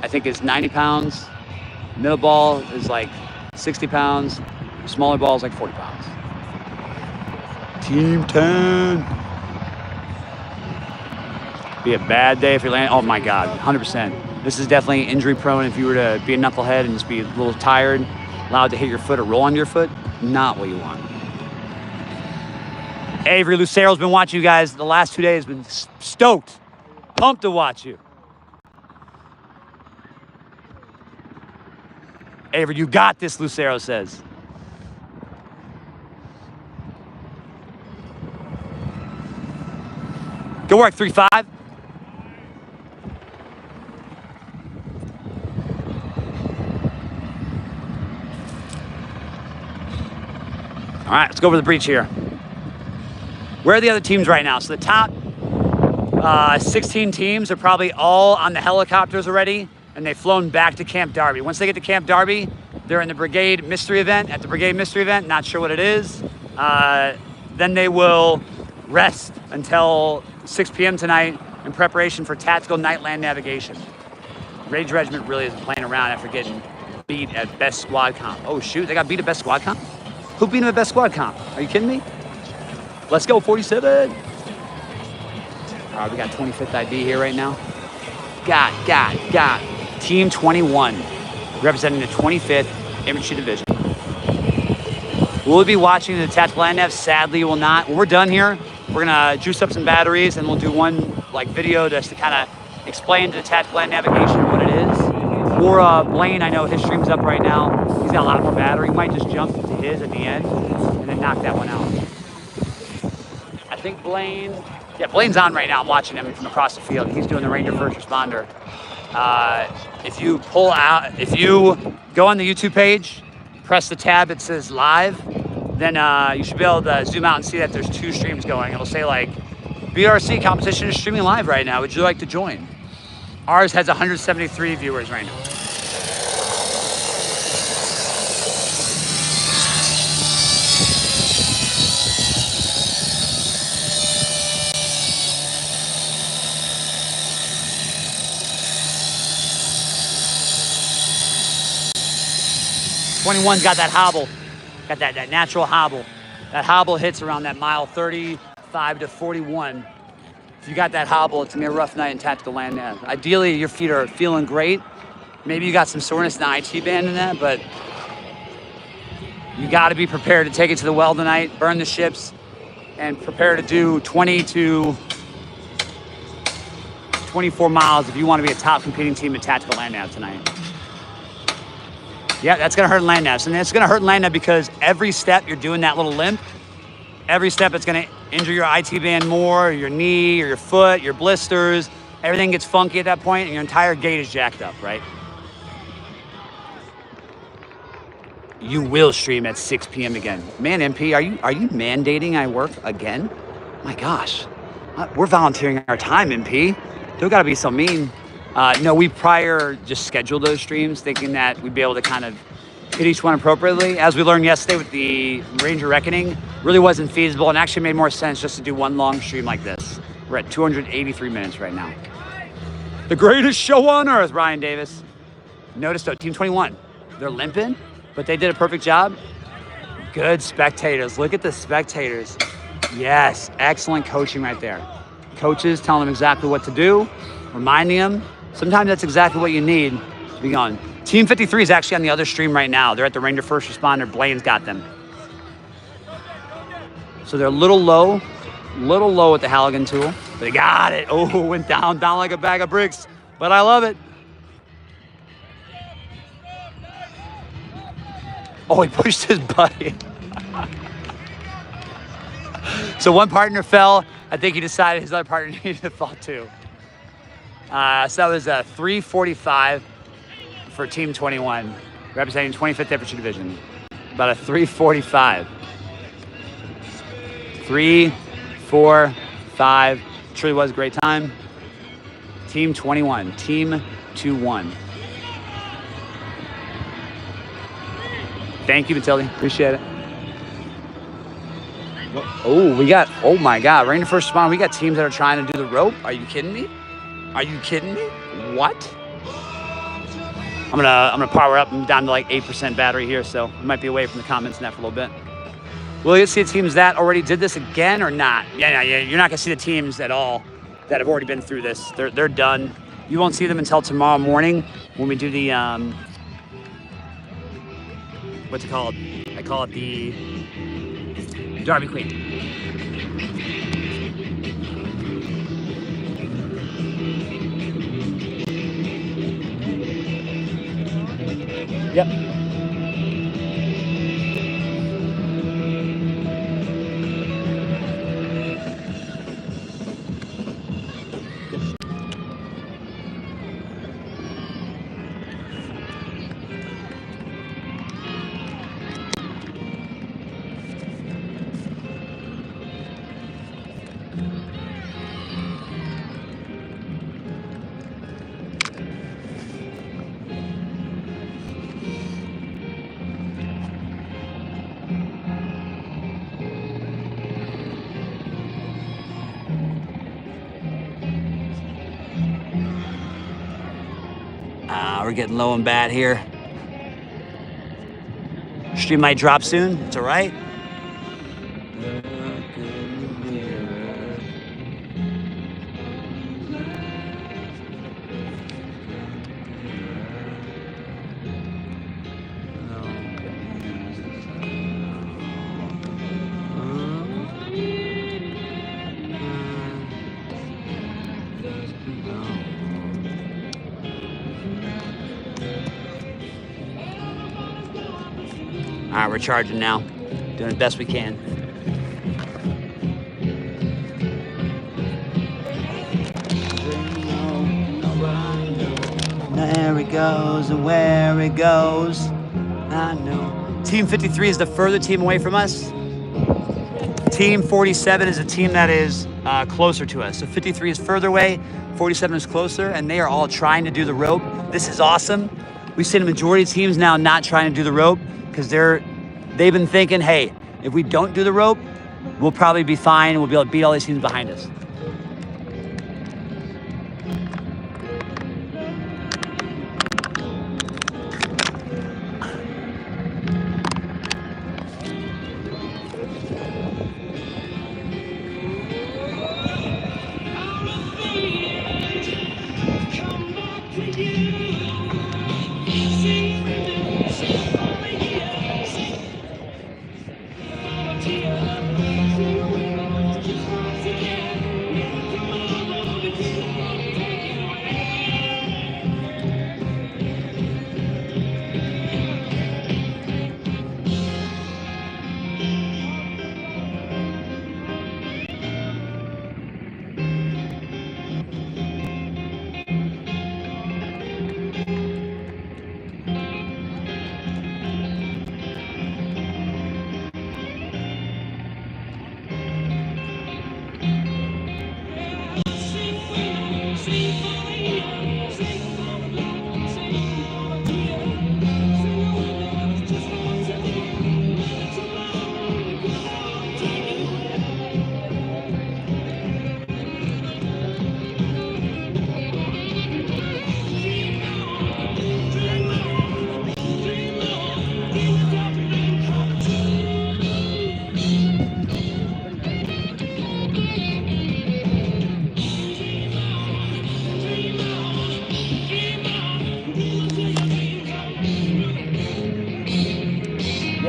I think, is 90 pounds. Middle ball is like 60 pounds. Smaller ball is like 40 pounds. Team 10. Be a bad day if you're landing. Oh my God, 100%. This is definitely injury prone. If you were to be a knucklehead and just be a little tired, allowed to hit your foot or roll on your foot, not what you want. Avery Lucero's been watching you guys the last 2 days, been stoked, pumped to watch you. Avery, you got this, Lucero says. Good work, 3-5. All right, let's go over the breach here. Where are the other teams right now? So the top 16 teams are probably all on the helicopters already, and they've flown back to Camp Darby. Once they get to Camp Darby, they're in the Brigade Mystery Event. At the Brigade Mystery Event, not sure what it is. Then they will rest until 6 p.m. tonight in preparation for tactical night land navigation. Rage Regiment really isn't playing around after getting beat at Best Squad Comp. Oh shoot, they got beat at Best Squad Comp? Who beat them at Best Squad Comp? Are you kidding me? Let's go, 47. All right, we got 25th ID here right now. Got. Team 21, representing the 25th Infantry Division. Will we be watching the tactical land nav? Sadly, you will not. When we're done here, we're gonna juice up some batteries and we'll do one video just to kind of explain to the tactical land navigation what it is. Or Blaine, I know his stream's up right now. He's got a lot more battery. He might just jump to his at the end and then knock that one out. I think Blaine's on right now. I'm watching him from across the field. He's doing the Ranger First Responder. If you go on the YouTube page, press the tab that says live, then you should be able to zoom out and see that there's 2 streams going. It'll say like, BRC competition is streaming live right now. Would you like to join? Ours has 173 viewers right now. '21's got that hobble. Got that natural hobble. That hobble hits around that mile 35 to 41. If you got that hobble, it's gonna be a rough night in tactical land nav. Ideally, your feet are feeling great. Maybe you got some soreness in the IT band in that, but you gotta be prepared to take it to the well tonight, burn the ships, and prepare to do 20 to 24 miles if you want to be a top competing team in tactical land nav tonight. Yeah, that's gonna hurt in land nav. And it's gonna hurt in land nav because every step you're doing that little limp, every step it's gonna injure your IT band more, or your knee, or your foot, your blisters. Everything gets funky at that point, and your entire gait is jacked up, right? You will stream at 6 p.m. again. Man, MP, are you mandating I work again? My gosh, we're volunteering our time, MP. Don't gotta be so mean. No, we prior just scheduled those streams thinking that we'd be able to kind of hit each one appropriately. As we learned yesterday with the Ranger Reckoning, really wasn't feasible and actually made more sense just to do one long stream like this. We're at 283 minutes right now. The greatest show on earth, Ryan Davis. Notice though, Team 21, they're limping, but they did a perfect job. Good spectators, look at the spectators. Yes, excellent coaching right there. Coaches telling them exactly what to do, reminding them. Sometimes that's exactly what you need to be going. Team 53 is actually on the other stream right now. They're at the Ranger First Responder. Blaine's got them. So they're a little low with the Halligan tool. But they got it. Oh, went down like a bag of bricks. But I love it. Oh, he pushed his buddy. So one partner fell. I think he decided his other partner needed to fall too. So that was a 3:45 for Team 21, representing 25th Infantry Division. About a 3:45. 3, 4, 5. Truly was a great time. Team 21, Team 2-1. Thank you, Matilde. Appreciate it. Oh, we got, oh my God, Ranger First Responder, we got teams that are trying to do the rope. Are you kidding me? Are you kidding me? What? I'm gonna power up. I'm down to like 8% battery here, so I might be away from the comments in that for a little bit. Will you see the teams that already did this again or not? Yeah, you're not gonna see the teams at all that have already been through this. They're done. You won't see them until tomorrow morning when we do the, what's it called? I call it the Darby Queen. Yep. We're getting low and bad here. Stream might drop soon. It's all right. All right, we're charging now. Doing the best we can. There it goes, and where it goes, I know. Team 53 is the further team away from us. Team 47 is a team that is closer to us. So 53 is further away, 47 is closer, and they are all trying to do the rope. This is awesome. We've seen a majority of teams now not trying to do the rope because they've been thinking, hey, if we don't do the rope, we'll probably be fine and we'll be able to beat all these teams behind us.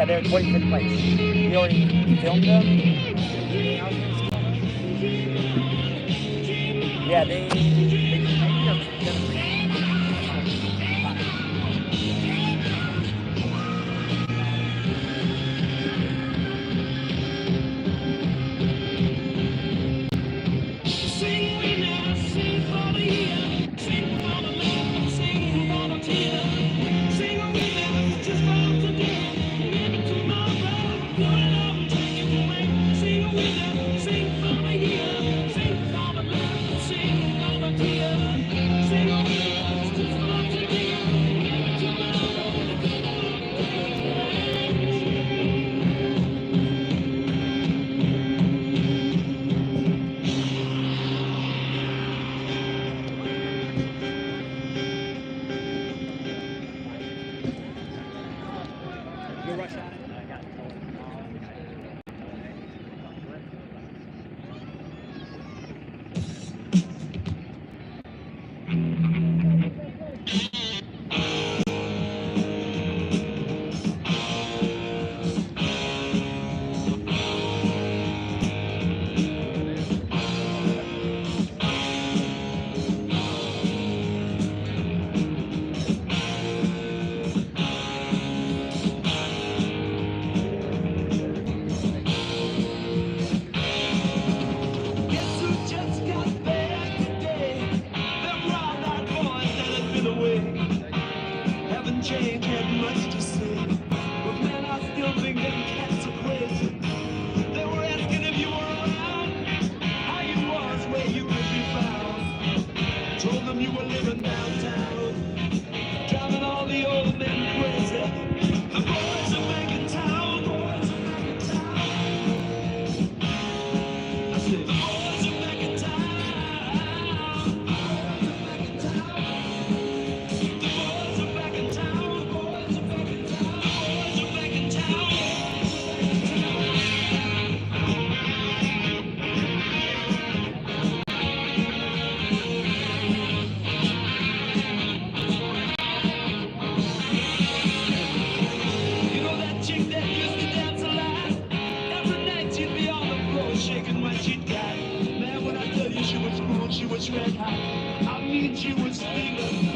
Yeah, they're 25th place. We already filmed them. Anything else? Yeah, they maybe they're 7th place. You rush on it? I got Change had much to say, but man, I still think them cats are crazy. They were asking if you were around, how you was, where you could be found. Told them you were living downtown, driving all the old men crazy. The boys are back in town, boys are back in town. I said the boys are back in town, boys are back in town. The boys are back in town. She was red hot. I mean, she was steaming.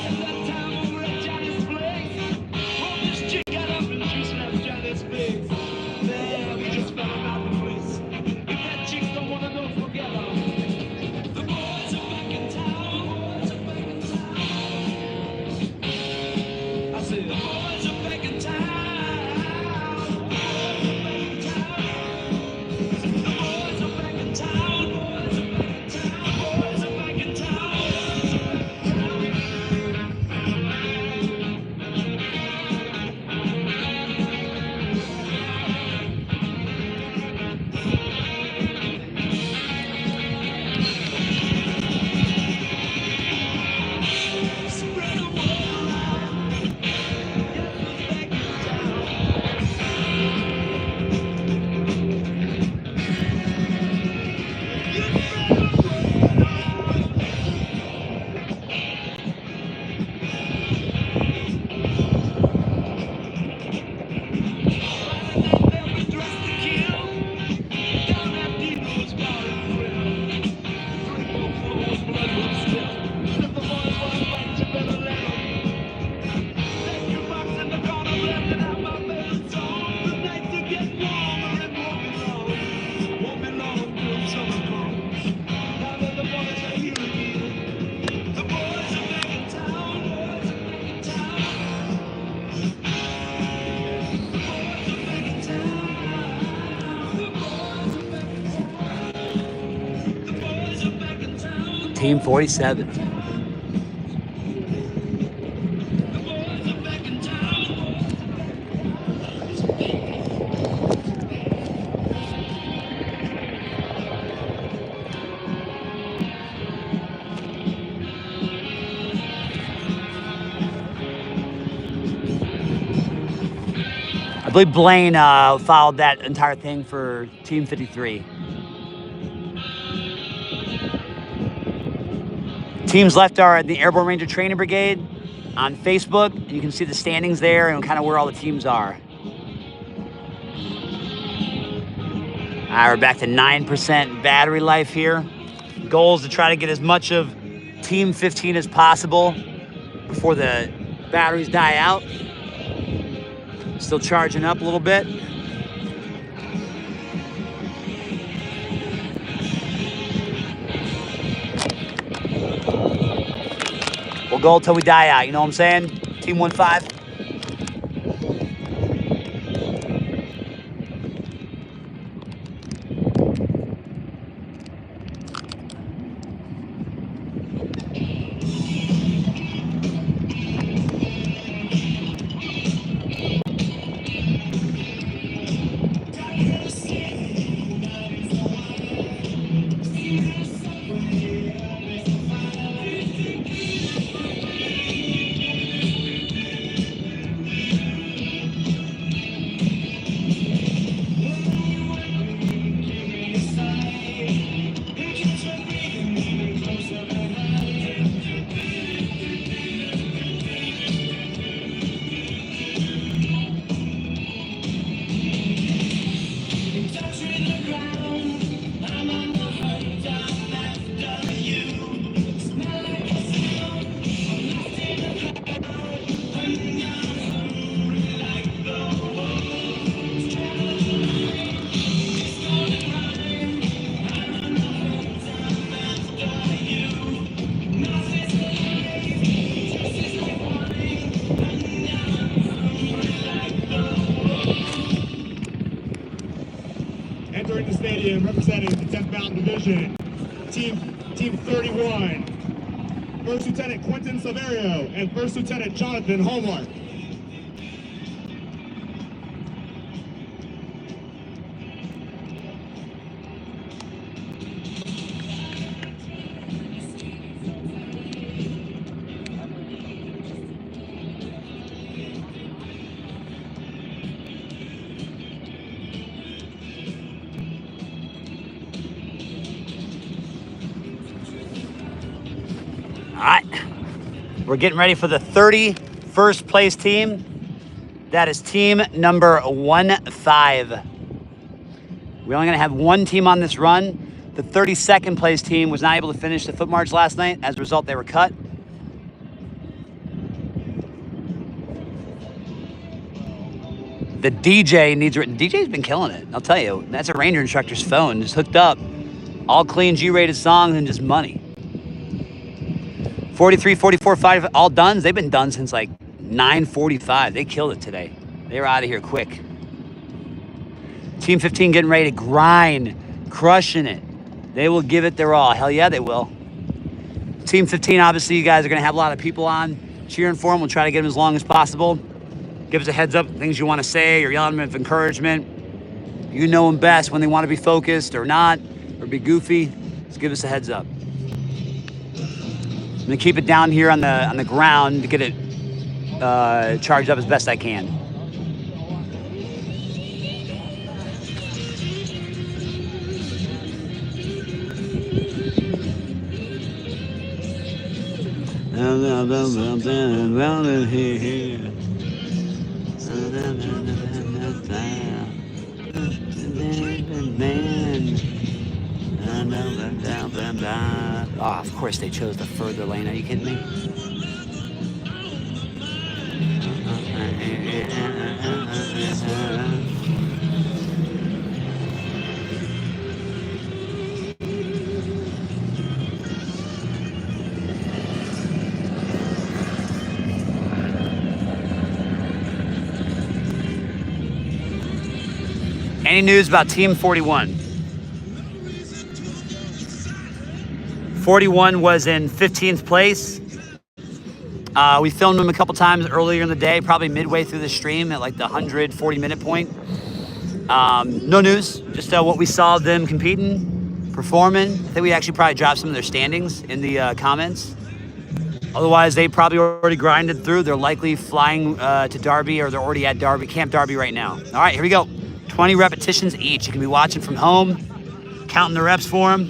At that time over at Johnny's place, well, this chick got up and she slapped Johnny's face. Man, we just found out the place. If that chick don't wanna know, forget her. The boys are back in town. Boys are back in town. I said the boys are back in town. The boys are back in town. Team 47. I believe Blaine followed that entire thing for Team 53. Teams left are the Airborne Ranger Training Brigade on Facebook. You can see the standings there and kind of where all the teams are. right, we're back to 9% battery life here. Goal is to try to get as much of Team 15 as possible before the batteries die out. Still charging up a little bit. We'll go till we die out, you know what I'm saying? Team 1-5. Entering the stadium representing the 10th Mountain Division, Team 31, First Lieutenant Quentin Saverio and First Lieutenant Jonathan Hallmark. All right, we're getting ready for the 31st place team. That is team number 1-5. We're only gonna have one team on this run. The 32nd place team was not able to finish the foot march last night. As a result, they were cut. The DJ needs written. DJ's been killing it, I'll tell you. That's a ranger instructor's phone, just hooked up. All clean G-rated songs and just money. 43, 44, 5, all done. They've been done since like 9:45. They killed it today. They were out of here quick. Team 15 getting ready to grind, crushing it. They will give it their all. Hell yeah, they will. Team 15, obviously, you guys are going to have a lot of people on cheering for them. We'll try to get them as long as possible. Give us a heads up, things you want to say or yell at them of encouragement. You know them best when they want to be focused or not, or be goofy. Just give us a heads up. I'm gonna keep it down here on the ground to get it charged up as best I can. Oh, of course they chose the further lane. Are you kidding me? Any news about Team 41? 41 was in 15th place. We filmed them a couple times earlier in the day, probably midway through the stream at like the 140-minute point. No news, just what we saw of them competing, performing. I think we actually probably dropped some of their standings in the comments. Otherwise, they probably already grinded through. They're likely flying to Darby, or they're already at Darby, Camp Darby right now. All right, here we go. 20 repetitions each. You can be watching from home, counting the reps for them.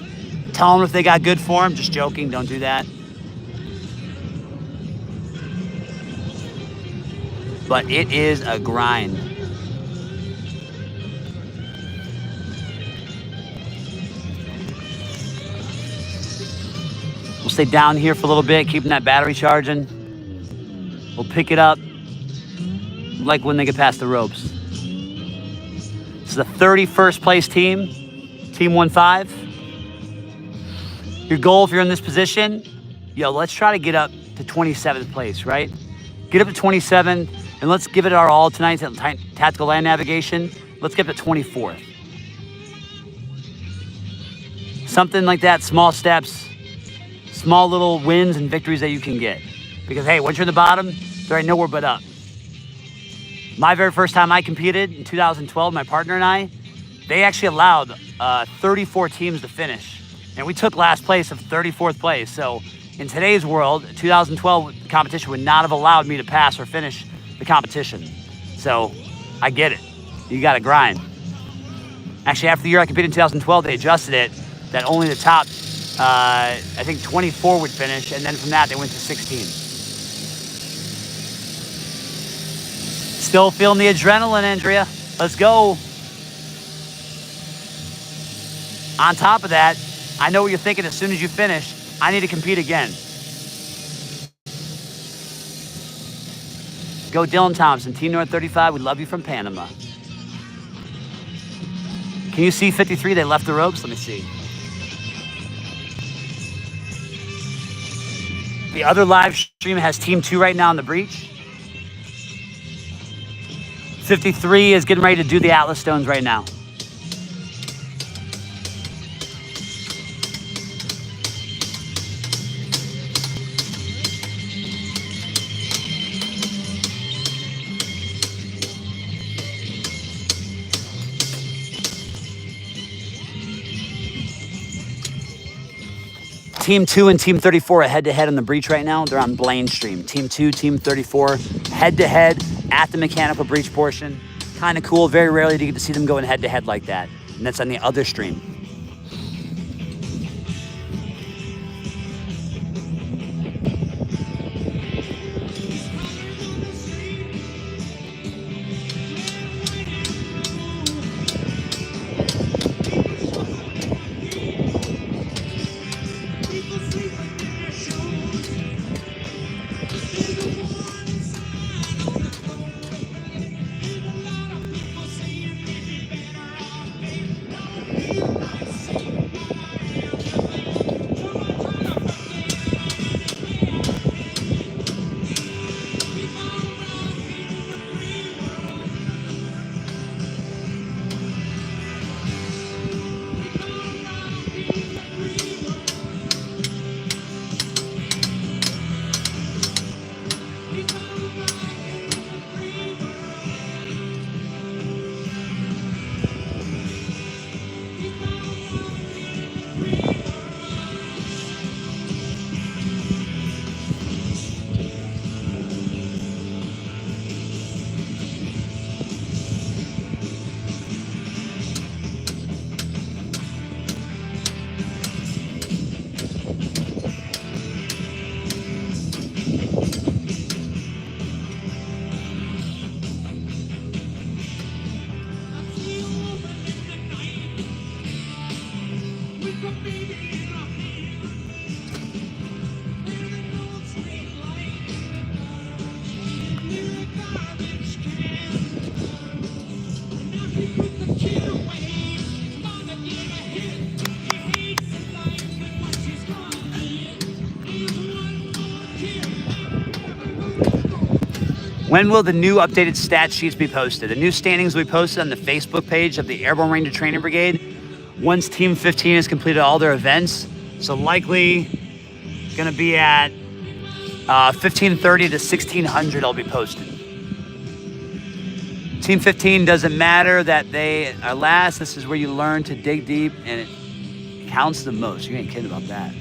Tell them if they got good form. Just joking, don't do that. But it is a grind. stay down here for a little bit, keeping that battery charging. We'll pick it up like when they get past the ropes. This is the 31st place team, Team 1-5. Your goal if you're in this position, let's try to get up to 27th place, right? Get up to 27th, and let's give it our all tonight at Tactical Land Navigation. Let's get up to 24th. Something like that, small steps, small little wins and victories that you can get. Because, hey, once you're in the bottom, there ain't nowhere but up. My very first time I competed in 2012, my partner and I, they actually allowed 34 teams to finish. And we took last place of 34th place. So in today's world, 2012 competition would not have allowed me to pass or finish the competition. So I get it. You got to grind. Actually, after the year I competed in 2012, they adjusted it that only the top, I think 24 would finish. And then from that, they went to 16. Still feeling the adrenaline, Andrea. Let's go. On top of that, I know what you're thinking as soon as you finish. I need to compete again. Go Dylan Thompson, Team North 35. We love you from Panama. Can you see 53? They left the ropes. Let me see. The other live stream has Team 2 right now on the breach. 53 is getting ready to do the Atlas Stones right now. Team 2 and Team 34 are head-to-head on the breach right now. They're on Blaine stream. Team 2, Team 34, head-to-head at the mechanical breach portion. Kind of cool. Very rarely do you get to see them going head-to-head like that. And that's on the other stream. When will the new updated stat sheets be posted? The new standings will be posted on the Facebook page of the Airborne Ranger Training Brigade once Team 15 has completed all their events. So likely going to be at 1530 to 1600 it'll be posted. Team 15 doesn't matter that they are last. This is where you learn to dig deep and it counts the most. You ain't kidding about that.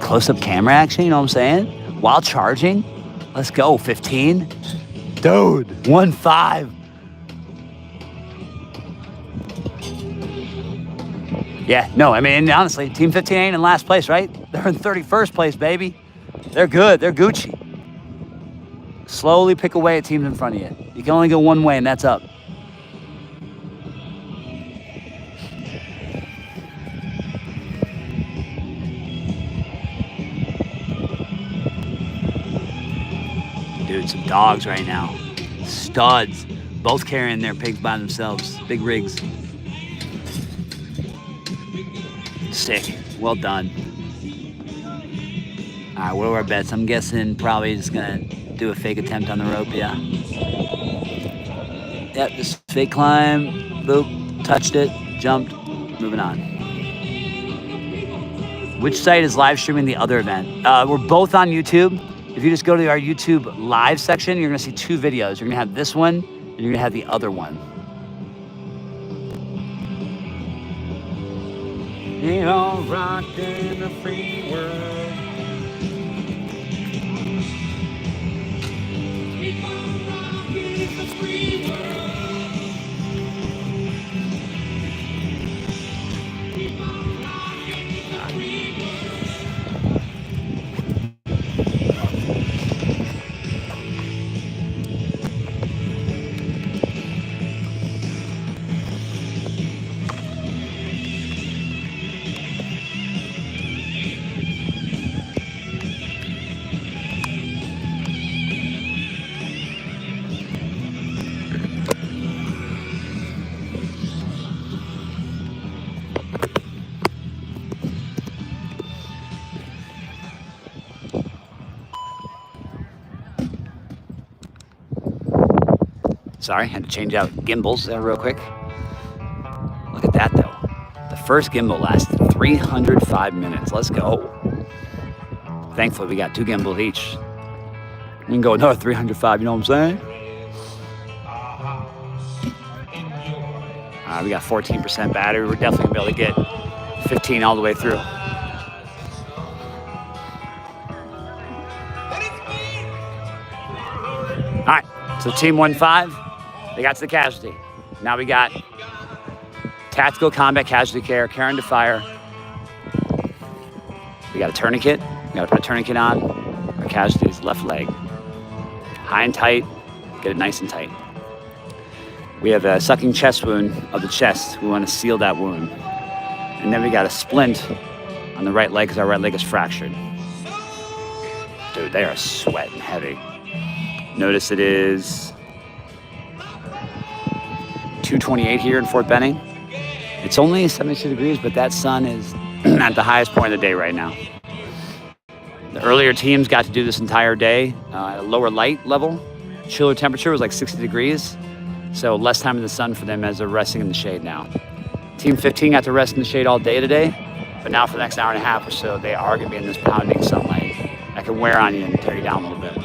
Close-up camera action, you know what I'm saying? While charging. Let's go, 15. Dude, 1-5. Yeah, no, I mean, honestly, Team 15 ain't in last place, right? They're in 31st place, baby. They're good. They're Gucci. Slowly pick away at teams in front of you. You can only go one way, and that's up. Dude, some dogs right now. Studs. Both carrying their pigs by themselves. Big rigs. Sick. Well done. All right, what are our bets? I'm guessing probably just gonna do a fake attempt on the rope, yeah. Yep, just fake climb, boop, touched it, jumped, moving on. Which site is live streaming the other event? We're both on YouTube. If you just go to our YouTube live section, you're gonna see two videos. You're gonna have this one, and you're gonna have the other one. We all rock in the free world. Sorry, had to change out gimbals there real quick. Look at that though. The first gimbal lasted 305 minutes. Let's go. Thankfully, we got two gimbals each. We can go another 305, you know what I'm saying? We got 14% battery. We're definitely gonna be able to get 15 all the way through. All right, so team 1-5, they got to the casualty. Now we got tactical combat casualty care, care under fire. We got a tourniquet. We gotta put a tourniquet on. Our casualty's left leg. High and tight, get it nice and tight. We have a sucking chest wound of the chest. We want to seal that wound. And then we got a splint on the right leg because our right leg is fractured. Dude, they are sweating heavy. Notice it is 228 here in Fort Benning. It's only 72 degrees, but that sun is at the highest point of the day right now. The earlier teams got to do this entire day at a lower light level. Chiller temperature was like 60 degrees. So less time in the sun for them as they're resting in the shade now. Team 15 got to rest in the shade all day today, but now for the next hour and a half or so, they are gonna be in this pounding sunlight that can wear on you and tear you down a little bit.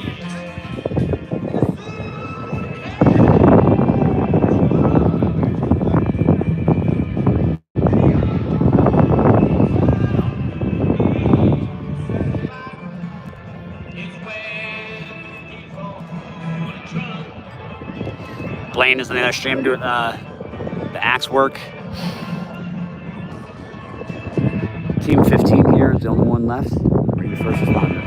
Blaine is on the other stream doing the axe work. Team 15 here is the only one left. Bring the first responder.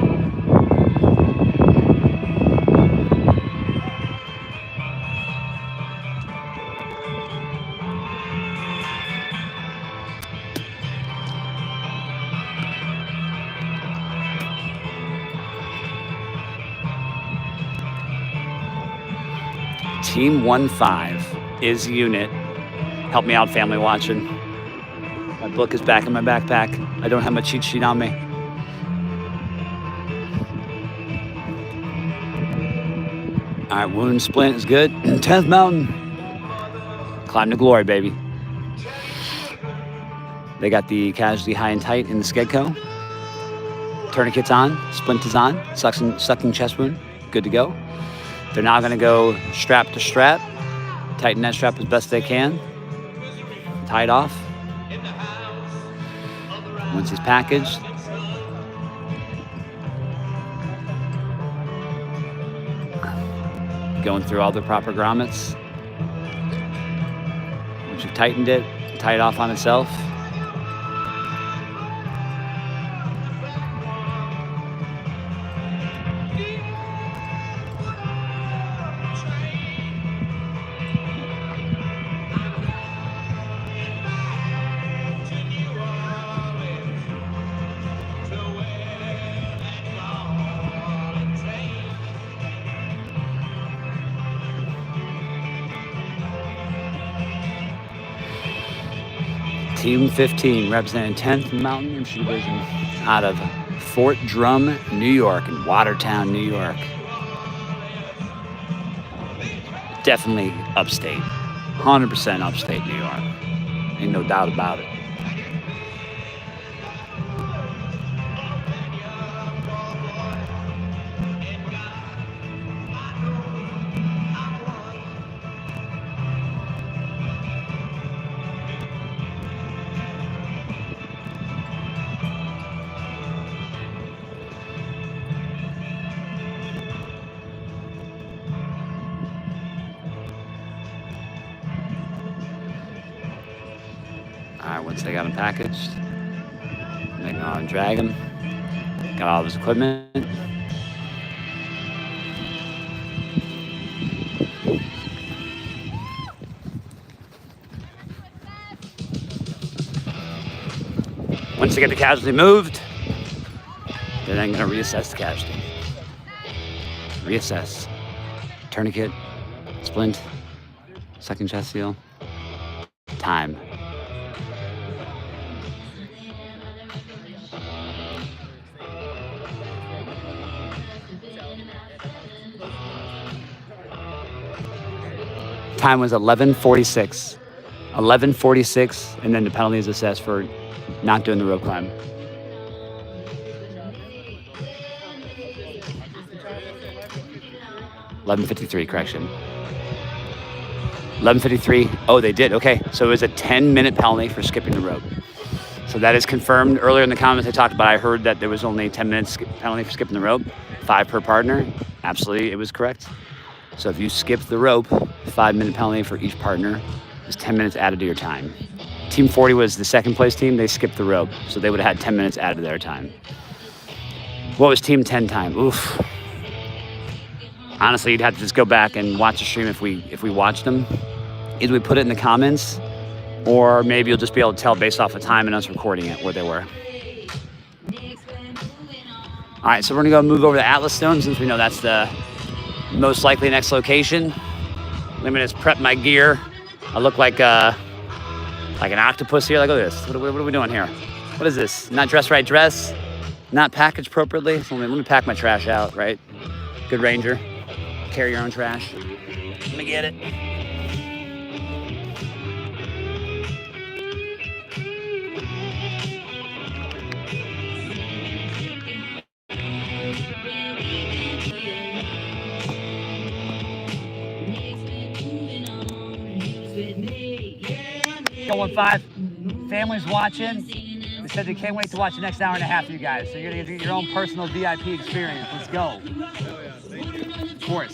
Team 1-5 is the unit. Help me out, family watching. My book is back in my backpack. I don't have my cheat sheet on me. All right, wound splint is good. 10th mountain. Climb to glory, baby. They got the casualty high and tight in the Skedco. Tourniquet's on, splint is on, sucking chest wound, good to go. They're now gonna go strap to strap, tighten that strap as best they can, tie it off. Once he's packaged, going through all the proper grommets. Once you've tightened it, tie it off on itself. Team 15 representing 10th Mountain Infantry Division out of Fort Drum, New York, in Watertown, New York. Definitely upstate. 100% upstate New York. Ain't no doubt about it. Alright, once they got him packaged, they go on and drag him. Got all of his equipment. Once they get the casualty moved, they're then going to reassess the casualty. Reassess. Tourniquet, splint, second chest seal, time. Time was 11:46. 11:46, and then the penalty is assessed for not doing the rope climb. $11:53, correction. 11:53. Oh, they did. Okay, so it was a 10-minute penalty for skipping the rope. So that is confirmed. Earlier in the comments I talked about, I heard that there was only a 10-minute penalty for skipping the rope, 5 per partner. Absolutely, it was correct. So if you skip the rope, 5-minute penalty for each partner is 10 minutes added to your time. Team 40 was the second place team. They skipped the rope, so they would have had 10 minutes added to their time. What was Team 10 time? Oof. Honestly, you'd have to just go back and watch the stream if we watched them. Either we put it in the comments, or maybe you'll just be able to tell based off the time and us recording it where they were. All right, so we're gonna go move over to Atlas Stone since we know that's the most likely next location. Let me just prep my gear. I look like an octopus here. Like, look at this. What are we doing here? What is this? Not dressed right dress? Not packaged appropriately? So let me pack my trash out, right? Good ranger. Carry your own trash. Let me get it. Go 15. Families watching. They said they can't wait to watch the next hour and a half of you guys. So you're gonna get your own personal VIP experience. Let's go. Of course.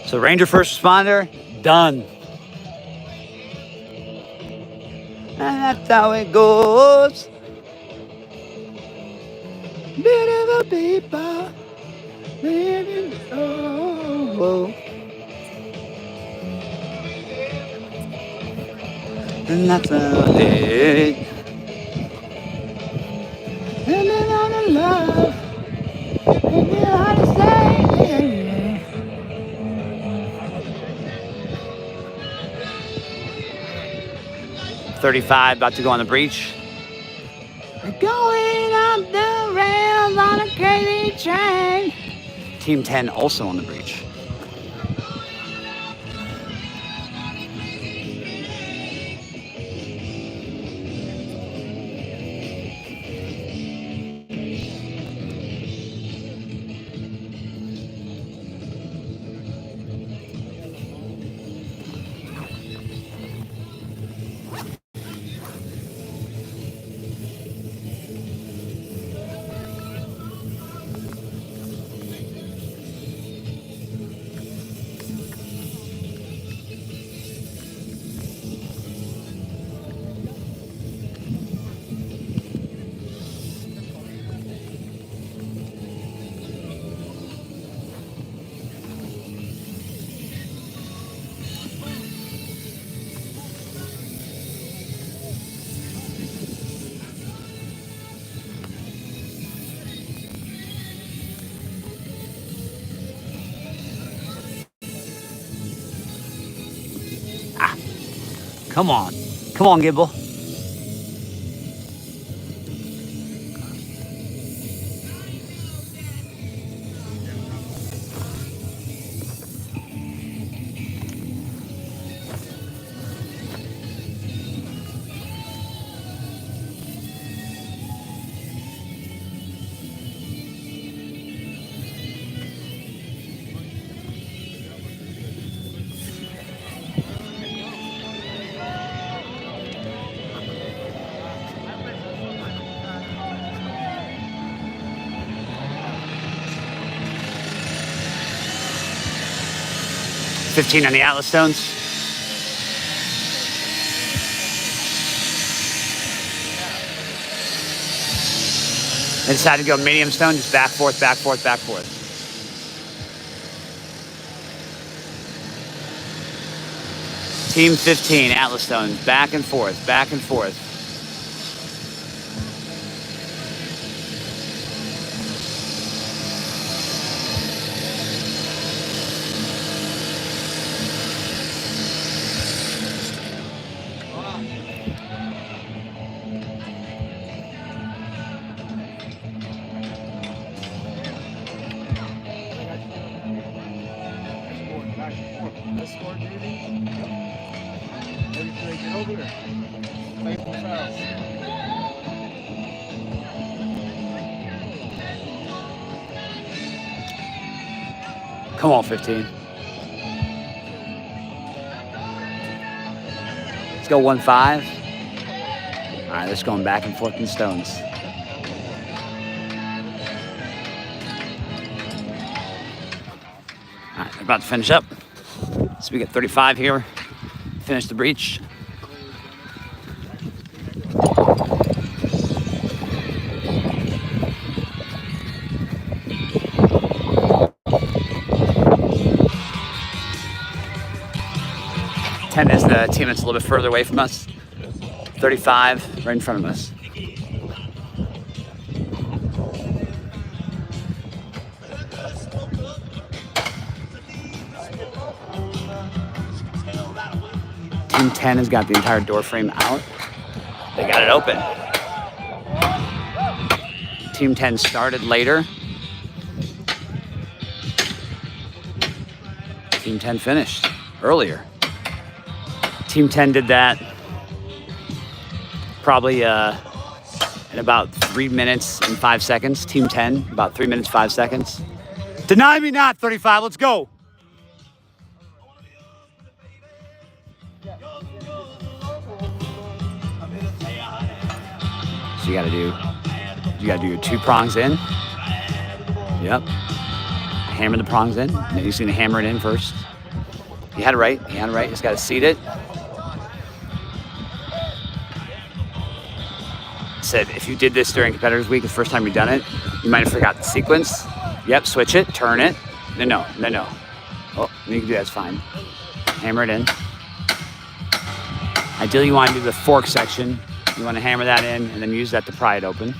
So Ranger first responder, done. And that's how it goes. Beautiful people living oh. And that's how it. And then on the love, and then on the .35 about to go on the breach. We're going up the rails on a crazy train. Team 10 also on the breach. Come on. Come on, Gibble. .15 on the Atlas stones. They decided to go medium stone, just back, forth, back, forth, back, forth. Team 15, Atlas stones, back and forth, back and forth. Come on, 15. Let's go 1-5. All right, let's go back and forth in stones. All right, we're about to finish up. So we got 35 here. Finish the breach. Is the team that's a little bit further away from us. 35 right in front of us. Team 10 has got the entire door frame out. They got it open. Team 10 started later. Team 10 finished earlier. Team 10 did that probably in about 3 minutes and 5 seconds. Team 10, about 3 minutes, 5 seconds. Deny me not, 35, let's go. So you gotta do your 2 prongs in. Yep. Hammer the prongs in. You're just gonna hammer it in first. You had it right, just gotta seat it. Said if you did this during competitors week, the first time you've done it, you might have forgot the sequence. Yep, switch it, turn it. No. Oh, you can do that's fine. Hammer it in. Ideally, you want to do the fork section. You want to hammer that in and then use that to pry it open.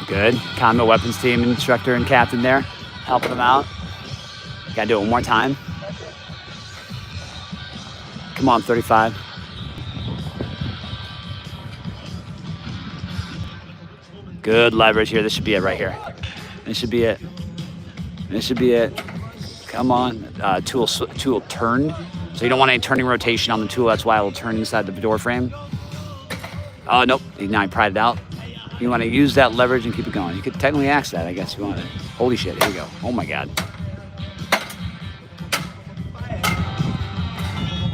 Good. Combat weapons team instructor and captain there, helping them out. Gotta do it one more time. Come on, 35. Good leverage here. This should be it right here. This should be it. This should be it. Come on. Tool turned. So you don't want any turning rotation on the tool. That's why it will turn inside the door frame. Oh, nope. Now I pried it out. You want to use that leverage and keep it going. You could technically axe that, I guess, if you want it. Holy shit. Here you go. Oh, my God.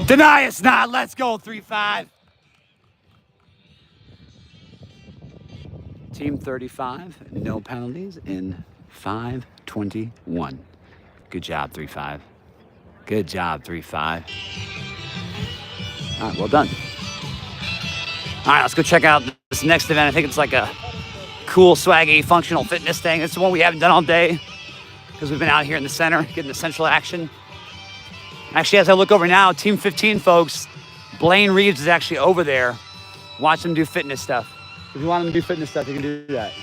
Deny us not. Let's go, 3-5. Team 35, no penalties in 5:21. Good job, 3-5. Good job, 3-5. All right, well done. All right, let's go check out this next event. I think it's like a cool, swaggy, functional fitness thing. It's the one we haven't done all day because we've been out here in the center getting the central action. Actually, as I look over now, Team 15 folks, Blaine Reeves is actually over there. Watch them do fitness stuff. If you want them to do fitness stuff, you can do that.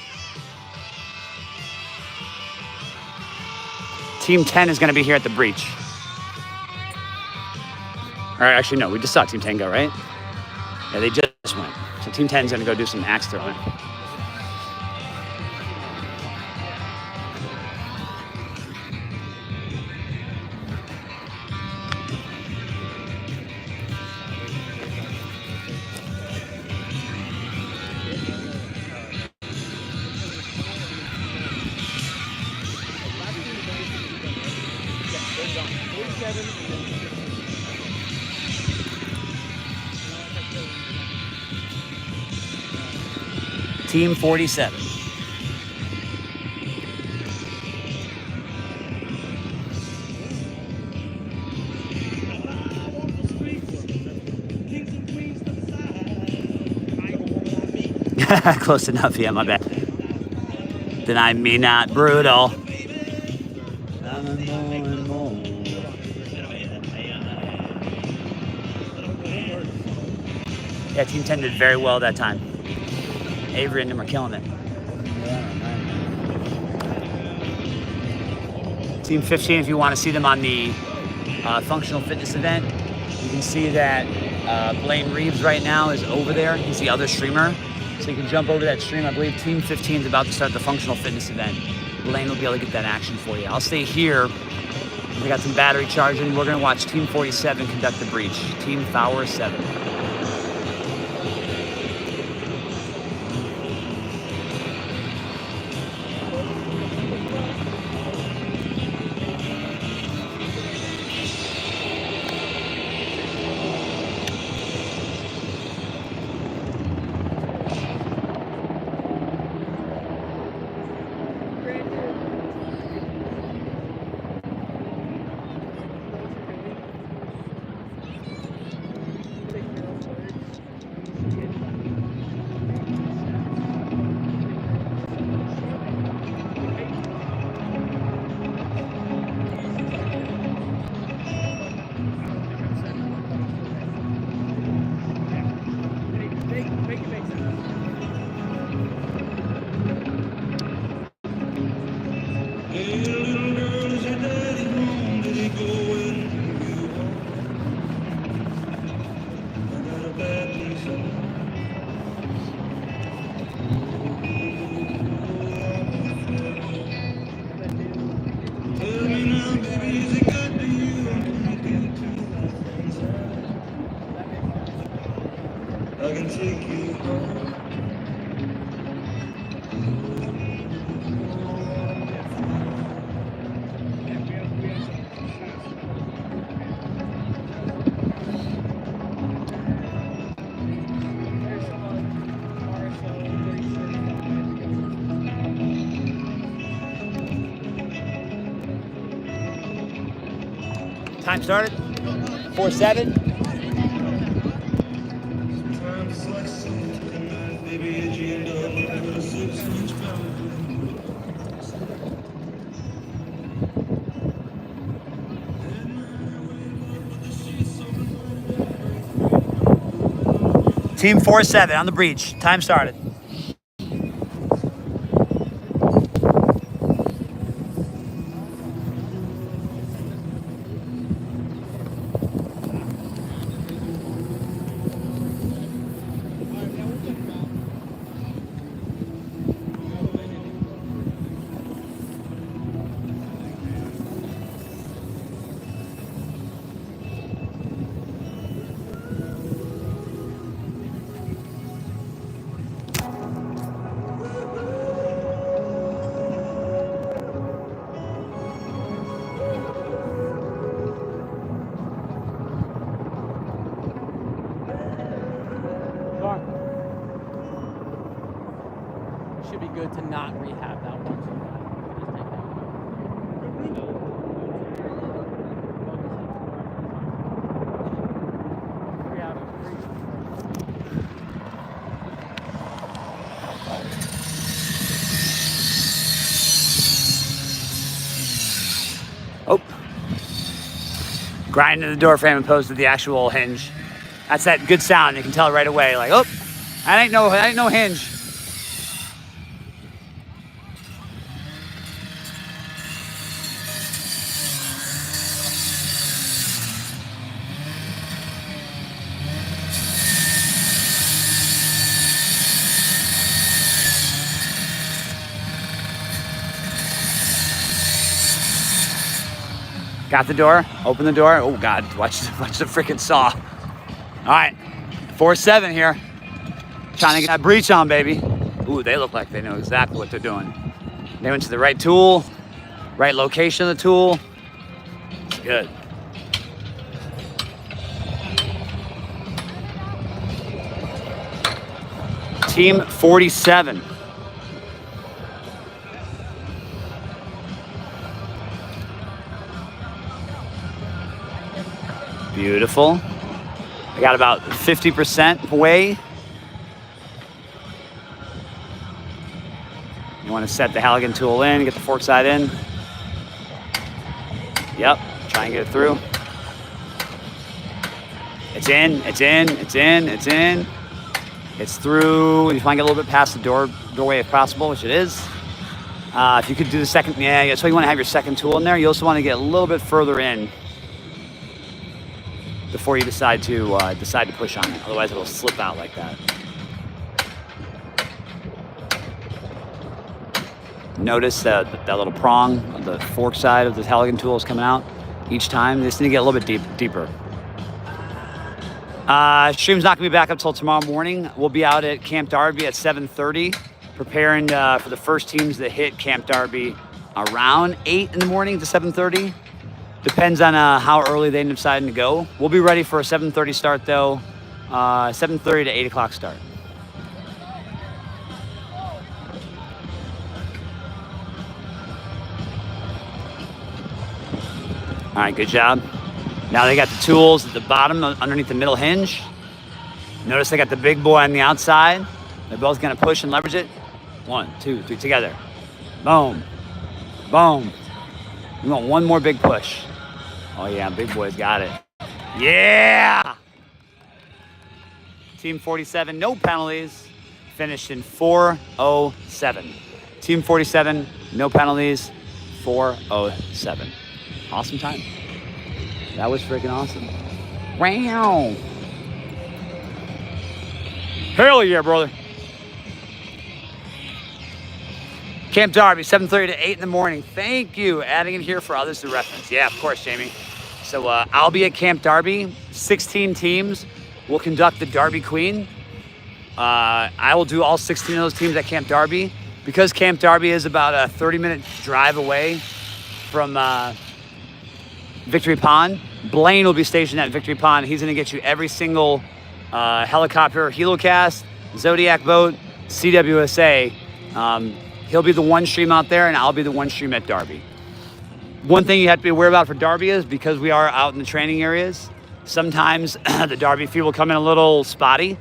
Team 10 is going to be here at the breach. All right, actually, no, we just saw Team 10 go, right? Yeah, they just went. So Team 10 is going to go do some axe throwing. Team 47. Close enough, yeah, my bad. Deny me not brutal. Yeah, Team 10 did very well that time. Avery and them are killing it. Team 15, if you want to see them on the functional fitness event, you can see that Blaine Reeves right now is over there. He's the other streamer. So you can jump over that stream. I believe Team 15 is about to start the functional fitness event. Blaine will be able to get that action for you. I'll stay here. We got some battery charging. We're going to watch Team 47 conduct the breach. Team Power 7. Time started. 4-7. Team 4-7 on the breach. Time started. to not rehab that one. So just take that one. 3 out of 3. Oh. Grinding the door frame opposed to the actual hinge. That's that good sound. You can tell right away. Like, oh, that ain't no hinge. Got the door, open the door. Oh God, watch the freaking saw. All right, 4-7 here. Trying to get that breach on, baby. Ooh, they look like they know exactly what they're doing. They went to the right tool, right location of the tool. It's good. Team 47. Beautiful. I got about 50% away. You want to set the Halligan tool in, get the fork side in. Yep, try and get it through. It's in, it's in, it's in, it's in. It's through. You want to get a little bit past the doorway if possible, which it is. If you could do the second, yeah, that's why you want to have your second tool in there. You also want to get a little bit further in before you decide to push on it. Otherwise, it'll slip out like that. Notice that little prong on the fork side of the Halligan tool is coming out each time. You just need to get a little bit deeper. Stream's not going to be back up until tomorrow morning. We'll be out at Camp Darby at 7:30, preparing for the first teams that hit Camp Darby around 8 in the morning to 7:30. Depends on how early they end up deciding to go. We'll be ready for a 7:30 start though, 7:30 to 8 o'clock start. All right, good job. Now they got the tools at the bottom underneath the middle hinge. Notice they got the big boy on the outside. They're both gonna push and leverage it. 1, 2, 3, together. Boom, boom. We want one more big push. Oh yeah, big boy's got it. Yeah! Team 47, no penalties. Finished in 4:07. Team 47, no penalties, 4:07. Awesome time. That was freaking awesome. Wow. Hell yeah, brother. Camp Darby, 7:30 to 8 in the morning. Thank you. Adding it here for others to reference. Yeah, of course, Jamie. So I'll be at Camp Darby. 16 teams will conduct the Darby Queen. I will do all 16 of those teams at Camp Darby. Because Camp Darby is about a 30-minute drive away from Victory Pond, Blaine will be stationed at Victory Pond. He's going to get you every single helicopter, helocast, Zodiac boat, CWSA. He'll be the one stream out there, and I'll be the one stream at Darby. One thing you have to be aware about for Darby is because we are out in the training areas, sometimes the Darby feed will come in a little spotty.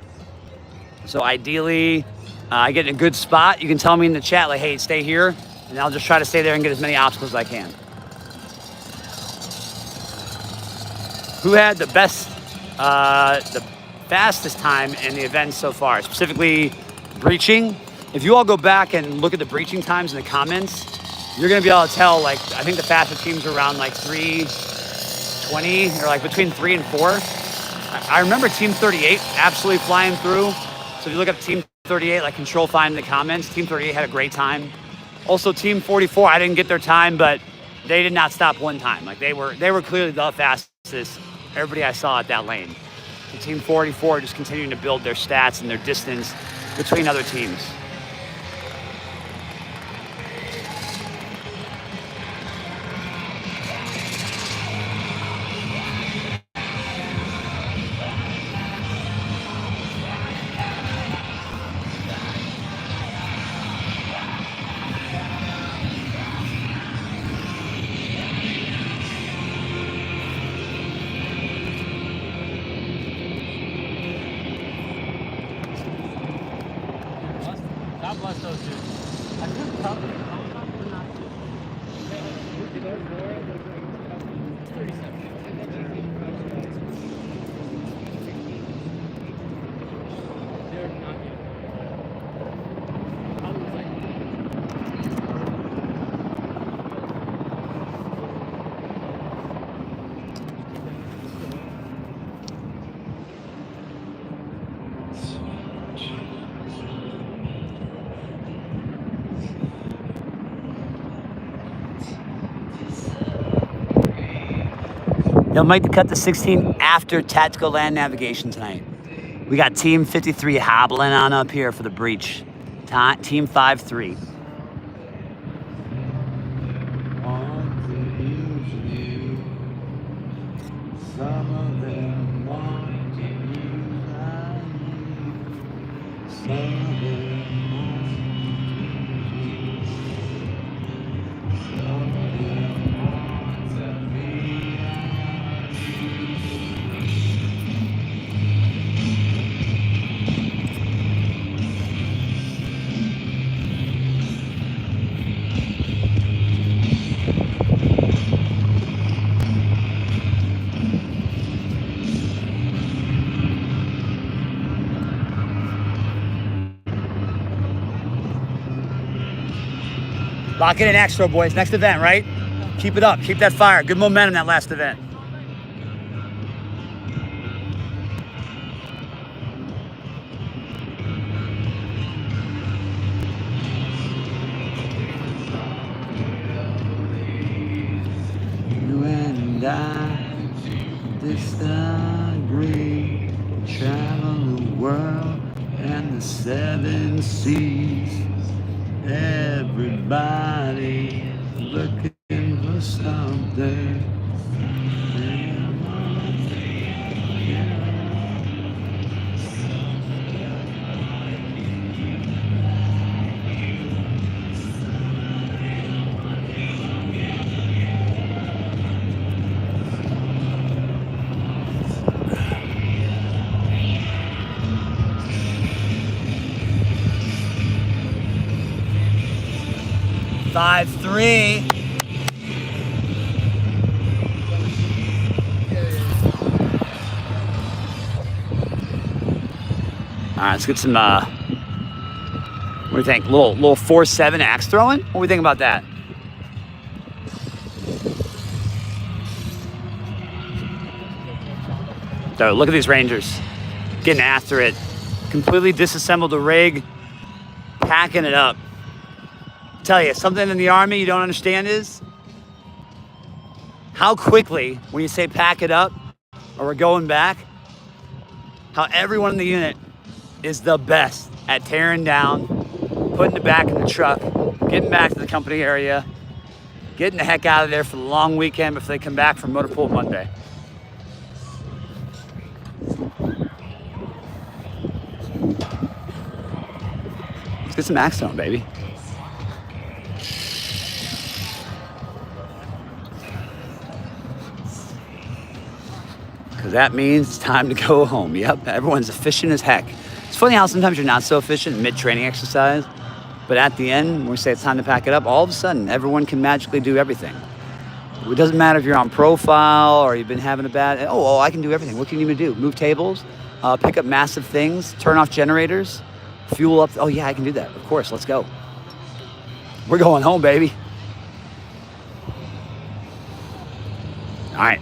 So ideally, I get in a good spot. You can tell me in the chat, like, hey, stay here, and I'll just try to stay there and get as many obstacles as I can. Who had the fastest time in the event so far, specifically breaching? If you all go back and look at the breaching times in the comments, you're gonna be able to tell, like, I think the fastest teams are around like 3:20 or like between 3 and 4. I remember Team 38 absolutely flying through. So if you look up Team 38, like Control Find in the comments, Team 38 had a great time. Also Team 44, I didn't get their time, but they did not stop one time. Like they were clearly the fastest, everybody I saw at that lane. So Team 44 just continuing to build their stats and their distance between other teams. They'll make the cut to 16 after tactical land navigation tonight. We got Team 53 hobbling on up here for the breach. Team 5-3. Some of them want to use some of them want to be. 5-3. Lock it in extra, boys. Next event, right? Keep it up. Keep that fire. Good momentum that last event. You and I disagree. Travel the world and the 7 seas. Everybody looking for something. 5-3. All right, let's get some, what do you think? Little 4-7 axe throwing? What do we think about that? So look at these Rangers getting after it. Completely disassembled the rig, packing it up. Tell you, something in the Army you don't understand is how quickly, when you say pack it up or we're going back, how everyone in the unit is the best at tearing down, putting it back in the truck, getting back to the company area, getting the heck out of there for the long weekend before they come back from motor pool Monday. Let's get some axe throwing, baby. Because that means it's time to go home. Yep, everyone's efficient as heck. It's funny how sometimes you're not so efficient mid-training exercise, but at the end, when we say it's time to pack it up, all of a sudden, everyone can magically do everything. It doesn't matter if you're on profile or you've been having a bad, oh, I can do everything. What can you even do? Move tables, pick up massive things, turn off generators, fuel up. Oh yeah, I can do that. Of course, let's go. We're going home, baby. All right.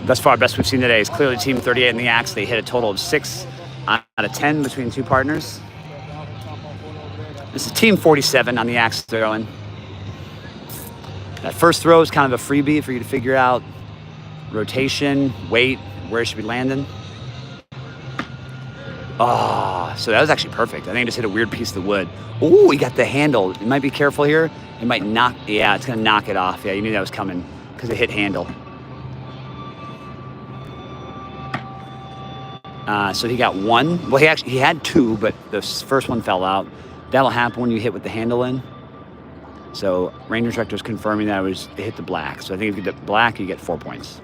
Thus far, best we've seen today is clearly Team 38 in the axe. They hit a total of 6 out of 10 between 2 partners. This is Team 47 on the axe throwing. That first throw is kind of a freebie for you to figure out rotation, weight, where it should be landing. Oh, so that was actually perfect. I think I just hit a weird piece of the wood. Oh, he got the handle. You might be careful here. It might knock, yeah, it's gonna knock it off. Yeah, you knew that was coming because it hit handle. So he got 1. Well, he had 2, but the first one fell out. That'll happen when you hit with the handle in. So Ranger Director's confirming that it hit the black. So I think if you get the black, you get 4 points.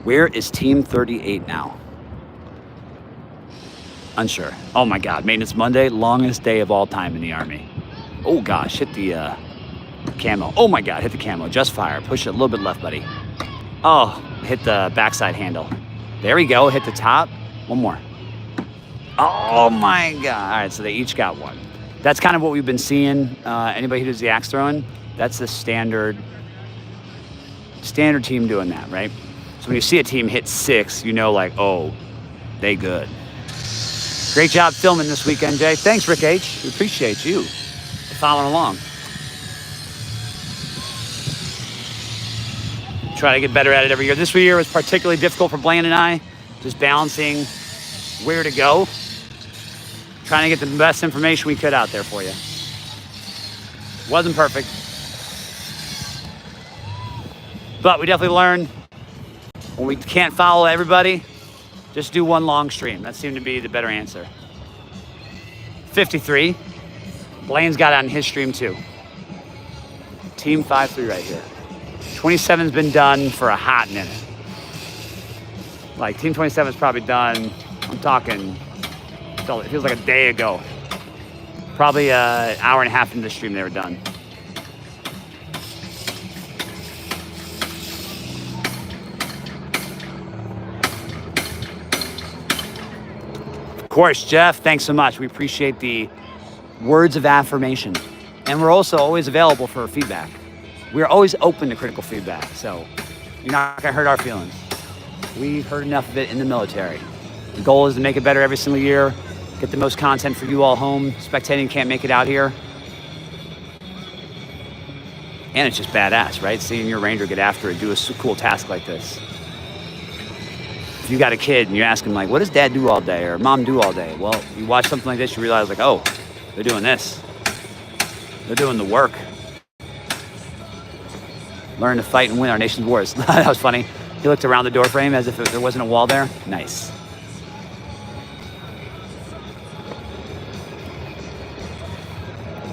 Where is Team 38 now? Unsure. Oh my God, Maintenance Monday, longest day of all time in the Army. Oh gosh, hit the camo. Oh my God, hit the camo. Just fire. Push it a little bit left, buddy. Oh, hit the backside handle. There we go. Hit the top. One more. Oh my God. All right, so they each got 1. That's kind of what we've been seeing. Anybody who does the axe throwing, that's the standard team doing that, right? So when you see a team hit 6, you know, like, oh, they good. Great job filming this weekend, Jay. Thanks, Rick H. We appreciate you for following along. Try to get better at it every year. This year was particularly difficult for Blaine and I, just balancing where to go, trying to get the best information we could out there for you. Wasn't perfect, but we definitely learned when we can't follow everybody, just do one long stream. That seemed to be the better answer. 53. Blaine's got it on his stream too. Team 5-3 right here. 27's been done for a hot minute. Like Team 27's probably done, I'm talking, it feels like a day ago. Probably an hour and a half into the stream they were done. Of course, Jeff, thanks so much. We appreciate the words of affirmation. And we're also always available for feedback. We're always open to critical feedback, so you're not gonna hurt our feelings. We've heard enough of it in the military. The goal is to make it better every single year, get the most content for you all home. Spectating can't make it out here. And it's just badass, right? Seeing your ranger get after it, do a cool task like this. If you got a kid and you ask him like, what does dad do all day or mom do all day? Well, you watch something like this, you realize like, oh, they're doing this. They're doing the work. Learn to fight and win our nation's wars. That was funny. He looked around the door frame as if there wasn't a wall there. Nice.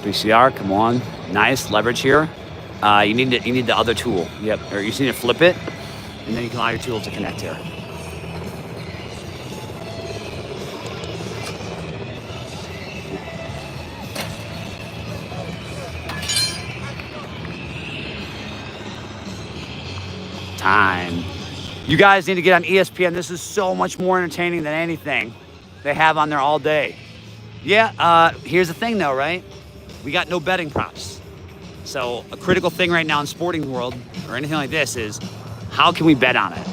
VCR, come on. Nice leverage here. You need the other tool. Yep. Or you just need to flip it, and then you can allow your tool to connect here. Time. You guys need to get on ESPN. This is so much more entertaining than anything they have on there all day. Yeah, here's the thing though, right? We got no betting props. So a critical thing right now in sporting world or anything like this is how can we bet on it?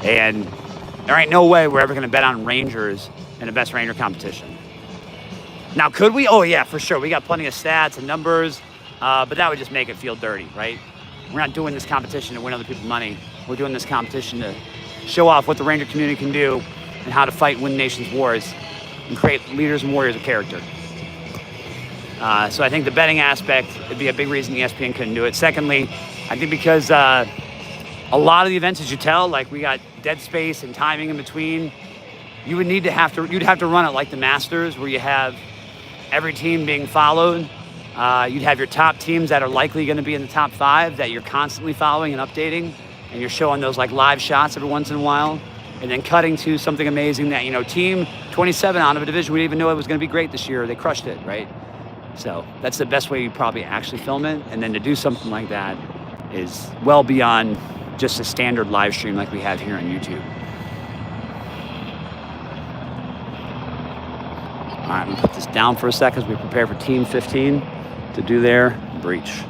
And there ain't no way we're ever gonna bet on Rangers in the best Ranger competition. Now, could we? Oh yeah, for sure. We got plenty of stats and numbers, but that would just make it feel dirty, right? We're not doing this competition to win other people's money. We're doing this competition to show off what the Ranger community can do and how to fight and win nation's wars and create leaders and warriors of character. So I think the betting aspect would be a big reason ESPN couldn't do it. Secondly, I think because a lot of the events, as you tell, like we got dead space and timing in between, you'd have to run it like the Masters, where you have every team being followed. You'd have your top teams that are likely going to be in the top 5 that you're constantly following and updating, and you're showing those like live shots every once in a while, and then cutting to something amazing that, you know, team 27 out of a division we didn't even know it was going to be great this year. They crushed it, right? So that's the best way you probably actually film it, and then to do something like that is well beyond just a standard live stream like we have here on YouTube. All right, I'm gonna put this down for a second as we prepare for Team 15 to do their breach.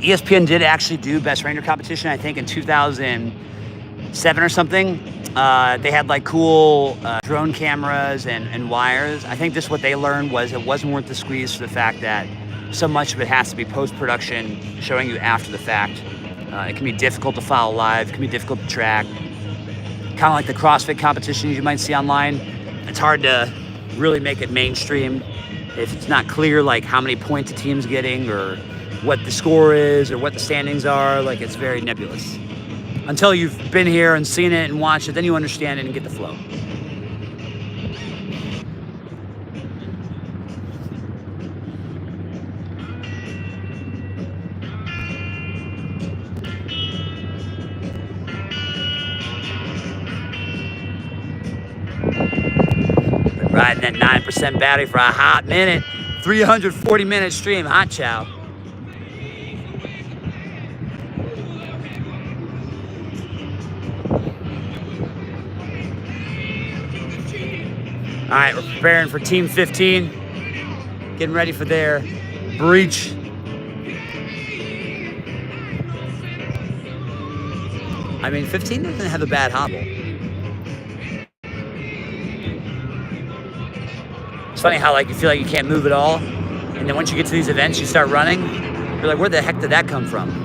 ESPN did actually do Best Ranger competition, I think in 2007 or something. They had like cool drone cameras and wires. I think this what they learned was it wasn't worth the squeeze for the fact that so much of it has to be post-production, showing you after the fact. It can be difficult to follow live, it can be difficult to track. Kind of like the CrossFit competitions you might see online. It's hard to really make it mainstream if it's not clear like how many points a team's getting or what the score is or what the standings are. Like, it's very nebulous. Until you've been here and seen it and watched it, then you understand it and get the flow. Been riding that 9% battery for a hot minute. 340-minute stream, hot chow. All right, we're preparing for Team 15. Getting ready for their breach. I mean, 15 doesn't have a bad hobble. It's funny how like you feel like you can't move at all, and then once you get to these events, you start running. You're like, where the heck did that come from?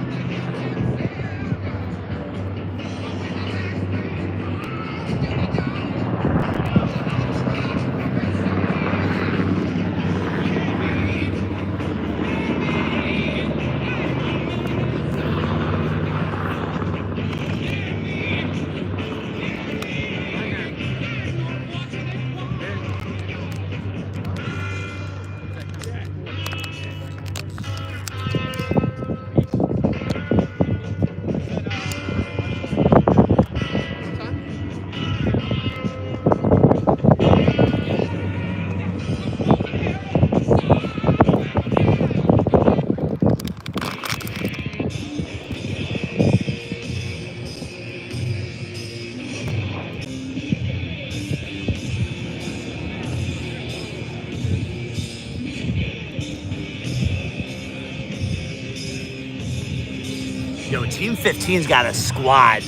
Yo, Team 15's got a squad.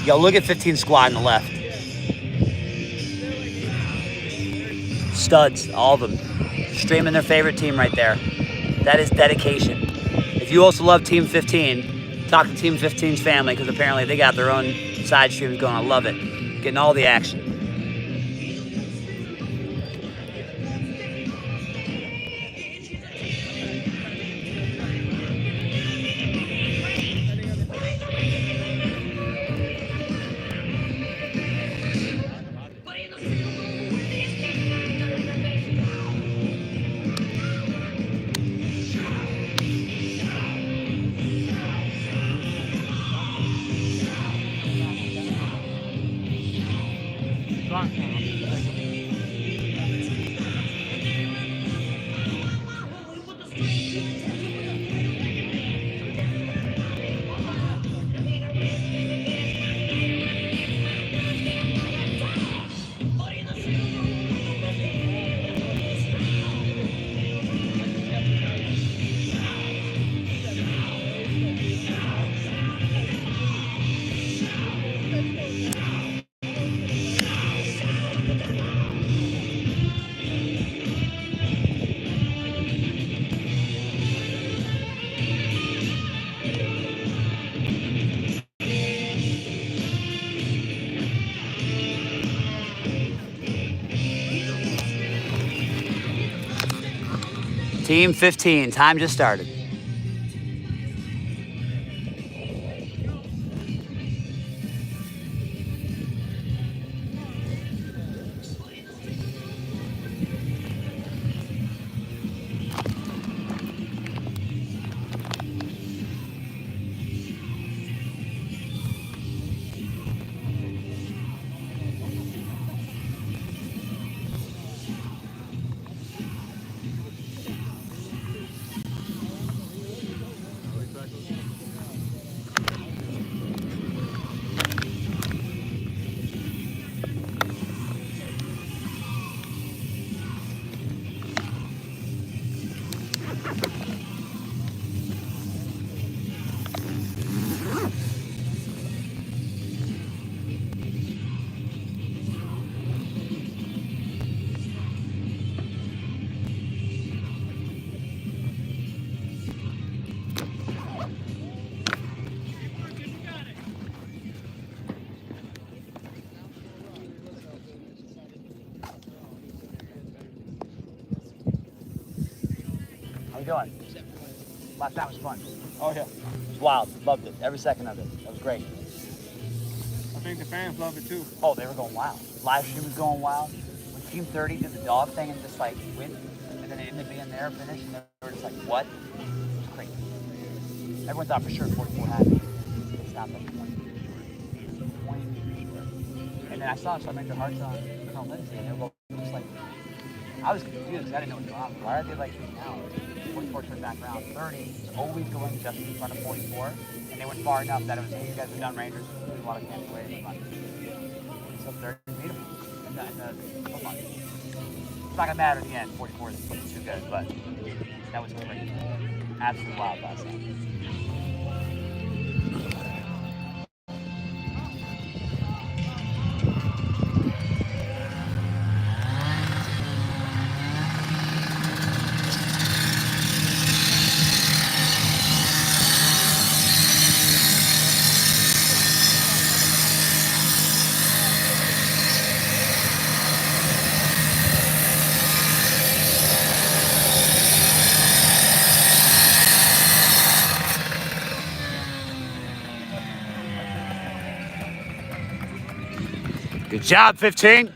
Yo, look at 15 squad on the left. Studs, all of them. Streaming their favorite team right there. That is dedication. If you also love Team 15, talk to Team 15's family because apparently they got their own side streams going. I love it. Getting all the action. Team 15, time just started. How you doing? Last night was fun. Oh, yeah. It was wild. Loved it. Every second of it. That was great. I think the fans love it, too. Oh, they were going wild. Live stream was going wild. When Team 30 did the dog thing and just like went, and then it ended up being there, finished, and they were just like, what? It was crazy. Everyone thought for sure 44 had it. They stopped at 20 meters short. And then I saw Major Hearts on Lindsay, and they were both just like, I was confused because I didn't know what was going on. Why are they like shooting now? 44 turned back around. 30 is always going just in front of 44, and they went far enough that it was, hey, you guys have done Rangers, there's a lot of can't wait. So 30 beat them in the football. It's not gonna matter in the end. 44 is too good, but that was great. Absolute wild last night. Good job, 15.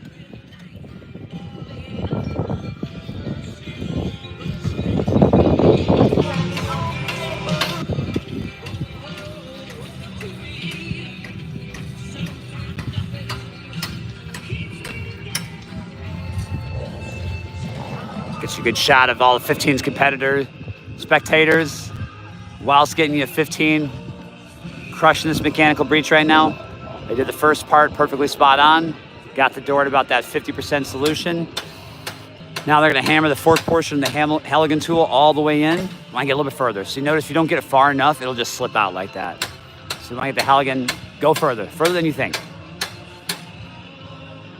Gets you a good shot of all the 15's competitors, spectators, whilst getting you a 15. Crushing this mechanical breach right now. They did the first part perfectly spot on. Got the door at about that 50% solution. Now they're gonna hammer the fourth portion of the Halligan tool all the way in. You wanna get a little bit further. So you notice if you don't get it far enough, it'll just slip out like that. So you wanna get the Halligan, go further than you think.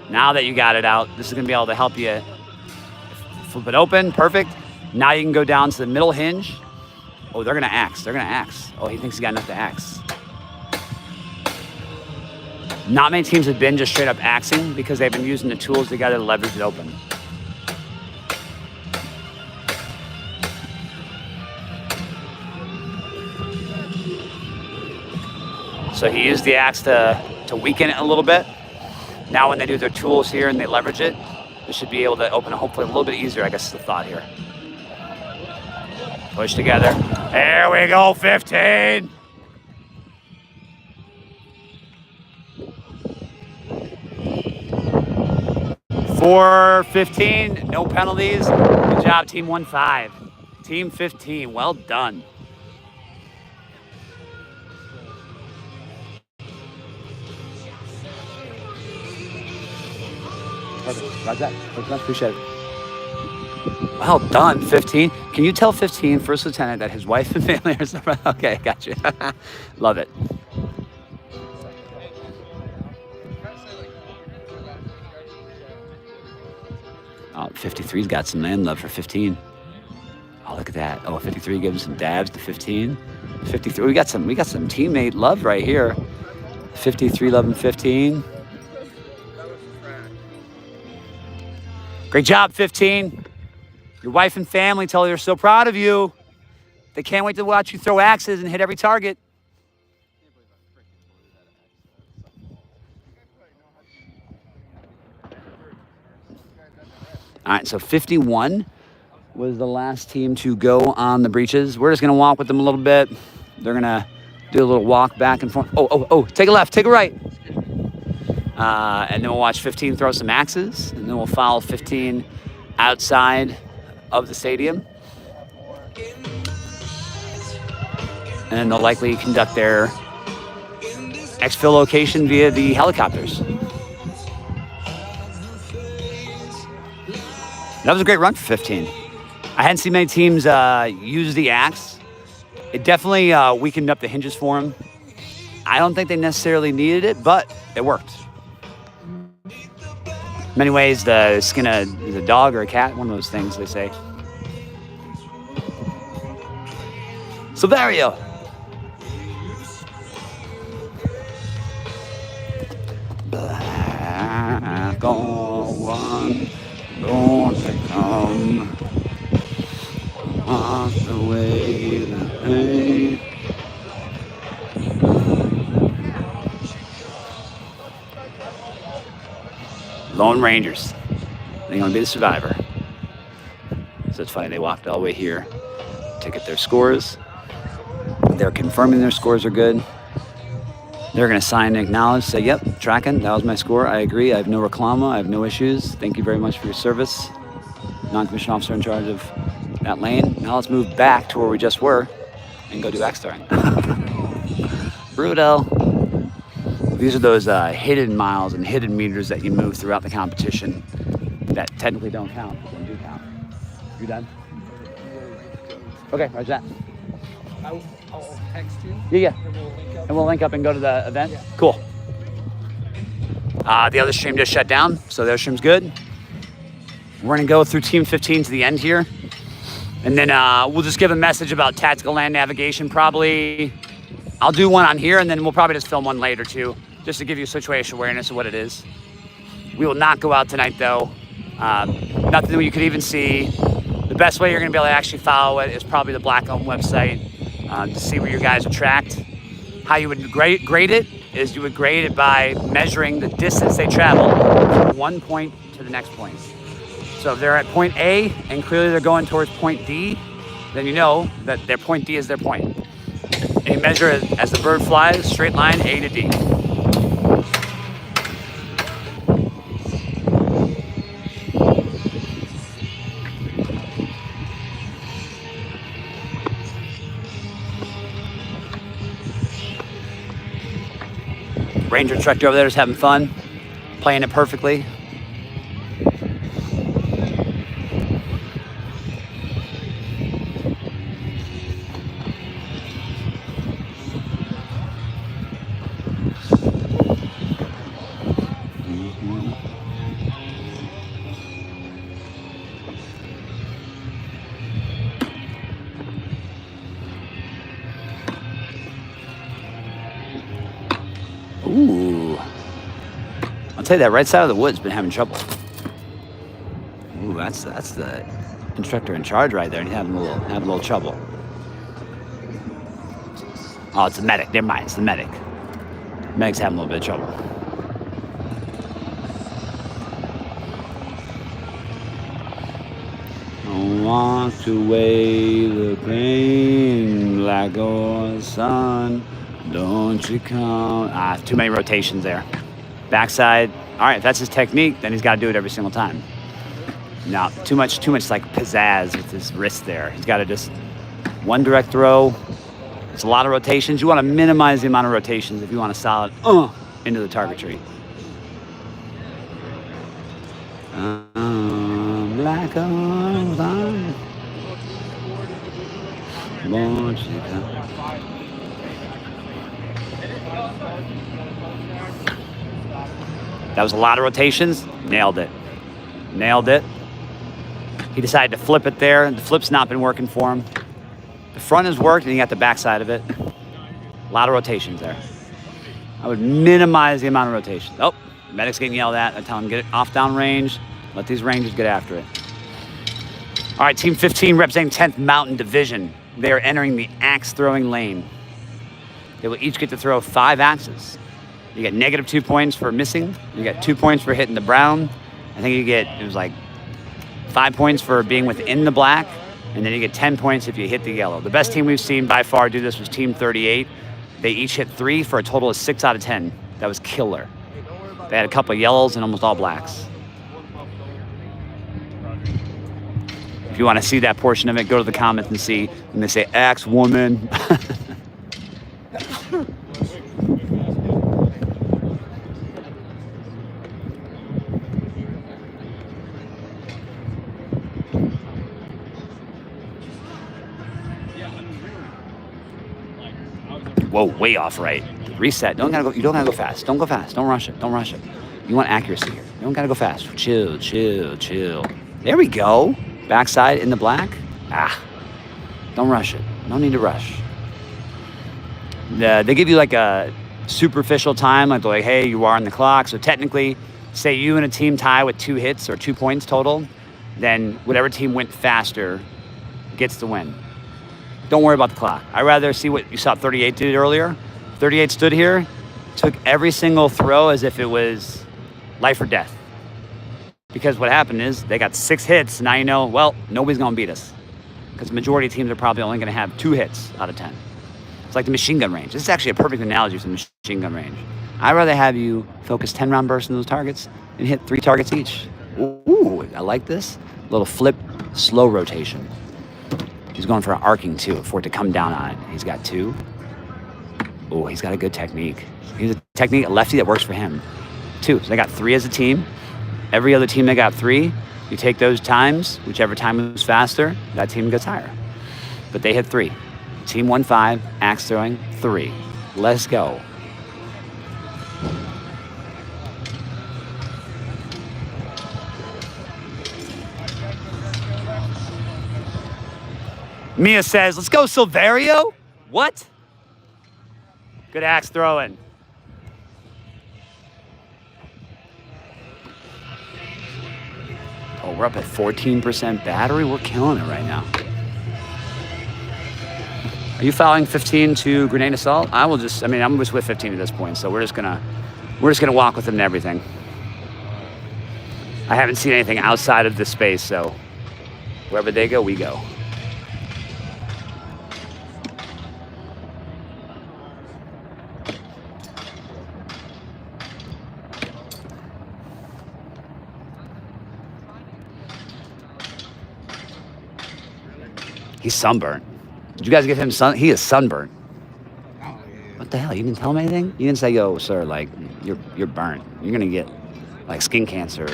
Now that you got it out, this is gonna be able to help you flip it open, perfect. Now you can go down to the middle hinge. Oh, they're gonna axe. Oh, he thinks he got enough to axe. Not many teams have been just straight up axing because they've been using the tools together to leverage it open. So he used the axe to weaken it a little bit. Now when they do their tools here and they leverage it, they should be able to open it hopefully a little bit easier, I guess is the thought here. Push together. There we go, 15. For 15, no penalties. Good job, team 1-5. Team 15, well done. Perfect. Roger that. Appreciate it. Well done, 15. Can you tell 15, First Lieutenant, that his wife and family are so proud? Okay, gotcha. Love it. Oh, 53's got some man love for 15. Oh, look at that. Oh, 53 gives some dabs to 15. 53, we got some teammate love right here. 53 loving 15. Great job, 15. Your wife and family tell you they're so proud of you. They can't wait to watch you throw axes and hit every target. All right, so 51 was the last team to go on the breaches. We're just gonna walk with them a little bit. They're gonna do a little walk back and forth. Oh, take a left, take a right. And then we'll watch 15 throw some axes, and then we'll follow 15 outside of the stadium. And then they'll likely conduct their exfil location via the helicopters. That was a great run for 15. I hadn't seen many teams use the axe. It definitely weakened up the hinges for them. I don't think they necessarily needed it, but it worked. In many ways, the skin of a dog or a cat, one of those things they say. Silverio. Black on one. Don't come on the way the pain. Lone Rangers. They're gonna be the survivor. So it's funny, they walked all the way here to get their scores. They're confirming their scores are good. They're gonna sign and acknowledge, say, yep, tracking, that was my score, I agree, I have no reclama, I have no issues, thank you very much for your service. Non-commissioned officer in charge of that lane. Now let's move back to where we just were and go do axe throwing. Brutal. These are those hidden miles and hidden meters that you move throughout the competition that technically don't count, but they do count. You done? Okay, roger that. I'll text you. Yeah. And we'll link up. And we'll link up and go to the event? Yeah. Cool. The other stream just shut down, so the other stream's good. We're gonna go through Team 15 to the end here. And then we'll just give a message about tactical land navigation. Probably, I'll do one on here, and then we'll probably just film one later too, just to give you situation awareness of what it is. We will not go out tonight though. Nothing that you could even see. The best way you're gonna be able to actually follow it is probably the Black Home website to see where your guys are tracked. How you would grade it is you would grade it by measuring the distance they travel from one point to the next point. So if they're at point A and clearly they're going towards point D, then you know that their point D is their point. And you measure it as the bird flies, straight line A to D. Ranger instructor over there is having fun, playing it perfectly. Ooh. I'll tell you that right side of the wood's been having trouble. Ooh, that's the instructor in charge right there. He's having a little trouble. Oh, it's the medic. Never mind, it's the medic. Medic's having a little bit of trouble. I want to weigh the pain like a sun. Don't you come? Too many rotations there. Backside. All right, if that's his technique, then he's got to do it every single time. No, too much like pizzazz with his wrist there. He's got to just one direct throw. It's a lot of rotations. You want to minimize the amount of rotations if you want a solid into the targetry. Like a sun. Won't you come? That was a lot of rotations. Nailed it. Nailed it. He decided to flip it there. The flip's not been working for him. The front has worked, and he got the back side of it. A lot of rotations there. I would minimize the amount of rotations. Oh, medic's getting yelled at. I tell him, get it off down range. Let these rangers get after it. All right, Team 15 representing 10th Mountain Division. They are entering the axe throwing lane. They will each get to throw 5 axes. You get -2 points for missing. You get 2 points for hitting the brown. I think it was like 5 points for being within the black. And then you get 10 points if you hit the yellow. The best team we've seen by far do this was Team 38. They each hit 3 for a total of 6 out of 10. That was killer. They had a couple of yellows and almost all blacks. If you want to see that portion of it, go to the comments and see when they say axe woman. Whoa, way off right. Reset. You don't gotta go fast. Don't go fast. Don't rush it. Don't rush it. You want accuracy here. You don't gotta go fast. Chill, chill, chill. There we go. Backside in the black. Don't rush it. No need to rush. They give you like a superficial time, like they're like, hey, you are on the clock. So technically, say you and a team tie with 2 hits or 2 points total, then whatever team went faster gets the win. Don't worry about the clock. I'd rather see what you saw 38 did earlier. 38 stood here, took every single throw as if it was life or death. Because what happened is they got 6 hits. Now you know, well, nobody's going to beat us. Because the majority of teams are probably only going to have 2 hits out of 10. It's like the machine gun range. This is actually a perfect analogy for the machine gun range. I'd rather have you focus 10 round bursts in those targets and hit 3 targets each. Ooh, I like this. Little flip, slow rotation. He's going for an arcing too, for it to come down on it. He's got 2. Oh, he's got a good technique. He's a lefty that works for him. 2, so they got 3 as a team. Every other team that got 3, you take those times, whichever time was faster, that team gets higher. But they hit 3. Team 1-5, axe throwing 3. Let's go. Mia says, let's go Silverio. What? Good axe throwing. Oh, we're up at 14% battery. We're killing it right now. Are you following 15 to grenade assault? I'm just with 15 at this point, so we're just gonna walk with them and everything. I haven't seen anything outside of this space, so wherever they go, we go. He's sunburnt. Did you guys give him sun? He is sunburnt. Oh, yeah. What the hell? You didn't tell him anything? You didn't say, yo, sir, like, you're burnt. You're gonna get, like, skin cancer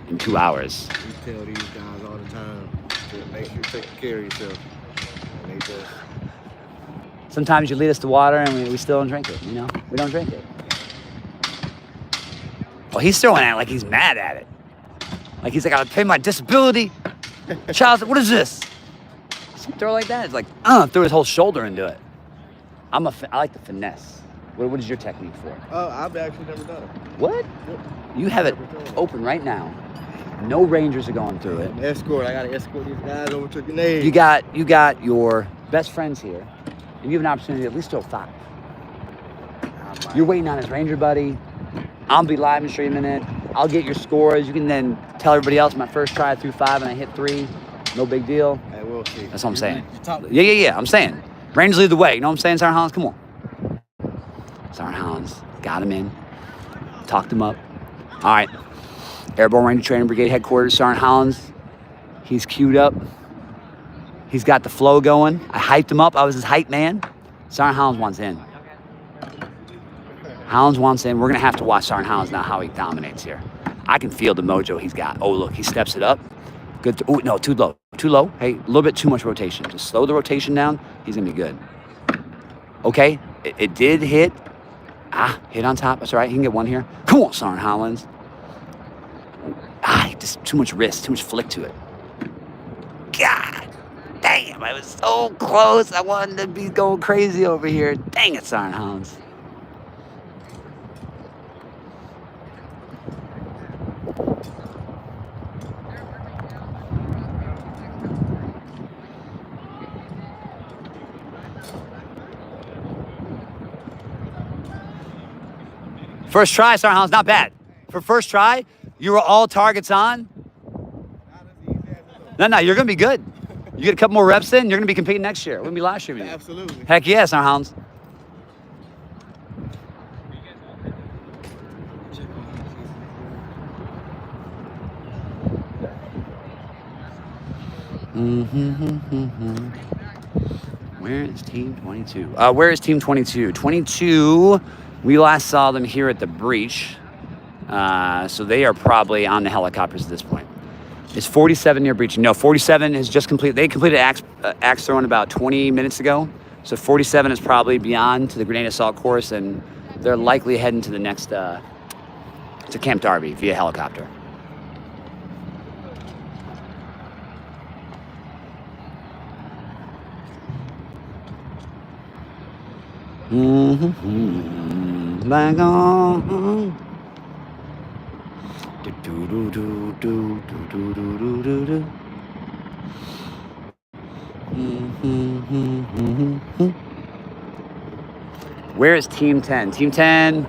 in 2 hours. We tell these guys all the time to make sure you're taking care of yourself. And they just... Sometimes you lead us to water and we still don't drink it, you know? We don't drink it. Well, he's throwing at it like he's mad at it. Like he's like, I'll pay my disability. Child, what is this? Throw like that. It's like, throw his whole shoulder into it. I like the finesse. What is your technique for? I've actually never done it. What? Yep. You have it open right now. No Rangers are going through it. An escort. I gotta escort these guys over to grenade. You got your best friends here, and you have an opportunity to at least throw 5. You're waiting on his Ranger buddy. I'll be live and show you in a minute. I'll get your scores. You can then tell everybody else my first try I threw 5 and I hit 3. No big deal. Hey, we'll see. That's what I'm saying. Yeah. I'm saying. Rangers lead the way. You know what I'm saying, Sergeant Hollins? Come on. Sergeant Hollins. Got him in. Talked him up. All right. Airborne Ranger Training Brigade Headquarters, Sergeant Hollins. He's queued up. He's got the flow going. I hyped him up. I was his hype man. Sergeant Hollins wants in. Hollins wants in. We're going to have to watch Sergeant Hollins now how he dominates here. I can feel the mojo he's got. Oh, look. He steps it up. Good. Oh, no, too low. Too low. Hey, a little bit too much rotation. Just slow the rotation down. He's going to be good. Okay. It did hit. Hit on top. That's all right. He can get one here. Come on, Sergeant Hollins. Just too much wrist. Too much flick to it. God damn. I was so close. I wanted to be going crazy over here. Dang it, Sergeant Hollins. First try, Sergeant Hollins, not bad. For first try, you were all targets on. No, you're going to be good. You get a couple more reps in, you're going to be competing next year. We're going to be last year with you. Absolutely. Heck yeah, Sergeant Hollins. Where is Team 22? Where is Team 22? 22, we last saw them here at the breach. So they are probably on the helicopters at this point. Is 47 near breaching? No, 47 has just completed. They completed axe throwing about 20 minutes ago. So 47 is probably beyond to the grenade assault course, and they're likely heading to the next, to Camp Darby via helicopter. Back on. Where is Team 10? Team 10,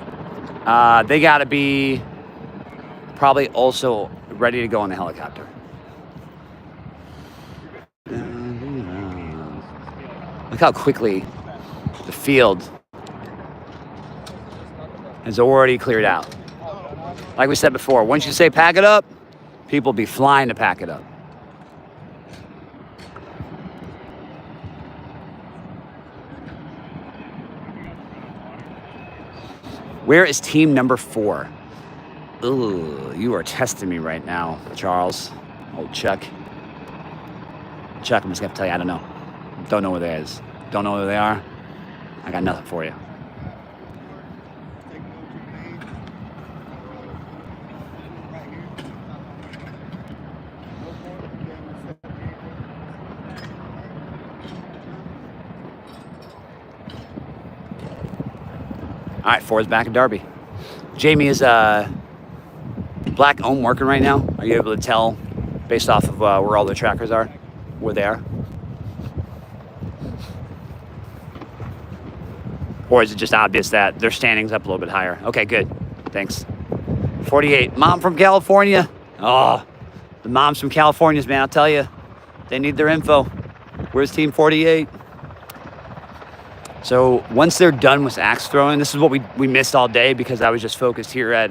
they got to be probably also ready to go on the helicopter. Look how quickly the field has already cleared out. Like we said before, once you say pack it up, people be flying to pack it up. Where is team number 4? Ooh, you are testing me right now, Charles. Oh, Chuck. Chuck, I'm just gonna tell you, I don't know. Don't know where that is. Don't know where they are. I got nothing for you. All right, Ford's back at Darby. Jamie, is Black Ohm working right now? Are you able to tell based off of where all the trackers are, where they are? Or is it just obvious that their standing's up a little bit higher? Okay, good. Thanks. 48. Mom from California. Oh, the moms from California's, man, I'll tell you. They need their info. Where's Team 48? So once they're done with axe throwing, this is what we missed all day because I was just focused here at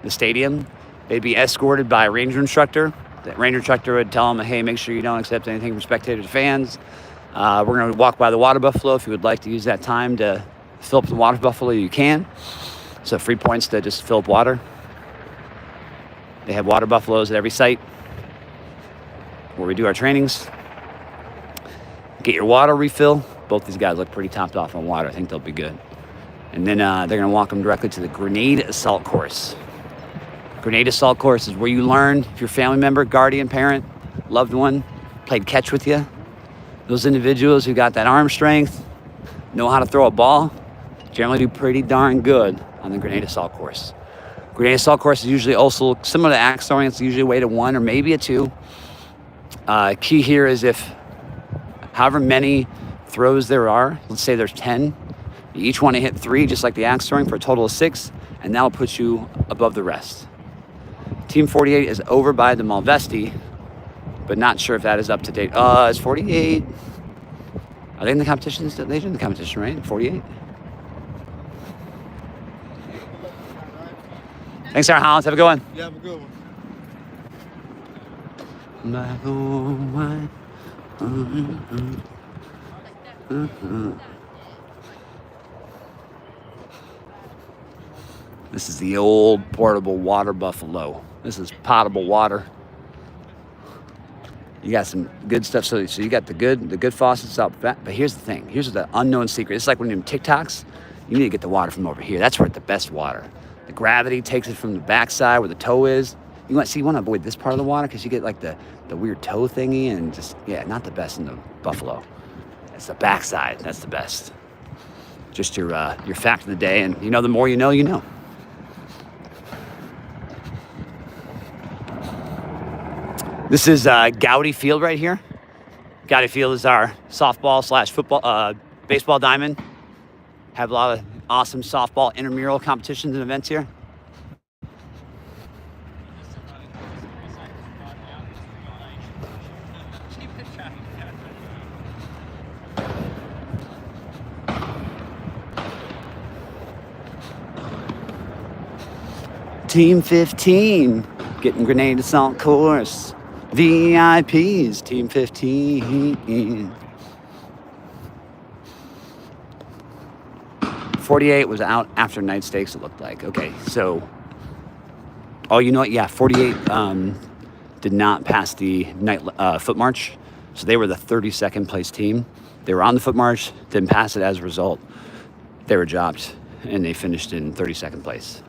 the stadium. They'd be escorted by a ranger instructor. The ranger instructor would tell them, hey, make sure you don't accept anything from spectators or fans. We're going to walk by the water buffalo. If you would like to use that time to fill up the water buffalo, you can. So free points to just fill up water. They have water buffaloes at every site where we do our trainings. Get your water refill. Both these guys look pretty topped off on water. I think they'll be good. And then they're going to walk them directly to the grenade assault course. Grenade assault course is where you learn if your family member, guardian, parent, loved one played catch with you. Those individuals who got that arm strength, know how to throw a ball, generally do pretty darn good on the grenade assault course. Grenade assault course is usually also similar to axe throwing. It's usually a weight of 1 or maybe a 2. Key here is if however many throws there are, let's say there's 10, you each want to hit 3 just like the axe throwing for a total of 6, and that'll put you above the rest. Team 48 is over by the Malvesti, but not sure if that is up to date. It's 48. Are they in the competition? They're in the competition, right? 48. Thanks, Sarah Hollins. Have a good one. Yeah, have a good one. Black or white. This is the old portable water buffalo. This is potable water. You got some good stuff. So you got the good faucets out back. But here's the thing. Here's the unknown secret. It's like when you're in TikToks, you need to get the water from over here. That's where the best water. The gravity takes it from the backside where the toe is. You want to avoid this part of the water because you get like the weird toe thingy and just, yeah, not the best in the buffalo. It's the backside. That's the best. Just your fact of the day. And you know, the more you know, you know. This is Gowdy Field right here. Gowdy Field is our softball/football, baseball diamond. Have a lot of awesome softball intramural competitions and events here. Team 15, getting grenade assault course. VIPs, Team 15. 48 was out after night stakes, it looked like. Okay, so, oh, you know what? Yeah, 48 did not pass the night foot march. So they were the 32nd place team. They were on the foot march, didn't pass it as a result. They were dropped, and they finished in 32nd place.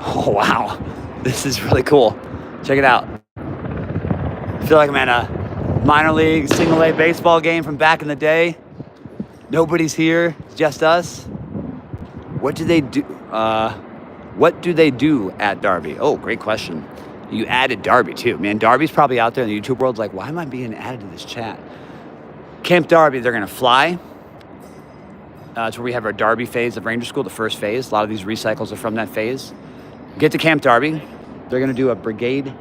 Oh, wow. This is really cool. Check it out. I feel like I'm at a minor league single A baseball game from back in the day. Nobody's here, it's just us. What do they do? What do they do at Darby? Oh, great question. You added Darby too. Man, Darby's probably out there in the YouTube world like, why am I being added to this chat? Camp Darby, they're gonna fly. It's where we have our Darby phase of Ranger School, the first phase. A lot of these recycles are from that phase. Get to Camp Darby. They're going to do a Brigade.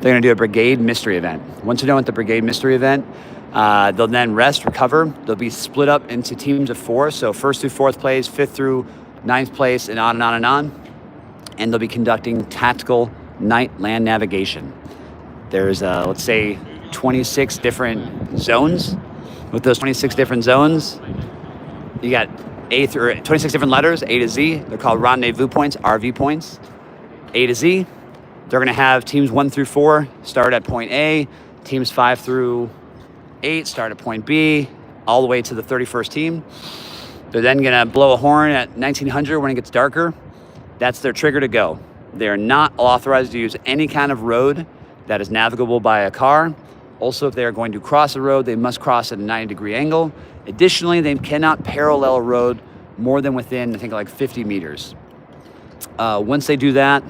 They're going to do a Brigade mystery event. Once they're done with the Brigade mystery event, they'll then rest, recover. They'll be split up into teams of 4. So 1st through 4th place, 5th through 9th place, and on and on and on. And they'll be conducting tactical night land navigation. There's, let's say, 26 different zones. With those 26 different zones, you got 26 different letters, A to Z. They're called rendezvous points, RV points. A to Z. They're going to have teams 1 through 4 start at point A, teams 5 through 8 start at point B, all the way to the 31st team. They're then going to blow a horn at 1900 when it gets darker. That's their trigger to go. They're not authorized to use any kind of road that is navigable by a car. Also, if they are going to cross a road, they must cross at a 90-degree angle. Additionally, they cannot parallel a road more than within, I think, like 50 meters. Once they do that,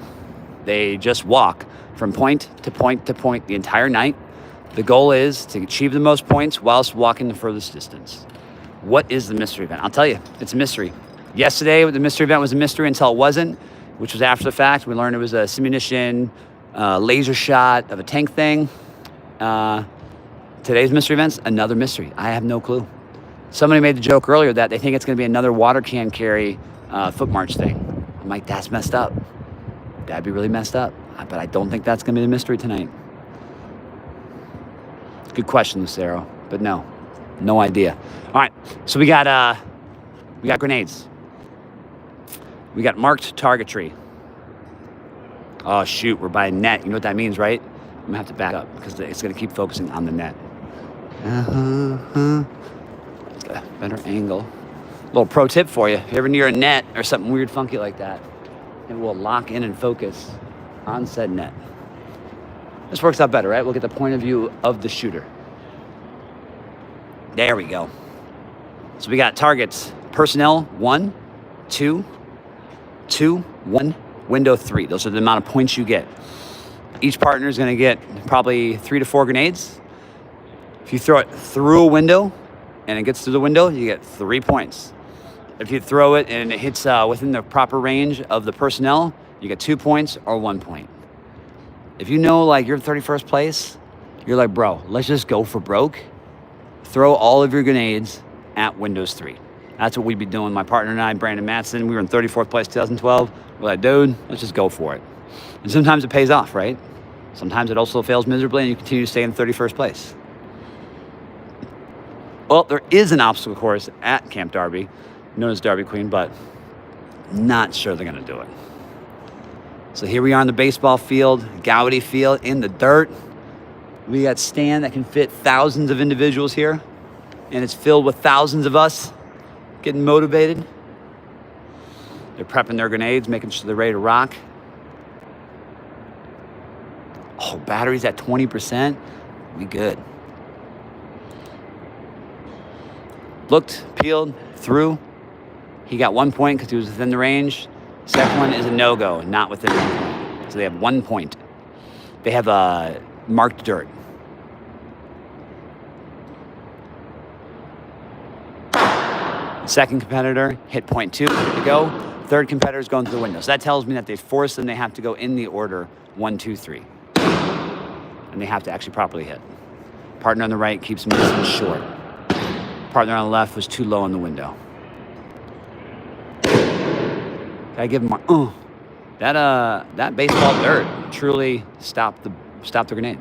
they just walk from point to point to point the entire night. The goal is to achieve the most points whilst walking the furthest distance. What is the mystery event? I'll tell you, it's a mystery. Yesterday, the mystery event was a mystery until it wasn't, which was after the fact. We learned it was a simunition laser shot of a tank thing. Today's mystery event's another mystery. I have no clue. Somebody made the joke earlier that they think it's going to be another water can carry foot march thing. I'm like, that's messed up. That'd be really messed up. But I don't think that's going to be the mystery tonight. Good question, Lucero. But no idea. All right, so we got grenades. We got marked targetry. Oh shoot, we're by a net. You know what that means, right? I'm gonna have to back up because it's gonna keep focusing on the net. It's got a better angle. Little pro tip for you: if you're ever near a net or something weird, funky like that, it will lock in and focus on said net. This works out better, right? We'll get the point of view of the shooter. There we go. So we got targets: personnel 1, 2, 2, 1, window 3. Those are the amount of points you get. Each partner is going to get probably 3 to 4 grenades. If you throw it through a window and it gets through the window, you get 3 points. If you throw it and it hits within the proper range of the personnel, you get 2 points or 1 point. If you know, like, you're in 31st place, you're like, bro, let's just go for broke. Throw all of your grenades at windows 3. That's what we'd be doing. My partner and I, Brandon Matson, we were in 34th place 2012. We're like, dude, let's just go for it. And sometimes it pays off, right? Sometimes it also fails miserably and you continue to stay in 31st place. Well, there is an obstacle course at Camp Darby, known as Darby Queen, but not sure they're going to do it. So here we are on the baseball field, Gowdy field, in the dirt. We got stand that can fit thousands of individuals here, and it's filled with thousands of us getting motivated. They're prepping their grenades, making sure they're ready to rock. Oh, batteries at 20%. We good. Looked, peeled, threw. He got 1 point because he was within the range. Second one is a no-go, not within 1 point. So they have 1 point. They have marked dirt. Second competitor hit point 2 to go. Third competitor is going through the window. So that tells me that they force them. They have to go in the order 1, 2, 3. And they have to actually properly hit. Partner on the right keeps missing short. Partner on the left was too low in the window. Gotta give him more. That baseball dirt truly stopped the grenade.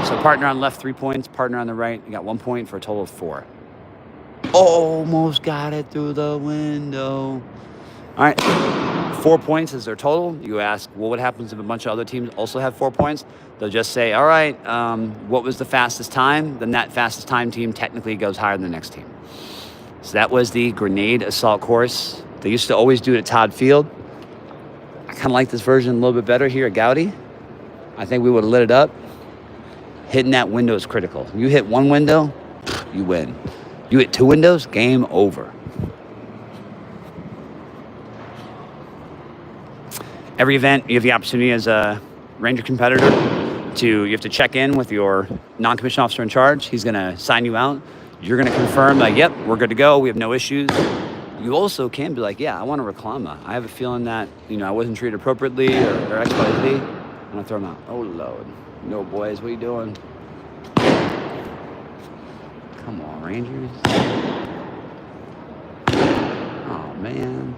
So partner on the left 3 points, partner on the right, you got 1 point for a total of 4. Almost got it through the window. All right, 4 points is their total. You ask, well, what happens if a bunch of other teams also have 4 points? They'll just say, all right, what was the fastest time? Then that fastest time team technically goes higher than the next team. So that was the grenade assault course. They used to always do it at Todd Field. I kind of like this version a little bit better here at Gowdy. I think we would have lit it up. Hitting that window is critical. You hit 1 window, you win. You hit 2 windows, game over. every event, you have the opportunity as a Ranger competitor you have to check in with your non-commissioned officer in charge. He's going to sign you out. You're going to confirm that, yep, we're good to go. We have no issues. You also can be like, yeah, I want to reclama. I have a feeling that, I wasn't treated appropriately or X, Y, Z. I'm going to throw them out. Oh, Lord. No, boys, what are you doing? Come on, Rangers. Oh, man.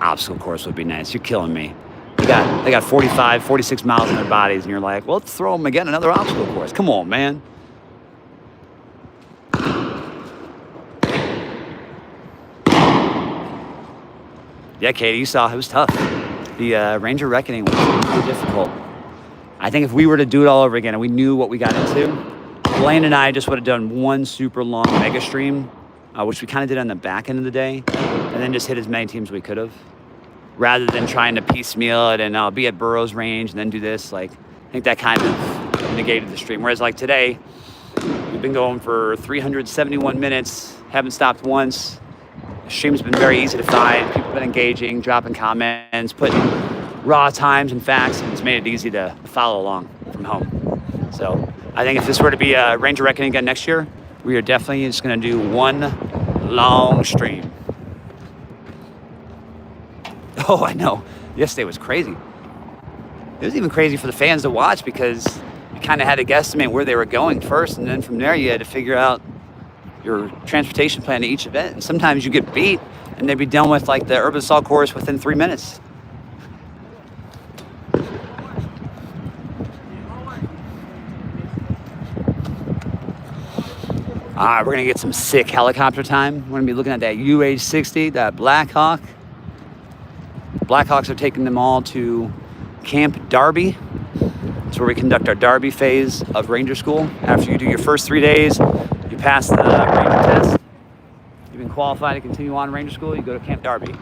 Obstacle course would be nice. You're killing me. They got 45, 46 miles in their bodies, and you're like, well, let's throw them again another obstacle course. Come on, man. Yeah, Katie, you saw it was tough. The Ranger Reckoning was really difficult. I think if we were to do it all over again and we knew what we got into, Blaine and I just would have done one super long mega stream, which we kind of did on the back end of the day, and then just hit as many teams as we could have, rather than trying to piecemeal it and be at Burroughs Range and then do this. Like, I think that kind of negated the stream. Whereas like today, we've been going for 371 minutes, haven't stopped once. The stream's been very easy to find. People have been engaging, dropping comments, putting raw times and facts, and it's made it easy to follow along from home. So I think if this were to be a Ranger Reckoning again next year, we are definitely just going to do one long stream. Oh, I know. Yesterday was crazy. It was even crazy for the fans to watch because you kind of had to guesstimate where they were going first, and then from there you had to figure out your transportation plan to each event. And sometimes you get beat, and they'd be done with like the urban assault course within 3 minutes. All right, we're gonna get some sick helicopter time. We're gonna be looking at that UH-60, that Black Hawk. Blackhawks are taking them all to Camp Darby. It's where we conduct our Darby phase of Ranger School. After you do your first 3 days, you pass the Ranger test. You've been qualified to continue on Ranger School, you go to Camp Darby.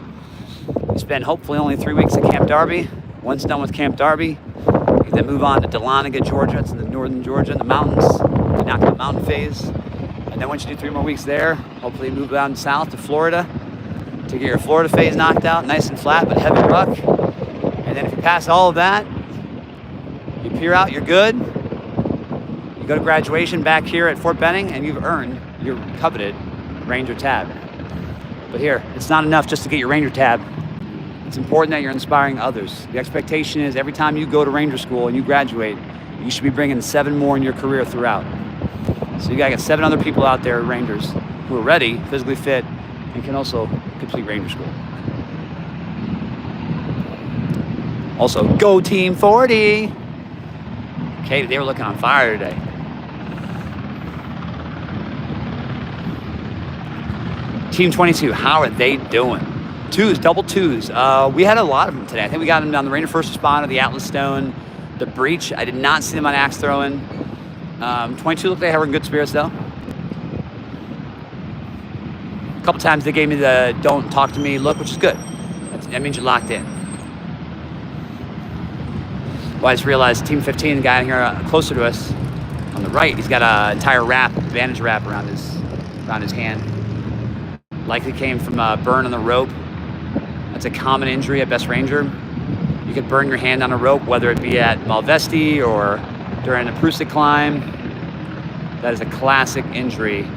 You spend hopefully only 3 weeks at Camp Darby. Once done with Camp Darby, you then move on to Dahlonega, Georgia. It's in the northern Georgia, in the mountains. You knock out the mountain phase. And then once you do 3 more weeks there, hopefully you move down south to Florida to get your Florida phase knocked out, nice and flat, but heavy ruck. And then if you pass all of that, you peer out, you're good. You go to graduation back here at Fort Benning, and you've earned your coveted Ranger tab. But here, it's not enough just to get your Ranger tab. It's important that you're inspiring others. The expectation is every time you go to Ranger School and you graduate, you should be bringing 7 more in your career throughout. So you gotta get 7 other people out there, Rangers, who are ready, physically fit, and can also complete Ranger School. Also, go Team 40! Katie, they were looking on fire today. Team 22, how are they doing? Twos, double twos. We had a lot of them today. I think we got them on the Ranger First Responder, the Atlas Stone, the Breach. I did not see them on axe throwing. 22 looked like they were in good spirits though. A couple times they gave me the don't talk to me look, which is good. That means you're locked in. Well, I just realized Team 15, the guy here closer to us on the right, he's got an entire wrap, bandage wrap around his hand. Likely came from a burn on the rope. That's a common injury at Best Ranger. You could burn your hand on a rope, whether it be at Malvesti or during a Prusik climb. That is a classic injury.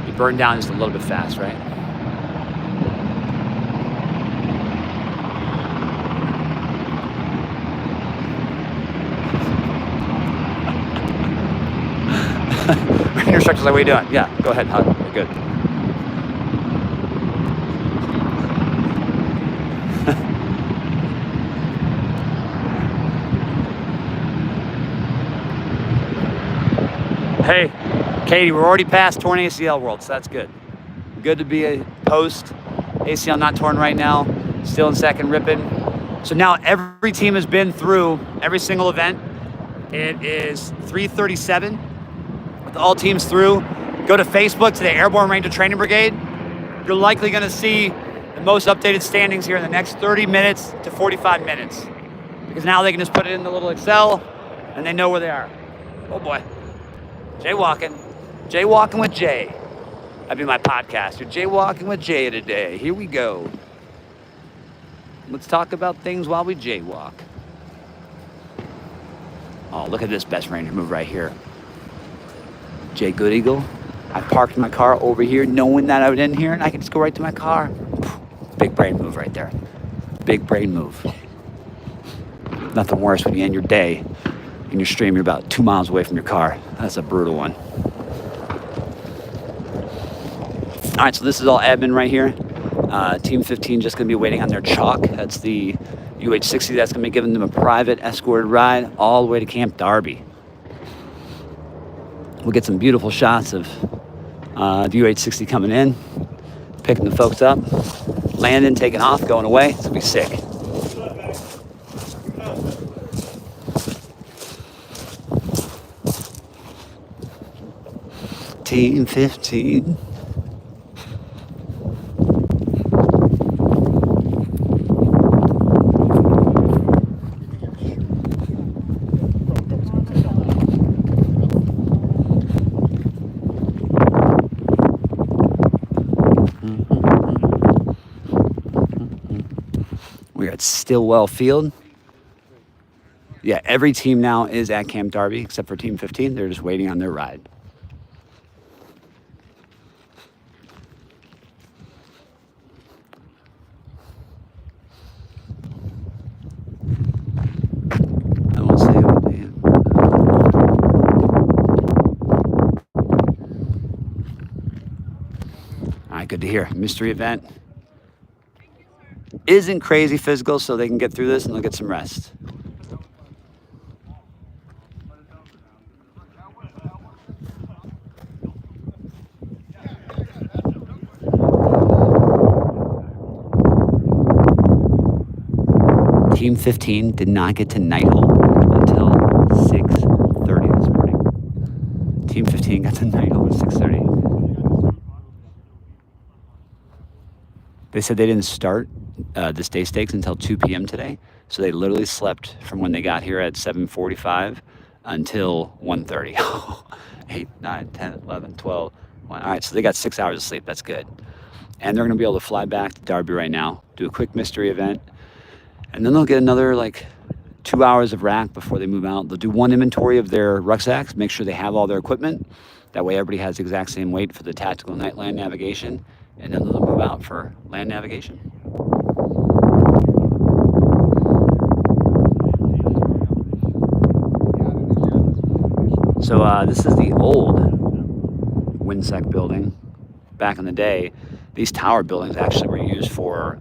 You burn down just a little bit fast, right? Ranger instructor's like, what are you doing? Yeah, go ahead, hug. You're good. Hey, Katie, we're already past torn ACL world, so that's good. Good to be a post. ACL not torn right now, still in second ripping. So now every team has been through every single event. It is 3:37 with all teams through. go to Facebook to the Airborne Ranger Training Brigade. You're likely going to see the most updated standings here in the next 30 minutes to 45 minutes. Because now they can just put it in the little Excel and they know where they are. Oh boy. Jaywalking. Jaywalking with Jay. That'd be my podcast. You're jaywalking with Jay today. Here we go. Let's talk about things while we jaywalk. Oh, look at this best ranger move right here. Jay Good Eagle. I parked my car over here knowing that I was in here and I can just go right to my car. Big brain move right there. Big brain move. Nothing worse when you end your day in your stream, you're about 2 miles away from your car. That's a brutal one. All right, so this is all admin right here. Team 15 just gonna be waiting on their chalk. That's the UH-60 that's gonna be giving them a private escorted ride all the way to Camp Darby. We'll get some beautiful shots of the UH-60 coming in, picking the folks up, landing, taking off, going away. It's gonna be sick. Team 15. We're at Stillwell Field. Yeah, every team now is at Camp Darby except for Team 15. They're just waiting on their ride. I won't say what they have. All right, good to hear. Mystery event isn't crazy physical, so they can get through this and they'll get some rest. Team 15 did not get to night hole until 6:30 this morning. Team 15 got to night hole at 6:30. They said they didn't start this day stakes until 2 p.m. today. So they literally slept from when they got here at 7:45 until 1:30. 8, 9, 10, 11, 12, 1. All right, so they got 6 hours of sleep. That's good. And they're going to be able to fly back to Darby right now, do a quick mystery event, and then they'll get another like 2 hours of rack before they move out. They'll do one inventory of their rucksacks, make sure they have all their equipment. That way everybody has the exact same weight for the tactical night land navigation, and then they'll move out for land navigation. So this is the old WinSec building. Back in the day, these tower buildings actually were used for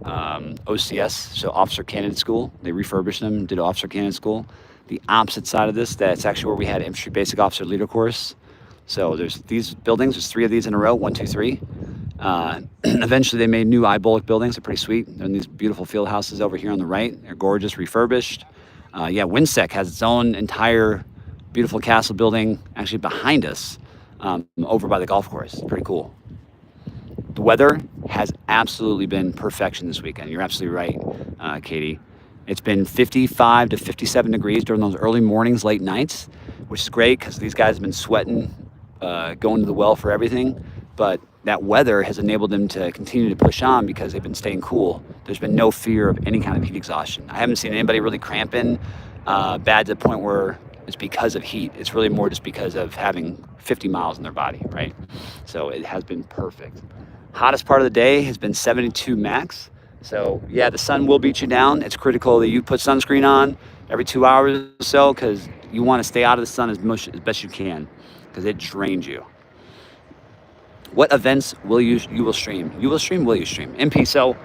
OCS, so Officer Candidate School. They refurbished them, did Officer Candidate School. The opposite side of this, that's actually where we had Infantry Basic Officer Leader Course. So there's these buildings, there's 3 of these in a row, 1, 2, 3. Eventually they made new Ibolic buildings. They're pretty sweet. They're in these beautiful field houses over here on the right. They're gorgeous, refurbished. Yeah, WinSec has its own entire beautiful castle building actually behind us over by the golf course. It's pretty cool. The weather has absolutely been perfection this weekend. You're absolutely right, Katie. It's been 55 to 57 degrees during those early mornings, late nights, which is great because these guys have been sweating, going to the well for everything. But that weather has enabled them to continue to push on because they've been staying cool. There's been no fear of any kind of heat exhaustion. I haven't seen anybody really cramping bad to the point where it's because of heat. It's really more just because of having 50 miles in their body, right? So it has been perfect. Hottest part of the day has been 72 max. So yeah, the sun will beat you down. It's critical that you put sunscreen on every 2 hours or so because you want to stay out of the sun as best you can because it drains you. What events will you stream? You will stream, will you stream? MP, so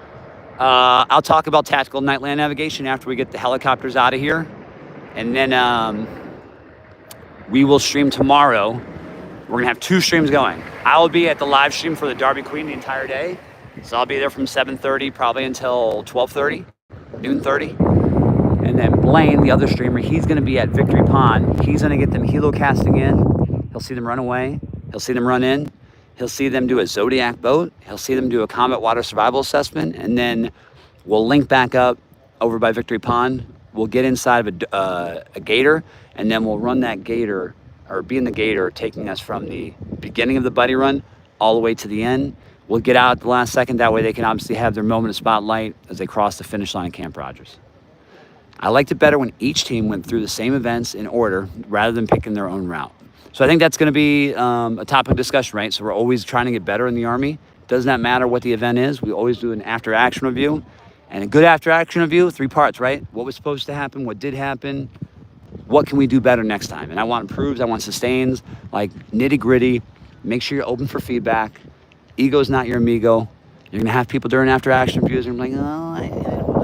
I'll talk about tactical night land navigation after we get the helicopters out of here. And then we will stream tomorrow. We're gonna have 2 streams going. I will be at the live stream for the Darby Queen the entire day. So I'll be there from 7:30 probably until 12:30, noon 30. And then Blaine, the other streamer, he's gonna be at Victory Pond. He's gonna get them helo casting in. He'll see them run away. He'll see them run in. He'll see them do a Zodiac boat. He'll see them do a combat water survival assessment. And then we'll link back up over by Victory Pond. We'll get inside of a gator, and then we'll run that gator, or be in the gator, taking us from the beginning of the buddy run all the way to the end. We'll get out at the last second. That way they can obviously have their moment of spotlight as they cross the finish line at Camp Rogers. I liked it better when each team went through the same events in order rather than picking their own route. So I think that's going to be a topic of discussion, right? So we're always trying to get better in the Army. Does not matter what the event is. We always do an after-action review. And a good after-action review, 3 parts, right? What was supposed to happen? What did happen? What can we do better next time? And I want improves. I want sustains, like nitty-gritty. Make sure you're open for feedback. Ego's not your amigo. You're going to have people during after-action reviews and like, oh, I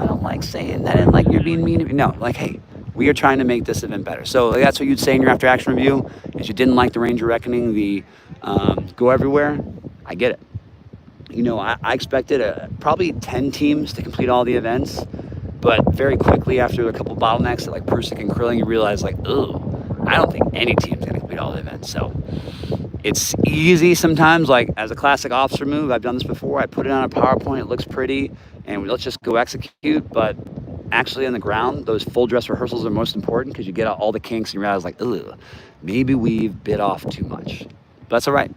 don't like saying that. And like, you're being mean to me. No, like, hey, we are trying to make this event better. So that's what you'd say in your after-action review, is you didn't like the Ranger Reckoning, the Go Everywhere. I get it. You know, I expected probably 10 teams to complete all the events, but very quickly after a couple bottlenecks at like Prusik and Krilling, you realize like, oh, I don't think any team's gonna complete all the events. So it's easy sometimes, like as a classic officer move, I've done this before, I put it on a PowerPoint, it looks pretty, and let's just go execute. But actually on the ground, those full dress rehearsals are most important, because you get out all the kinks and you realize like, ugh, maybe we've bit off too much. But that's all right.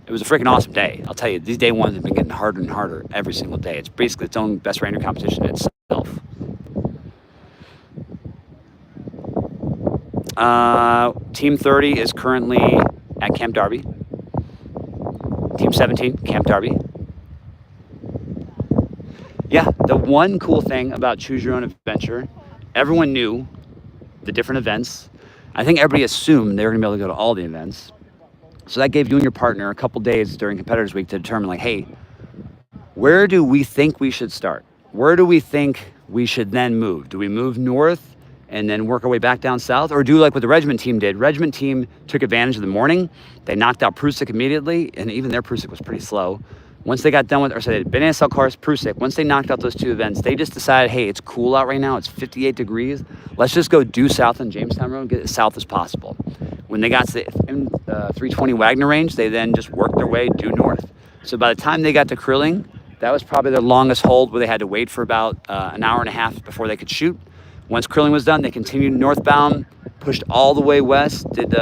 It was a freaking awesome day. I'll tell you, these day ones have been getting harder and harder every single day. It's basically its own best Ranger competition itself. Team 30 is currently at Camp Darby. Team 17, Camp Darby. Yeah, the one cool thing about Choose Your Own Adventure, everyone knew the different events. I think everybody assumed they were gonna be able to go to all the events. So that gave you and your partner a couple days during Competitors Week to determine like, hey, where do we think we should start? Where do we think we should then move? Do we move north and then work our way back down south? Or do like what the regiment team did? Regiment team took advantage of the morning. They knocked out Prusik immediately, and even their Prusik was pretty slow. Once they got done with, or so they had Bene Salkars, Prusik, once they knocked out those 2 events, they just decided, hey, it's cool out right now. It's 58 degrees. Let's just go due south on Jamestown Road and get as south as possible. When they got to the 320 Wagner range, they then just worked their way due north. So by the time they got to Krilling, that was probably their longest hold, where they had to wait for about an hour and a half before they could shoot. Once Krilling was done, they continued northbound, pushed all the way west, did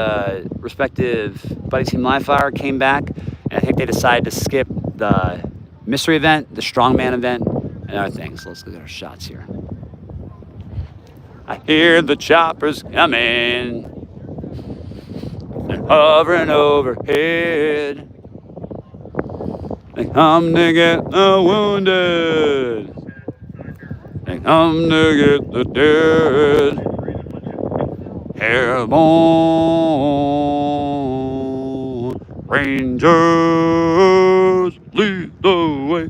respective buddy team live fire, came back, and I think they decided to skip the mystery event, the strongman event, and other things. So let's look at our shots here. I hear the choppers coming. They're hovering overhead. They come to get the wounded. They come to get the dead. Airborne Rangers lead the way.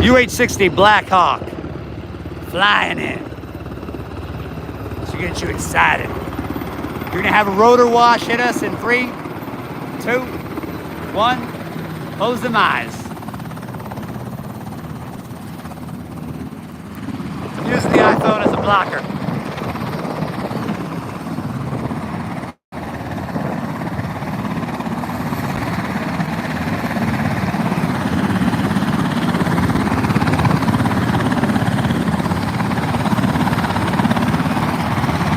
UH-60 Black Hawk flying in. To get you excited. You're gonna have a rotor wash hit us in 3, 2, 1. Close them eyes. I'm using the iPhone as a blocker.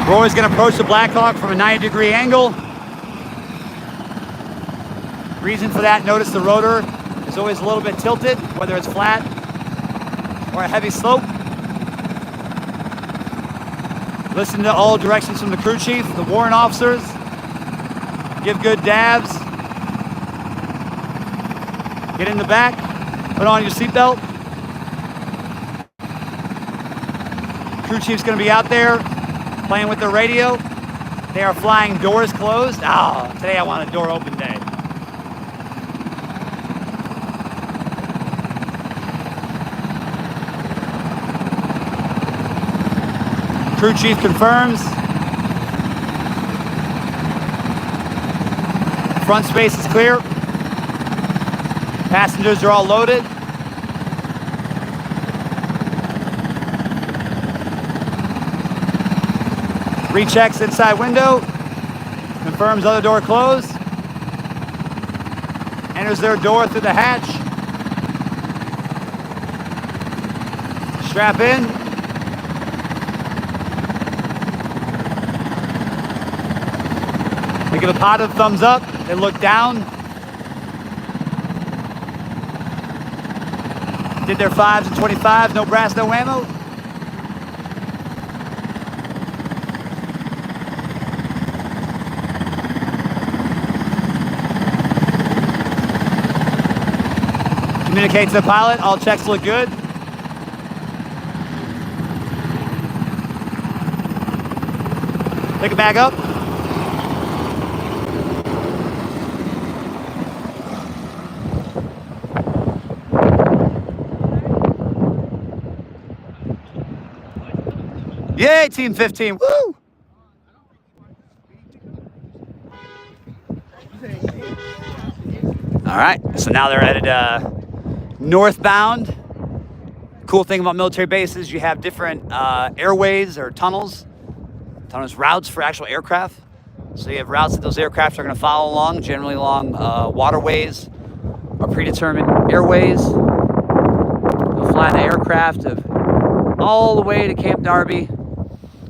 We're always going to approach the Black Hawk from a 90-degree angle. Reason for that, notice the rotor is always a little bit tilted, whether it's flat or a heavy slope. Listen to all directions from the crew chief, the warrant officers. Give good dabs. Get in the back, put on your seatbelt. Crew chief's going to be out there playing with the radio. They are flying doors closed. Oh, today I want a door open day. Crew chief confirms. front space is clear. Passengers are all loaded. Rechecks inside window. Confirms other door closed. Enters their door through the hatch. Strap in. They give a positive thumbs up. They look down. Did their 5s and 25s, no brass, no ammo. Communicate to the pilot, all checks look good. Pick it back up. Yay, Team 15, woo! All right, so now they're headed northbound. Cool thing about military bases, you have different airways or tunnels routes for actual aircraft. So you have routes that those aircraft are going to follow along, generally along waterways or predetermined airways. They'll fly the aircraft all the way to Camp Darby.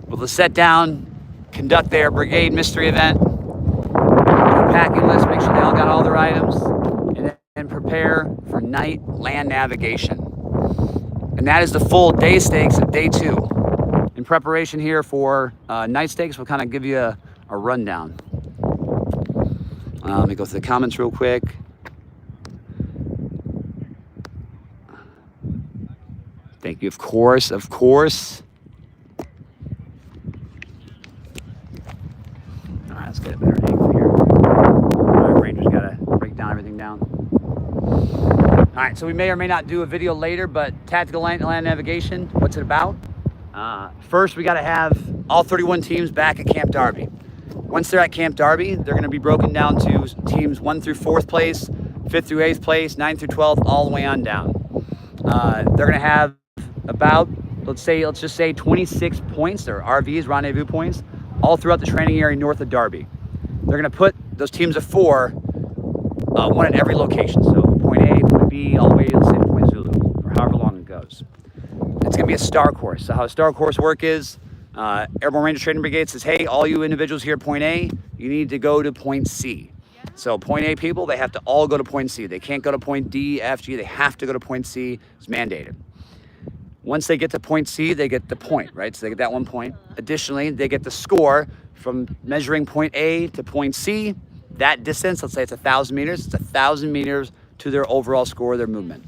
We'll set down, conduct their brigade mystery event, do a packing list, make sure they all got all their items, and then prepare for night land navigation. And that is the full day stakes of day 2. In preparation here for night stakes, we'll kind of give you a rundown. Let me go through the comments real quick. Thank you, of course. All right, let's get a better angle here. All right, Ranger's got to break down everything down. All right, so we may or may not do a video later, but tactical land navigation, what's it about? First, we got to have all 31 teams back at Camp Darby. Once they're at Camp Darby, they're going to be broken down to teams 1 through 4th place, 5th through 8th place, 9th through 12th, all the way on down. They're going to have about, let's just say 26 points, or RVs, rendezvous points, all throughout the training area north of Darby. They're going to put those teams of 4, one at every location. So point A, point B, all the way to, let's say, point Zulu, for however long it goes. It's going to be a star course. So how a star course work is, Airborne Ranger Training Brigade says, hey, all you individuals here at point A, you need to go to point C. So point A people, they have to all go to point C. They can't go to point D, F, G. They have to go to point C. It's mandated. Once they get to point C, they get the point, right? So they get that 1 point. Additionally, they get the score from measuring point A to point C. That distance, let's say it's 1,000 meters, it's 1,000 meters to their overall score of their movement.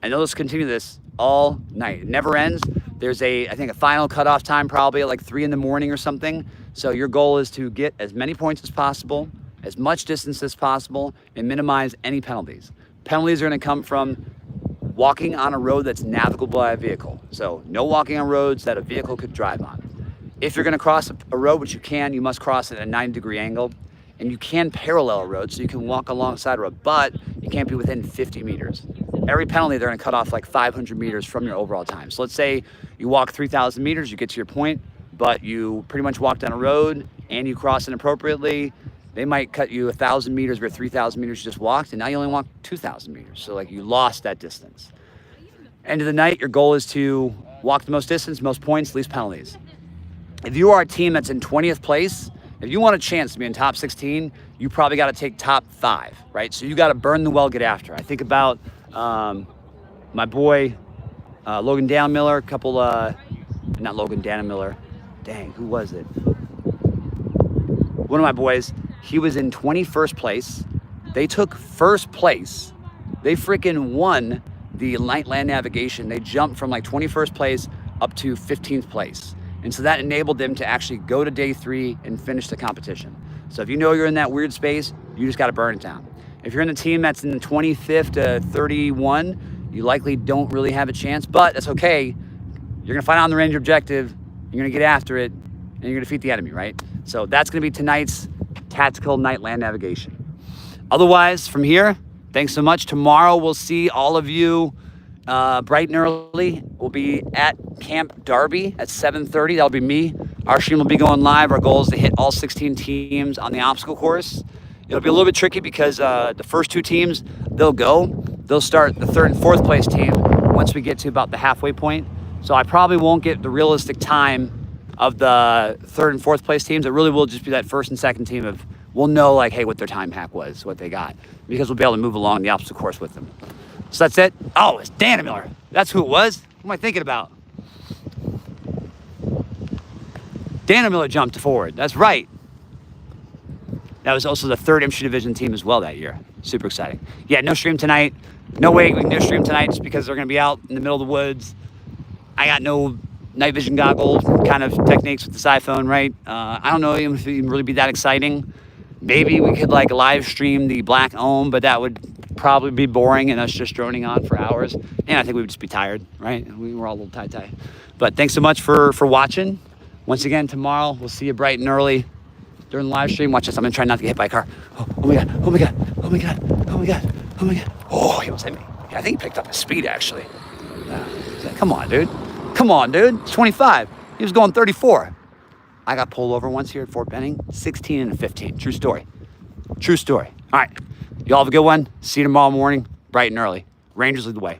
And they'll just continue this all night. It never ends. There's I think a final cutoff time probably at like 3 in the morning or something. So your goal is to get as many points as possible, as much distance as possible, and minimize any penalties. Penalties are going to come from walking on a road that's navigable by a vehicle. So no walking on roads that a vehicle could drive on. If you're going to cross a road, which you can, you must cross it at a 90-degree angle. And you can parallel a road, so you can walk alongside a road, but you can't be within 50 meters. Every penalty, they're going to cut off like 500 meters from your overall time. So let's say you walk 3,000 meters, you get to your point, but you pretty much walk down a road and you cross inappropriately. They might cut you 1,000 meters where 3,000 meters you just walked, and now you only walk 2,000 meters. So like you lost that distance. End of the night, your goal is to walk the most distance, most points, least penalties. If you are a team that's in 20th place, if you want a chance to be in top 16, you probably got to take top 5, right? So you got to burn the well, get after. I think about my boy, Logan Danmiller, a couple, not Logan Danmiller, dang, who was it? One of my boys, he was in 21st place. They took first place. They freaking won the night land navigation. They jumped from like 21st place up to 15th place. And so that enabled them to actually go to day 3 and finish the competition. So if you know you're in that weird space, you just got to burn it down. If you're in the team that's in the 25th to 31, you likely don't really have a chance, but that's okay. You're going to find out on the range objective, you're going to get after it, and you're going to defeat the enemy, right? So that's going to be tonight's tactical night land navigation. Otherwise, from here, thanks so much. Tomorrow, we'll see all of you bright and early. We'll be at Camp Darby at 7:30. That'll be me. Our stream will be going live. Our goal is to hit all 16 teams on the obstacle course. It'll be a little bit tricky because the first 2 teams, they'll go. They'll start the 3rd and 4th place team once we get to about the halfway point. So I probably won't get the realistic time of the 3rd and 4th place teams. It really will just be that 1st and 2nd team of, we'll know like, hey, what their time hack was, what they got, because we'll be able to move along the obstacle course with them. So that's it. Oh, it's Dan Miller. That's who it was. What am I thinking about? Dan Miller jumped forward. That's right. That was also the 3rd infantry division team as well that year. Super exciting. Yeah, no stream tonight. No way we can no stream tonight just because they're going to be out in the middle of the woods. I got no night vision goggle kind of techniques with this iPhone, right? I don't know if it would really be that exciting. Maybe we could like live stream the Black Ohm, but that would probably be boring and us just droning on for hours. And I think we would just be tired, right? We were all a little tie-tie. But thanks so much for watching. Once again, tomorrow, we'll see you bright and early during the live stream. Watch this. I'm going to try not to get hit by a car. Oh my God. Oh my God. Oh my God. Oh my God. Oh my God. Oh, he almost hit me. Yeah, I think he picked up his speed, actually. Come on, dude. Come on, dude. It's 25. He was going 34. I got pulled over once here at Fort Benning. 16 and a 15. True story. True story. All right. Y'all have a good one. See you tomorrow morning, bright and early. Rangers lead the way.